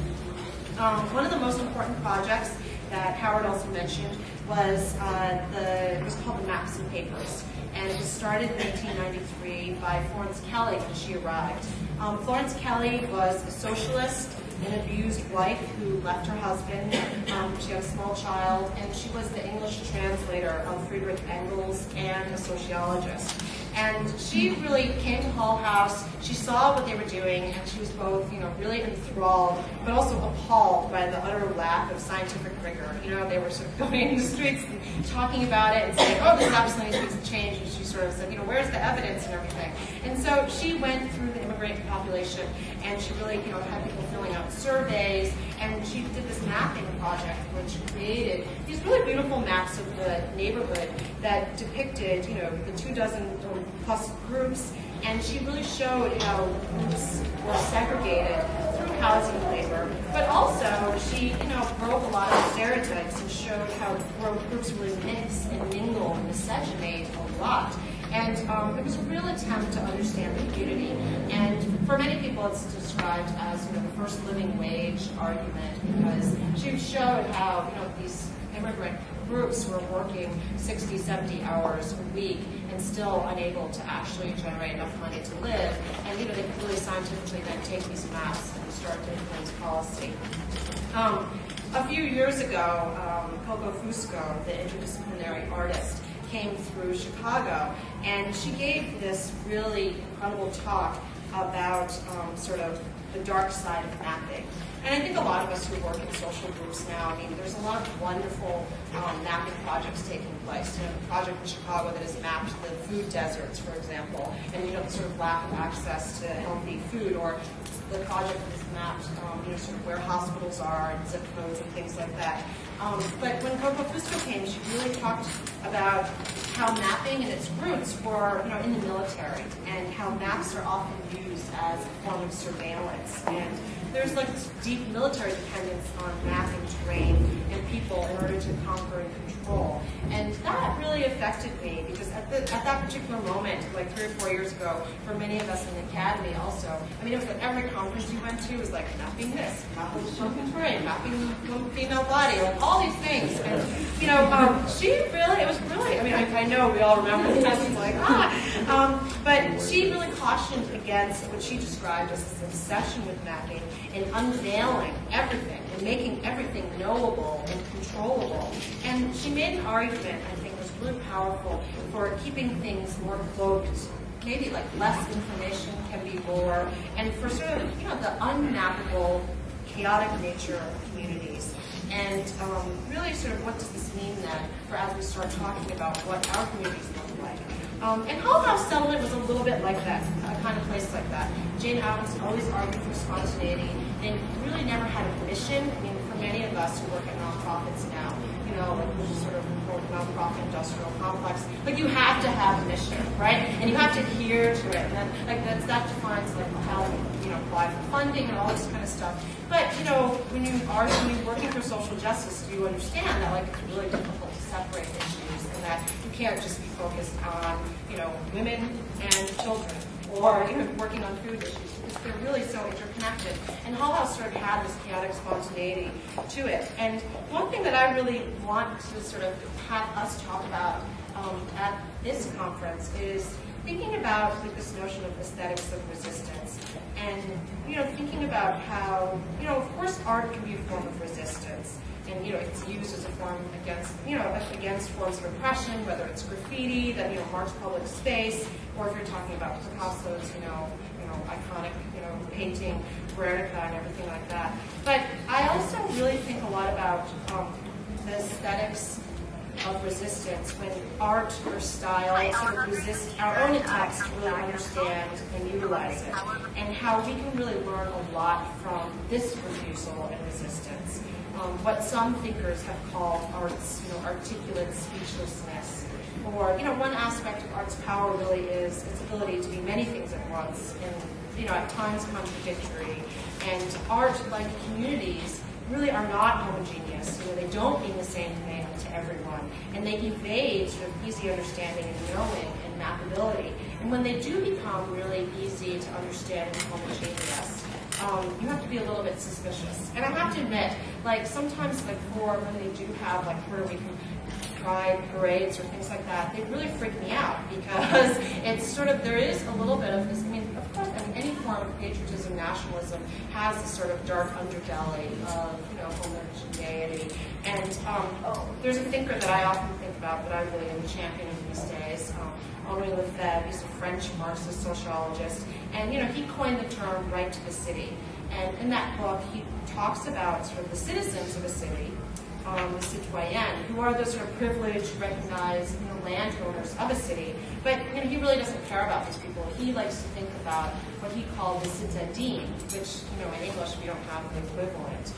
One of the most important projects that Howard also mentioned was it was called the Maps and Papers. And it was started in 1893 by Florence Kelly when she arrived. Florence Kelly was a socialist, an abused wife who left her husband. She had a small child, and she was the English translator of Friedrich Engels and a sociologist. And she really came to Hull House. She saw what they were doing, and she was both, really enthralled, but also appalled by the utter lack of scientific rigor. They were sort of going in the streets and talking about it and saying, "Oh, this absolutely needs to change." And she sort of said, "Where's the evidence and everything?" And so she went through the immigrant population, and she really, had people filling out surveys, and she did this mapping project, which created these really beautiful maps of the neighborhood that depicted, the 24 plus groups, and she really showed how groups were segregated through housing and labor, but also she, broke a lot of stereotypes and showed how groups really mix and mingle and miscegenate a lot. And it was a real attempt to understand the community. And for many people, it's described as the first living wage argument, because she showed how these immigrant groups were working 60, 70 hours a week and still unable to actually generate enough money to live. And they could really scientifically then take these maps and start to influence policy. A few years ago, Coco Fusco, the interdisciplinary artist, came through Chicago, and she gave this really incredible talk about sort of the dark side of mapping. And I think a lot of us who work in social groups now, there's a lot of wonderful mapping projects taking place. The project in Chicago that has mapped the food deserts, for example, and the sort of lack of access to healthy food, or the project that has mapped sort of where hospitals are and zip codes and things like that. But when Coco Fusco came, she really talked about how mapping and its roots were in the military, and how maps are often used as a form of surveillance. And there's this deep military dependence on mapping terrain and people in order to conquer and control. And that really affected me, because at that particular moment, 3 or 4 years ago, for many of us in the academy also, it was every conference you went to was mapping this, mapping terrain, mapping the female body, all these things. And, she really, it was really, I know we all remember this, it's But she really cautioned against what she described as this obsession with mapping and unveiling everything and making everything knowable and controllable. And she made an argument, I think, was really powerful for keeping things more cloaked. Maybe like less information can be more, and for sort of, the unmappable, chaotic nature of communities. And really sort of what does this mean then for as we start talking about what our communities look like. And Hull House Settlement was a little bit like that, a kind of place like that. Jane Addams always argued for spontaneity and really never had a mission. I mean, for many of us who work at nonprofits now, like which is sort of more nonprofit industrial complex, like you have to have a mission, right? And you have to adhere to it. And that defines like how apply for funding and all this kind of stuff. But when you're working for social justice, you understand that like it's really difficult to separate issues, and that you can't just be focused on women and children, or even working on food issues, because they're really so interconnected. And Hull House sort of had this chaotic spontaneity to it. And one thing that I really want to sort of have us talk about at this conference is thinking about this notion of aesthetics of resistance, and thinking about how of course art can be a form of resistance, and it's used as a form against forms of oppression, whether it's graffiti that marks public space, or if you're talking about Picasso's iconic painting Guernica and everything like that. But I also really think a lot about the aesthetics of resistance when art or style sort of resist our own attempts to really understand and utilize it, and how we can really learn a lot from this refusal and resistance. What some thinkers have called art's articulate speechlessness. Or one aspect of art's power really is its ability to be many things at once, and at times contradictory. And art, like communities, really are not homogeneous. They don't mean the same thing to everyone, and they evade sort of easy understanding and knowing and mappability. And when they do become really easy to understand and homogeneous, you have to be a little bit suspicious. And I have to admit, sometimes when they do have Puerto Rican pride parades or things like that, they really freak me out, because it's sort of, there is a little bit of this, of course, any form of patriotism, nationalism has this sort of dark underbelly of, homogeneity. And there's a thinker that I often think about that I really am a champion of these days, Henri Lefebvre. He's a French Marxist sociologist, and he coined the term right to the city. And in that book, he talks about sort of the citizens of a city, the citoyens, who are the sort of privileged, recognized landowners of a city. But he really doesn't care about these people. He likes to think about what he called the citadine, which in English we don't have the equivalent.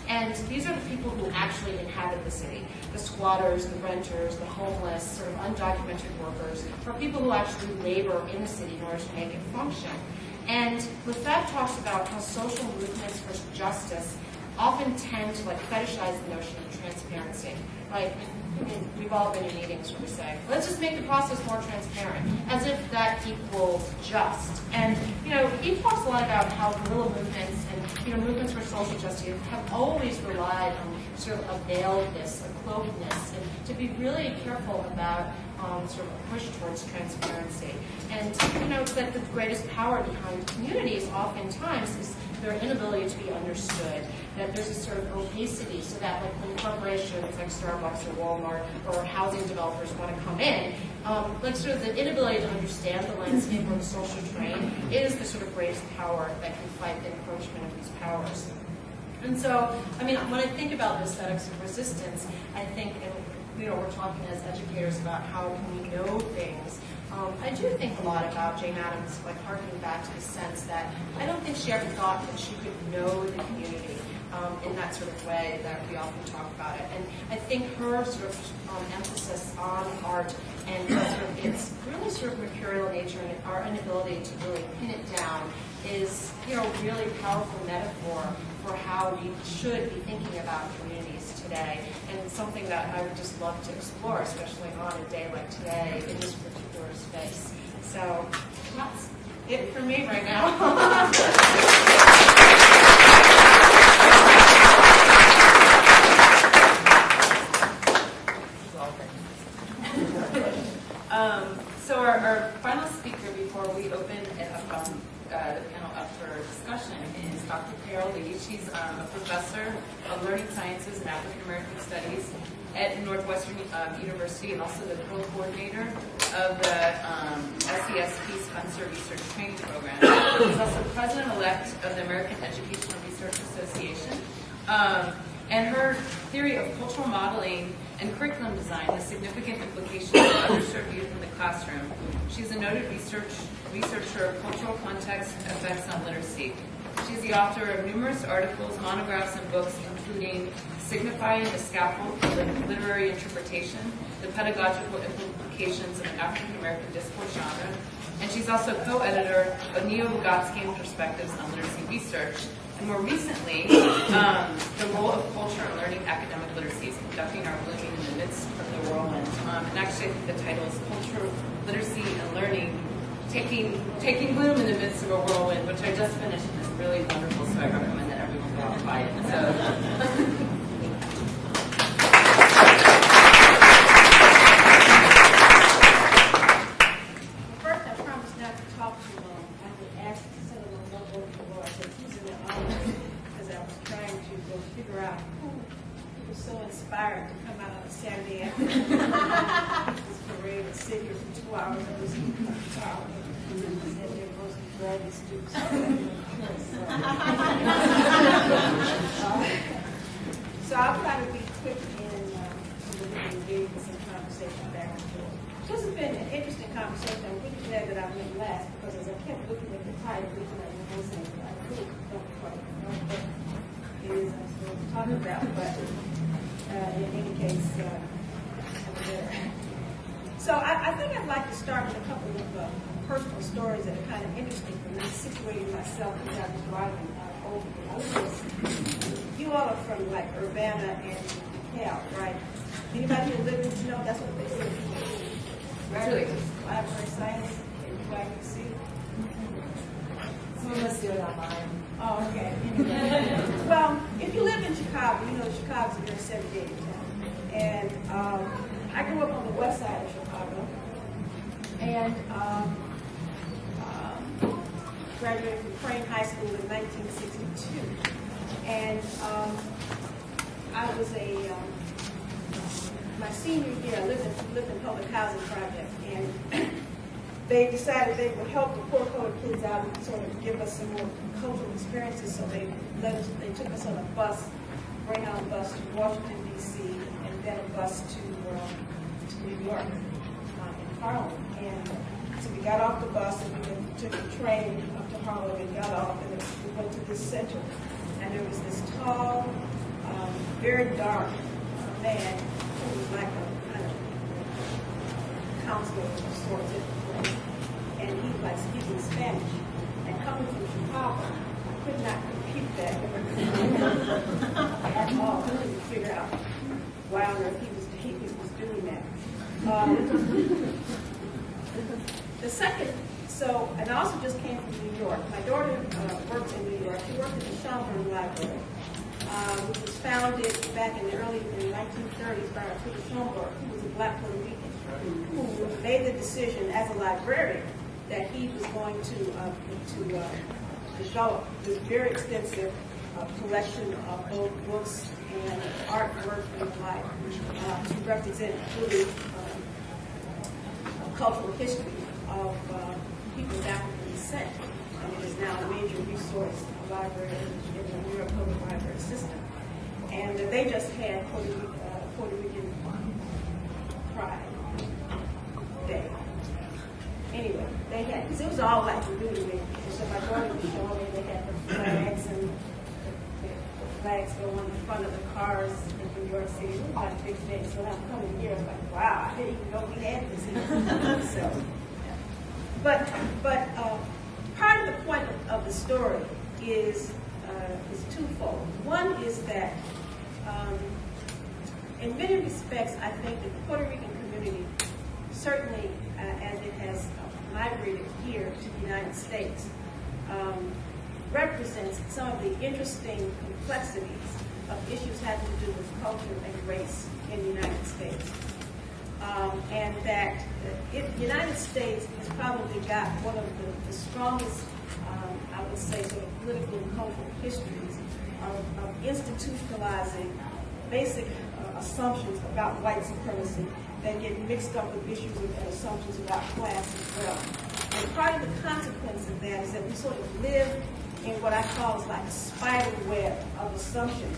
And these are the people who actually inhabit the city. The squatters, the renters, the homeless, sort of undocumented workers, or people who actually labor in the city in order to make it function. And Lefebvre talks about how social movements for justice often tend to fetishize the notion of transparency. We've all been in meetings where we say, let's just make the process more transparent, as if that equals just. And, he talks a lot about how guerrilla movements and, movements for social justice have always relied on sort of a veiledness, a cloakedness, and to be really careful about sort of a push towards transparency. And, that the greatest power behind communities oftentimes is their inability to be understood, that there's a sort of opacity, so that when corporations like Starbucks or Walmart or housing developers want to come in, sort of the inability to understand the landscape or the social terrain is the sort of greatest power that can fight the encroachment of these powers. And so, when I think about the aesthetics of resistance, I think, and we're talking as educators about how can we know things. I do think a lot about Jane Addams, harkening back to the sense that I don't think she ever thought that she could know the community in that sort of way that we often talk about it. And I think her sort of emphasis on art and sort of its really sort of mercurial nature and our inability to really pin it down is, really powerful metaphor for how we should be thinking about communities today, and something that I would just love to explore, especially on a day like today in this particular space. So that's it for me right now. So our final speaker open it up, the panel up for discussion is Dr. Carol Lee. She's a professor of learning sciences and African American studies at Northwestern University, and also the co-coordinator of the SES Peace Hunter Research Training Program. She's also president-elect of the American Educational Research Association. And her theory of cultural modeling and curriculum design has significant implications for underserved youth in the classroom. She's a noted researcher of cultural context effects on literacy. She's the author of numerous articles, monographs, and books, including Signifying the Scaffold for Literary Interpretation, the Pedagogical Implications of an African American Discourse Genre. And she's also co-editor of Neo-Vygotskian Perspectives on Literacy Research. And more recently, the role of culture in learning academic literacies, conducting our blooming in the midst of the whirlwind. And actually, I think the title is Culture, Literacy, and Learning, taking bloom in the midst of a whirlwind, which I just finished and is really wonderful, so I recommend that everyone go out and buy it. So. Inspired to come out on a Saturday afternoon. This parade and sit here for 2 hours and listen to the guitar. And there goes the Bradley Stoops. So I'll try to be quick and engage in some conversation back and forth. This has been an interesting conversation. I'm really glad that I went last because as I kept looking at the title, looking at what I was saying, I really don't quite know what it is I'm supposed to talk about. But in any case, so I think I'd like to start with a couple of personal stories that are kind of interesting for me, situating myself as I was driving over. You all are from like Urbana and DeKalb, right? Anybody who lives in, that's what they say. Right? Library science and YUC. Some of us do it online. Oh, okay. Well, if you live in Chicago, you know Chicago's a very segregated town. And I grew up on the west side of Chicago. And graduated from Crane High School in 1962. And I was my senior year, I lived in public housing project. And they decided they would help the poor colored kids out and sort of give us some more cultural experiences. So they took us on a bus, Greyhound bus to Washington, D.C., and then a bus to New York in Harlem. And so we got off the bus and we took the train up to Harlem and got off, and we went to this center. And there was this tall, very dark man who was like a kind of counselor of sorts. And he was like speaking Spanish. And coming from Chicago, I could not compute that at all. I couldn't figure out why on earth he was doing that. The second, and I also just came from New York. My daughter works in New York. She worked at the Schomburg Library, which was founded back in the 1930s by Arthur Schomburg, who was a black Puerto Rican, who made the decision as a librarian that he was going to develop this very extensive collection of both books and artwork and the like to represent really cultural history of people of African descent. And it is now a major resource library in the New York Public Library system. And they just had Puerto Rican Pride Day. Anyway, they had, because it was all like really big. So my daughter was showing me they had the flags and the flags go on the front of the cars in New York City. It was like a big day. So I'm coming here, I was like, wow, I didn't even know we had this here. So, but part of the point of the story is twofold. One is that in many respects, I think the Puerto Rican community, certainly as it has migrated here to the United States, represents some of the interesting complexities of issues having to do with culture and race in the United States. and that the United States has probably got one of the strongest, I would say, sort of political and cultural histories of institutionalizing basic assumptions about white supremacy that get mixed up with issues and assumptions about class as well. And part of the consequence of that is that we sort of live in what I call is like a spider web of assumptions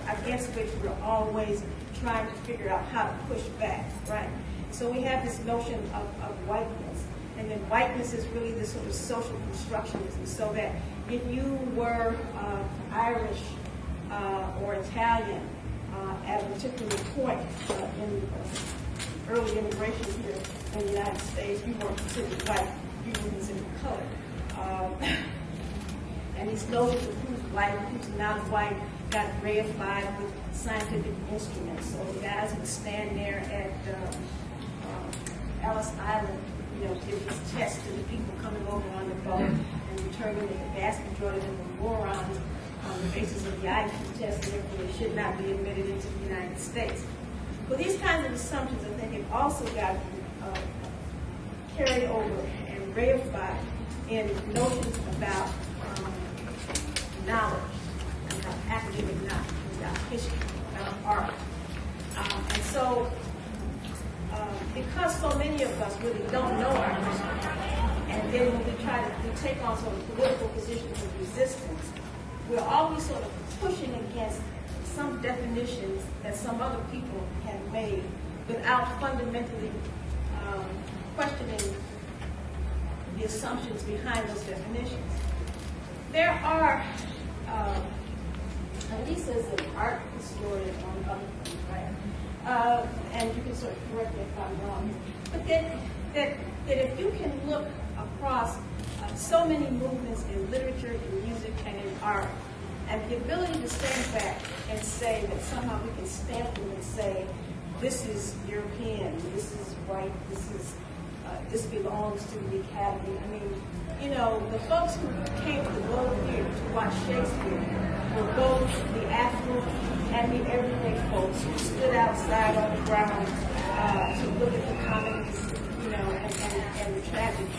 against which we're always trying to figure out how to push back, right? So we have this notion of whiteness, and then whiteness is really this sort of social constructionism, so that if you were Irish or Italian at a particular point in early immigration here in the United States, you weren't considered white, you were considered colored. And these notions of who's white and who's not white got reified with scientific instruments. So the guys would stand there at Ellis Island, give these tests to the people coming over on the boat and determine that the vast majority of them were morons on the basis of the IQ test, and therefore they should not be admitted into the United States. Well, these kinds of assumptions, I think, have also got carried over and reified in notions about knowledge, about academic knowledge, about history, about art. And so, because so many of us really don't know our history, and then when we take on sort of political positions of resistance, we're always sort of pushing against some definitions that some other people have made without fundamentally questioning the assumptions behind those definitions. There are, Lisa's an art historian on other things, right? And you can sort of correct me if I'm wrong. But that if you can look across so many movements in literature, in music, and in art, and the ability to stand back and say that somehow we can stamp them and say, this is European, this is white, this belongs to the Academy. I mean, the folks who came to the Globe Theater to watch Shakespeare were both the affluent and the everyday folks who stood outside on the ground to look at the comedies, and the tragedy.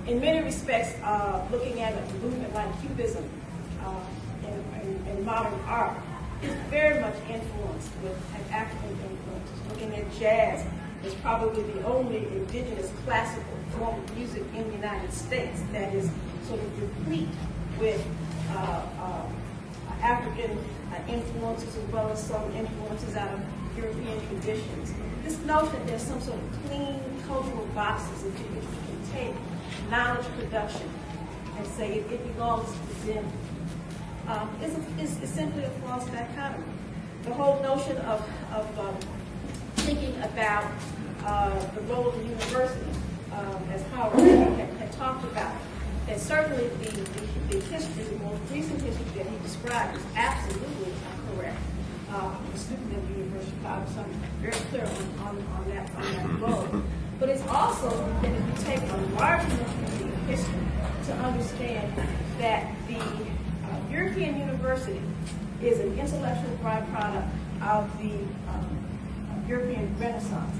In many respects, looking at a movement like Cubism in modern art is very much influenced with an African influence. Looking at jazz is probably the only indigenous classical form of music in the United States that is sort of replete with African influences as well as some influences out of European traditions. This notion that there's some sort of clean cultural boxes into which we can take knowledge production and say it belongs to them is simply a false dichotomy. The whole notion of thinking about the role of the university, as Howard had talked about, and certainly the history, the most recent history that he described is absolutely correct. I'm a student at the University of Chicago, so I'm very clear on that role. But it's also that if you take a large enough of history to understand that the European university is an intellectual byproduct of the European Renaissance,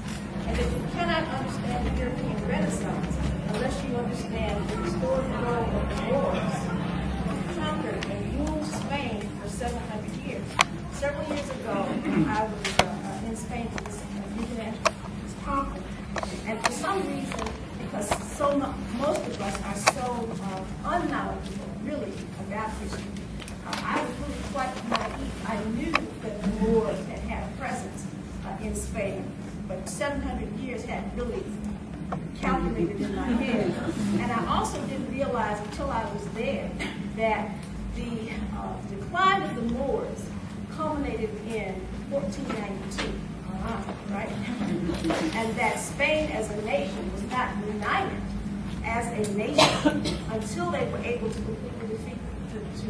and that you cannot understand the European Renaissance unless you understand the historical role of the Moors who conquered and ruled Spain for 700 years. Several years ago, I was in Spain for this international conference, and for some reason, because most of us are so unknowledgeable, really, about history, I was really quite naive. I knew that the Moors had a presence in Spain, but 700 years hadn't really calculated in my head. And I also didn't realize until I was there that the decline of the Moors culminated in 1492, right? And that Spain as a nation was not united as a nation until they were able to completely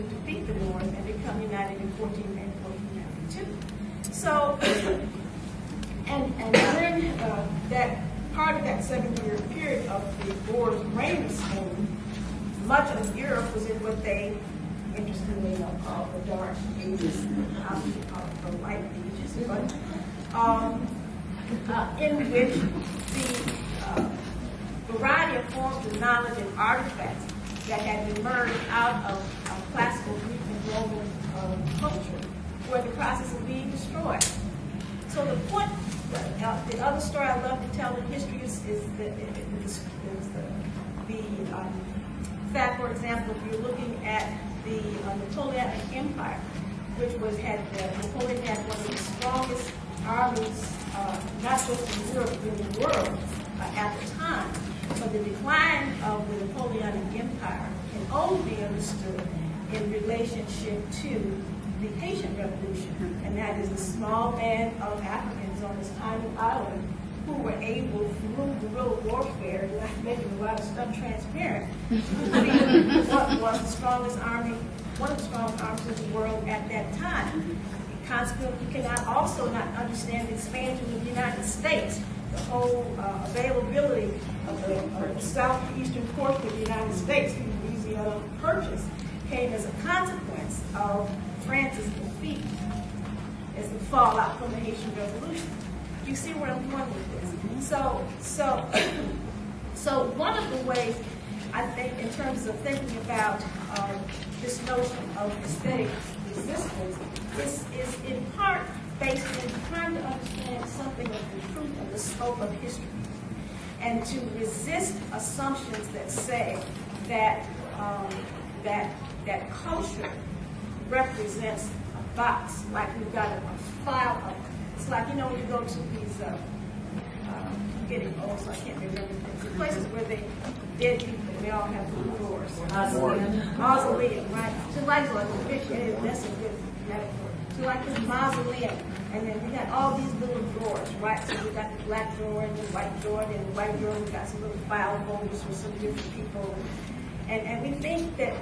defeat the Moors and become united in 1492. So, and during that part of that 7-year period of the Moors' reign in Spain, much of Europe was in what they interestingly call the Dark Ages. I would call it the Light Ages. But in which the variety of forms of knowledge and artifacts that had emerged out of classical Greek and Roman culture were in the process of being destroyed. So the point, the other story I love to tell in history is the fact, for example, if you're looking at the Napoleonic Empire, which Napoleon had one of the strongest armies, not just in Europe, but in the world at the time. But the decline of the Napoleonic Empire can only be understood in relationship to the Haitian Revolution, and that is a small band of Africans on this tiny island who were able, through guerrilla warfare, not making a lot of stuff transparent, to defeat what was the strongest army, one of the strongest armies in the world at that time. Consequently, you cannot also not understand the expansion of the United States, the whole availability of the southeastern portion of the United States through Louisiana Purchase came as a consequence of France's defeat as the fallout from the Haitian Revolution. You see where I'm going with this? So one of the ways I think in terms of thinking about this notion of aesthetic resistance, this is in part based in trying to understand something of the truth of the scope of history, and to resist assumptions that say that that culture represents a box, like we've got a file of. It's like, you know, when you go to these, I'm getting old, so I can't remember things. Places where they dead people, they all have little drawers. Mausoleum, right? So like a picture, that's a good metaphor. So like this mausoleum, and then we got all these little drawers, right? So we got the black drawer and the white drawer, and in the white drawer we got some little file folders for some different people. And we think that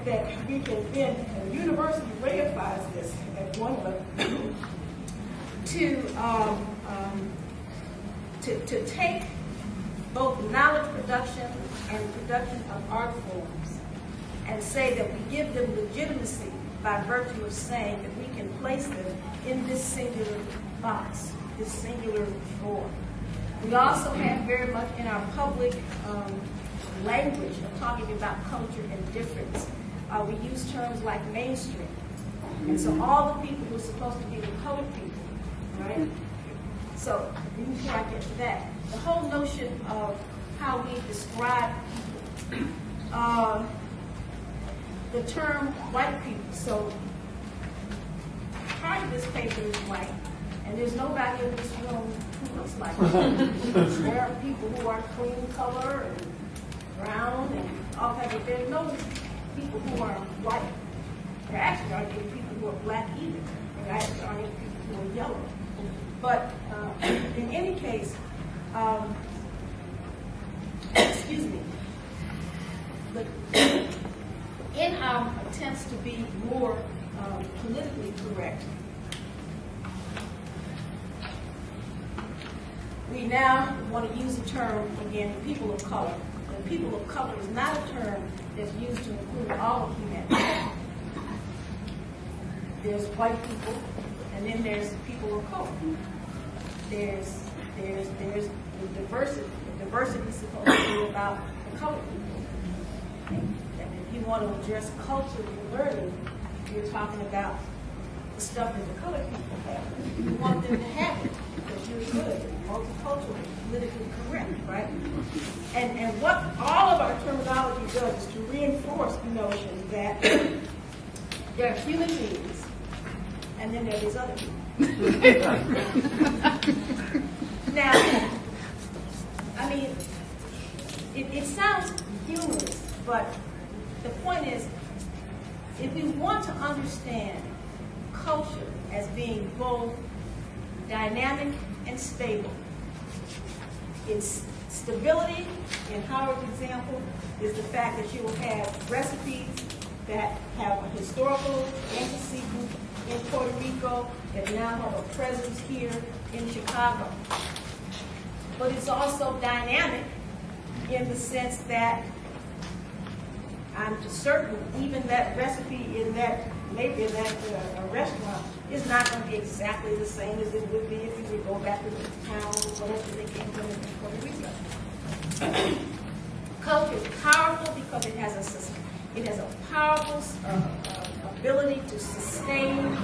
we can then, and the university reifies this at one level, to take both knowledge production and production of art forms and say that we give them legitimacy by virtue of saying that we can place them in this singular box, this singular drawer. We also have very much in our public language of talking about culture and difference. We use terms like mainstream. And so all the people who are supposed to be the colored people, right? So before I get to that, the whole notion of how we describe people, the term white people. So part of this paper is white, and there's nobody in this room who looks like it. There are people who are cream color and brown and all kinds of. There's no people who are white. There actually aren't any people who are black either. There actually aren't any people who are yellow. But in any case, excuse me, in our attempts to be more politically correct, we now want to use the term, again, people of color. The people of color is not a term that's used to include all of humanity. There's white people, and then there's people of color. There's the diversity. The diversity is supposed to be about the colored people. And if you want to address culture and learning, you're talking about the stuff that the colored people have. You want them to have it because you're good, multicultural, politically correct, right? And what all of our terminology does is to reinforce the notion that there are human beings, and then there are these other people. Now, I mean, it sounds humorous, but the point is, if we want to understand culture as being both dynamic and stable, its stability, in Howard's example, is the fact that you will have recipes that have a historical antecedent in Puerto Rico that now have a presence here in Chicago. But it's also dynamic in the sense that I'm certain even that recipe in that maybe in that a restaurant is not going to be exactly the same as it would be if you would go back to the town or whatever they came from in Puerto Rico. Culture is powerful because it has a powerful ability to sustain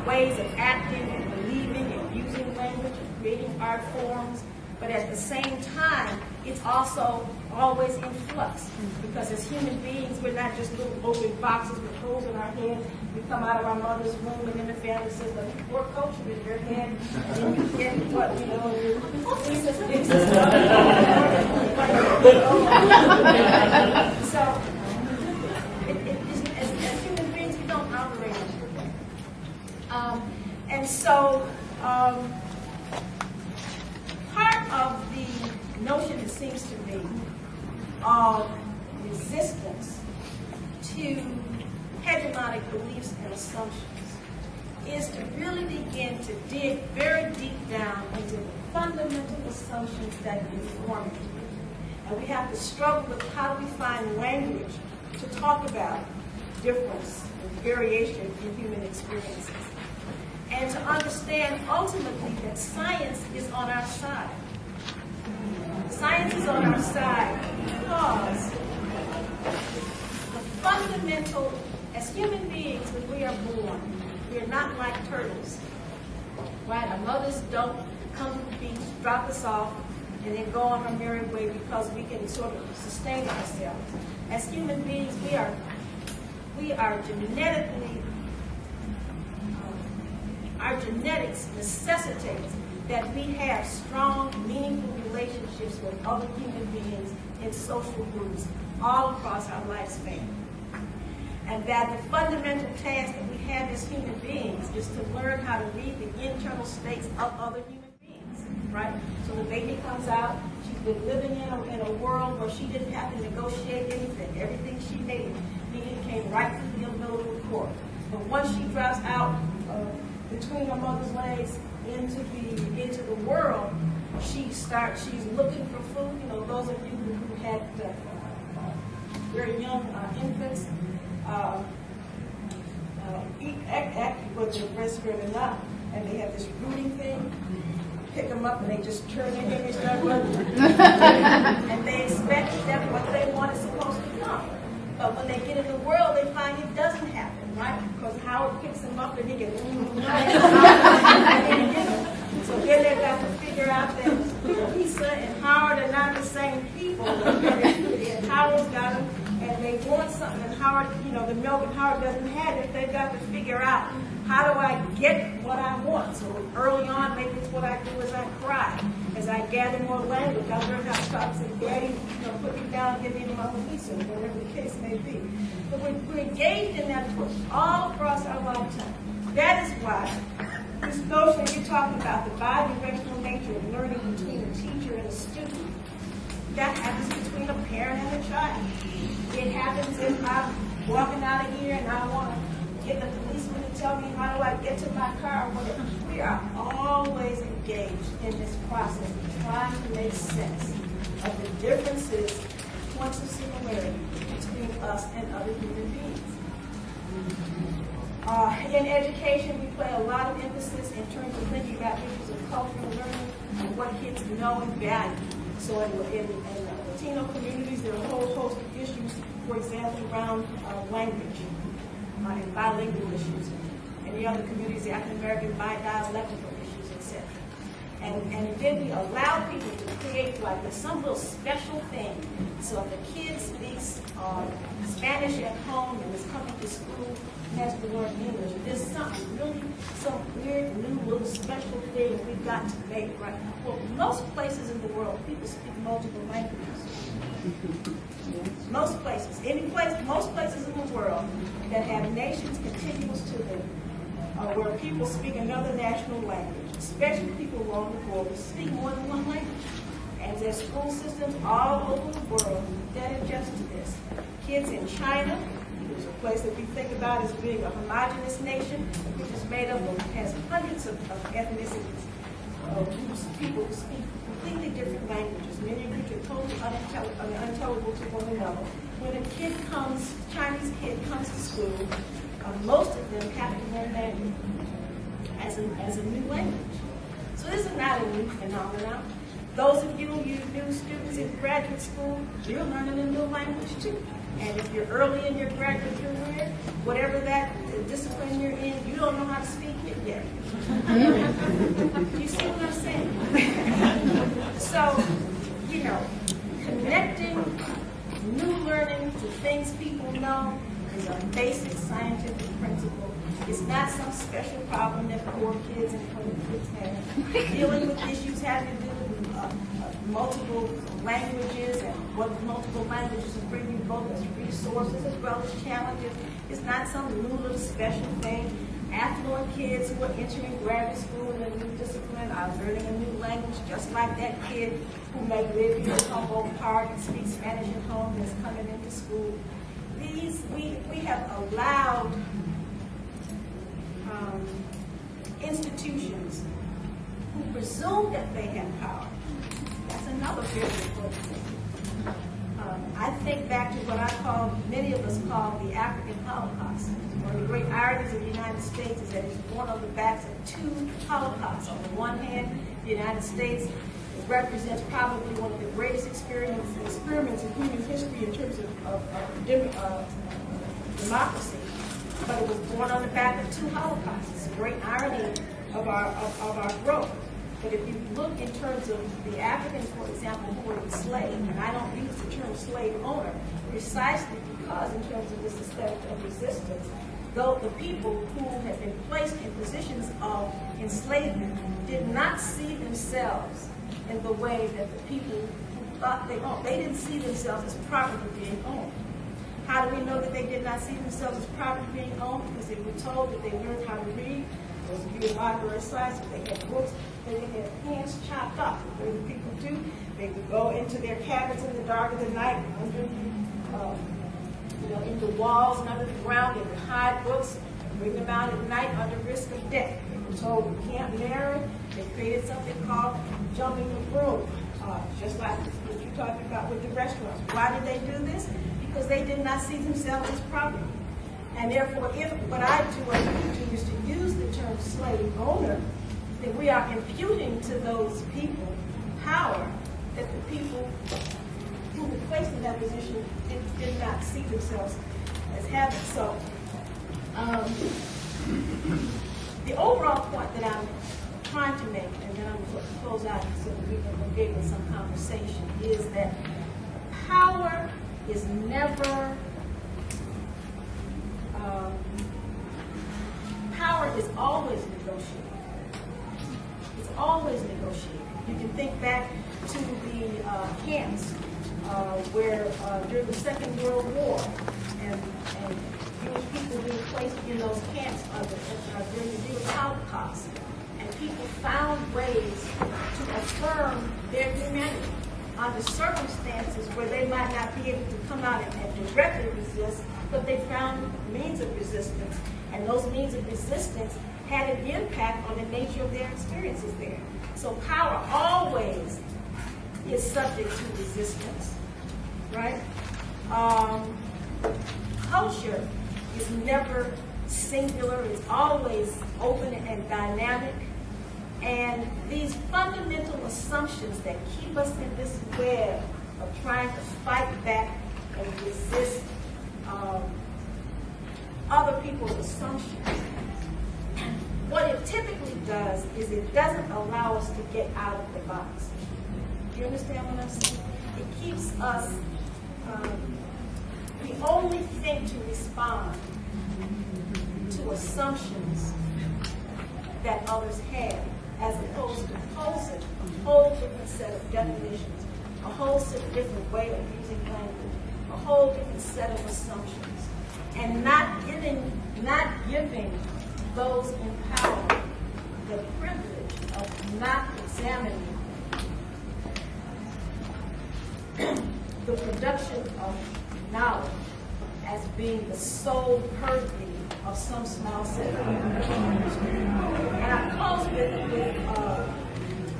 ways of acting and believing and using language and creating art forms. But at the same time, it's also always in flux. Because as human beings, we're not just little open boxes with holes in our head. We come out of our mother's womb and then the family says, well, you more culture in your head. And then you get what, you know, so, as human beings, we don't operate in that way. And so, part of the notion, it seems to me, of resistance to hegemonic beliefs and assumptions is to really begin to dig very deep down into the fundamental assumptions that inform it. And we have to struggle with how do we find language to talk about difference and variation in human experiences. And to understand ultimately that science is on our side. Science is on our side because the fundamental, as human beings, when we are born, we are not like turtles. Right? Our mothers don't come to the beach, drop us off, and then go on our merry way because we can sort of sustain ourselves. As human beings, we are genetically, our genetics necessitates that we have strong, meaningful relationships with other human beings in social groups all across our lifespan. And that the fundamental task that we have as human beings is to learn how to read the internal states of other human beings, right? So the baby comes out, she's been living in a world where she didn't have to negotiate anything. Everything she needed came right through the umbilical cord. But once she drops out between her mother's legs into the world, she's looking for food. You know, those of you who had very young infants, act with their breastfed enough, and they have this rooting thing. Pick them up and they just turn their head and start running. And they expect that what they want is supposed to come. But when they get in the world, they find it doesn't happen, right? Because Howard picks them up and he gets so then they've got to figure out that Lisa and Howard are not the same people. And Howard's got them, and they want something, and Howard, you know, the milk and Howard doesn't have it. They've got to figure out, how do I get what I want? So early on, maybe it's what I do is I cry. As I gather more language, I learn how to talk, say, Daddy, you know, put me down, give me my Lisa, whatever the case may be. But we're engaged in that push all across our lifetime. That is why this notion you're talking about, the bi-directional nature of learning between a teacher and a student, that happens between a parent and a child. It happens if I'm walking out of here and I want to get the policeman to tell me how do I get to my car or whatever. We are always engaged in this process of trying to make sense of the differences, points of similarity between us and other human beings. In education, we play a lot of emphasis in terms of thinking about issues of cultural learning and what kids know and value. So in Latino communities, there are a whole host of issues, for example, around language and bilingual issues. In the other communities, the African American bi-dialectical issues, etc. And then we allow people to create like some little special thing. So if the kid speaks Spanish at home and is coming to school, has to learn English. There's something really, some weird new little special thing we've got to make right now. Well, most places in the world, people speak multiple languages. Most places, most places in the world that have nations contiguous to them, where people speak another national language, especially people along the border, speak more than one language. And there's school systems all over the world that adjust to this. Kids in China, which is a place that we think about as being a homogenous nation, which is made up of, has hundreds of ethnicities. people who speak completely different languages, many of which are totally unintelligible to one another. When a kid comes, Chinese kid comes to school, most of them have to learn Mandarin as a new language. So this is not a new phenomenon. Those of you new students in graduate school, you're learning a new language too. And if you're early in your graduate career, whatever that discipline you're in, you don't know how to speak it yet. You see what I'm saying? So, you know, connecting new learning to things people know is a basic scientific principle. It's not some special problem that poor kids and poor kids have. Dealing with issues having to do with multiple languages and what multiple languages will bring you both as resources as well as challenges. It's not some new little special thing. Affluent kids who are entering graduate school in a new discipline are learning a new language, just like that kid who may live in Humboldt Park and speak Spanish at home that's coming into school. We have allowed institutions who presume that they have power. That's another very important thing. I think back to what I call, many of us call the African Holocaust. One of the great ironies of the United States is that it's born on the backs of two Holocausts. On the one hand, the United States represents probably one of the greatest experiments in human history in terms of democracy. But it was born on the back of two Holocausts. It's a great irony of our growth. But if you look in terms of the Africans, for example, who were enslaved, and I don't use the term slave owner precisely because in terms of this aesthetic of resistance, though the people who had been placed in positions of enslavement did not see themselves in the way that the people who thought they owned. They didn't see themselves as property being owned. How do we know that they did not see themselves as property being owned? Because they were told that they learned how to read. Those of you in library science, if they had books, they would have hands chopped off. What do people do? They would go into their cabins in the dark of the night, under, in the walls and under the ground. They would hide books and bring them out at night under risk of death. They were told you can't marry. They created something called jumping the broom, just like what you're talking about with the restaurants. Why did they do this? Because they did not see themselves as property. And therefore, if what I do or you do is to use the term slave owner, then we are imputing to those people power that the people who were placed in that position did not see themselves as having. So, the overall point that I'm trying to make, and then I'm going to close out so that we can engage in some conversation, is that power is never power is always negotiated. It's always negotiated. You can think back to the camps where during the Second World War and Jewish people being placed in those camps during the Jewish Holocaust, and people found ways to affirm their humanity under circumstances where they might not be able to come out and directly resist, but they found means of resistance, and those means of resistance had an impact on the nature of their experiences there. So power always is subject to resistance, right? Culture is never singular, it's always open and dynamic. And these fundamental assumptions that keep us in this web of trying to fight back and resist other people's assumptions, what it typically does is it doesn't allow us to get out of the box. Do you understand what I'm saying? It keeps us, we only think to respond to assumptions that others have, as opposed to posing a whole different set of definitions, a whole different way of using language, a whole different set of assumptions, and not giving those in power the privilege of not examining the production of knowledge as being the sole purview of some small set of people. And I close with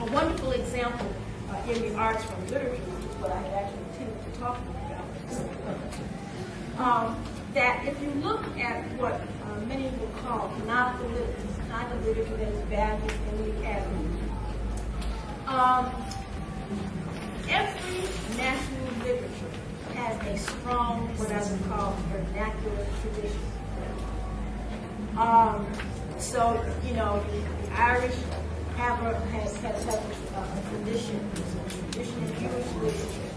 A wonderful example in the arts from literature, which is what I had actually intended to talk about. That if you look at what many will call canonical literature, the kind of literature that is valued in the academy, every national literature has a strong, what I would call, vernacular tradition. So, you know, the Irish have a tradition, in Jewish literature.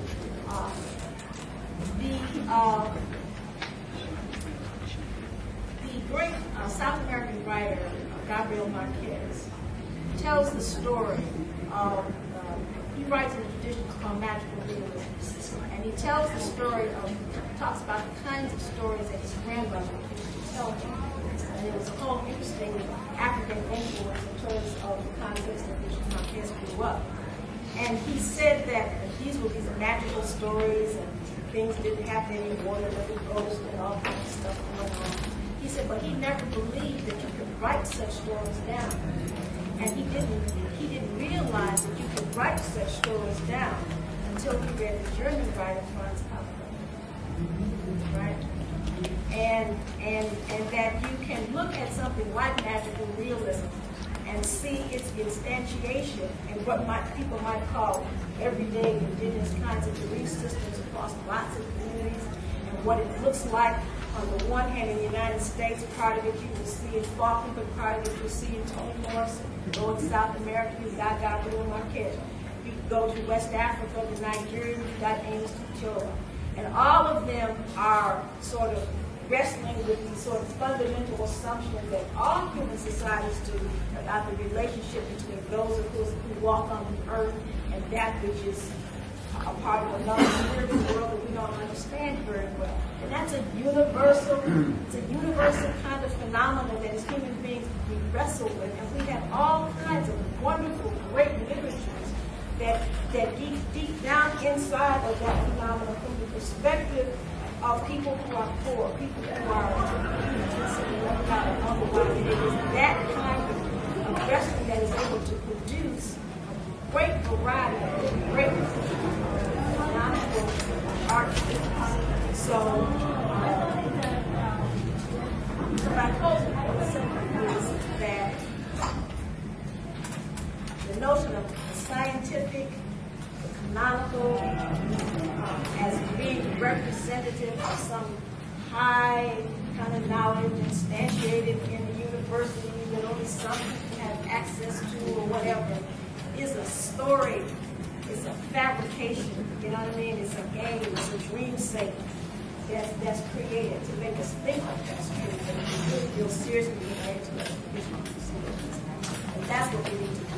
The great South American writer, Gabriel Marquez, tells the story of, he writes in a tradition called magical realism. And he tells the story of, talks about the kinds of stories that his grandmother used to tell him. And it was a whole interesting African influence in terms of the context in which Marquez grew up. And he said that these were these magical stories and things didn't happen anymore, there was a ghost and all kinds of stuff going on. He said, but he never believed that you could write such stories down. And he didn't realize that you could write such stories down until he read the German writer Franz Kafka. Right? And that you can look at something like magical realism and see its instantiation in what people might call everyday indigenous kinds of belief systems across lots of communities, and what it looks like on the one hand in the United States. Part of it you will see in Faulkner, but part of it you'll see in Toni Morrison. Go in South America, you've got Gabriel Marquez. You go to West Africa, to Nigeria, you've got Amos Tutura. And all of them are sort of wrestling with these sort of fundamental assumptions that all human societies do about the relationship between those of us who walk on the earth and that which is a part of a non-spiritual world that we don't understand very well. And that's a universal kind of phenomenon that as human beings we wrestle with. And we have all kinds of wonderful, great literatures that deep down inside of that phenomenon from the perspective of people who are poor, people who are otherwise. It is that kind of wrestling that is able to produce a great variety of great phenomenal art. So my closing point is that the notion of the scientific, the canonical, as being representative of some high kind of knowledge instantiated in the university that only some people have access to or whatever, is a story. It's a fabrication. You know what I mean? It's a game. It's a dreamscape that's created to make us think like that's true. But if we really feel seriously related to it, and that's what we need to do.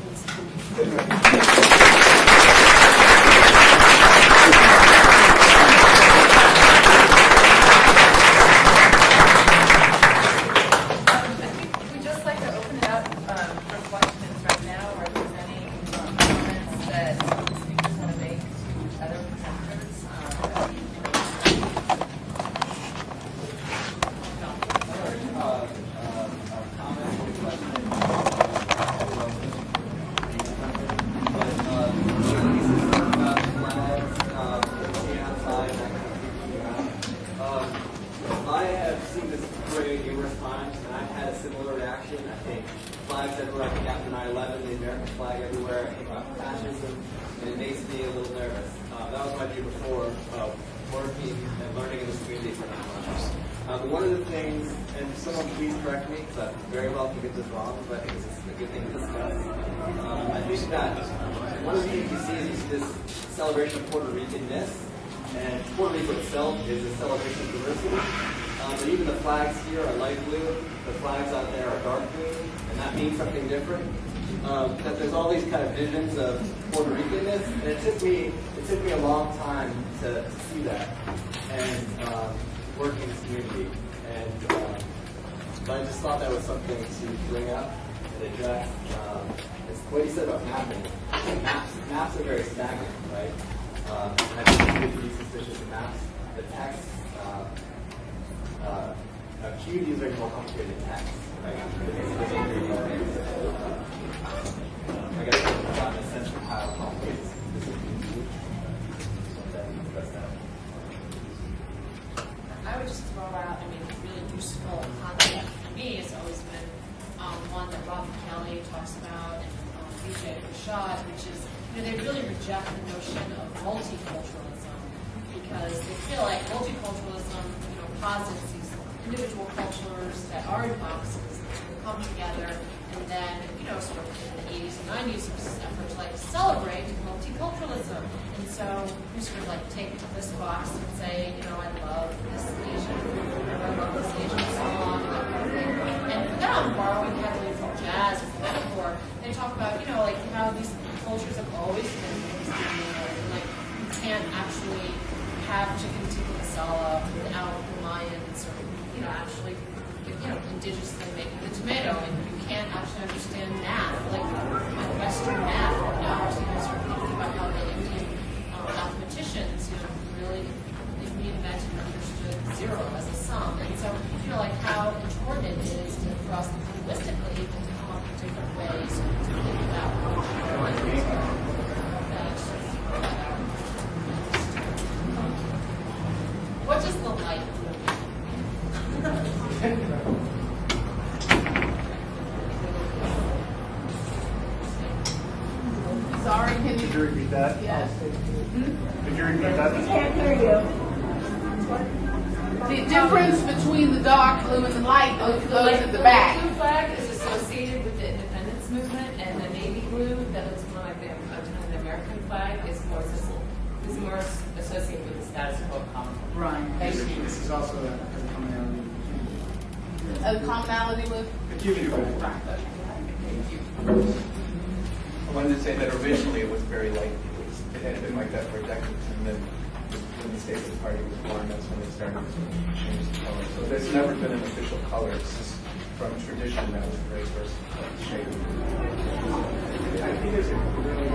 One of the things, and someone please correct me, because I very well can get this wrong, but I think it's a good thing to discuss. I think that one of the things you see is this celebration of Puerto Rican-ness, and Puerto Rico itself is a celebration of diversity. But even the flags here are light blue, the flags out there are dark blue, and that means something different. That there's all these kind of visions of Puerto Rican-ness, and it took me a long time to see that, and work in this community. And but I just thought that was something to bring up and address. It's what you said about mapping. Maps are very stagnant, right? And I think it's good to be suspicious of maps. The text, communities are more complicated than text, right? I guess I've gotten a sense of how complex this is. I would just throw out, I mean, really useful concept for me has always been one that Robin Kelly talks about and BJ Rashad, which is, they really reject the notion of multiculturalism because they feel like multiculturalism, posits these individual cultures that are in boxes that come together, and then, sort of in the 80s and 90s, there was this effort to celebrate multiculturalism. And so we sort of take this box and say, I love this Asian food, or I love this Asian song, that kind of thing. And then I'm borrowing heavily from jazz as a metaphor. They talk about, how these cultures have always been like you can't actually have chicken tikka masala without the Mayans or, actually, indigenously making the tomato, and you can't actually understand math, like Western math, without, sort of thinking about how the Indian mathematicians, really reinvented and understood zero as a sum. And so, how important it is for us linguistically to come up with different ways to think about what does the light Sorry, can Could you repeat that? Yes. Could you repeat that? Can't hear you. The difference between the dark blue and the light goes at the back. The blue flag is associated with the independence movement, and the navy blue that looks more like the American flag is more associated with the status quo common. Right. This is also a commonality. A commonality with The Cuban flag. I wanted to say that originally it was very light. It had been like that for decades, and then when the Stateless Party was born, that's when they started to change the color. So there's never been an official color. It's just from tradition that was very first shaped. I think there's a really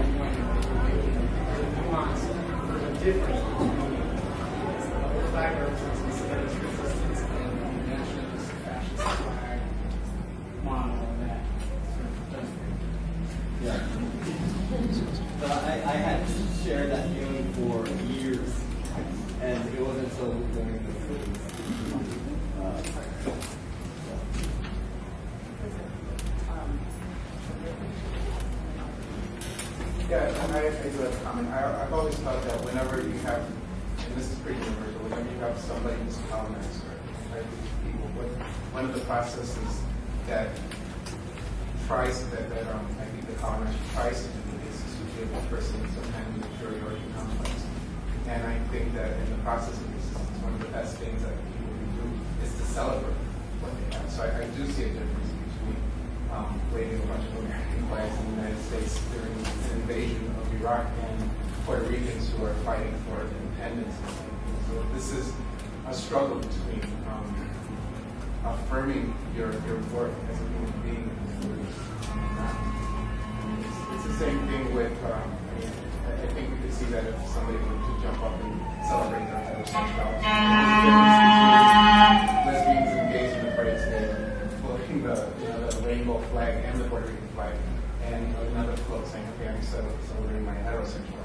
nuance. There's a difference between the flag represents its resistance and the nationalist, fascist flag model that sort of does Yeah. So I had shared that feeling for years, and it wasn't until during the Yeah, and I do have a comment. I've always thought that whenever you have, and this is pretty universal, whenever you have somebody who's colonized or people, one of the processes that tries that I think the colonizer tries to do is to give a person some kind of inferiority complex. And I think that in the process of this, it's one of the best things that people can do is to celebrate what they have. So I do see a difference between waving a bunch of American flags in the United States during an invasion of Iraq and Puerto Ricans who are fighting for independence. So this is a struggle between affirming your worth as a human being. It's the same thing with, I think we could see that if somebody were to jump up and celebrate their heterosexuality. There's a difference between lesbians and gays in the parade today, floating the rainbow flag and the Puerto Rican flag, and another float saying, okay, I'm celebrating my heterosexuality.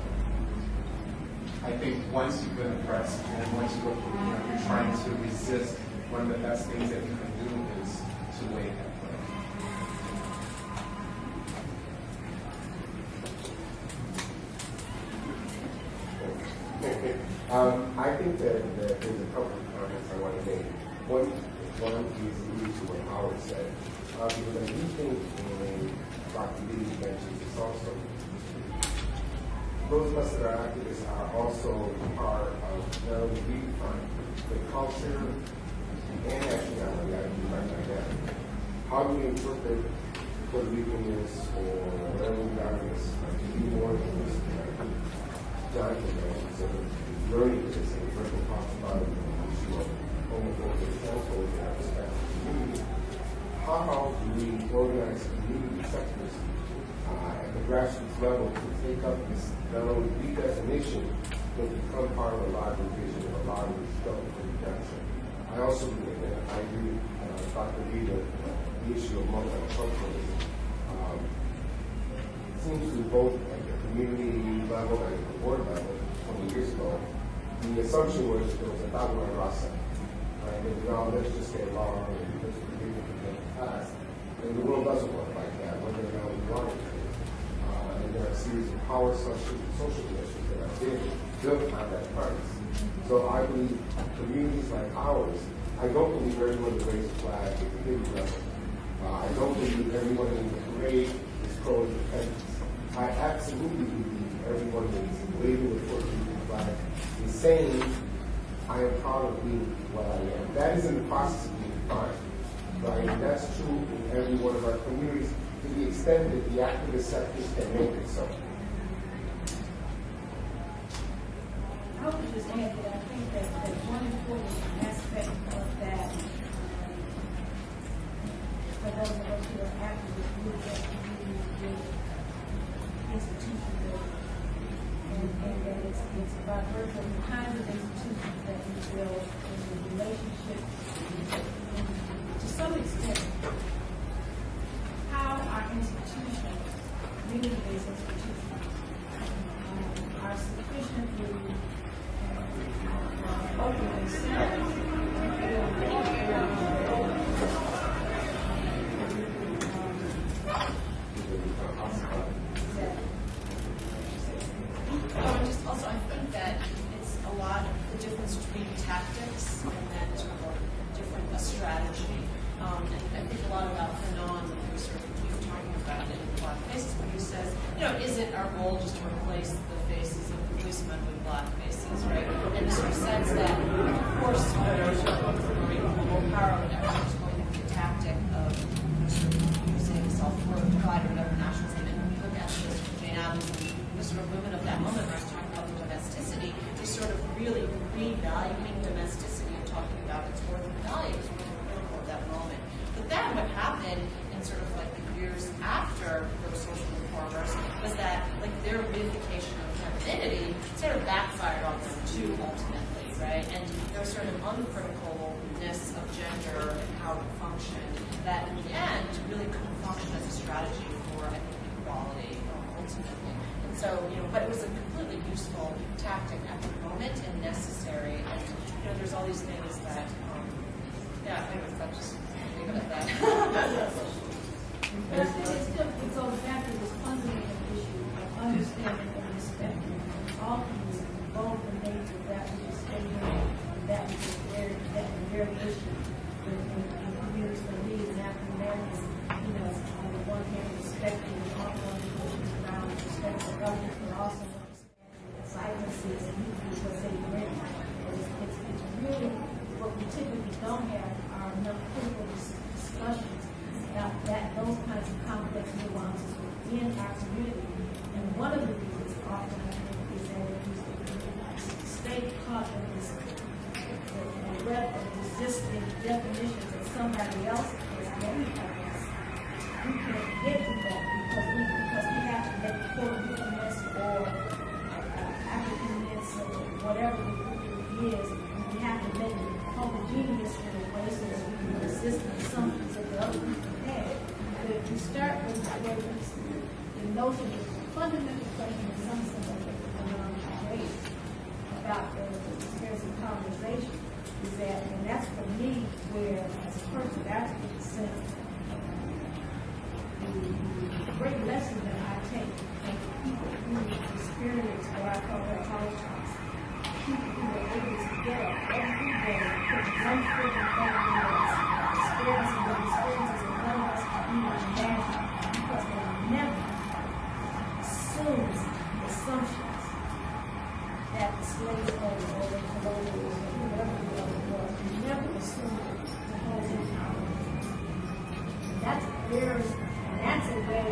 I think once you've been oppressed and once you're trying to resist, one of the best things that you can do is to wave that flag. I think that there's a couple of comments I want to make. One is alluded to what Howard said, because I do think in Dr. Lee's mentions it's also those of us that are activists are also part of not only redefining the culture and nationality like that. How do we interpret Puerto Ricanness or whatever we got this to be more than this John mentioned, so learning this and first we'll talk about the issue of homophobia and transphobia in our respective community. How do we organize community sectors at the grassroots level to take up this not only redefinition, but become part of a larger vision of a larger struggle for redemption? I also believe, and I agree with Dr. Lee, the issue of multiculturalism. seems to both at the community level and at the board level 20 years ago, the assumption was that there was a tabula rasa. Right? And now let's just get along and let's forgive it and past. And the world doesn't work like that, whether or not we want it to. And there are a series of power social conditions that are built on that premise. So I believe communities like ours, I don't believe everyone who raised a flag at the community level. I don't believe everyone in the parade is pro-independence. I absolutely believe everyone who is waving the 14th flag is saying, I am proud of being what I am. That is in the process of being defined. Right? And that's true in every one of our communities to the extent that the activist sectors can make it so. I would just add that I think that one important aspect of that, for those of us who are activists, we get with institution building. And that it's about virtue of the kinds of institutions that we build in the relationships, to some extent, how our institutions, community-based institutions, are sufficiently open themselves I think that it's a lot of the difference between tactics and then sort of a strategy. And I think a lot about Fanon, that we sort of keep talking about it in Black Faces, when he says, is it our goal just to replace the faces of the policemen with black faces, right? And the sort of sense that, of course, there's global power or whatever, there's going to be a tactic of sort of using self-worth, pride, or whatever nationalism. And when we look at this from Jane Addams and the sort of women of that moment, where I was talking about the domesticity, is sort of really revaluing domesticity and talking about its worth and value is really critical of that moment. But then what happened in sort of like the years after those social reformers was that like their reification of femininity sort of backfired on them too ultimately, right? And there was sort of uncriticalness of gender and how it functioned that in the end really couldn't function as a strategy for I think equality ultimately. And so, but it was a completely useful tactic at the moment and necessary. And there's all these things that anyways, that's just leave it at that. But I think it goes back to this fundamental issue of understanding and respecting ultimately both the nature of that which is stated and that which is variation in communities for me and African Americans, on the one hand respecting the ongoing emotions around respect for others, but also understanding the silences and what they bring. It's really what we typically don't have are enough critical discussions about those kinds of complex nuances within our community. And one of the reasons often I think is that if you stay caught in this web of resisting definitions that somebody else has made of us, we can't get to that because we have to make Puerto Ricanness or Africanness or whatever the group is, and we have to make it homogeneous in a way so that we can resist the assumptions that the other people have. But if you start with the notion of the fundamental question in some sense around race about the experience of colonization is that, and that's for me where, as a person, that's the sense the great lesson that I take from people who experience what I call their holocaust. People who are able to get up every day, put one foot in front of the next, experiencing the experiences that none of us can even imagine, because they never assumes assumptions that the slave owners or the colonials or whoever the other was, never assumed the whole power. That's a way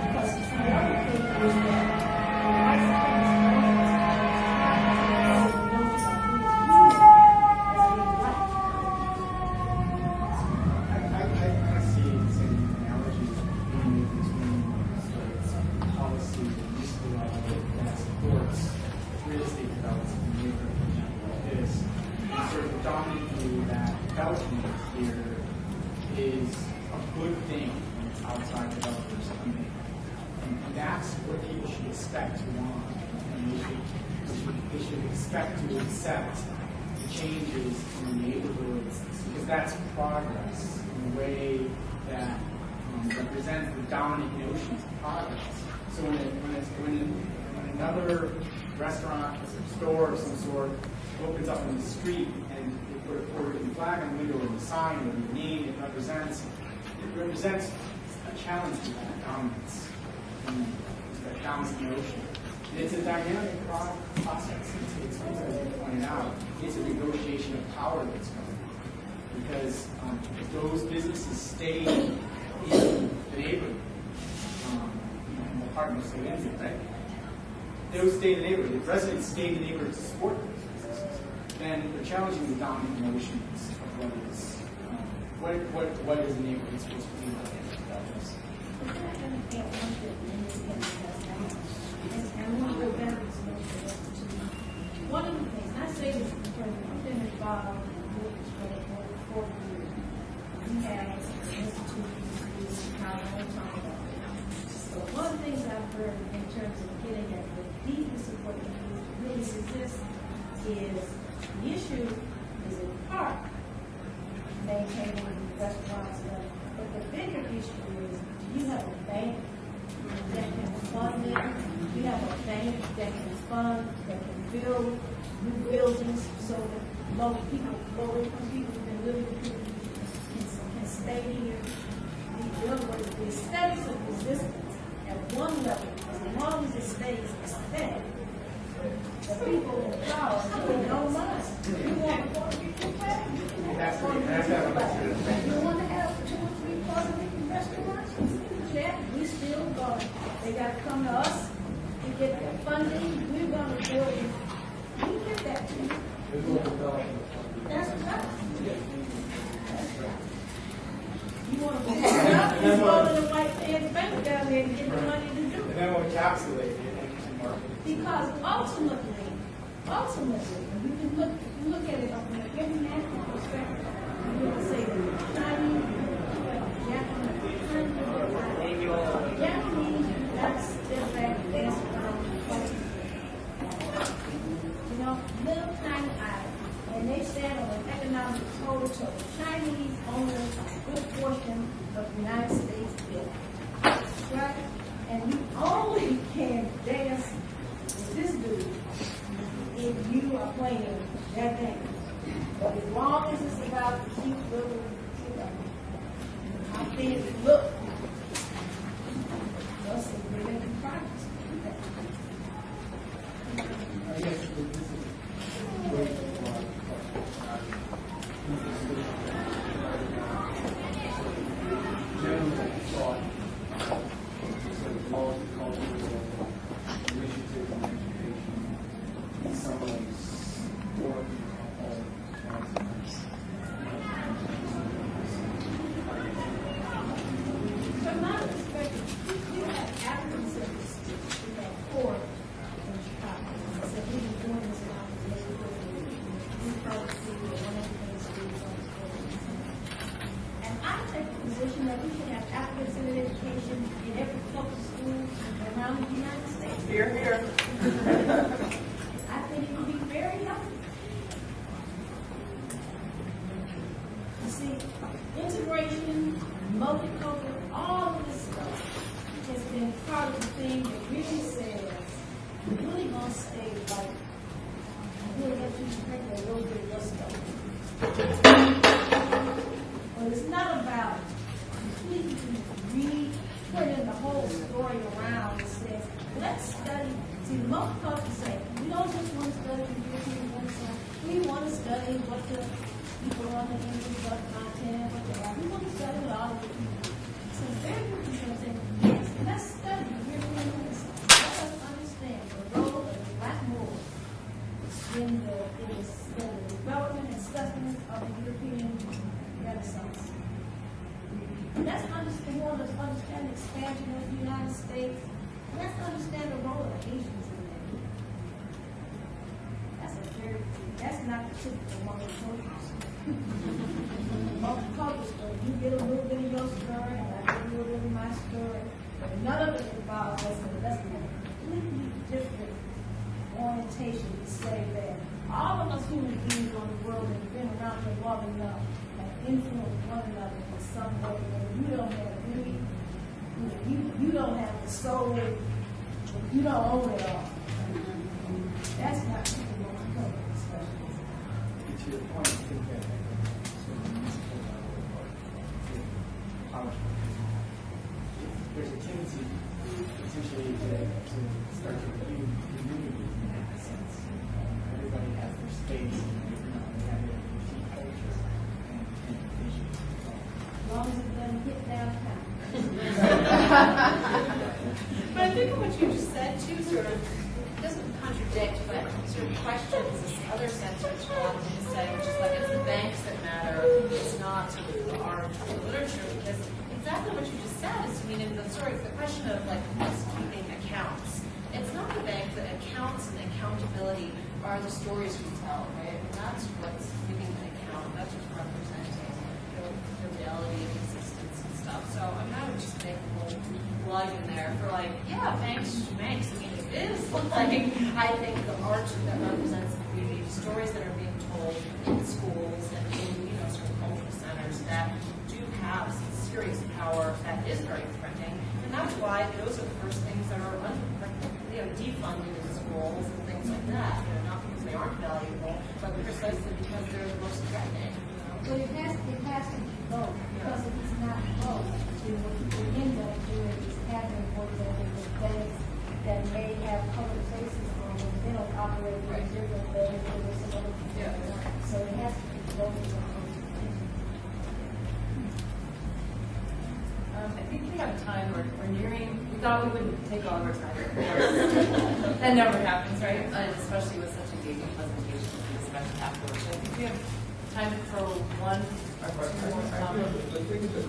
because the other thing is that white I see the same analogies being made between policy and municipal level that supports real estate development in the neighborhood, for example, like this. And sort of the dominant view that development here is a good thing when it's outside developers coming in. And that's what people should expect to want. And they should expect to accept the changes in the neighborhoods, because that's progress in a way that represents the dominant notions of progress. So when another restaurant or store of some sort opens up on the street and they put a Puerto Rican flag on the window or the sign or the name, it represents a challenge to that dominance, to that dominant notion. And it's a dynamic process. It's, as you pointed out, it's a negotiation of power that's going on. Because if those businesses stay in the neighborhood, in the apartments they live in, right? Those stay in the neighborhood. If residents stay in the neighborhood to support those businesses, then they're challenging the dominant notions of what is the neighborhood supposed to be like. One of the things, and I say this because I've been involved with this for 40 years. We have institutions how long time ago. So one of the things I've heard in terms of getting at the deepness of what really exists is the issue is in part maintaining restaurants, but the bigger issue is you have a bank that can fund it. You have a bank that can fund, that can build new buildings so that low-income people can live in can stay here. In other words, the aesthetics of resistance at one level, as long as it stays aesthetic, the people in power really don't mind. You want Puerto Rican flag? You want to have 2 or 3 Puerto Rican restaurants? Yeah, we still going. They got to come to us to get their funding. We're going to build it. We get that to you. That's right. You want to pick it up, you go to the white man's bank down there and get the money to do it. And then we'll encapsulate it and market it. Because ultimately, you can look at it from an international perspective. You will say that Chinese, Japanese, that's their back, that's little tiny island, and they stand on an economic toe-to-toe. Chinese own a good portion of the United States bill, right? And you only can dance with this dude if you are playing that game. But as long as it's about the cute little, I think it look, thus we're making progress. I guess this is way too long. Generally, thought sort of multicultural initiative in education in some ways more From my perspective, we have African service, we have four in Chicago. I said we've been doing this around the neighborhood. We probably see one of the things we do on the floor. And I take the position that we should have African-centered education in every public school around the United States. Here, here. I think it would be very helpful. You see, integration, multicultural, all of this stuff has been part of the thing that really says we're really going to stay like, we'll let you drink a little bit of your stuff. But it's not about completely putting the whole story around that says, let's study. See, most cultures say, we don't just want to study the European Renaissance. We want to study what the people on the English, what content, what they are. We want to study what all of the people. So very good people say, yes, let's study the European Renaissance. Let us understand the role of the Black Moors in the development and sustenance of the European Renaissance. Let's understand, we want to understand the expansion of the United States. Let's understand the role of Asians in that. That's not the typical multicultural story. Multicultural story, you get a little bit of your story, and I get a little bit of my story. None of it involves us, but that's a completely different orientation to say that all of us human beings on the world have been around here long enough and influenced one another in some way. And you don't have any, you don't have the soul, you don't own it all. That's not what we want to come to discussions. To your point, I think that there's a tendency potentially to start to view community in that sense. Everybody has their space, and they have their routine culture and issues. As long as it doesn't hit downtown. But I think what you just said too sort of doesn't contradict, but sort of questions this other sense which a lot of people say, which is like it's the banks that matter, it's not sort of the art or the literature, because exactly what you just said is, I mean, in the sort of the question of like who's keeping accounts. It's not the bank, the accounts and accountability are the stories we tell, right? And that's what's keeping an account. That's what's representing the reality of existence and stuff. So I mean, I would just make a little plug in there for like, yeah, banks. I mean, it is like I think the art that represents the community, the stories that are being told in schools and in sort of cultural centers that do have some serious power that is very threatening, and that's why those are the first things that are defunded in schools and things like that. Not because they aren't valuable, but precisely because they're the most threatening. But it has to be both, because if it's not both, then what you end up doing is having, for example, the banks that may have public faces on them, they don't operate in different ways or with some other people. So it has to be both of them. I think we have time. We're nearing. We thought we wouldn't take all of our time. That never happens, right? And especially with such engaging presentations and discussion afterwards. So I think we have time for one or two more comments. The thing that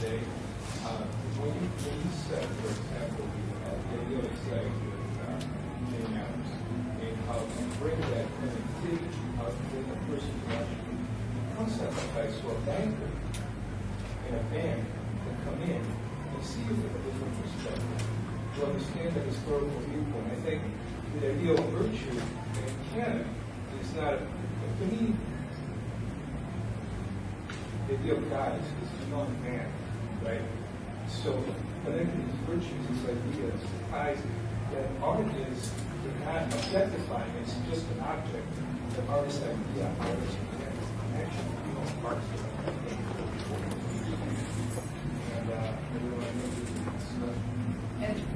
today, when you said, for example, the idea of saying Jane Addams, and how to bring that connectivity, how to bring the person to actually concept of that, so a banker in a band can come in and see it from a different perspective, to understand the historical viewpoint. I think the idea of virtue in canon is not, to me, the idea of God is a young man, right? So connecting these virtues, these ideas, ties that art is not objectifying, it's just an object. The artist idea, artist connection, parts of it.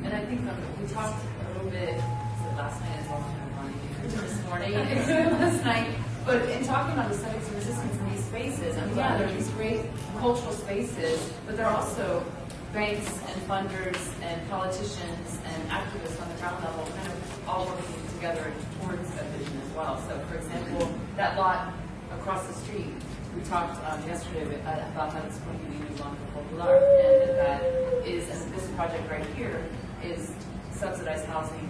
And I think we talked a little bit last night as well, this morning, last night, but in talking about the aesthetics of resistance in these spaces, I mean, yeah, there are these great cultural spaces, but there are also banks and funders and politicians and activists on the ground level kind of all working together towards that vision as well. So, for example, that lot across the street, we talked yesterday about how it's going to be new Banco Popular, and that is, and this project right here is subsidized housing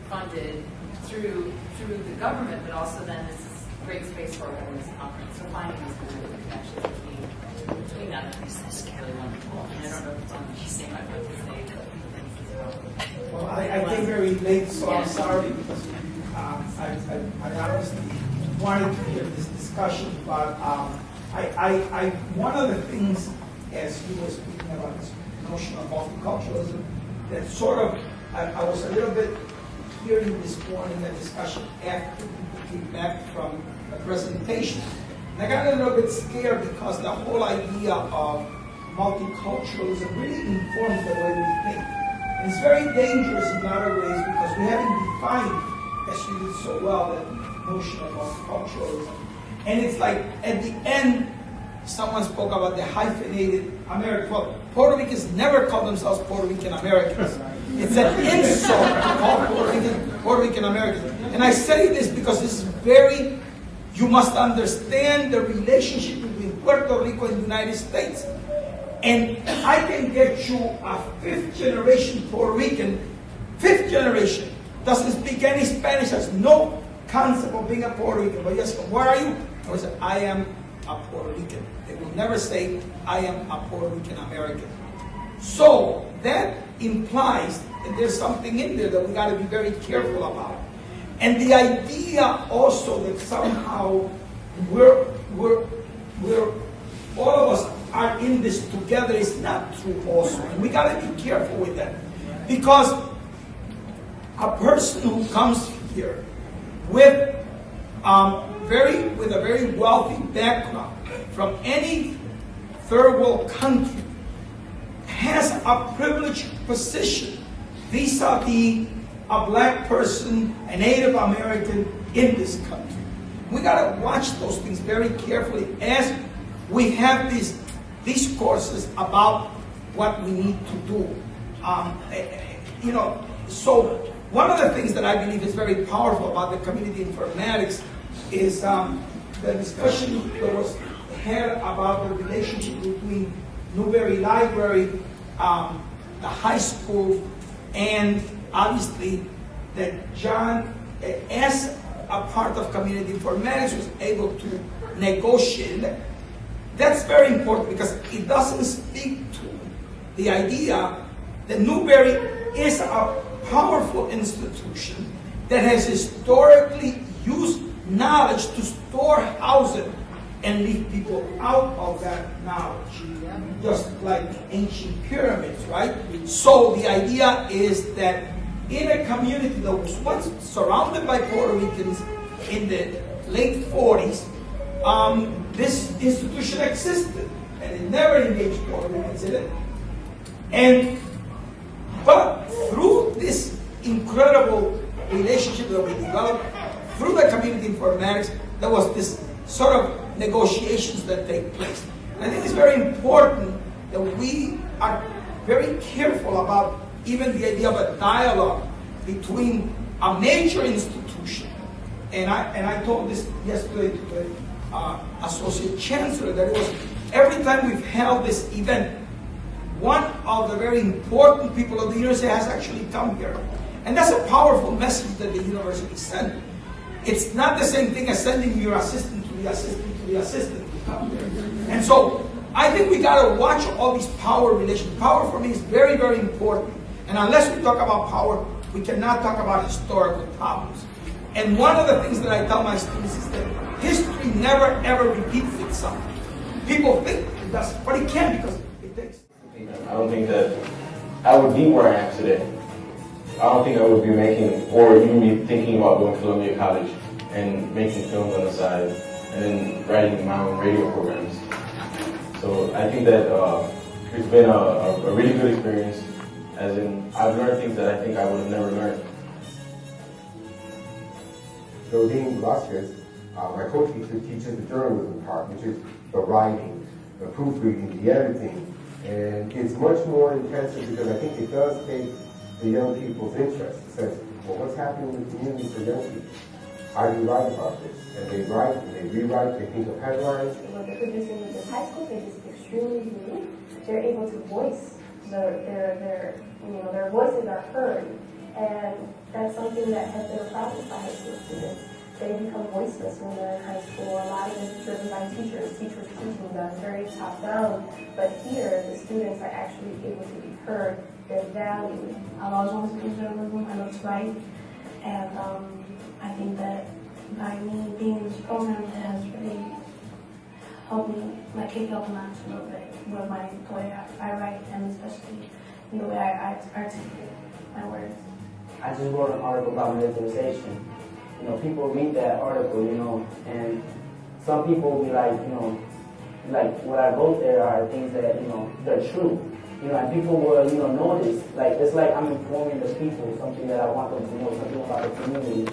funded through the government, but also then this is great space for awareness conference. So finding these kind of connections between that is really wonderful. And I don't know if it's on the same I want to say, but well, I think I relate, so I'm sorry because I honestly wanted to hear this discussion, but one of the things as you were speaking about this notion of multiculturalism, that sort of I was a little bit hearing this morning the discussion after people came back from the presentation. And I got a little bit scared because the whole idea of multiculturalism really informs the way we think. And it's very dangerous in a lot of ways because we haven't defined, as you did so well, that notion of multiculturalism. And it's like, at the end, someone spoke about the hyphenated American. Well, Puerto Ricans never call themselves Puerto Rican Americans. It's an insult to call Puerto Rican Americans. And I say this because this is very, you must understand the relationship between Puerto Rico and the United States. And I can get you a fifth generation Puerto Rican, fifth generation, doesn't speak any Spanish, has no concept of being a Puerto Rican. But yes, where are you? I said, I am a Puerto Rican. They will never say, I am a Puerto Rican American. So that implies that there's something in there that we got to be very careful about. And the idea also that somehow we're all of us are in this together is not true also. And we got to be careful with that. Because a person who comes here with a very wealthy background from any third world country has a privileged position vis-a-vis a black person, a Native American in this country. We got to watch those things very carefully as we have these courses about what we need to do. So one of the things that I believe is very powerful about the community informatics is the discussion that was had about the relationship between Newberry Library, the high school, and obviously that John, as a part of community informatics, was able to negotiate. That's very important because it doesn't speak to the idea that Newberry is a powerful institution that has historically used knowledge to storehouse it and leave people out of that knowledge, just like ancient pyramids, right? So the idea is that in a community that was once surrounded by Puerto Ricans in the late 40s, this institution existed, and it never engaged Puerto Ricans in it. But through this incredible relationship that we developed, through the community informatics, there was this sort of negotiations that take place. And I think it's very important that we are very careful about even the idea of a dialogue between a major institution. And I told this yesterday to the Associate Chancellor that it was every time we've held this event, one of the very important people of the university has actually come here. And that's a powerful message that the university sent. It's not the same thing as sending your assistant to the assistant to the assistant to come here. And so I think we got to watch all these power relations. Power for me is very, very important. And unless we talk about power, we cannot talk about historical problems. And one of the things that I tell my students is that history never, ever repeats itself. People think it does, but it can't because it takes. I don't think that I would be where I am today. I don't think I would be making, or even be thinking about going to Columbia College and making films on the side, and then writing my own radio programs. So I think that it's been a really good experience, as in I've learned things that I think I would have never learned. So Dean Velasquez, my co-teacher, teaches the journalism part, which is the writing, the proofreading, the editing. And it's much more intensive because I think it does take the young people's interest. It says, well, what's happening in the community for young people? How do you write about this? And they write, and they rewrite, they think of headlines. What they're producing with this high school kid is extremely unique. They're able to voice their voices are heard, and that's something that has been a problem for high school students. They become voiceless when they're in high school. A lot of it is driven by teachers teaching them, very top down. But here, the students are actually able to be heard. They're valued. I've always wanted to do journalism. I love to write, and I think that by me being in this program, it has really helped me, kick up a notch a little bit with the way I write, and especially the way I articulate my words. I just wrote an article about militarization. People read that article, and some people will be like, what I wrote there are things that, they're true. And people will, notice, it's like I'm informing the people something that I want them to know, something about the community.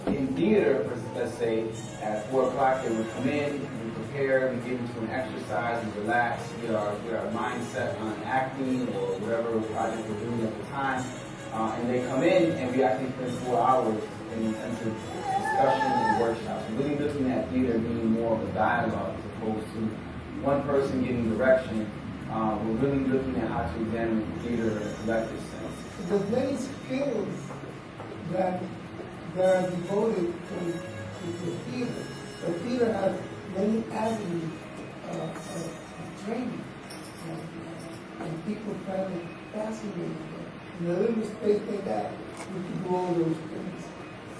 In theater, let's say, at 4 o'clock, they would come in, we prepare, we get into an exercise, we relax, get our mindset on acting or whatever project we're doing at the time. And they come in, and we actually spend 4 hours in intensive discussion and workshops. Really looking at theater being more of a dialogue as opposed to one person giving direction. We're really looking at how to examine theater in a collective sense. There's many skills that are devoted to theater. So theater has many avenues of training, and people find it fascinating. In the little space they got, we can do all those things.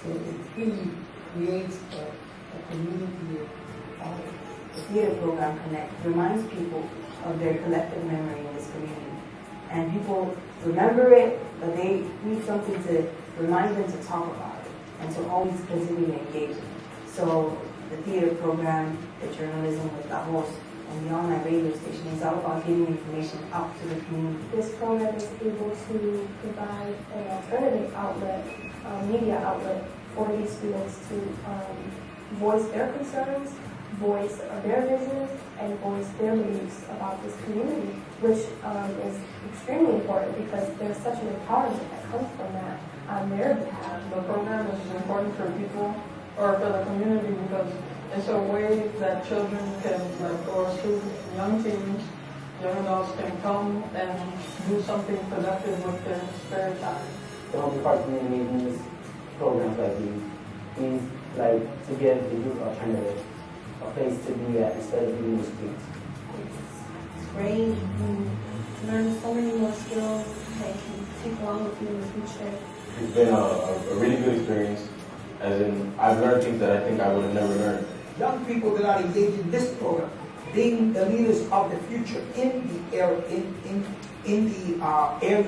So it really creates a community of artists. The theater program reminds people of their collective memory in this community. And people remember it, but they need something to remind them to talk about it and to always continue engaging. So the theater program, the journalism with the host, and the online radio station is all about getting information out to the community. This program is able to provide an alternative outlet, media outlet for these students to voice their concerns, voice their vision, and voice their beliefs about this community, which is extremely important because there's such an empowerment that comes from that on their behalf. The program is important for people or for the community because it's a way that children can, or students, young teens, young adults can come and do something productive with their spare time. The Home Park community needs programs like these. Needs like to give the youth alternative a place to be at instead of being in the streets. It's great. You learn so many more skills that can take along with you in the future. It's been a really good experience, as in I've learned things that I think I would have never learned. Young people that are engaged in this program, being the leaders of the future in the area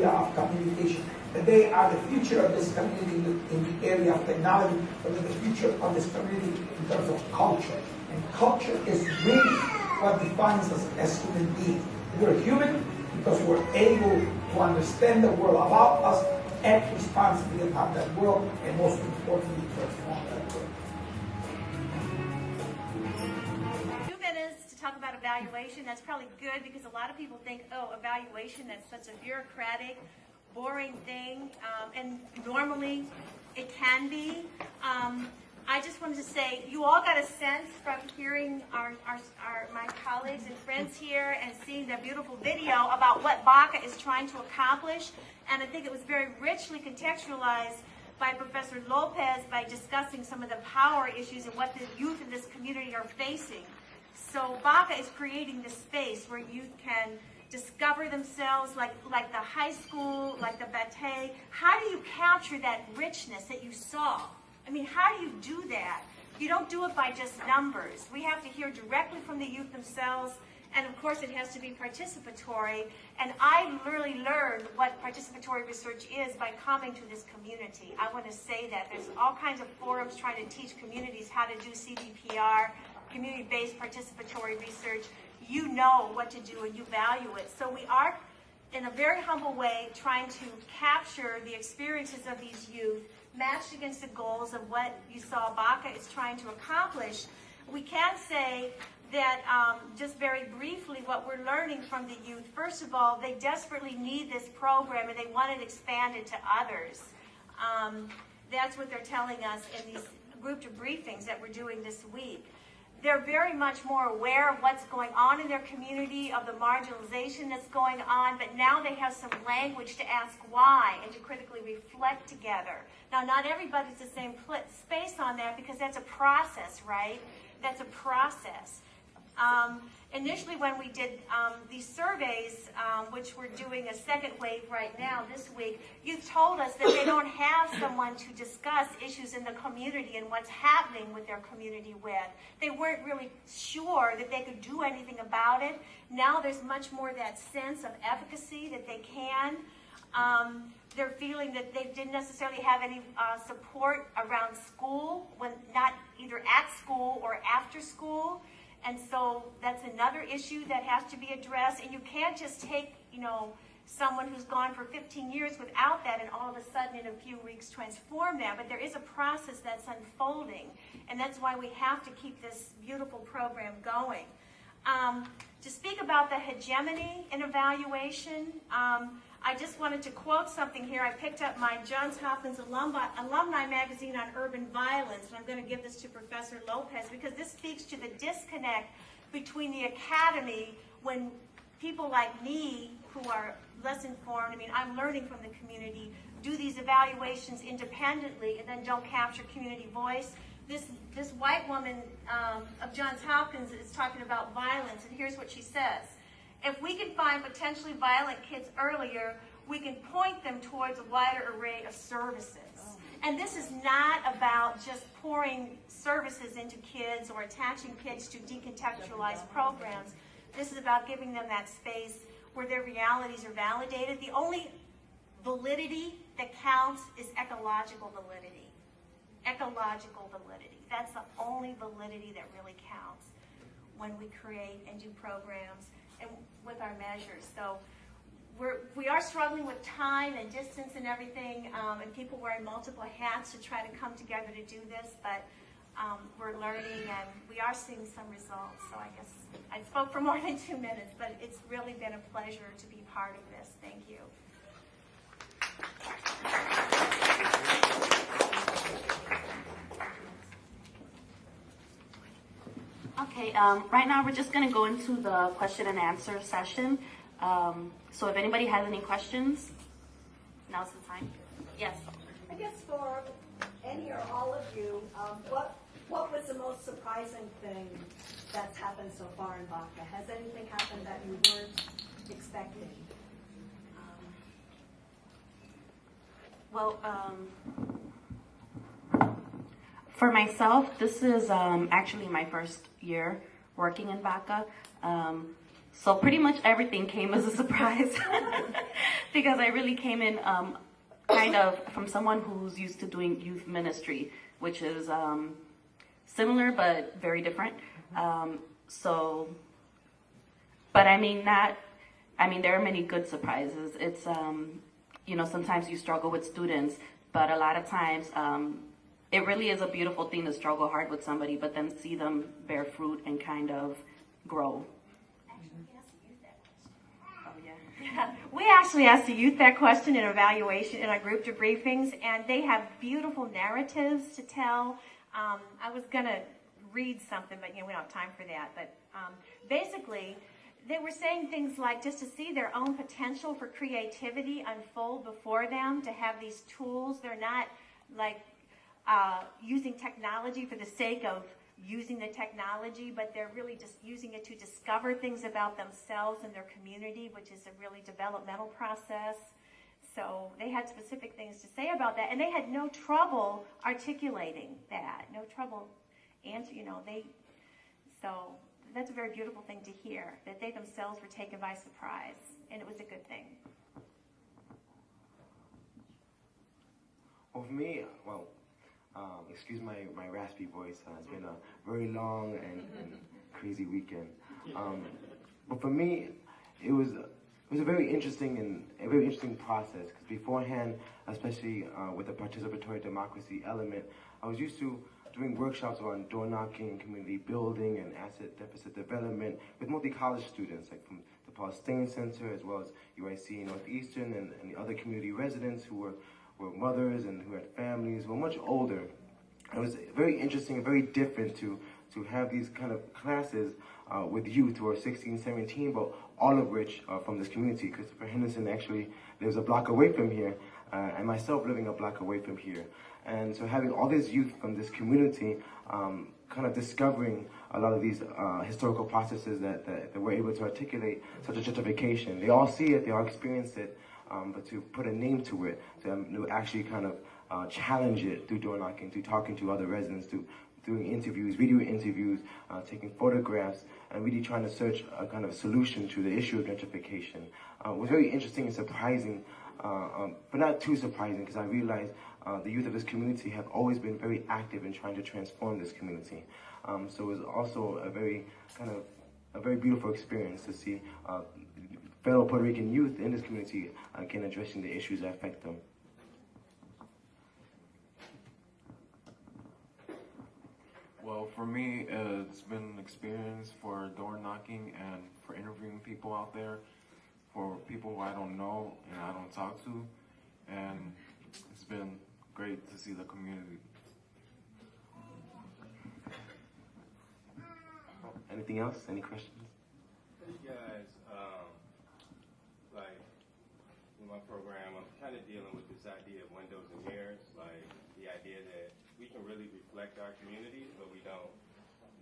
of communication, that they are the future of this community in the area of technology, but they're the future of this community in terms of culture. And culture is really what defines us as human beings. We're human because we're able to understand the world about us, act responsibly about that world, and most importantly, transform that world. 2 minutes to talk about evaluation. That's probably good because a lot of people think, oh, evaluation, that's such a bureaucratic, boring thing, and normally it can be. I just wanted to say, you all got a sense from hearing my colleagues and friends here and seeing the beautiful video about what BACA is trying to accomplish, and I think it was very richly contextualized by Professor Lopez by discussing some of the power issues and what the youth in this community are facing. So BACA is creating this space where youth can discover themselves like the high school, like the Bate. How do you capture that richness that you saw? I mean, how do you do that? You don't do it by just numbers. We have to hear directly from the youth themselves, and of course it has to be participatory. And I really learned what participatory research is by coming to this community. I want to say that there's all kinds of forums trying to teach communities how to do CVPR, community-based participatory research. You know what to do and you value it. So we are, in a very humble way, trying to capture the experiences of these youth matched against the goals of what you saw BACA is trying to accomplish. We can say that, just very briefly, what we're learning from the youth, first of all, they desperately need this program and they want it expanded to others. That's what they're telling us in these group debriefings that we're doing this week. They're very much more aware of what's going on in their community, of the marginalization that's going on, but now they have some language to ask why and to critically reflect together. Now, not everybody's the same space on that because that's a process, right? That's a process. Initially, when we did these surveys, which we're doing a second wave right now this week, youth told us that they don't have someone to discuss issues in the community and what's happening with their community with. They weren't really sure that they could do anything about it. Now there's much more that sense of efficacy that they can. They're feeling that they didn't necessarily have any support around school, when not either at school or after school. And so that's another issue that has to be addressed. And you can't just take, someone who's gone for 15 years without that and all of a sudden in a few weeks transform that. But there is a process that's unfolding. And that's why we have to keep this beautiful program going. To speak about the hegemony in evaluation, I just wanted to quote something here. I picked up my Johns Hopkins alumni magazine on urban violence, and I'm going to give this to Professor Lopez because this speaks to the disconnect between the academy when people like me who are less informed, I'm learning from the community, do these evaluations independently and then don't capture community voice, this white woman of Johns Hopkins is talking about violence, and here's what she says. If we can find potentially violent kids earlier, we can point them towards a wider array of services. And this is not about just pouring services into kids or attaching kids to decontextualized programs. This is about giving them that space where their realities are validated. The only validity that counts is ecological validity. Ecological validity. That's the only validity that really counts when we create and do programs and with our measures. So we are struggling with time and distance and everything, and people wearing multiple hats to try to come together to do this, but we're learning and we are seeing some results. So I guess I spoke for more than 2 minutes, but it's really been a pleasure to be part of this. Thank you. Okay, right now we're just going to go into the question and answer session. So if anybody has any questions, now's the time. Yes. I guess for any or all of you, what was the most surprising thing that's happened so far in Baca? Has anything happened that you weren't expecting? Well, for myself, this is actually my first year working in Baca. So pretty much everything came as a surprise because I really came in kind of from someone who's used to doing youth ministry, which is similar but very different. But I mean, there are many good surprises. It's, sometimes you struggle with students, but a lot of times it really is a beautiful thing to struggle hard with somebody, but then see them bear fruit and kind of grow. We actually asked the youth that question in evaluation in our group debriefings, and they have beautiful narratives to tell. I was going to read something, but we don't have time for that. But basically, they were saying things like just to see their own potential for creativity unfold before them, to have these tools. They're not like using technology for the sake of using the technology, but they're really just using it to discover things about themselves and their community, which is a really developmental process. So they had specific things to say about that, and they had no trouble articulating that, no trouble answering, so that's a very beautiful thing to hear, that they themselves were taken by surprise, and it was a good thing. Well, for me, excuse my raspy voice. It's been a very long and crazy weekend. But for me, it was a very interesting process, because beforehand, especially with the participatory democracy element, I was used to doing workshops on door knocking, community building, and asset deficit development with multi-college students, like from the Paul Stain Center, as well as UIC Northeastern, and the other community residents who were mothers and who had families, who were much older. It was very interesting and very different to have these kind of classes with youth who are 16, 17, but all of which are from this community. Christopher Henderson actually lives a block away from here, and myself living a block away from here. And so having all this youth from this community, kind of discovering a lot of these historical processes that we're able to articulate, such as gentrification. They all see it, they all experience it, but to put a name to it, to actually kind of challenge it through door knocking, through talking to other residents, doing interviews, video interviews, taking photographs, and really trying to search a kind of solution to the issue of gentrification. Was very interesting and surprising, but not too surprising, because I realized the youth of this community have always been very active in trying to transform this community. So it was also a very beautiful experience to see fellow Puerto Rican youth in this community again addressing the issues that affect them. Well, for me, it's been an experience for door knocking and for interviewing people out there, for people who I don't know and I don't talk to, and it's been great to see the community. Anything else? Any questions? You guys, like in my program, I'm kind of dealing with this idea of windows and mirrors, like the idea that we can really reflect our communities, but we don't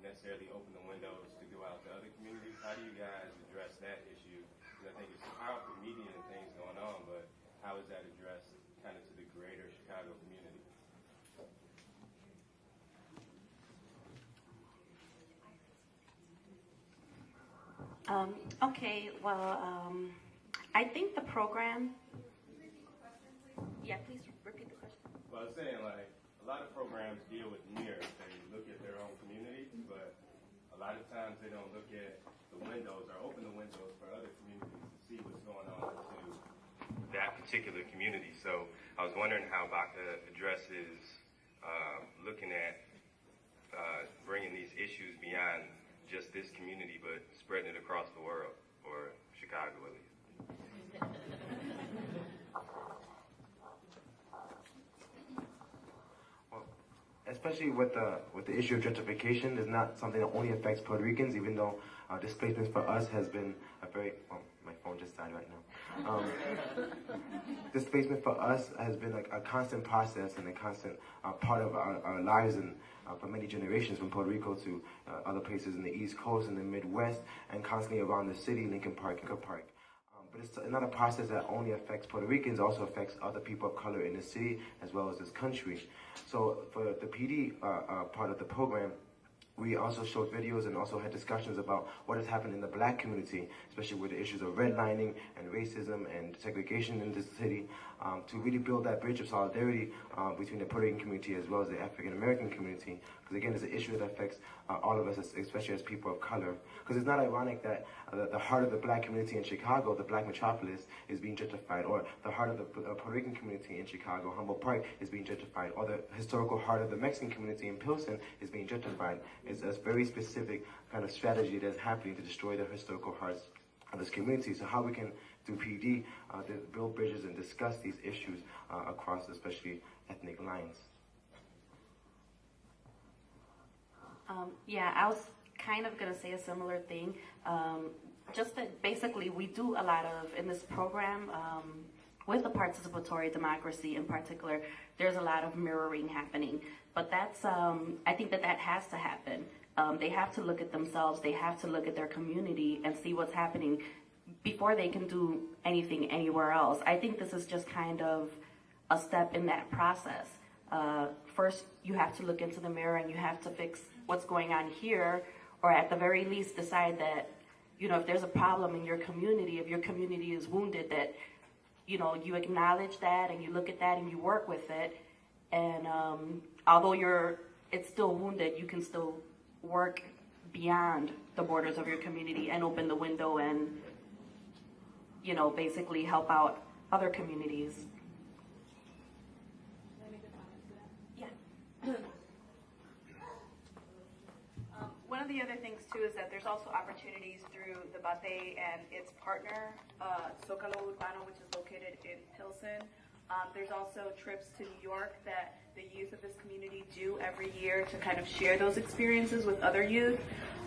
necessarily open the windows to go out to other communities. How do you guys address that issue? Because I think it's a powerful media and things going on, but how is that addressed kind of to the greater Chicago community? Okay, well, I think the program. Yeah, please repeat the question. Well, I was saying, like, a lot of programs deal with mirrors. They look at their own community, but a lot of times they don't look at the windows or open the windows for other communities to see what's going on to that particular community. So I was wondering how Baca addresses looking at bringing these issues beyond just this community, but spreading it across the world, or Chicago at least. Especially with the issue of gentrification, is not something that only affects Puerto Ricans, even though displacement for us has been a very, my phone just died right now. Displacement for us has been like a constant process and a constant part of our lives, and for many generations, from Puerto Rico to other places in the East Coast and the Midwest, and constantly around the city, Lincoln Park. But it's not a process that only affects Puerto Ricans, also affects other people of color in the city as well as this country. So for the PD part of the program, we also showed videos and also had discussions about what has happened in the black community, especially with the issues of redlining and racism and segregation in this city, to really build that bridge of solidarity between the Puerto Rican community as well as the African American community. Because again, it's an issue that affects all of us, especially as people of color. Because it's not ironic that the heart of the black community in Chicago, the black metropolis, is being gentrified, or the heart of the Puerto Rican community in Chicago, Humboldt Park, is being gentrified, or the historical heart of the Mexican community in Pilsen is being gentrified. It's a very specific kind of strategy that's happening to destroy the historical hearts of this community. So how we can do PD, to build bridges and discuss these issues across especially ethnic lines. Yeah, I was kind of going to say a similar thing. Just that basically we do a lot of, in this program, with the participatory democracy in particular, there's a lot of mirroring happening. But that's, I think that has to happen. They have to look at themselves, they have to look at their community and see what's happening before they can do anything anywhere else. I think this is just kind of a step in that process. First, you have to look into the mirror and you have to fix what's going on here, or at the very least decide that, you know, if there's a problem in your community, if your community is wounded, that, you know, you acknowledge that and you look at that and you work with it. And although it's still wounded, you can still work beyond the borders of your community and open the window and, you know, basically help out other communities. Yeah. One of the other things too is that there's also opportunities through the BATE and its partner, Zócalo Urbano, which is located in Pilsen. There's also trips to New York that the youth of this community do every year to kind of share those experiences with other youth.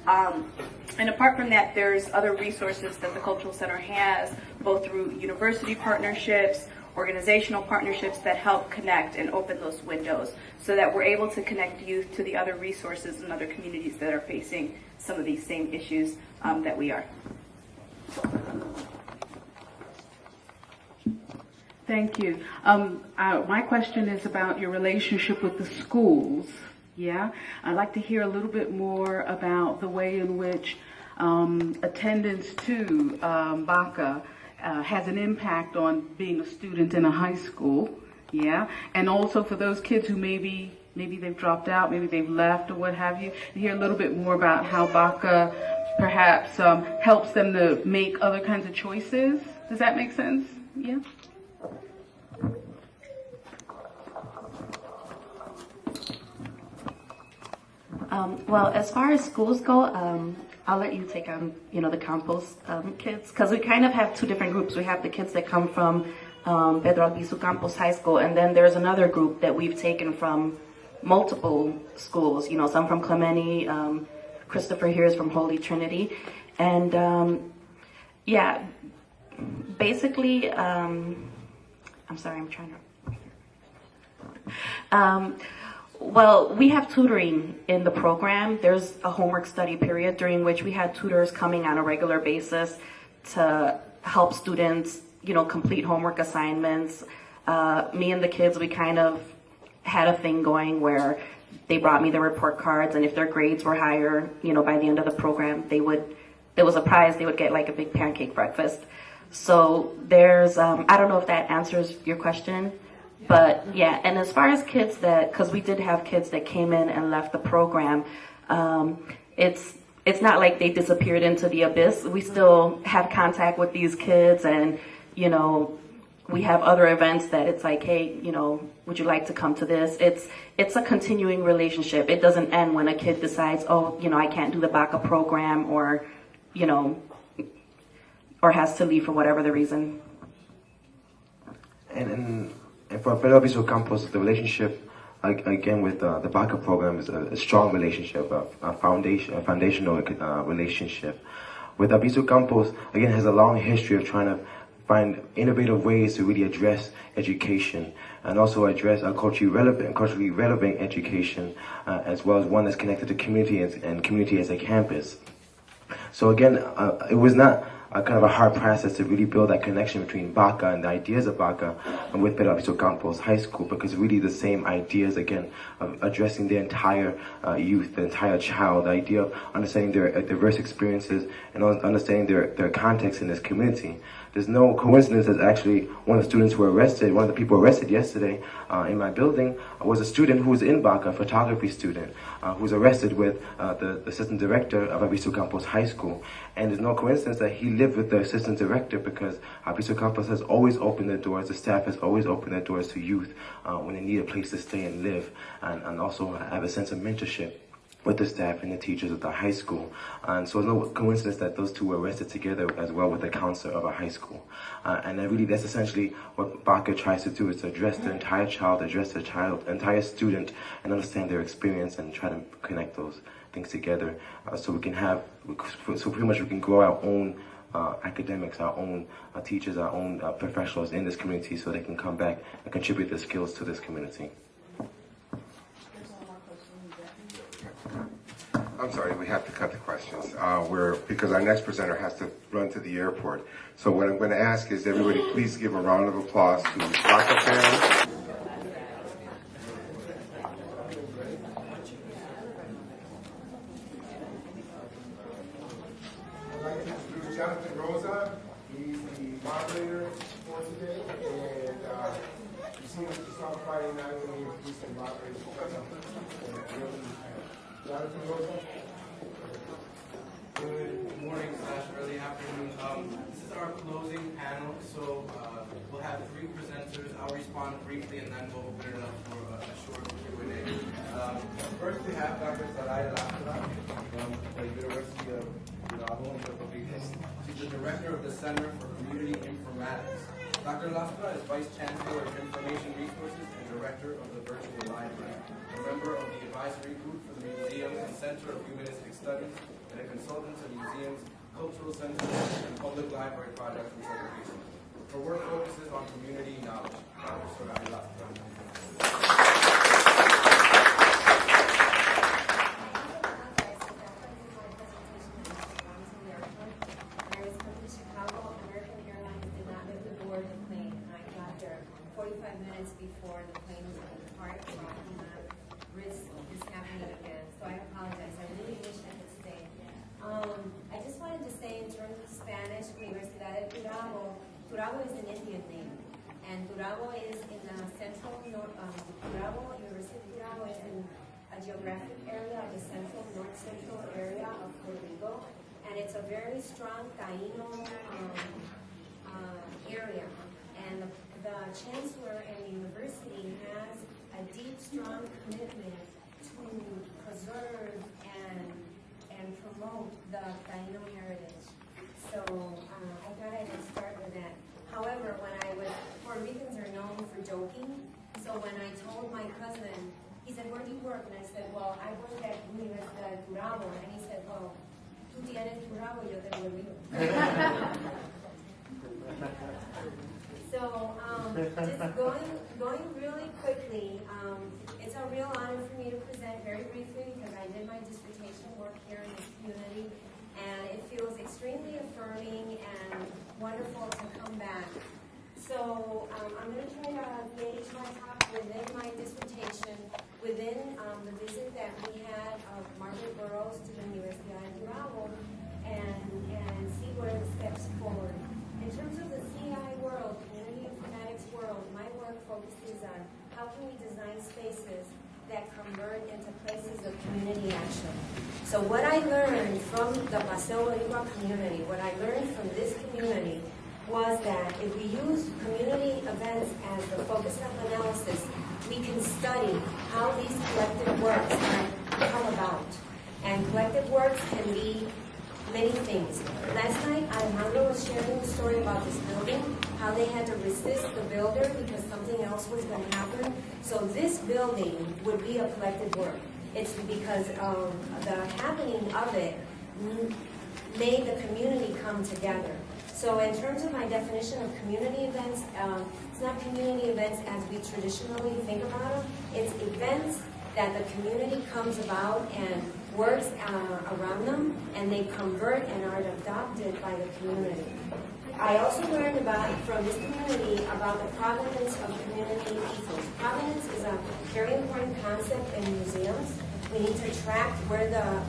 And apart from that, there's other resources that the Cultural Center has, both through university partnerships, organizational partnerships that help connect and open those windows so that we're able to connect youth to the other resources and other communities that are facing some of these same issues that we are. Thank you. My question is about your relationship with the schools. Yeah, I'd like to hear a little bit more about the way in which attendance to BACA has an impact on being a student in a high school. Yeah, and also for those kids who maybe they've dropped out, maybe they've left or what have you, to hear a little bit more about how BACA perhaps helps them to make other kinds of choices. Does that make sense? Yeah. Well, as far as schools go, I'll let you take on, you know, the Campos kids, because we kind of have two different groups. We have the kids that come from Pedro Albizu Campos High School, and then there's another group that we've taken from multiple schools, you know, some from Clementi, Christopher here is from Holy Trinity, and yeah, basically, I'm sorry, I'm trying to, Well, we have tutoring in the program. There's a homework study period during which we had tutors coming on a regular basis to help students, complete homework assignments. Me and the kids, we kind of had a thing going where they brought me the report cards, and if their grades were higher, by the end of the program, there was a prize, they would get like a big pancake breakfast. So there's, I don't know if that answers your question, but yeah, and as far as kids because we did have kids that came in and left the program, it's not like they disappeared into the abyss. We still have contact with these kids, and, we have other events that it's like, hey, would you like to come to this? It's a continuing relationship. It doesn't end when a kid decides, oh, I can't do the BACA program, or, or has to leave for whatever the reason. And for Pedro Albizu Campos, the relationship, again, with the BACA program is a strong relationship, a foundational relationship. With Albizu Campos, again, has a long history of trying to find innovative ways to really address education and also address culturally relevant education, as well as one that's connected to community and community as a campus. So again, it was not kind of a hard process to really build that connection between BACA and the ideas of BACA and with Pedro Albizu Campos High School, because really the same ideas, again, of addressing the entire youth, the entire child, the idea of understanding their diverse experiences and understanding their context in this community. There's no coincidence that actually one of the students who were arrested, one of the people arrested yesterday in my building, was a student who was in BACA, a photography student, who was arrested with the assistant director of Albizu Campos High School. And there's no coincidence that he lived with the assistant director, because Albizu Campos has always opened their doors, the staff has always opened their doors to youth when they need a place to stay and live, and also have a sense of mentorship with the staff and the teachers of the high school. And so it's no coincidence that those two were arrested together as well with the counselor of our high school. And then really that's essentially what BACA tries to do, is to address the entire child, address the entire student, and understand their experience and try to connect those things together, so we can pretty much we can grow our own academics, our own teachers, our own professionals in this community, so they can come back and contribute their skills to this community. I'm sorry, we have to cut the questions. Because our next presenter has to run to the airport. So what I'm going to ask is everybody please give a round of applause to BACA fans. I'd like to introduce Jonathan Rosa. He's the moderator for today, and you see him on Friday night when we introduced the moderators. Jonathan Rosa. Good morning / early afternoon. This is our closing panel, so we'll have 3 presenters. I'll respond briefly and then we'll open it up for a short Q&A. First we have Dr. Soraya Lastra from the University of Urabo in Puerto Rico. She's the director of the Center for Community Informatics. Dr. Lastra is Vice Chancellor of Information Resources and Director of the Virtual Library, a member of the advisory group for the Museum and Center of Humanistic Studies, and a consultant to museums, cultural centers, and public library projects in Puerto Rico. Her work focuses on community knowledge. Dr. Soraya Lastra. Before the plane was going to depart, so I cannot risk this happening again. So I apologize. I really wish I could stay. I just wanted to say, in terms of Spanish, Universidad de Turabo, Turabo is an Indian name, and Turabo is in the central Turabo, University of Turabo is in a geographic area, the central, north-central area of Puerto Rico, and it's a very strong Taino area. And the chancellor and the university has a deep, strong commitment to preserve and promote the Taino heritage. So I thought I would start with that. However, Puerto Ricans are known for joking. So when I told my cousin, he said, "Where do you work?" And I said, "Well, I work at Universidad de Turabo." And he said, "Well, tú tienes Turabo, yo tengo el mío." So just going really quickly, it's a real honor for me here in this community, and it feels extremely affirming and wonderful to come back. So I'm going to try to engage my talk within my dissertation, within the visit that we had of Margaret Burroughs to the Universidad de Bravo, and see where it steps forward. In terms of the CI world, community informatics world, my work focuses on how can we design spaces that convert into places of community action. So what I learned from the Paseo Boricua community, what I learned from this community was that if we use community events as the focus of analysis, we can study how these collective works have come about. And collective works can be many things. Last night, Alejandro was sharing the story about this building, how they had to resist the builder because something else was going to happen. So this building would be a collective work. It's because of the happening of it made the community come together. So in terms of my definition of community events, it's not community events as we traditionally think about them. It's events that the community comes about and works around them, and they convert and are adopted by the community. I also learned from this community about the provenance of community ethos. Provenance is a very important concept in museums. We need to track where the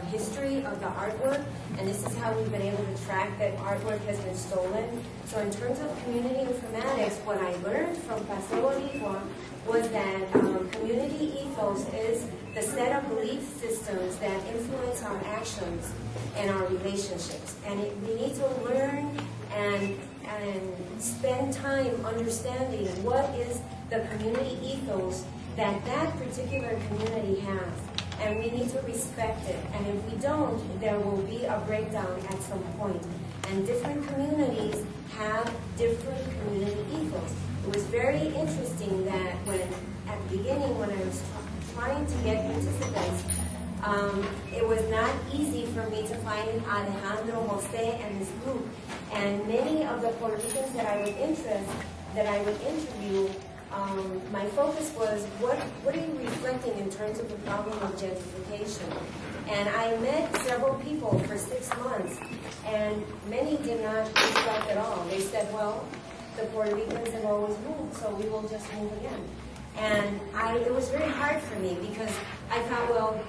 history of the artwork, and this is how we've been able to track that artwork has been stolen. So in terms of community informatics, what I learned from Paseo Boricua was that community ethos is the set of belief systems that influence our actions and our relationships. And we need to learn and spend time understanding what is the community ethos that that particular community has. And we need to respect it. And if we don't, there will be a breakdown at some point. And different communities have different community ethos. It was very interesting that at the beginning, when I was trying to get participants, it was not easy for me to find Alejandro, Jose, and this group. And many of the Puerto Ricans that I would interview, my focus was, what are you reflecting in terms of the problem of gentrification? And I met several people for 6 months, and many did not reflect at all. They said, well, the Puerto Ricans have always moved, so we will just move again. And it was very hard for me because I thought, well,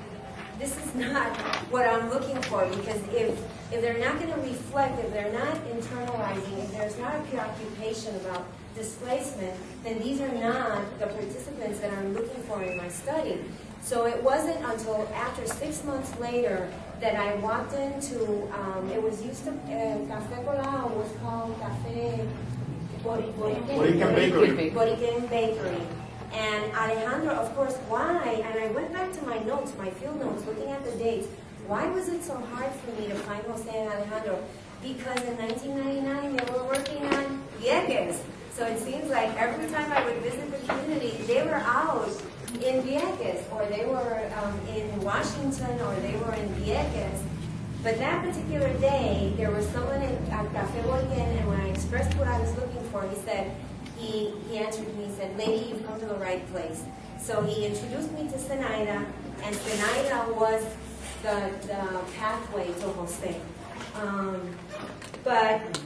this is not what I'm looking for, because if they're not going to reflect, if they're not internalizing, if there's not a preoccupation about displacement, then these are not the participants that I'm looking for in my study. So it wasn't until after 6 months later that I walked into, it was used to, Café Colao was called Café Borican Bakery. Borican Bakery. And Alejandro, of course, why? And I went back to my notes, my field notes, looking at the dates. Why was it so hard for me to find Jose and Alejandro? Because in 1999, they were working on Vieques. So it seems like every time I would visit the community, they were out in Vieques, or they were in Washington, or they were in Vieques. But that particular day, there was someone at Café Borican, and when I expressed what I was looking for, he said, he answered me, he said, lady, you've come to the right place. So he introduced me to Zenaida, and Zenaida was the pathway to Jose. But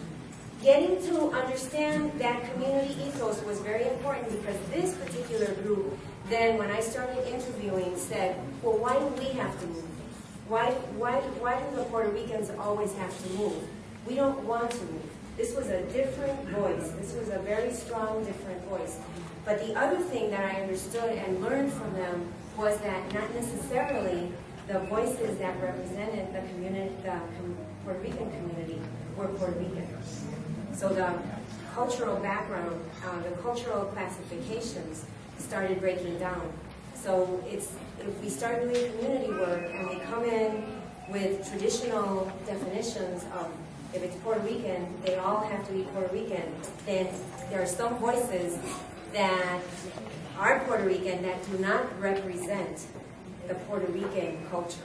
getting to understand that community ethos was very important, because this particular group, then when I started interviewing, said, well, why do we have to move? Why do the Puerto Ricans always have to move? We don't want to move. This was a different voice. This was a very strong, different voice. But the other thing that I understood and learned from them was that not necessarily the voices that represented the community, the Puerto Rican community, were Puerto Ricans. So the cultural background, the cultural classifications started breaking down. So if we start doing community work and we come in with traditional definitions of, if it's Puerto Rican, they all have to be Puerto Rican, then there are some voices that are Puerto Rican that do not represent the Puerto Rican culture.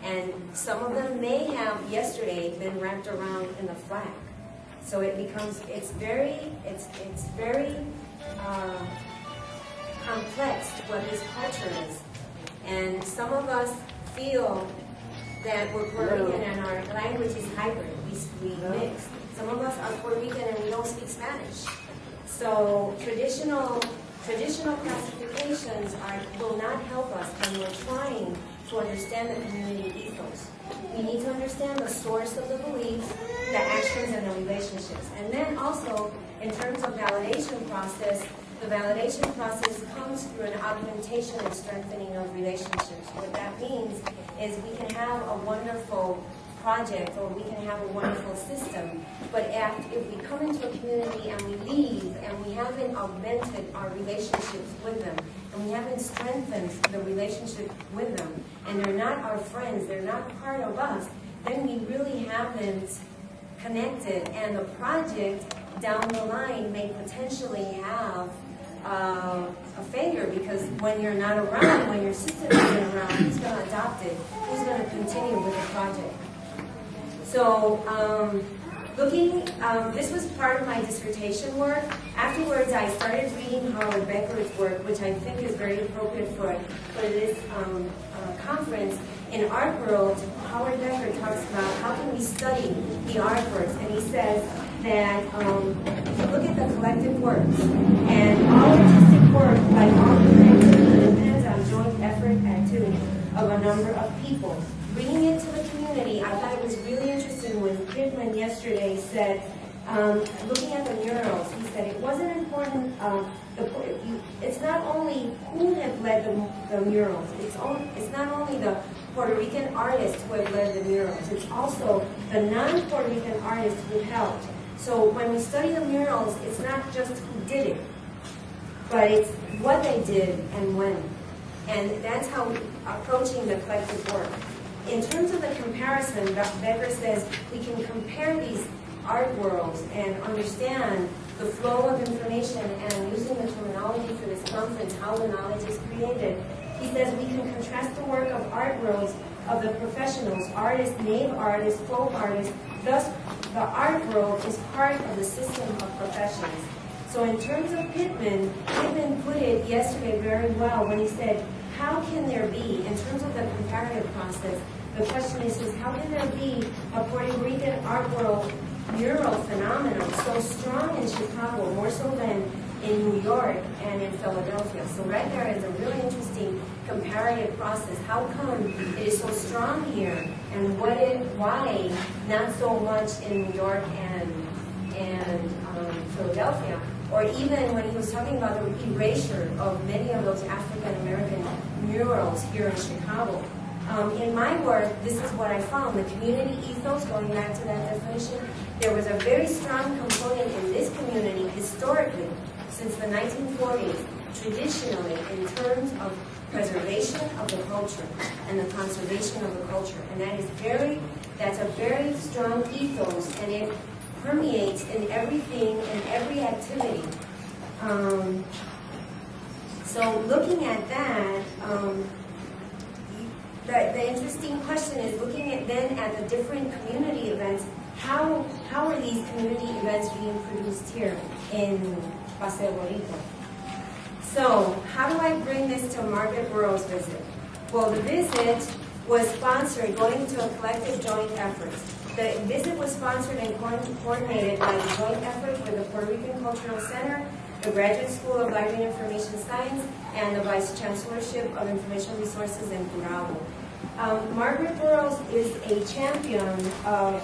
And some of them may have yesterday been wrapped around in the flag. So it becomes, it's very complex what this culture is. And some of us feel that we're Puerto Rican and our language is hybrid. We mix. Some of us are Puerto Rican and we don't speak Spanish. So traditional classifications will not help us when we're trying to understand the community ethos. We need to understand the source of the beliefs, the actions, and the relationships. And then also, in terms of validation process, the validation process comes through an augmentation and strengthening of relationships. What that means is we can have a wonderful project or we can have a wonderful system, but if we come into a community and we leave and we haven't augmented our relationships with them, and we haven't strengthened the relationship with them, and they're not our friends, they're not part of us, then we really haven't connected, and the project down the line may potentially have a failure, because when you're not around, when your system isn't around, who's going to adopt it? Who's going to continue with the project? So, this was part of my dissertation work. Afterwards, I started reading Howard Becker's work, which I think is very appropriate for this conference. In Art World, Howard Becker talks about how can we study the artworks, and he says that if you look at the collective works, and all artistic work, like all creativity, depends on joint effort activity of a number of people. Bringing it to the community, I thought it was really interesting when Pittman yesterday said, looking at the murals, he said it wasn't important, it's not only who have led the murals, it's not only the Puerto Rican artists who have led the murals, it's also the non-Puerto Rican artists who helped. So when we study the murals, it's not just who did it, but it's what they did and when. And that's how we're approaching the collective work. In terms of the comparison, Becker says we can compare these art worlds and understand the flow of information, and using the terminology for this conference, how the knowledge is created. He says we can contrast the work of art worlds of the professionals, artists, name artists, folk artists. Thus, the art world is part of the system of professions. So in terms of Pittman put it yesterday very well when he said, how can there be, in terms of the comparative process, the question is how can there be a Puerto Rican art world mural phenomenon so strong in Chicago, more so than in New York and in Philadelphia? So right there is a really interesting comparative process. How come it is so strong here, and why not so much in New York and Philadelphia? Or even when he was talking about the erasure of many of those African American murals here in Chicago. In my work, this is what I found. The community ethos, going back to that definition, there was a very strong component in this community historically, since the 1940s, traditionally, in terms of preservation of the culture and the conservation of the culture. And that's a very strong ethos, and it permeates in everything, in every activity. So looking at that, the interesting question is looking at the different community events. How are these community events being produced here in Paseo Bonito? So how do I bring this to Margaret Burroughs' visit? Well, the visit was sponsored, going to a collective joint effort. The visit was sponsored and coordinated by the joint effort with the Puerto Rican Cultural Center, the Graduate School of Library and Information Science, and the Vice Chancellorship of Information Resources in Curabo. Margaret Burroughs is a champion of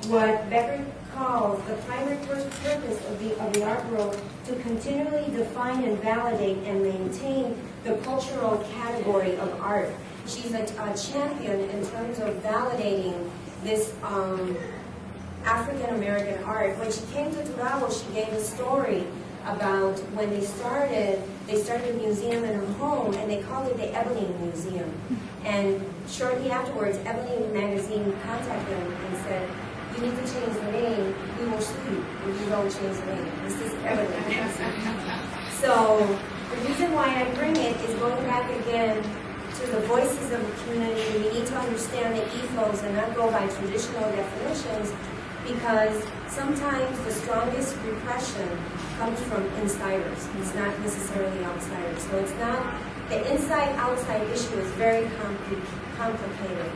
what Becker calls the primary purpose of the art world, to continually define and validate and maintain the cultural category of art. She's a champion in terms of validating this African American art. When she came to Curabo, she gave a story about when they started a museum in her home, and they called it the Ebony Museum. And shortly afterwards, Ebony magazine contacted them and said, "You need to change the name. We will sue you if you don't change the name. This is Ebony." So the reason why I bring it is going back again to the voices of the community. We need to understand the ethos and not go by traditional definitions, because sometimes the strongest repression comes from insiders. It's not necessarily outsiders. So it's not, the inside-outside issue is very complicated.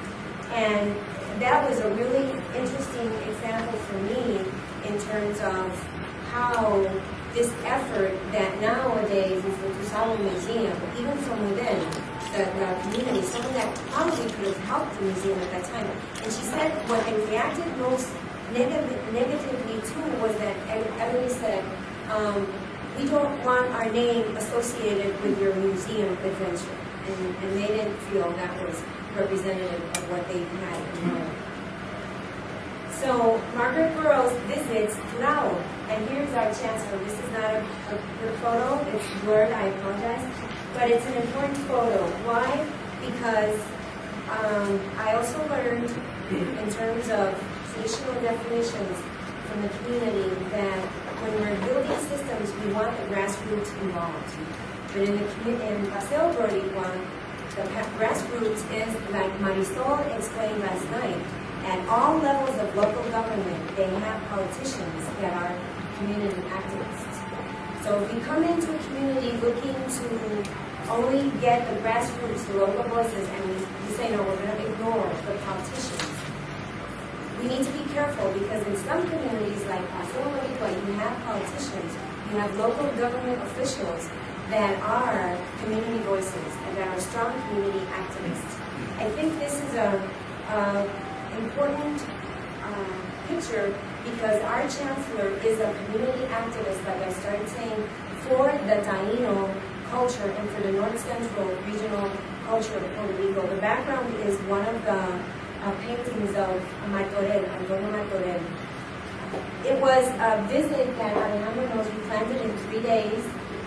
And that was a really interesting example for me in terms of how this effort that nowadays is the Tusalo Museum, even from within the community, someone that probably could have helped the museum at that time. And she said what they reacted most negatively to was that everybody said, we don't want our name associated with your museum adventure. And they didn't feel that was representative of what they had in mind. So Margaret Burroughs visits Turao, and here's our chancellor. This is not a good photo, it's blurred, I apologize, but it's an important photo. Why? Because I also learned in terms of traditional definitions from the community that when we're building systems, we want the grassroots involved. But in Paseo Boricua, the grassroots is, like Marisol explained last night, at all levels of local government, they have politicians that are community activists. So if we come into a community looking to only get the grassroots, the local voices, and we say, no, we're going to ignore the politicians, we need to be careful because in some communities like Paseo Boricua, you have politicians, you have local government officials that are community voices and that are strong community activists. I think this is a important picture because our chancellor is a community activist, like I started saying, for the Taino culture and for the North Central regional culture of Puerto Rico. The background is one of the paintings of Antonio Martorell. It was a visit that Alejandro knows we planned it in 3 days,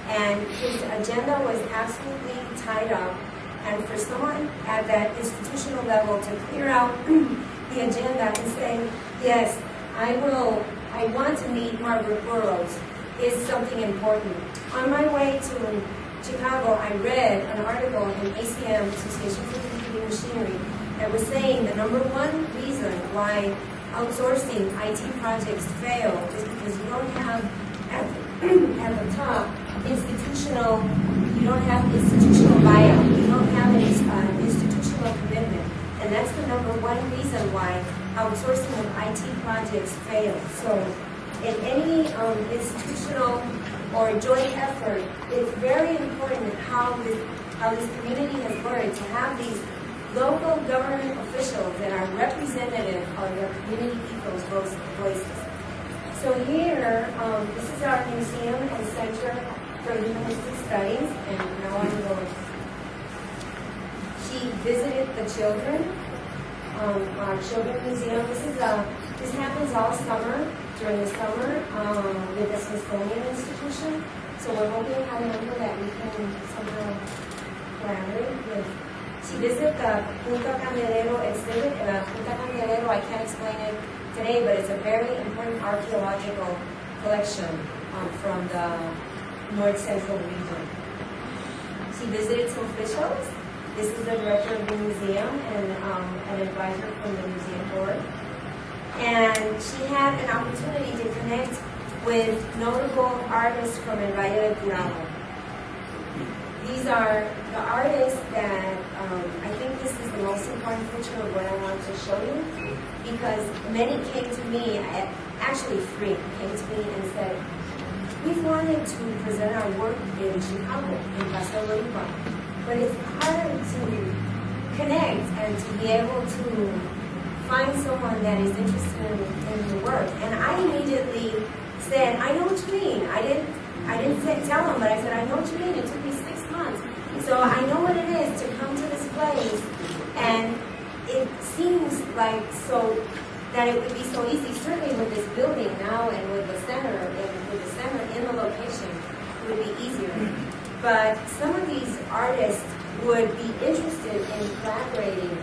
and his agenda was absolutely tied up. And for someone at that institutional level to clear out the agenda and say, yes, I want to meet Margaret Burroughs is something important. On my way to Chicago, I read an article in ACM, Association for Computing Machinery, that was saying the -- reason why outsourcing IT projects fail is because you don't have at the top institutional buyout. You don't have an institutional commitment. And that's the #1 reason why outsourcing of IT projects fail. So in any institutional or joint effort, it's very important how this community has learned to have these local government officials that are representative of their community people's voices. So here, this is our museum and center for humanistic studies, and now I'm going. She visited the children, our children's museum. This happens all summer, during the summer, with the Smithsonian Institution. So we're hoping, Alejandro, that we can somehow collaborate with. She visited the Punta Candelero exhibit. Punta Candelero, I can't explain it today, but it's a very important archaeological collection from the North Central region. She visited some officials. This is the director of the museum and an advisor from the museum board. And she had an opportunity to connect with notable artists from El Valle del Turabo. These are the artists that I think this is the most important picture of what I want to show you, because many came to me, actually 3 came to me and said, we've wanted to present our work in Chicago, in Paseo Boricua, but it's hard to connect and to be able to find someone that is interested in the work. And I immediately said, I know what you mean. I didn't tell them, but I said, I know what you mean. It took me 6 months. So I know what it is to come to this place, and it seems like that it would be so easy, certainly with this building now and with the center, in the location, it would be easier. But some of these artists would be interested in collaborating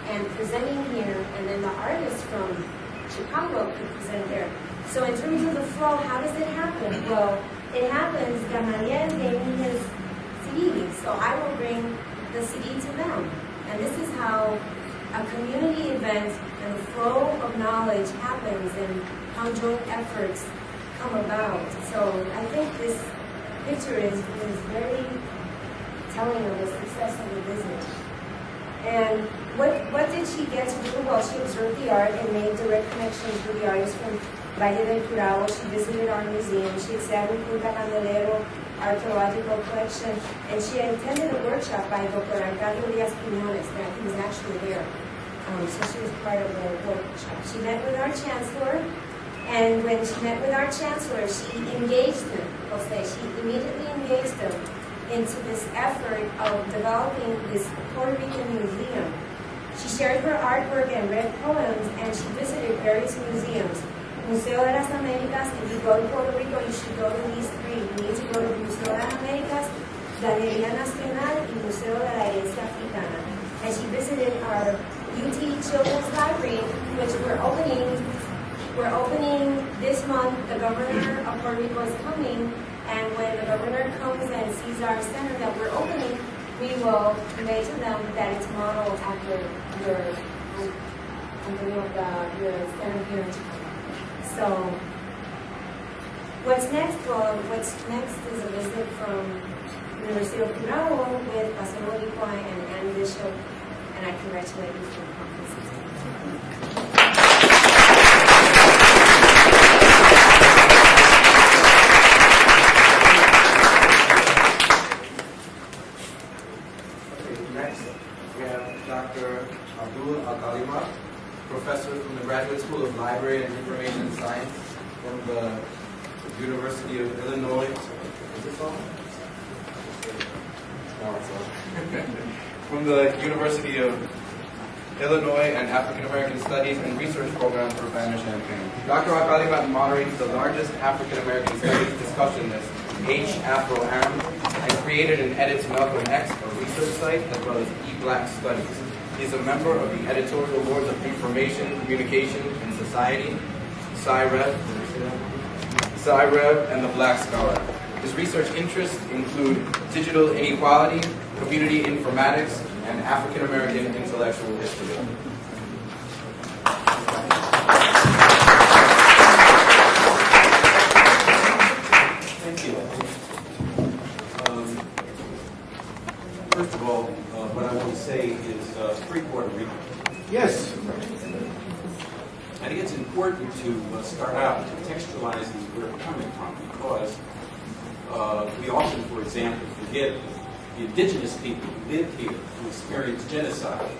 and presenting here, and then the artists from Chicago could present there. So in terms of the flow, how does it happen? Well, it happens, Gamaliel gave me his CD, so I will bring the CD to them. And this is how a community event and the flow of knowledge happens and how joint efforts come about. So I think this picture is very telling of the success of the visit. And what did she began to do, well, she observed the art and made direct connections with the artists from Valle del Curao. She visited our museum. She examined Punta Candelero archaeological collection, and she attended a workshop by Dr. Arcadio Díaz Quiñones, that he was actually there. So she was part of the workshop. She met with our chancellor, and when she met with our chancellor, she engaged him, she immediately engaged him into this effort of developing this Puerto Rican museum. She shared her artwork and read poems, and she visited various museums. Museo de las Américas, if you go to Puerto Rico, you should go to these three. You need to go to Museo de las Américas, Galería Nacional, y Museo de la Herencia Africana. And she visited our UT Children's Library, which we're opening this month. The governor of Puerto Rico is coming, and when the governor comes and sees our center that we're opening, we will convey to them that it's modeled after your center here in Chicago. So, what's next? Well, what's next is a visit from University of Curao with Pastor Boricua and Ann Bishop, and I congratulate you for the conference. Next, we have Dr. Abdul Al-Kalima, professor from the Graduate School of Library and Information Science from the University of Illinois. Is this on? No, it's on. From the University of Illinois and African American Studies and Research Program for Urbana-Champaign. Dr. Al-Kalima moderates the largest African American Studies discussion list, H-Afro-Am, and created and edits Malcolm X, a research site, as well as E-Black Studies. He is a member of the editorial boards of Information, Communication, and Society, SciRev, and the Black Scholar. His research interests include digital inequality, community informatics, and African American intellectual history. Thank you. First of all, what I want to say is free Puerto Rico. Yes. I think it's important to start out contextualizing where we're coming from, because we often, for example, forget the indigenous people who live here, who experienced genocide,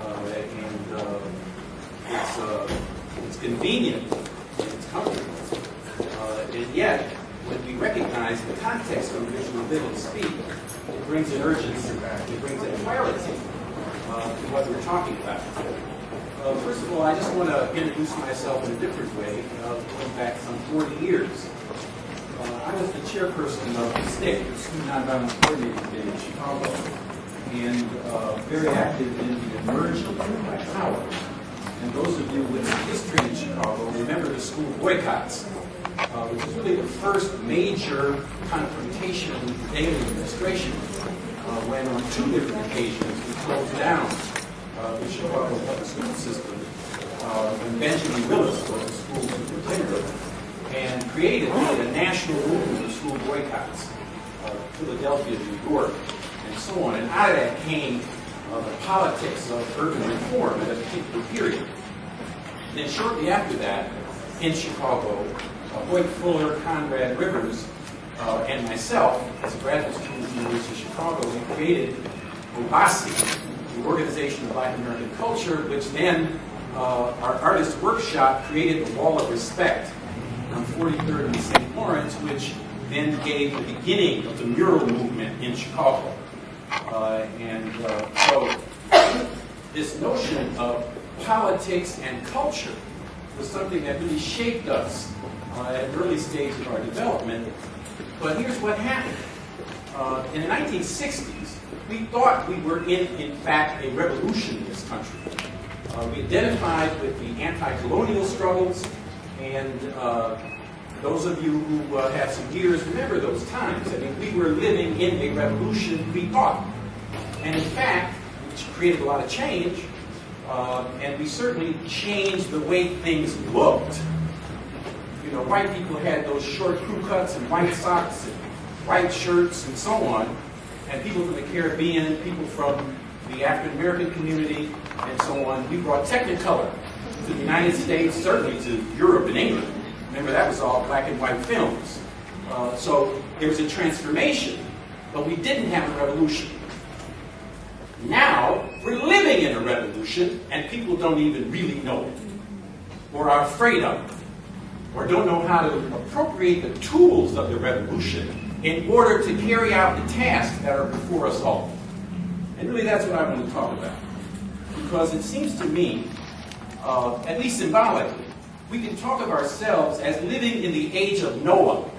and it's convenient and it's comfortable, and yet when we recognize the context in which we live and speak, it brings an urgency back, it brings a clarity to what we're talking about. First of all, I just want to introduce myself in a different way, going back some 40 years. I was the chairperson of the SNCC, the Student Nonviolent Coordinating Day in Chicago, and very active in the emerging Black Power. And those of you with history in Chicago remember the school boycotts, which is really the first major confrontation with the Daley administration, when on two different occasions we closed down the Chicago public school system when Benjamin Willis was the school superintendent, and created a national movement of school boycotts, Philadelphia, New York, and so on. And out of that came the politics of urban reform at a particular period. And then shortly after that, in Chicago, Hoyt Fuller, Conrad Rivers, and myself, as a graduate student at the University of Chicago, we created OBASI, the Organization of Black American Culture, which then our artist workshop created the Wall of Respect on 43rd and St. Lawrence, which then gave the beginning of the mural movement in Chicago. So this notion of politics and culture was something that really shaped us at an early stage of our development. But here's what happened. In the 1960s, we thought we were in fact, a revolution in this country. We identified with the anti-colonial struggles, and those of you who have some years remember those times. I mean, we were living in a revolution, we thought. And in fact, which created a lot of change, and we certainly changed the way things looked. You know, white people had those short crew cuts and white socks and white shirts and so on. And people from the Caribbean, people from the African American community, and so on. We brought Technicolor to the United States, certainly to Europe and England. Remember, that was all black and white films. So there was a transformation, but we didn't have a revolution. Now, we're living in a revolution, and people don't even really know it, or are afraid of it, or don't know how to appropriate the tools of the revolution in order to carry out the tasks that are before us all. And really, that's what I want to talk about. Because it seems to me, at least symbolically, we can talk of ourselves as living in the age of Noah.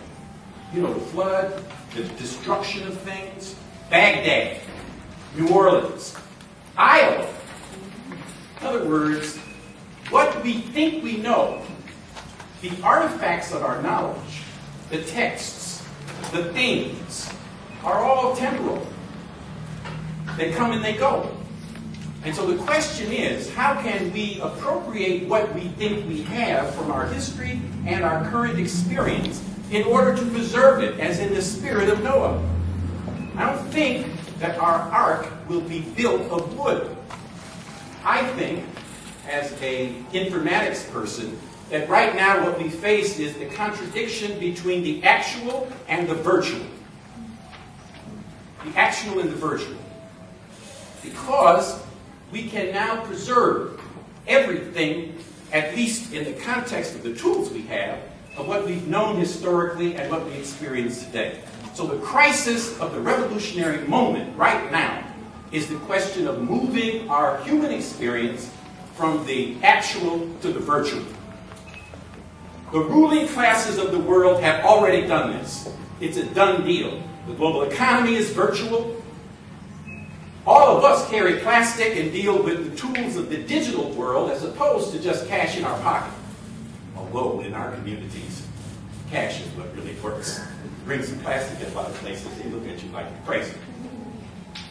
You know, the flood, the destruction of things, Baghdad, New Orleans, Iowa. In other words, what we think we know, the artifacts of our knowledge, the texts, the things, are all temporal. They come and they go. And so the question is, how can we appropriate what we think we have from our history and our current experience in order to preserve it, as in the spirit of Noah? I don't think that our ark will be built of wood. I think, as an informatics person, that right now what we face is the contradiction between the actual and the virtual. The actual and the virtual. Because we can now preserve everything, at least in the context of the tools we have, of what we've known historically and what we experience today. So the crisis of the revolutionary moment right now is the question of moving our human experience from the actual to the virtual. The ruling classes of the world have already done this. It's a done deal. The global economy is virtual. All of us carry plastic and deal with the tools of the digital world as opposed to just cash in our pocket. Although in our communities, cash is what really works. Bring some plastic in a lot of places, they look at you like you're crazy.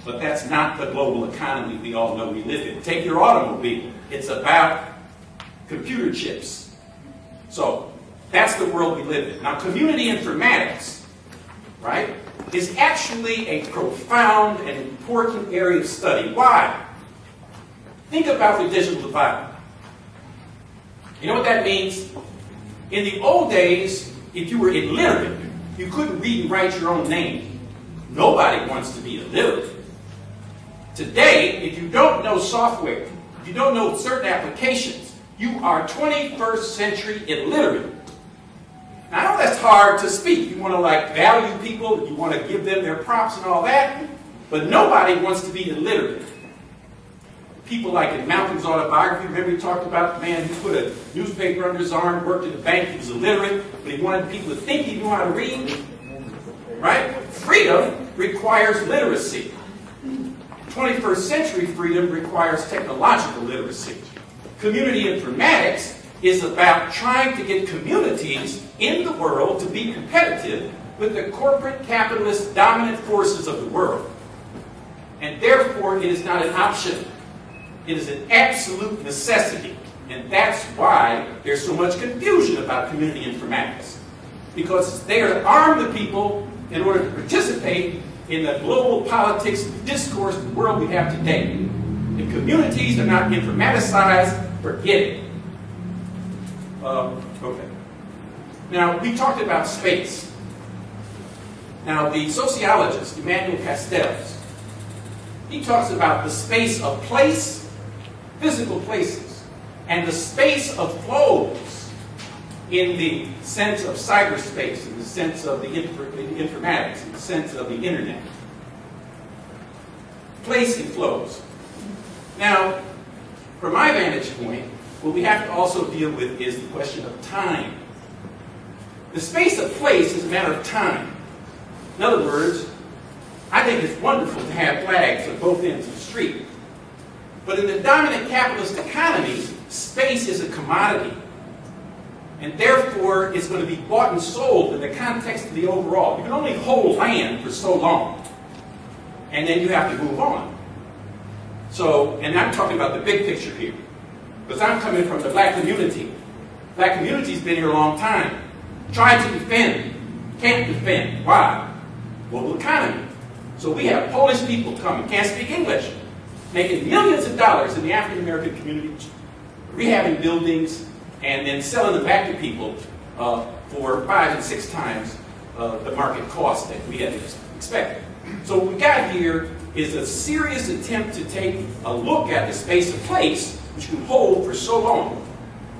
But that's not the global economy we all know we live in. Take your automobile. It's about computer chips. So that's the world we live in. Now, community informatics, right, is actually a profound and important area of study. Why? Think about the digital divide. You know what that means? In the old days, if you were illiterate, you couldn't read and write your own name. Nobody wants to be illiterate. Today, if you don't know software, if you don't know certain applications, you are 21st century illiterate. Now, I know that's hard to speak. You want to value people, you want to give them their props and all that, but nobody wants to be illiterate. People like in Malcolm's autobiography, remember he talked about the man who put a newspaper under his arm, worked at a bank, he was illiterate, but he wanted people to think he knew how to read. Right? Freedom requires literacy. 21st century freedom requires technological literacy. Community informatics is about trying to get communities in the world to be competitive with the corporate capitalist dominant forces of the world. And therefore, it is not an option. It is an absolute necessity. And that's why there's so much confusion about community informatics. Because it's there to arm the people in order to participate in the global politics discourse of the world we have today. If communities are not informaticized, forget it. Okay. Now, we talked about space. Now, the sociologist, Emmanuel Castells, he talks about the space of place, physical places, and the space of flows in the sense of cyberspace, in the sense of the informatics, in the sense of the internet. Place and flows. Now, from my vantage point, what we have to also deal with is the question of time. The space of place is a matter of time. In other words, I think it's wonderful to have flags at both ends of the street. But in the dominant capitalist economy, space is a commodity. And therefore, it's going to be bought and sold in the context of the overall. You can only hold land for so long. And then you have to move on. So, and I'm talking about the big picture here. Because I'm coming from the black community. Black community's been here a long time. Trying to defend. Can't defend. Why? Global economy. So we have Polish people coming, can't speak English. making millions of dollars in the African American community, rehabbing buildings, and then selling them back to people for 5 and 6 times the market cost that we had expected. So what we got here is a serious attempt to take a look at the space of place, which can hold for so long,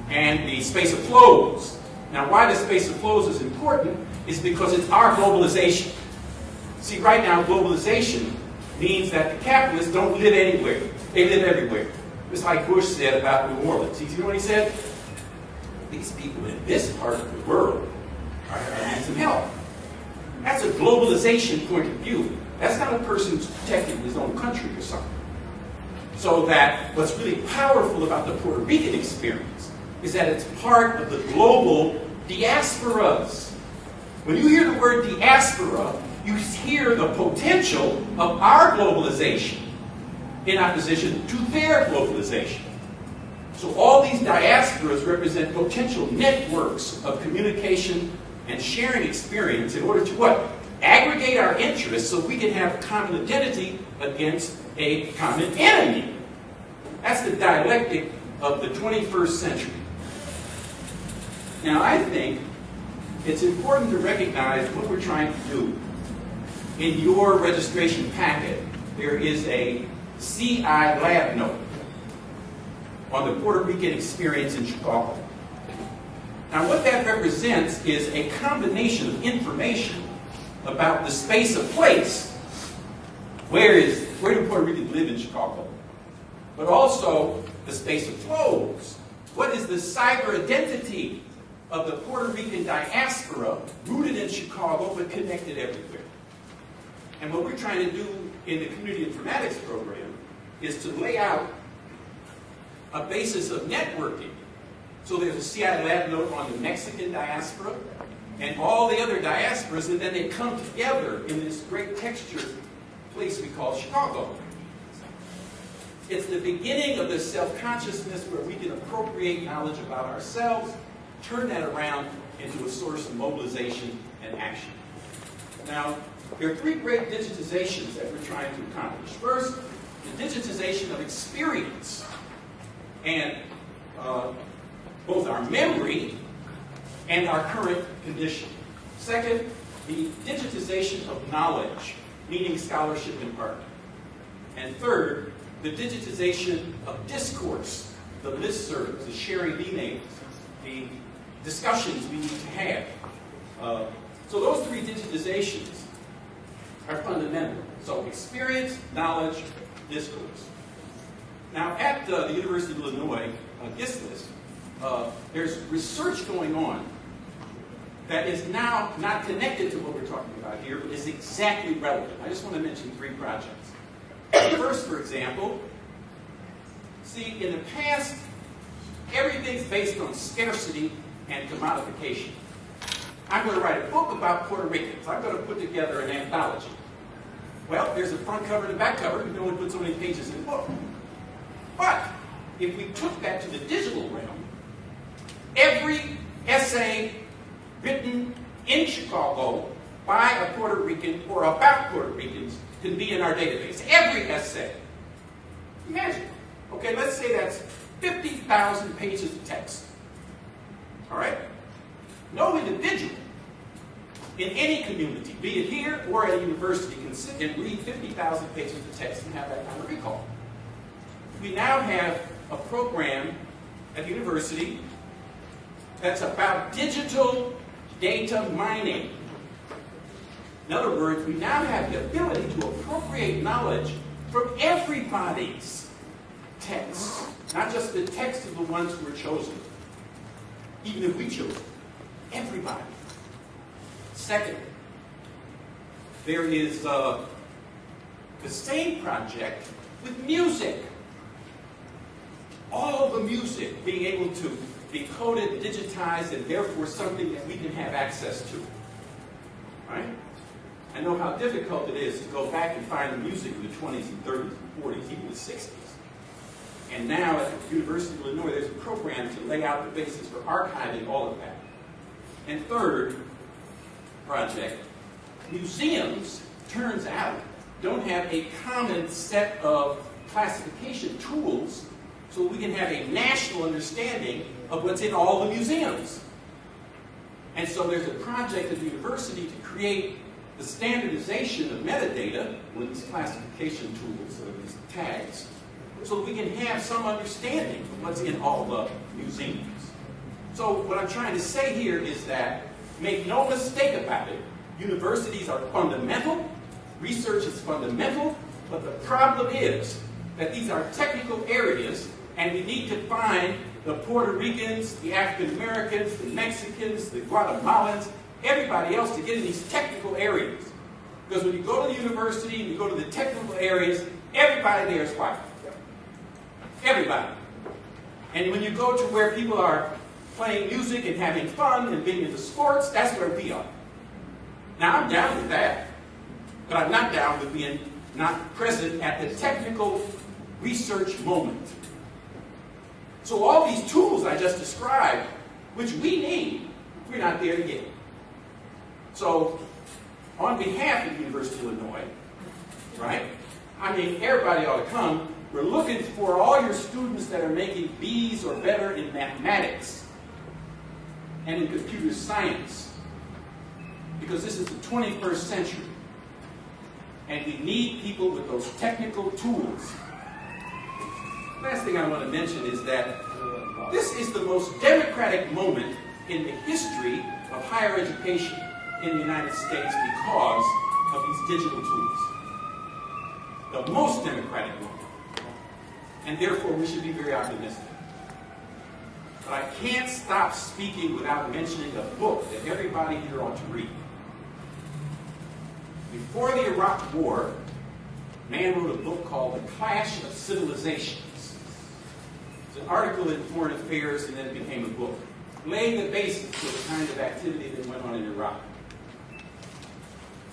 and the space of flows. Now, why the space of flows is important is because it's our globalization. See, right now, globalization means that the capitalists don't live anywhere. They live everywhere. Just like Bush said about New Orleans. You know what he said? These people in this part of the world need some help. That's a globalization point of view. That's not a person who's protecting his own country or something. So that what's really powerful about the Puerto Rican experience is that it's part of the global diasporas. When you hear the word diaspora, you hear the potential of our globalization in opposition to their globalization. So all these diasporas represent potential networks of communication and sharing experience in order to what? Aggregate our interests so we can have a common identity against a common enemy. That's the dialectic of the 21st century. Now, I think it's important to recognize what we're trying to do. In your registration packet, there is a CI lab note on the Puerto Rican experience in Chicago. Now, what that represents is a combination of information about the space of place. Where do Puerto Ricans live in Chicago? But also the space of flows. What is the cyber identity of the Puerto Rican diaspora rooted in Chicago but connected everywhere? And what we're trying to do in the community informatics program is to lay out a basis of networking. So there's a CI lab note on the Mexican diaspora and all the other diasporas, and then they come together in this great textured place we call Chicago. It's the beginning of this self-consciousness where we can appropriate knowledge about ourselves, turn that around into a source of mobilization and action. Now, there are 3 great digitizations that we're trying to accomplish. First, the digitization of experience and both our memory and our current condition. Second, the digitization of knowledge, meaning scholarship and art. And third, the digitization of discourse, the listservs, the sharing of emails, the discussions we need to have. So those 3 digitizations are fundamental. So experience, knowledge, discourse. Now at the University of Illinois, GISLIS, there's research going on that is now not connected to what we're talking about here, but is exactly relevant. I just want to mention 3 projects. First, for example, see, in the past, everything's based on scarcity and commodification. I'm going to write a book about Puerto Ricans. I'm going to put together an anthology. Well, there's a front cover and a back cover. You can only put so many pages in the book. But if we took that to the digital realm, every essay written in Chicago by a Puerto Rican or about Puerto Ricans can be in our database. Every essay. Imagine. Okay, let's say that's 50,000 pages of text. All right? No individual in any community, be it here or at a university, can sit and read 50,000 pages of text and have that kind of recall. We now have a program at the university that's about digital data mining. In other words, we now have the ability to appropriate knowledge from everybody's text, not just the text of the ones who were chosen, even if we chose everybody. Second, there is the same project with music. All the music being able to be coded, digitized, and therefore something that we can have access to. Right? I know how difficult it is to go back and find the music of the 20s and 30s and 40s, even the 60s. And now at the University of Illinois, there's a program to lay out the basis for archiving all of that. And third project, museums, turns out, don't have a common set of classification tools so we can have a national understanding of what's in all the museums. And so there's a project at the university to create the standardization of metadata with these classification tools, or these tags, so we can have some understanding of what's in all the museums. So what I'm trying to say here is that, make no mistake about it, universities are fundamental, research is fundamental, but the problem is that these are technical areas, and we need to find the Puerto Ricans, the African Americans, the Mexicans, the Guatemalans, everybody else to get in these technical areas. Because when you go to the university and you go to the technical areas, everybody there is white. Everybody. And when you go to where people are playing music and having fun and being into sports, that's where we are. Now, I'm down with that, but I'm not down with being not present at the technical research moment. So all these tools I just described, which we need, we're not there yet. So, on behalf of the University of Illinois, right, I mean, everybody ought to come. We're looking for all your students that are making B's or better in mathematics and in computer science, because this is the 21st century, and we need people with those technical tools. Last thing I want to mention is that this is the most democratic moment in the history of higher education in the United States because of these digital tools. The most democratic moment. And therefore, we should be very optimistic. But I can't stop speaking without mentioning a book that everybody here ought to read. Before the Iraq War, a man wrote a book called The Clash of Civilizations. It's an article in Foreign Affairs, and then it became a book, laying the basis for the kind of activity that went on in Iraq.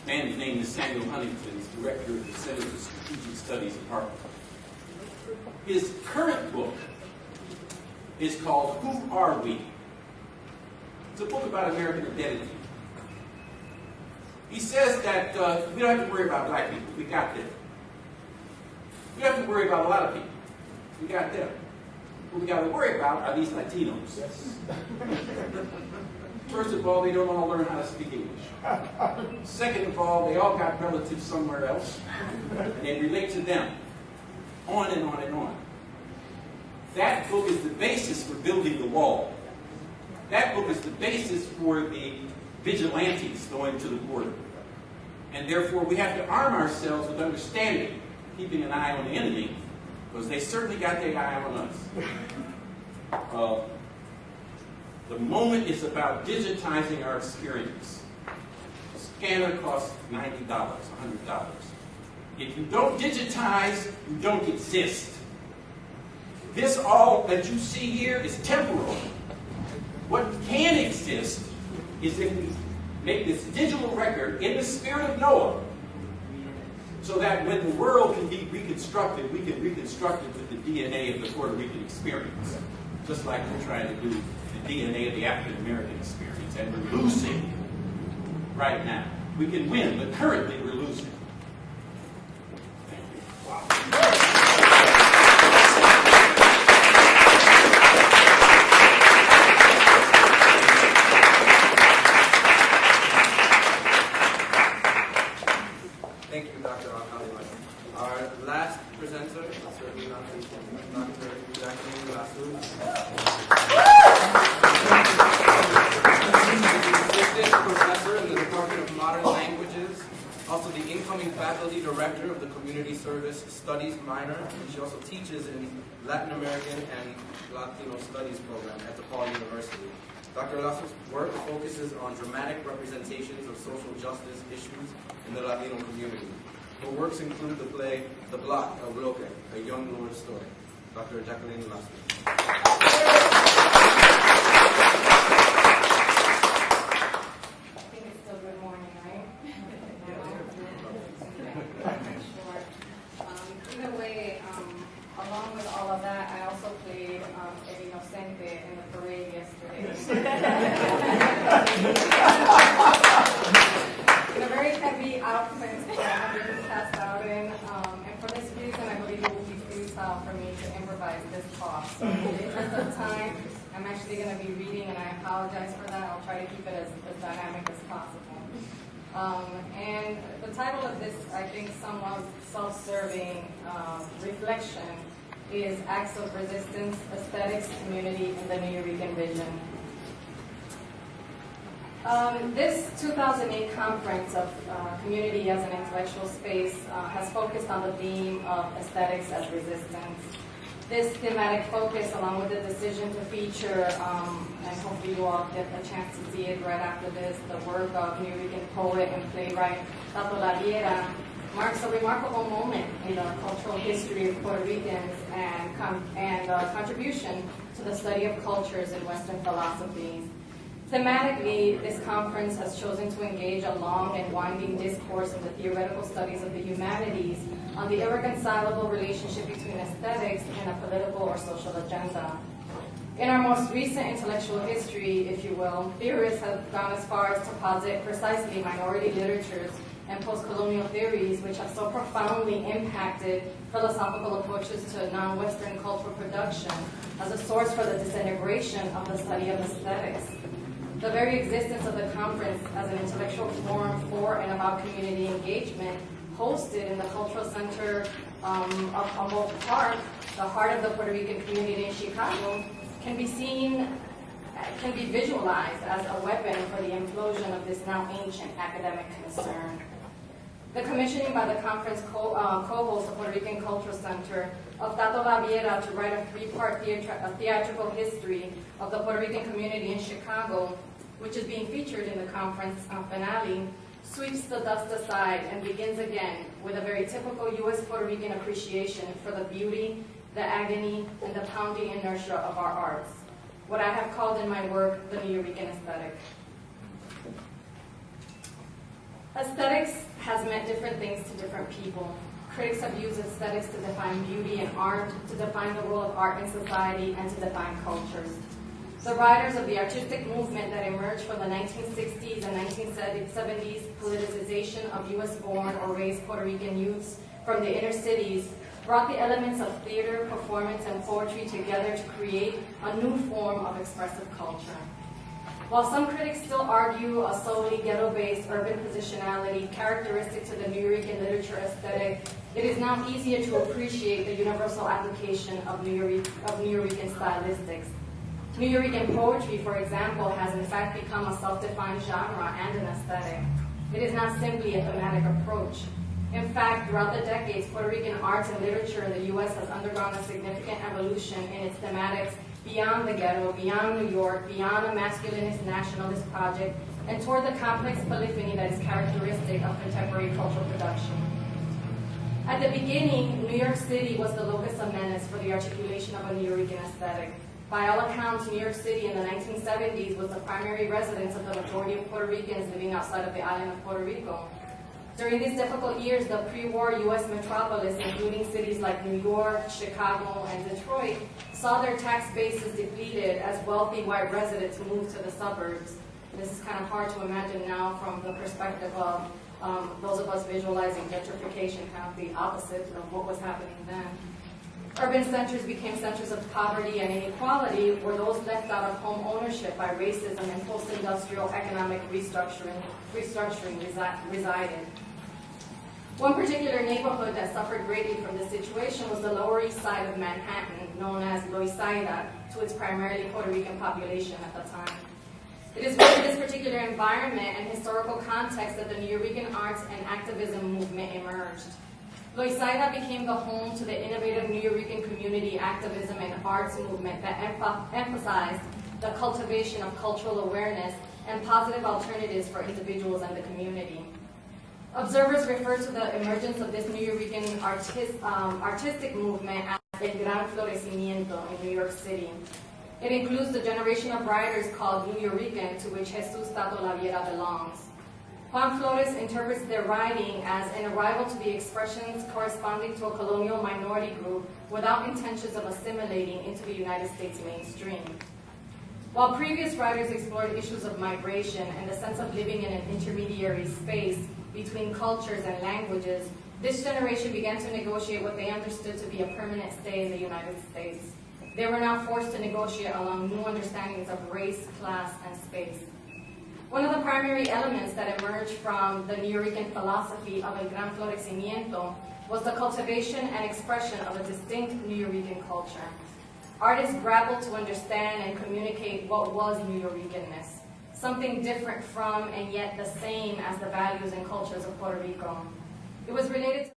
A man's name is Samuel Huntington. He's director of the Center for Strategic Studies at Harvard. His current book is called Who Are We? It's a book about American identity. He says that we don't have to worry about black people. We got them. We don't have to worry about a lot of people. We got them. What we got to worry about are these Latinos. Yes. First of all, they don't all learn how to speak English. Second of all, they all got relatives somewhere else, and they relate to them. On and on and on. That book is the basis for building the wall. That book is the basis for the vigilantes going to the border. And therefore, we have to arm ourselves with understanding, keeping an eye on the enemy, because they certainly got their eye on us. The moment is about digitizing our experience. A scanner costs $90, $100. If you don't digitize, you don't exist. This all that you see here is temporal. What can exist is if we make this digital record in the spirit of Noah, so that when the world can be reconstructed, we can reconstruct it with the DNA of the Puerto Rican experience. Just like we're trying to do the DNA of the African American experience. And we're losing right now. We can win, but currently we're losing. Thank you, Dr. Al-Khaliman. Our last presenter, certainly not least, Dr. Jacqueline Lasso. Assistant Professor in the Department of Modern Languages, also the incoming Faculty Director of the Community Service Studies minor, and she also teaches in Latin American and Latino Studies program at DePaul University. Dr. Lasso's work focuses on dramatic representations of social justice issues in the Latino community. Her works include the play The Block, El Bloque, a young Lord story. Dr. Jacqueline Lasso. I think it's still good morning, right? Either way, along with all of that, I also played El Inocente in the parade yesterday. In a very heavy outfit that I've been passed out in, and for this reason, I believe it will be versatile for me to improvise this talk. So in the interest of time, I'm actually going to be reading, and I apologize for that. I'll try to keep it as dynamic as possible. And the title of this, I think, somewhat self-serving reflection is Acts of Resistance, Aesthetics, Community, and the Nuyorican Vision. This 2008 conference of community as an intellectual space has focused on the theme of aesthetics as resistance. This thematic focus, along with the decision to feature, and hopefully you all get a chance to see it right after this, the work of Nuyorican poet and playwright Tato Laviera, marks a remarkable moment in the cultural history of Puerto Ricans and contribution to the study of cultures and Western philosophies. Thematically, this conference has chosen to engage a long and winding discourse in the theoretical studies of the humanities on the irreconcilable relationship between aesthetics and a political or social agenda. In our most recent intellectual history, if you will, theorists have gone as far as to posit precisely minority literatures and post-colonial theories which have so profoundly impacted philosophical approaches to non-Western cultural production as a source for the disintegration of the study of aesthetics. The very existence of the conference as an intellectual forum for and about community engagement, hosted in the Cultural Center of Humboldt Park, the heart of the Puerto Rican community in Chicago, can be visualized as a weapon for the implosion of this now ancient academic concern. The commissioning by the conference co-host of Puerto Rican Cultural Center of Tato Laviera to write a three-part theatrical history of the Puerto Rican community in Chicago, which is being featured in the conference finale, sweeps the dust aside and begins again with a very typical U.S. Puerto Rican appreciation for the beauty, the agony, and the pounding inertia of our arts. What I have called in my work the Nuyorican aesthetic. Aesthetics has meant different things to different people. Critics have used aesthetics to define beauty and art, to define the role of art in society, and to define cultures. The writers of the artistic movement that emerged from the 1960s and 1970s politicization of U.S.-born or raised Puerto Rican youths from the inner cities brought the elements of theater, performance, and poetry together to create a new form of expressive culture. While some critics still argue a solely ghetto-based urban positionality characteristic to the Nuyorican literature aesthetic, it is now easier to appreciate the universal application of Nuyorican stylistics. Nuyorican poetry, for example, has in fact become a self-defined genre and an aesthetic. It is not simply a thematic approach. In fact, throughout the decades, Puerto Rican arts and literature in the U.S. has undergone a significant evolution in its thematics beyond the ghetto, beyond New York, beyond a masculinist nationalist project, and toward the complex polyphony that is characteristic of contemporary cultural production. At the beginning, New York City was the locus of menace for the articulation of a Nuyorican aesthetic. By all accounts, New York City in the 1970s was the primary residence of the majority of Puerto Ricans living outside of the island of Puerto Rico. During these difficult years, the pre-war U.S. metropolis, including cities like New York, Chicago, and Detroit, saw their tax bases depleted as wealthy white residents moved to the suburbs. This is kind of hard to imagine now from the perspective of those of us visualizing gentrification, kind of the opposite of what was happening then. Urban centers became centers of poverty and inequality, where those left out of home ownership by racism and post-industrial economic restructuring resided. One particular neighborhood that suffered greatly from this situation was the Lower East Side of Manhattan, known as Loisaida, to its primarily Puerto Rican population at the time. It is within this particular environment and historical context that the Nuyorican arts and activism movement emerged. Loisaida became the home to the innovative Nuyorican community activism and arts movement that emphasized the cultivation of cultural awareness and positive alternatives for individuals and the community. Observers refer to the emergence of this Nuyorican artistic movement as El Gran Florecimiento in New York City. It includes the generation of writers called Nuyorican, to which Jesus Tato Laviera belongs. Juan Flores interprets their writing as an arrival to the expressions corresponding to a colonial minority group without intentions of assimilating into the United States mainstream. While previous writers explored issues of migration and the sense of living in an intermediary space between cultures and languages, This generation began to negotiate what they understood to be a permanent stay in the United States. They were now forced to negotiate along new understandings of race, class, and space. One of the primary elements that emerged from the Nuyorican philosophy of el gran florecimiento was the cultivation and expression of a distinct Nuyorican culture. Artists grappled to understand and communicate what was Nuyorican-ness, something different from and yet the same as the values and cultures of Puerto Rico. It was related to